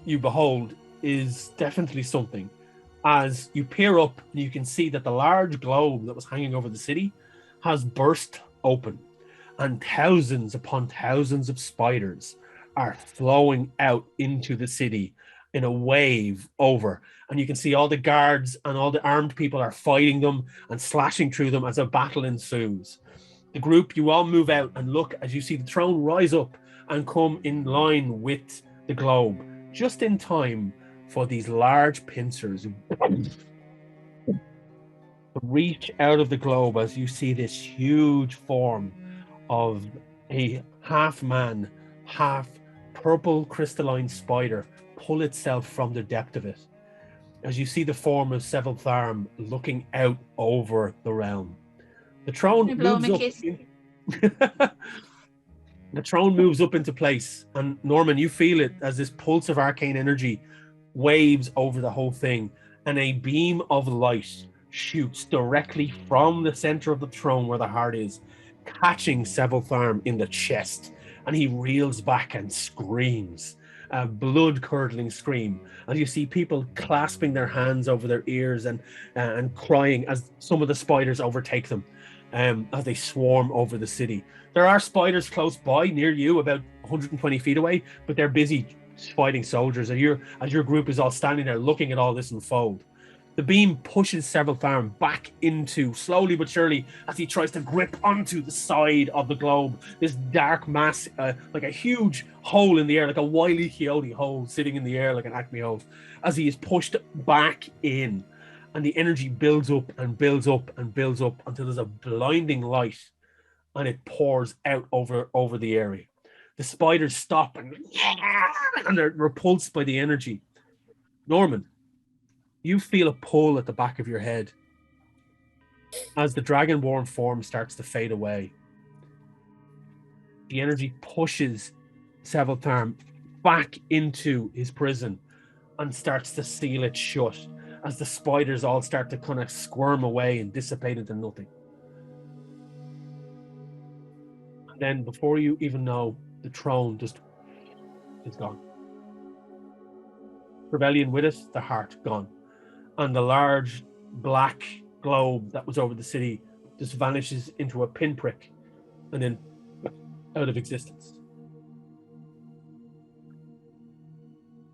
you behold is definitely something. As you peer up, you can see that the large globe that was hanging over the city has burst open, and thousands upon thousands of spiders are flowing out into the city in a wave over. And you can see all the guards and all the armed people are fighting them and slashing through them as a battle ensues. The group, you all move out and look as you see the throne rise up and come in line with the globe, just in time for these large pincers to reach out of the globe as you see this huge form of a half man, half purple crystalline spider pull itself from the depth of it. As you see the form of Seville Tharm looking out over the realm. The throne moves up. The throne moves up into place, and Norman, you feel it as this pulse of arcane energy waves over the whole thing, and a beam of light shoots directly from the center of the throne where the heart is, catching Seville Tharm in the chest, and he reels back and screams, a blood-curdling scream, as you see people clasping their hands over their ears and crying as some of the spiders overtake them. As they swarm over the city. There are spiders close by near you, about 120 feet away, but they're busy fighting soldiers, and your group is all standing there looking at all this unfold. The beam pushes Sevaltharm back into, slowly but surely, as he tries to grip onto the side of the globe. This dark mass, like a huge hole in the air, like a Wile E. Coyote hole sitting in the air like an Acme hole, as he is pushed back in. And the energy builds up and builds up and builds up until there's a blinding light, and it pours out over the area. The spiders stop and they're repulsed by the energy. Norman, you feel a pull at the back of your head as the dragonborn form starts to fade away. The energy pushes Sevaltharm back into his prison and starts to seal it shut as the spiders all start to kind of squirm away and dissipate into nothing. And then before you even know, the throne just is gone. Rebellion with it, the heart gone. And the large black globe that was over the city just vanishes into a pinprick and then out of existence.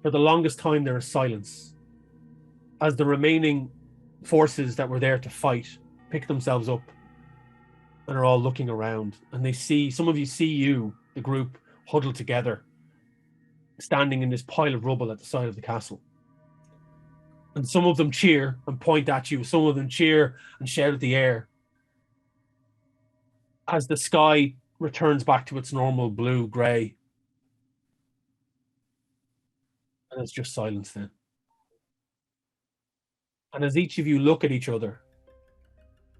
For the longest time, there is silence as the remaining forces that were there to fight pick themselves up and are all looking around. And they see, some of you see you, the group, huddled together, standing in this pile of rubble at the side of the castle. And some of them cheer and point at you. Some of them cheer and shout at the air. As the sky returns back to its normal blue-grey. And it's just silence then. And as each of you look at each other,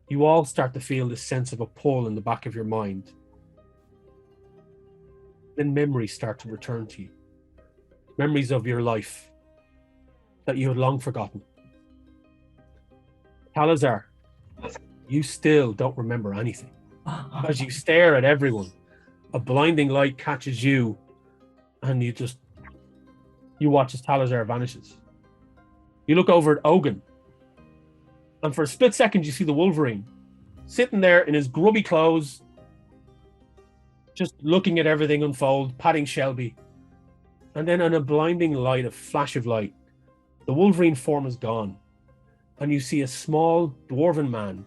you all start to feel this sense of a pull in the back of your mind. Then memories start to return to you. Memories of your life that you had long forgotten. Talazar, you still don't remember anything. As you stare at everyone, a blinding light catches you, and you watch as Talazar vanishes. You look over at Ogun, and for a split second you see the Wolverine sitting there in his grubby clothes, just looking at everything unfold, patting Shelby. And then on a blinding light, a flash of light, the Wolverine form is gone. And you see a small dwarven man,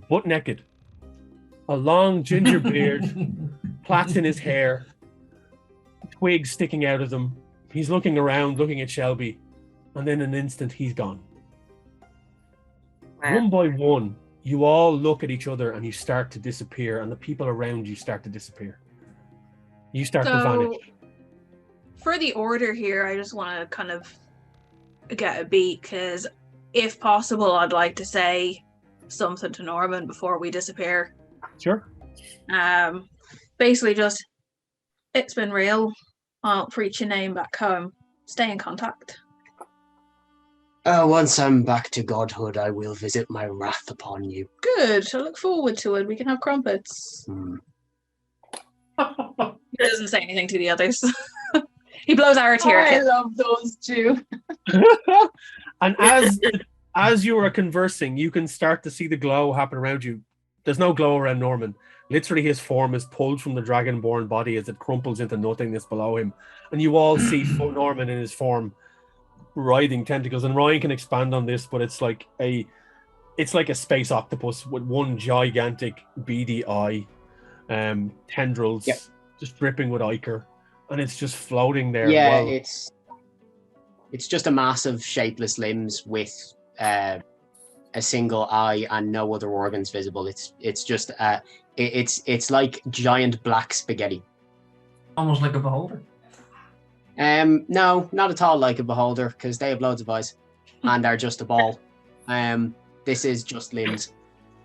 butt naked, a long ginger beard, plaits in his hair, twigs sticking out of them. He's looking around, looking at Shelby, and then in an instant, he's gone. Wow. One by one, you all look at each other and you start to disappear, and the people around you start to disappear. You start to vanish. For the order here, I just want to kind of get a beat, because if possible, I'd like to say something to Norman before we disappear. Sure. Basically just, it's been real. I'll preach your name back home. Stay in contact. Once I'm back to godhood, I will visit my wrath upon you. Good. I look forward to it. We can have crumpets. He doesn't say anything to the others. He blows our tear. I love those two. And as you are conversing, you can start to see the glow happen around you. There's no glow around Norman. Literally, his form is pulled from the dragonborn body as it crumples into nothingness below him. And you all see Norman in his form writhing tentacles. And Ryan can expand on this, but it's like a space octopus with one gigantic beady eye, tendrils, just dripping with ichor, and it's just floating there. Yeah, it's just a massive shapeless limbs with a single eye and no other organs visible. It's just it's like giant black spaghetti. Almost like a beholder. No, not at all like a beholder, because they have loads of eyes and are just a ball. This is just limbs.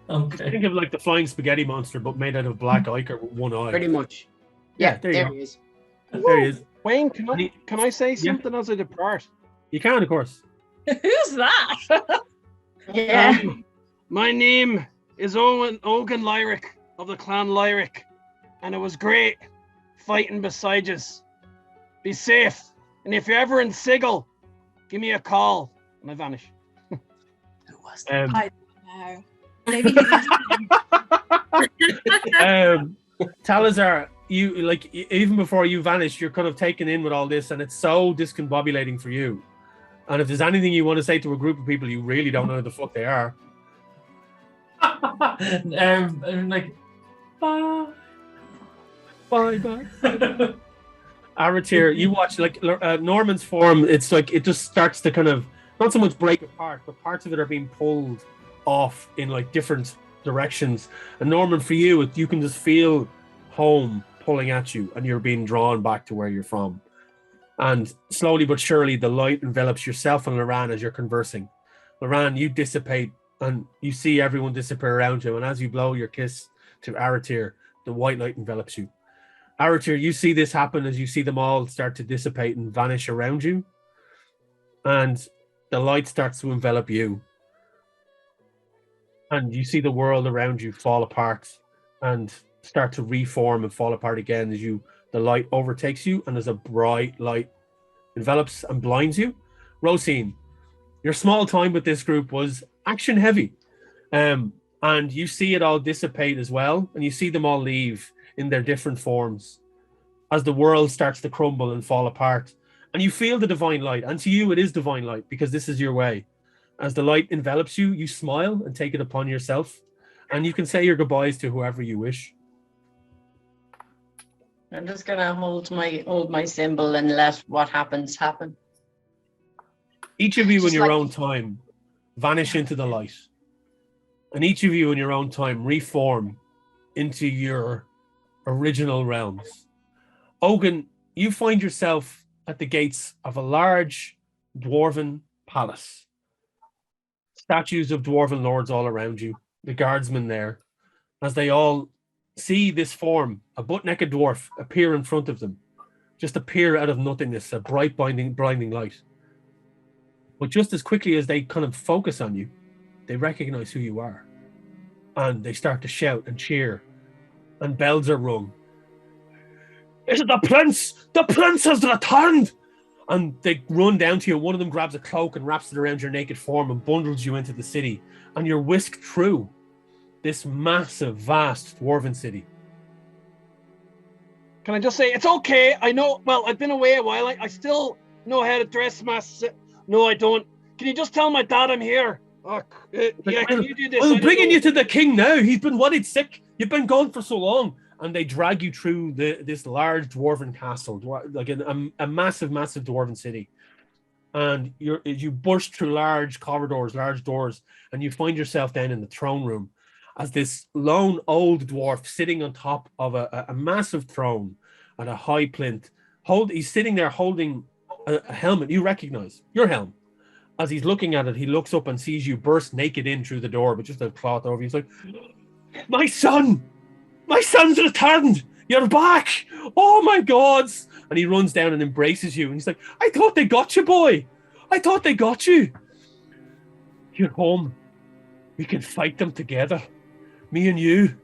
Okay. Think of like the flying spaghetti monster, but made out of black ichor with one eye. Pretty much. Yeah, there you he is. There he is. Wayne, can I say something as I depart? You can, of course. Who's that? Yeah. My name is Ogun Lyric of the clan Lyric, and it was great fighting beside yous. Be safe, and if you're ever in Sigil, give me a call, and I vanish. Who was that? I don't know. Maybe he Talazar, you like even before you vanish, you're kind of taken in with all this, and it's so discombobulating for you. And if there's anything you want to say to a group of people you really don't know who the fuck they are, I'm like, bye. bye. Aratir, you watch like Norman's form. It's like it just starts to kind of not so much break apart, but parts of it are being pulled off in like different directions. And Norman, for you, you can just feel home pulling at you, and you're being drawn back to where you're from. And slowly but surely, the light envelops yourself and Loran as you're conversing. Loran, you dissipate, and you see everyone disappear around you. And as you blow your kiss to Aratir, the white light envelops you. Aratir, you see this happen as you see them all start to dissipate and vanish around you. And the light starts to envelop you. And you see the world around you fall apart and start to reform and fall apart again as the light overtakes you, and as a bright light envelops and blinds you. Rosine, your small time with this group was action heavy. And you see it all dissipate as well, and you see them all leave in their different forms as the world starts to crumble and fall apart. And you feel the divine light, and to you it is divine light because this is your way. As the light envelops you, you smile and take it upon yourself, and you can say your goodbyes to whoever you wish. I'm just gonna hold my symbol and let what happens happen. Each of you Just in your like- own time vanish into the light. And each of you in your own time reform into your original realms. Ogun, you find yourself at the gates of a large dwarven palace. Statues of dwarven lords all around you, the guardsmen there, as they all see this form, a butt-naked dwarf, appear in front of them, just appear out of nothingness, a bright, blinding light. But just as quickly as they kind of focus on you, they recognize who you are. And they start to shout and cheer, and bells are rung. Is it the prince? The prince has returned! And they run down to you. One of them grabs a cloak and wraps it around your naked form and bundles you into the city. And you're whisked through this massive, vast dwarven city. Can I just say, it's okay. I know, well, I've been away a while. I still know how to dress myself. No, I don't. Can you just tell my dad I'm here? Yeah, can you do this? Well, bringing you to the king now. He's been worried sick. You've been gone for so long. And they drag you through this large dwarven castle, like a massive, massive dwarven city. And you burst through large corridors, large doors, and you find yourself down in the throne room as this lone old dwarf sitting on top of a massive throne at a high plinth. He's sitting there holding a helmet. You recognize your helm. As he's looking at it, he looks up and sees you burst naked in through the door, but just a cloth over you. He's like, my son! My son's returned! You're back! Oh my gods! And he runs down and embraces you. And he's like, I thought they got you, boy! I thought they got you! You're home. We can fight them together. Me and you.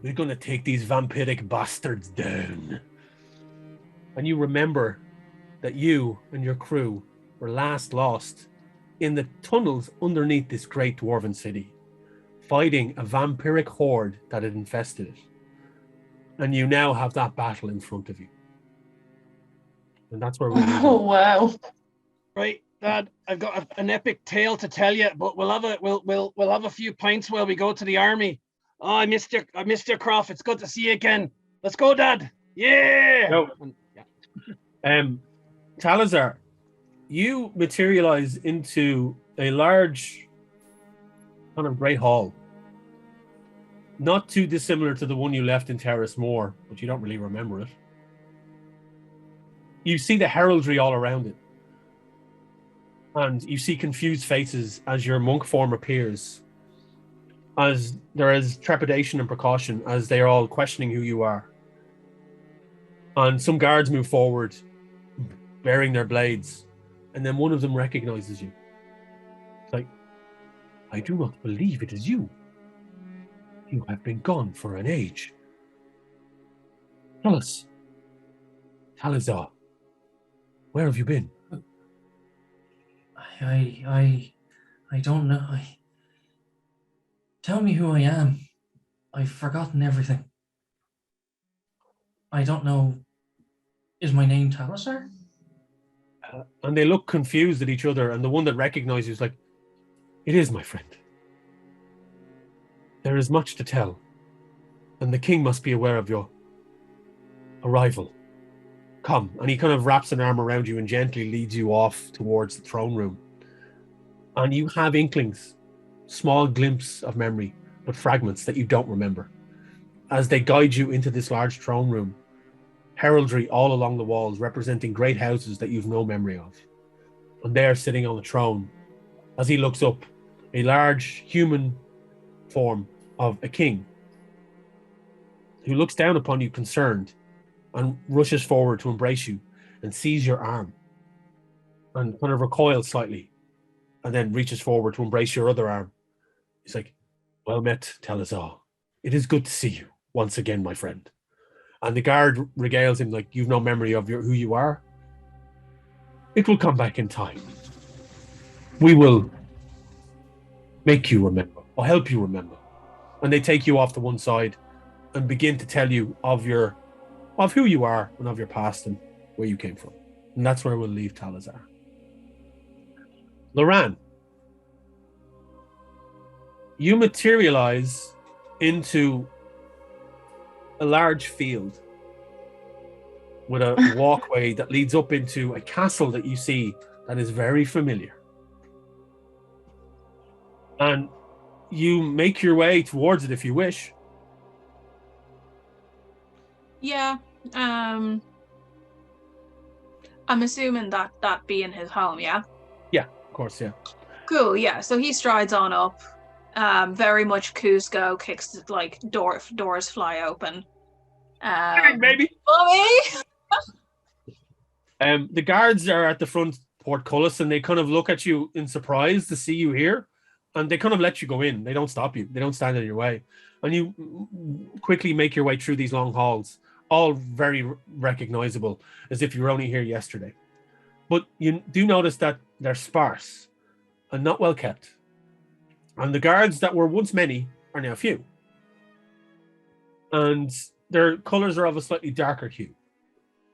We're going to take these vampiric bastards down. And you remember that you and your crew were last lost in the tunnels underneath this great dwarven city, fighting a vampiric horde that had infested it. And you now have that battle in front of you. And that's where we leave Oh wow. Right, Dad, I've got an epic tale to tell you, but we'll have a few pints while we go to the army. Oh, I missed you, Croft. It's good to see you again. Let's go, Dad. Yeah. No. Talazar, you materialize into a large kind of great hall. Not too dissimilar to the one you left in Terrace Moor, but you don't really remember it. You see the heraldry all around it. And you see confused faces as your monk form appears. As there is trepidation and precaution as they are all questioning who you are. And some guards move forward, bearing their blades. And then one of them recognizes you. It's like, I do not believe it is you. You have been gone for an age. Tell us, Talazar, where have you been? I don't know. Tell me who I am. I've forgotten everything. I don't know. Is my name Talazar? And they look confused at each other, and the one that recognizes you is like, "It is my friend. There is much to tell, and the king must be aware of your arrival. Come." And he kind of wraps an arm around you and gently leads you off towards the throne room. And you have inklings, small glimpses of memory, but fragments that you don't remember. As they guide you into this large throne room, heraldry all along the walls representing great houses that you've no memory of. And there, sitting on the throne, as he looks up, a large human form of a king who looks down upon you concerned and rushes forward to embrace you and sees your arm and kind of recoils slightly and then reaches forward to embrace your other arm. He's like, "Well met, Talazar. It is good to see you once again, my friend." And the guard regales him like, "You've no memory of who you are? It will come back in time. We will make you remember, or help you remember." And they take you off to one side and begin to tell you of who you are and of your past and where you came from. And that's where we'll leave Talazar. Loran, you materialize into a large field with a walkway that leads up into a castle that you see that is very familiar. And you make your way towards it if you wish. Yeah. I'm assuming that being his home, yeah? Yeah, of course, yeah. Cool, yeah. So he strides on up. Very much Cusco, kicks like doors fly open. Hey, baby. Bobby! The guards are at the front portcullis and they kind of look at you in surprise to see you here. And they kind of let you go in. They don't stop you. They don't stand in your way. And you quickly make your way through these long halls, all very recognizable, as if you were only here yesterday. But you do notice that they're sparse and not well kept. And the guards that were once many are now few. And their colors are of a slightly darker hue.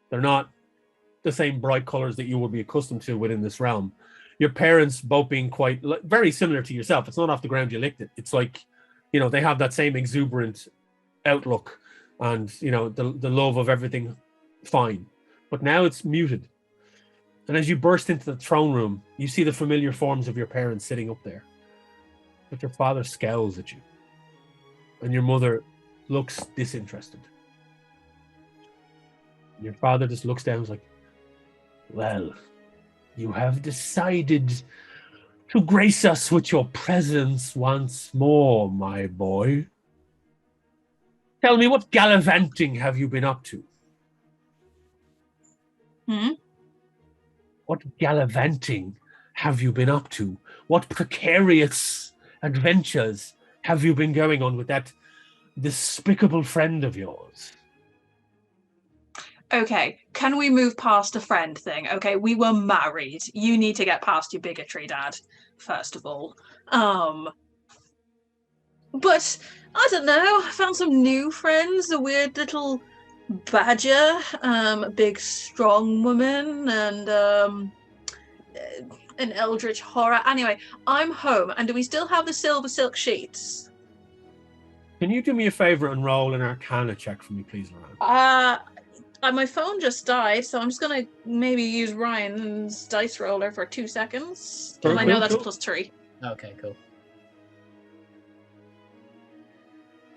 They're not the same bright colors that you would be accustomed to within this realm. Your parents both being quite very similar to yourself. It's not off the ground you licked it. It's like, they have that same exuberant outlook and, the love of everything fine. But now it's muted. And as you burst into the throne room, you see the familiar forms of your parents sitting up there. But your father scowls at you. And your mother looks disinterested. Your father just looks down and is like, "Well, you have decided to grace us with your presence once more, my boy. Tell me, what gallivanting have you been up to?" "What gallivanting have you been up to? What precarious adventures have you been going on with that despicable friend of yours?" Okay, can we move past the friend thing? Okay, we were married. You need to get past your bigotry, Dad, first of all. But I don't know, I found some new friends, a weird little badger, a big strong woman, and an eldritch horror. Anyway, I'm home, and do we still have the silver silk sheets? Can you do me a favor and roll an Arcana check for me, please, Loran? My phone just died, so I'm just gonna maybe use Ryan's dice roller for 2 seconds. Sure, I know cool, that's cool. +3. Okay, cool.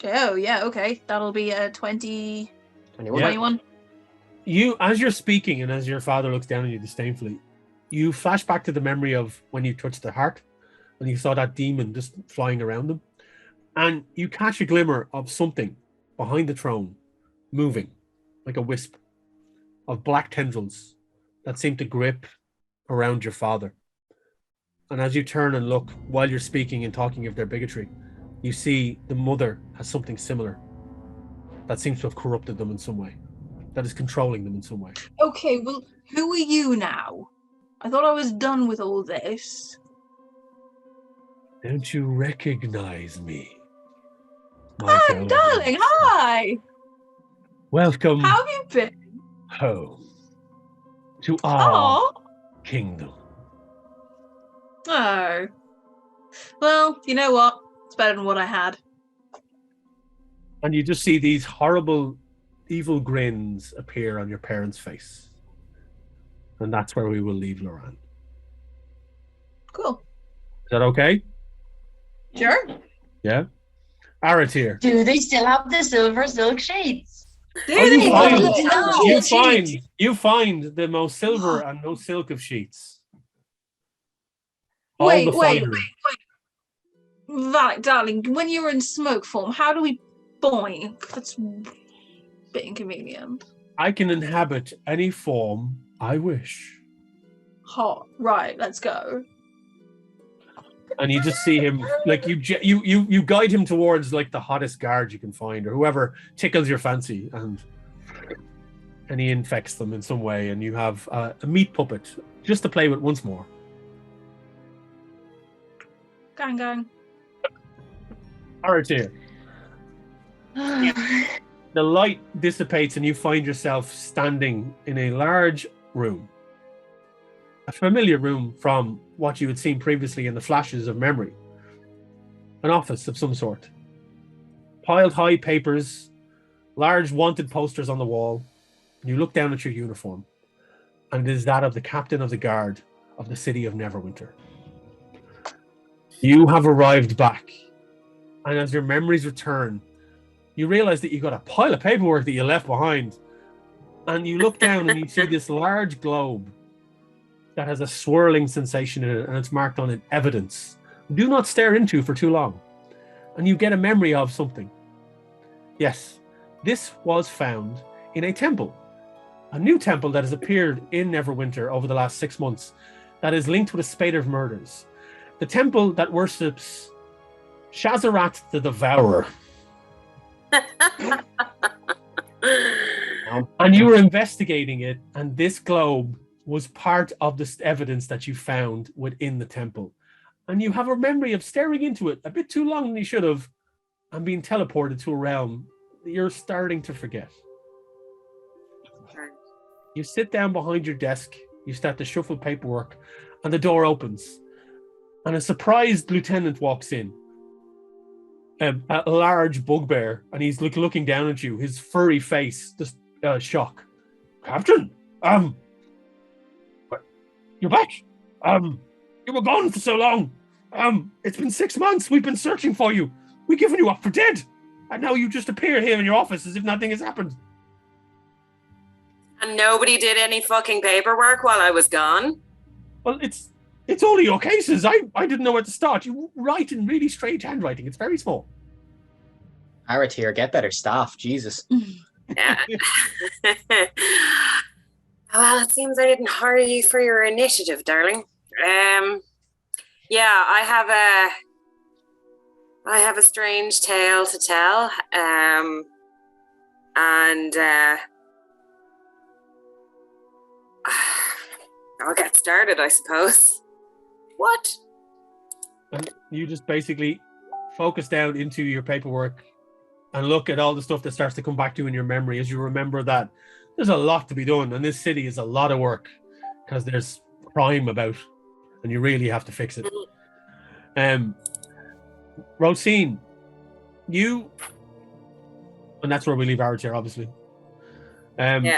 Oh yeah, okay. That'll be a 20, 21. 21. You, as you're speaking and as your father looks down on you disdainfully, you flash back to the memory of when you touched the heart and you saw that demon just flying around them. And you catch a glimmer of something behind the throne moving like a wisp of black tendrils that seem to grip around your father. And as you turn and look while you're speaking and talking of their bigotry, you see the mother has something similar that seems to have corrupted them in some way, that is controlling them in some way. Okay, well, who are you now? I thought I was done with all this. Don't you recognize me? Hi, darling, hi! Welcome How have you been? home to our Oh, kingdom. Oh. Well, you know what? It's better than what I had. And you just see these horrible, evil grins appear on your parents' face. And that's where we will leave Loran. Cool. Is that okay? Sure. Yeah? Aratir. Do they still have the silver silk sheets? You find the most silver and most silk of sheets. All Wait, the wait, finery. Valak, darling, when you were in smoke form, how do we boink? That's a bit inconvenient. I can inhabit any form I wish. Hot. Right, let's go. And you just see him, like you guide him towards like the hottest guard you can find, or whoever tickles your fancy, and he infects them in some way, and you have a meat puppet just to play with once more. Gang. Aratir. The light dissipates and you find yourself standing in a large room. A familiar room from what you had seen previously in the flashes of memory. An office of some sort. Piled high papers, large wanted posters on the wall. You look down at your uniform, and it is that of the captain of the guard of the city of Neverwinter. You have arrived back, and as your memories return, you realize that you got a pile of paperwork that you left behind. And you look down and you see this large globe that has a swirling sensation in it, and it's marked on it, evidence. Do not stare into for too long. And you get a memory of something. Yes, this was found in a temple. A new temple that has appeared in Neverwinter over the last 6 months that is linked with a spate of murders. The temple that worships Shazarat the Devourer. And you were investigating it, and this globe was part of the evidence that you found within the temple. And you have a memory of staring into it a bit too long than you should have, and being teleported to a realm that you're starting to forget. You sit down behind your desk, you start to shuffle paperwork, and the door opens. And a surprised lieutenant walks in. A large bugbear, and he's looking down at you, his furry face, just shock. Captain, you're back. You were gone for so long. It's been 6 months. We've been searching for you. We've given you up for dead, and now you just appear here in your office as if nothing has happened. And nobody did any fucking paperwork while I was gone? Well, it's only your cases. I didn't know where to start. You write in really strange handwriting. It's very small. Aratir, get better staff. Jesus. Yeah. Well, it seems I didn't hire you for your initiative, darling. Yeah, I have a strange tale to tell. I'll get started, I suppose. What? And you just basically focus down into your paperwork and look at all the stuff that starts to come back to you in your memory as you remember that there's a lot to be done, and this city is a lot of work because there's crime about, and you really have to fix it. Rosine, and that's where we leave Aratir, obviously.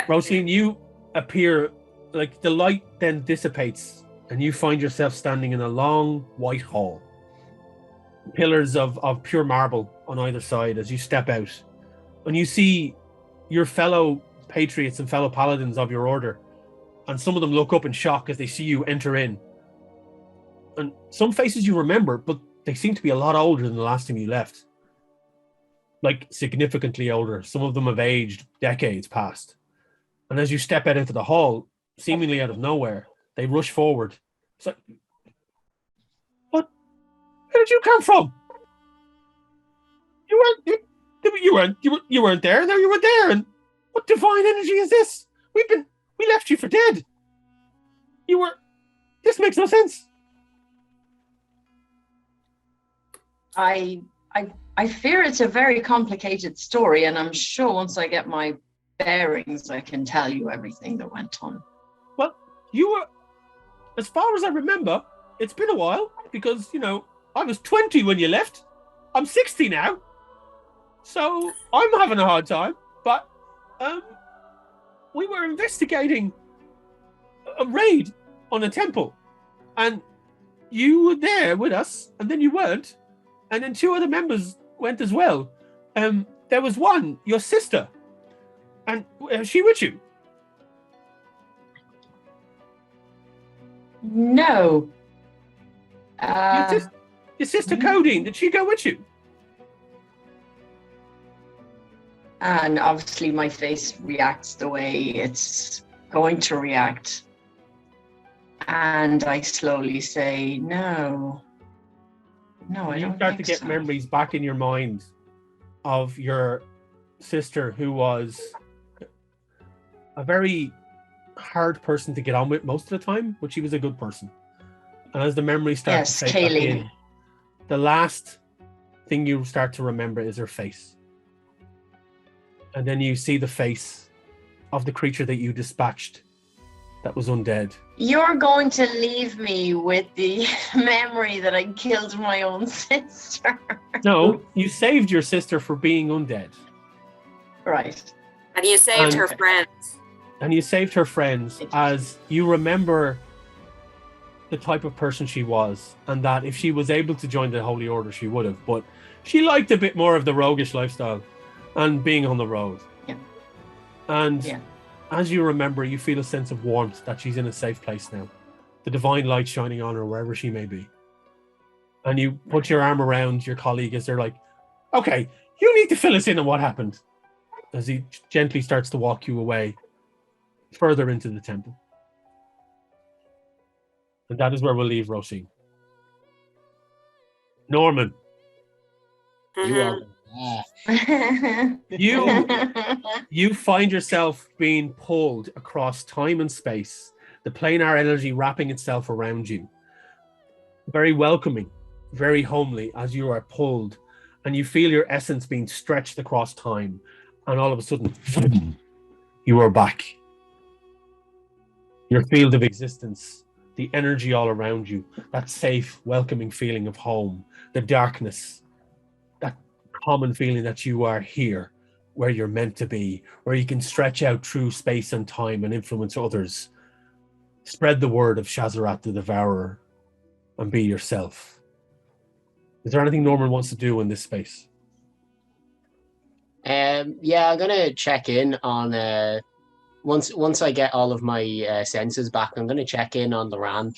Rosine, you appear, like the light then dissipates, and you find yourself standing in a long white hall. Pillars of pure marble on either side as you step out. And you see your fellow patriots and fellow paladins of your order. And some of them look up in shock as they see you enter in. And some faces you remember, but they seem to be a lot older than the last time you left. Like, significantly older. Some of them have aged decades past. And as you step out into the hall, seemingly out of nowhere, they rush forward. It's like, what? Where did you come from? You weren't there. No, you were there. And what divine energy is this? We left you for dead. This makes no sense. I fear it's a very complicated story, and I'm sure once I get my bearings, I can tell you everything that went on. Well, you as far as I remember, it's been a while because, I was 20 when you left. I'm 60 now. So I'm having a hard time. But we were investigating a raid on a temple. And you were there with us, and then you weren't. And then 2 other members went as well. There was one, your sister. And is she with you? No. Your sister Codeine, did she go with you? And obviously my face reacts the way it's going to react. And I slowly say, no. No, I don't You start to think get so. memories back in your mind of your sister, who was a very hard person to get on with most of the time, but she was a good person. And as the memories start Yes, to fade back Kaylee. in, the last thing you start to remember is her face. And then you see the face of the creature that you dispatched that was undead. You're going to leave me with the memory that I killed my own sister. No, you saved your sister for being undead. Right. And you saved And- her friends. And you saved her friends as you remember the type of person she was, and that if she was able to join the Holy Order, she would have. But she liked a bit more of the roguish lifestyle and being on the road. Yeah. And Yeah. as you remember, you feel a sense of warmth that she's in a safe place now. The divine light shining on her wherever she may be. And you put your arm around your colleague as they're like, okay, you need to fill us in on what happened. As he gently starts to walk you away further into the temple. And that is where we'll leave Roisin. Norman, You are. you find yourself being pulled across time and space, the planar energy wrapping itself around you. Very welcoming, very homely as you are pulled, and you feel your essence being stretched across time, and all of a sudden, you are back. Your field of existence, the energy all around you, that safe, welcoming feeling of home, the darkness, that common feeling that you are here, where you're meant to be, where you can stretch out through space and time and influence others. Spread the word of Shazarat the Devourer and be yourself. Is there anything Norman wants to do in this space? Yeah, I'm gonna check in on once I get all of my senses back. I'm gonna check in on Loran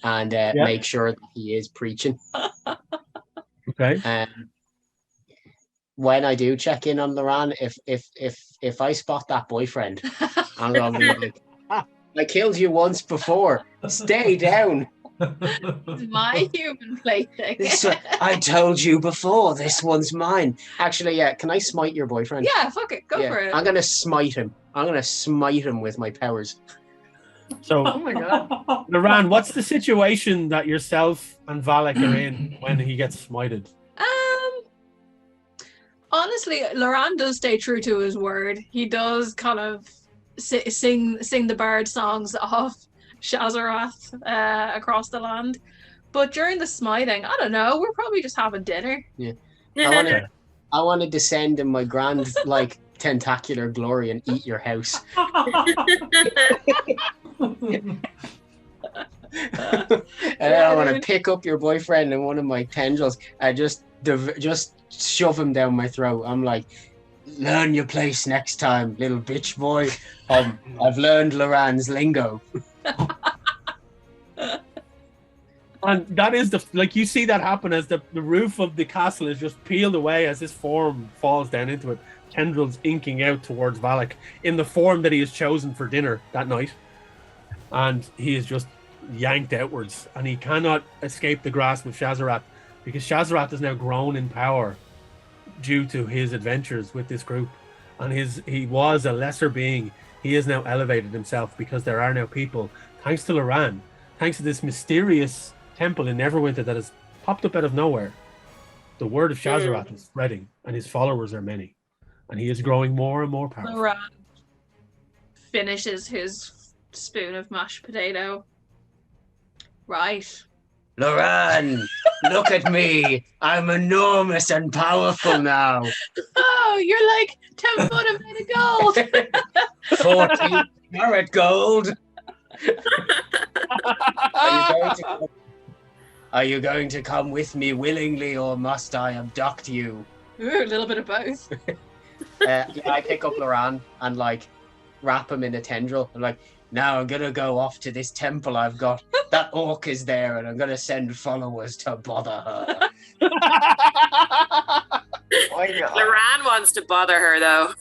and make sure that he is preaching. Okay. When I do check in on Loran, if I spot that boyfriend, I'm gonna be like, I killed you once before. Stay down. It's my human plaything. I told you before, this one's mine. Actually, yeah, can I smite your boyfriend? Yeah, fuck it, go for it. I'm gonna smite him. I'm gonna smite him with my powers. So, Oh my god. Loran, what's the situation that yourself and Valak are in when he gets smited? Honestly, Loran does stay true to his word. He does kind of sing the bard songs of Shazarath across the land. But during the smiting, I don't know, we're probably just having dinner. Yeah. I want to descend in my grand tentacular glory and eat your house. And I want to pick up your boyfriend in one of my tendrils and just shove him down my throat. I'm like, learn your place next time, little bitch boy. I've learned Loran's lingo. And that is you see that happen as the roof of the castle is just peeled away as his form falls down into it. Tendrils inking out towards Valak in the form that he has chosen for dinner that night. And he is just yanked outwards, and he cannot escape the grasp of Shazarat because Shazarat has now grown in power due to his adventures with this group. And he was a lesser being. He has now elevated himself because there are now people, thanks to Loran, thanks to this mysterious temple in Neverwinter that has popped up out of nowhere. The word of Shazarat is spreading, and his followers are many. And he is growing more and more powerful. Loran finishes his spoon of mashed potato Right. Loran, look at me. I'm enormous and powerful now. Oh, you're like 10 foot of made of gold. 14 karat gold. Are you going to come with me willingly, or must I abduct you? Ooh, a little bit of both. Yeah, I pick up Loran and like wrap him in a tendril. I'm like, now I'm gonna go off to this temple I've got. That orc is there, and I'm gonna send followers to bother her. Loran wants to bother her though.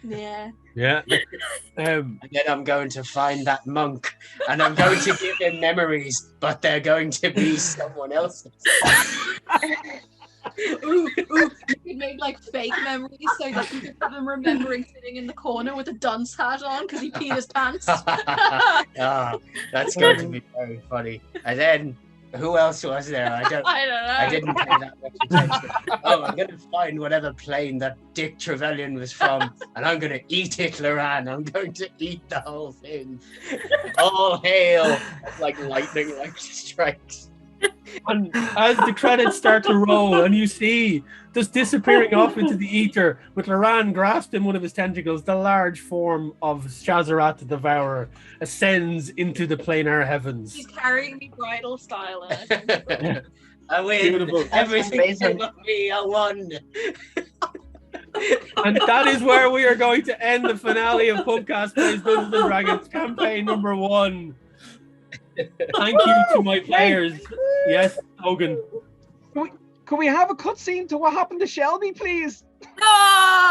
Yeah. Yeah. And then I'm going to find that monk, and I'm going to give him memories, but they're going to be someone else's. Ooh, you could make like fake memories, so like you could have him remembering sitting in the corner with a dunce hat on because he peed his pants. Ah, that's going to be very funny. And then who else was there? I don't know. I didn't pay that much attention. Oh, I'm gonna find whatever plane that Dick Trevelyan was from, and I'm gonna eat it, Loran. I'm going to eat the whole thing. All hail! Like lightning like strikes. And as the credits start to roll, and you see just disappearing off into the ether, with Loran grasped in one of his tentacles, the large form of Shazarat the Devourer ascends into the planar heavens. He's carrying me bridal style. I win. Beautiful. Everything but me. I won. And that is where we are going to end the finale of Pubcast Plays Dungeons and Dragons campaign number 1. Thank you to my players. Yes, Hogan. Can we have a cutscene to what happened to Shelby, please?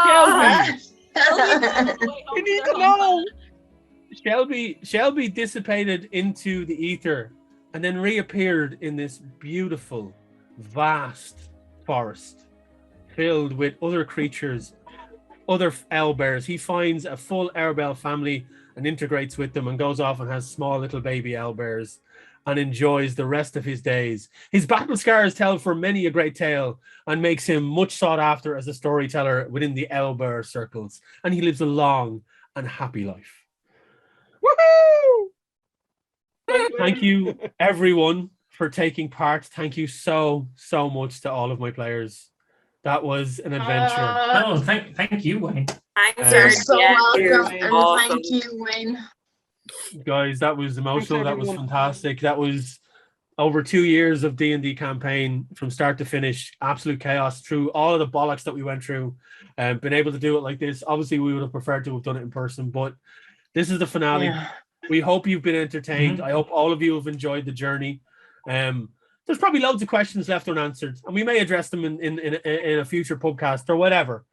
Shelby. We need to know. Shelby dissipated into the ether and then reappeared in this beautiful, vast forest filled with other creatures, other owlbears. He finds a full Arabelle family and integrates with them and goes off and has small little baby owlbears and enjoys the rest of his days. His battle scars tell for many a great tale and makes him much sought after as a storyteller within the owlbear circles. And he lives a long and happy life. Woohoo! Thank you, everyone, for taking part. Thank you so much to all of my players. That was an adventure. No, thank you, Wayne. Thanks, You're Art. so Yeah, welcome, and awesome. thank you, Wayne. Guys, that was emotional. That was everyone. fantastic. That was over 2 years of D&D campaign from start to finish. Absolute chaos through all of the bollocks that we went through. Been able to do it like this. Obviously, we would have preferred to have done it in person, but this is the finale. Yeah. We hope you've been entertained. I hope all of you have enjoyed the journey. There's probably loads of questions left unanswered, and we may address them in a future podcast or whatever.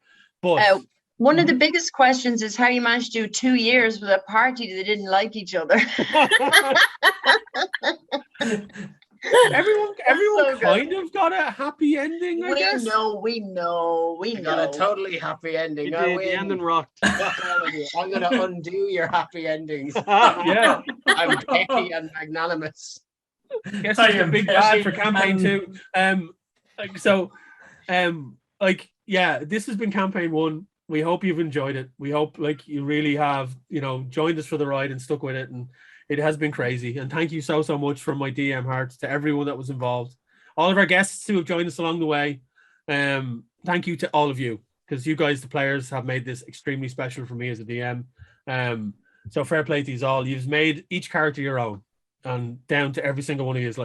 But One of the biggest questions is how you managed to do 2 years with a party that didn't like each other. everyone so kind of got a happy ending, I guess. We know. I got a totally happy ending. You I did. win. The ending rocked. Fuck all of you. I'm gonna undo your happy endings. Yeah. I'm petty and magnanimous. Guess I it's the am big bad for petty campaign and- 2. This has been campaign 1. We hope you've enjoyed it. We hope you really have, joined us for the ride and stuck with it. And it has been crazy. And thank you so much from my DM heart to everyone that was involved. All of our guests who have joined us along the way. Thank you to all of you, because you guys, the players, have made this extremely special for me as a DM. So fair play to you all. You've made each character your own, and down to every single one of you. Is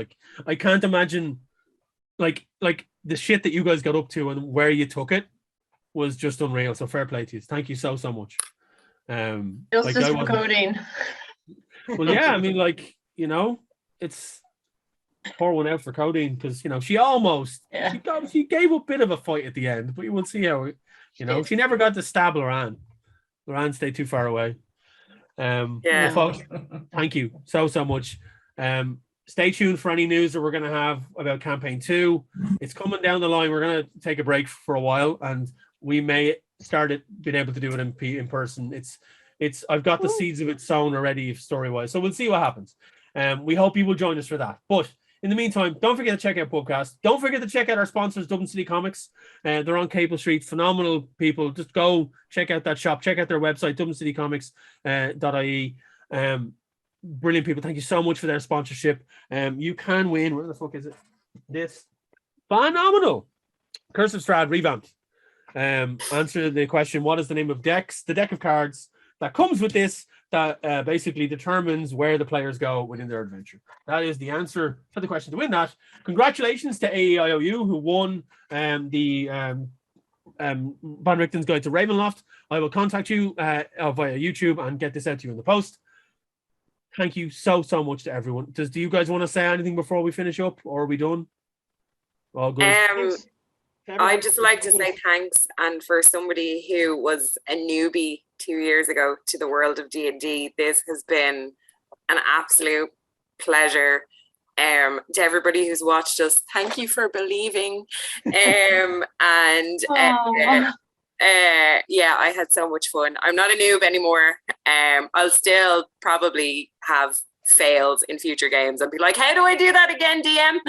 I can't imagine like the shit that you guys got up to and where you took it was just unreal. So fair play to you. Thank you so much. Justice for Codeine. Well, yeah, I mean, it's pour one out for Codeine, because she almost she gave up a bit of a fight at the end, but you will see how she never got to stab Loran. Loran stayed too far away. Well, folks, thank you so much. Stay tuned for any news that we're going to have about campaign 2. It's coming down the line. We're going to take a break for a while, and we may start being able to do it in person. It's I've got the seeds of it sown already, story wise. So we'll see what happens. We hope you will join us for that. But in the meantime, don't forget to check out Pubcast. Don't forget to check out our sponsors, Dublin City Comics. They're on Capel Street. Phenomenal people. Just go check out that shop. Check out their website, dublincitycomics.ie. brilliant people. Thank you so much for their sponsorship. You can win. Where the fuck is it? This phenomenal Curse of Strahd revamped. Answer the question: what is the name of decks? The deck of cards that comes with this that basically determines where the players go within their adventure. That is the answer to the question to win that. Congratulations to AEIOU who won the Van Richten's Guide to Ravenloft. I will contact you via YouTube and get this out to you in the post. Thank you so much to everyone. Do you guys want to say anything before we finish up, or are we done? All good. I'd just like to say thanks, and for somebody who was a newbie 2 years ago to the world of D&D, this has been an absolute pleasure. To everybody who's watched us, thank you for believing. Yeah, I had so much fun. I'm not a noob anymore. I'll still probably have fails in future games and be like, how do I do that again, DM?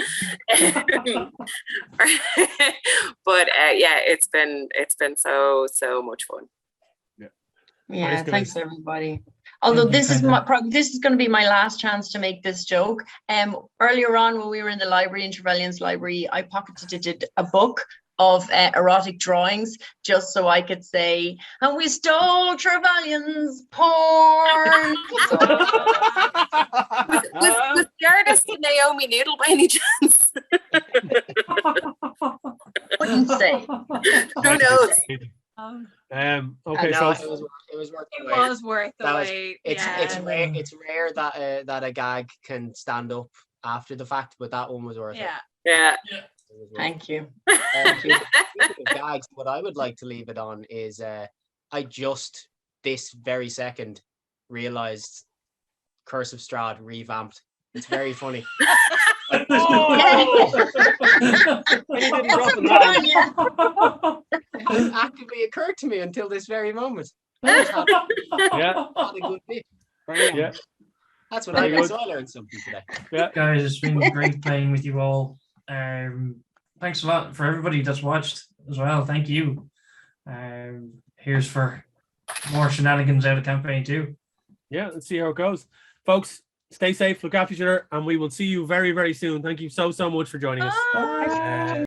But yeah, it's been so much fun. Yeah, thanks everybody. Although this is going to be my last chance to make this joke. Earlier on, when we were in the library, in Trevelyan's library, I pocketed a book of erotic drawings just so I could say, and we stole Trevelyan's porn. Was the artist Naomi Noodle by any chance? Wouldn't say. Who knows? Okay, no, folks. it was worth It the wait. was worth the wait. It's rare that a gag can stand up after the fact, but that one was worth it. Yeah. Thank you. Speaking of gags, what I would like to leave it on is I just this very second realized Curse of Strahd revamped. It's very funny. And he didn't drop a line. It didn't actively occur to me until this very moment. I just had a good bit. Yeah. That's what I learned. So I learned something today. Yeah, guys, it's been great playing with you all. Thanks a lot for everybody that's watched as well. Thank you. Here's for more shenanigans out of campaign 2. Yeah, let's see how it goes. Folks, stay safe, look after each other, and we will see you very, very soon. Thank you so much for joining us. Bye.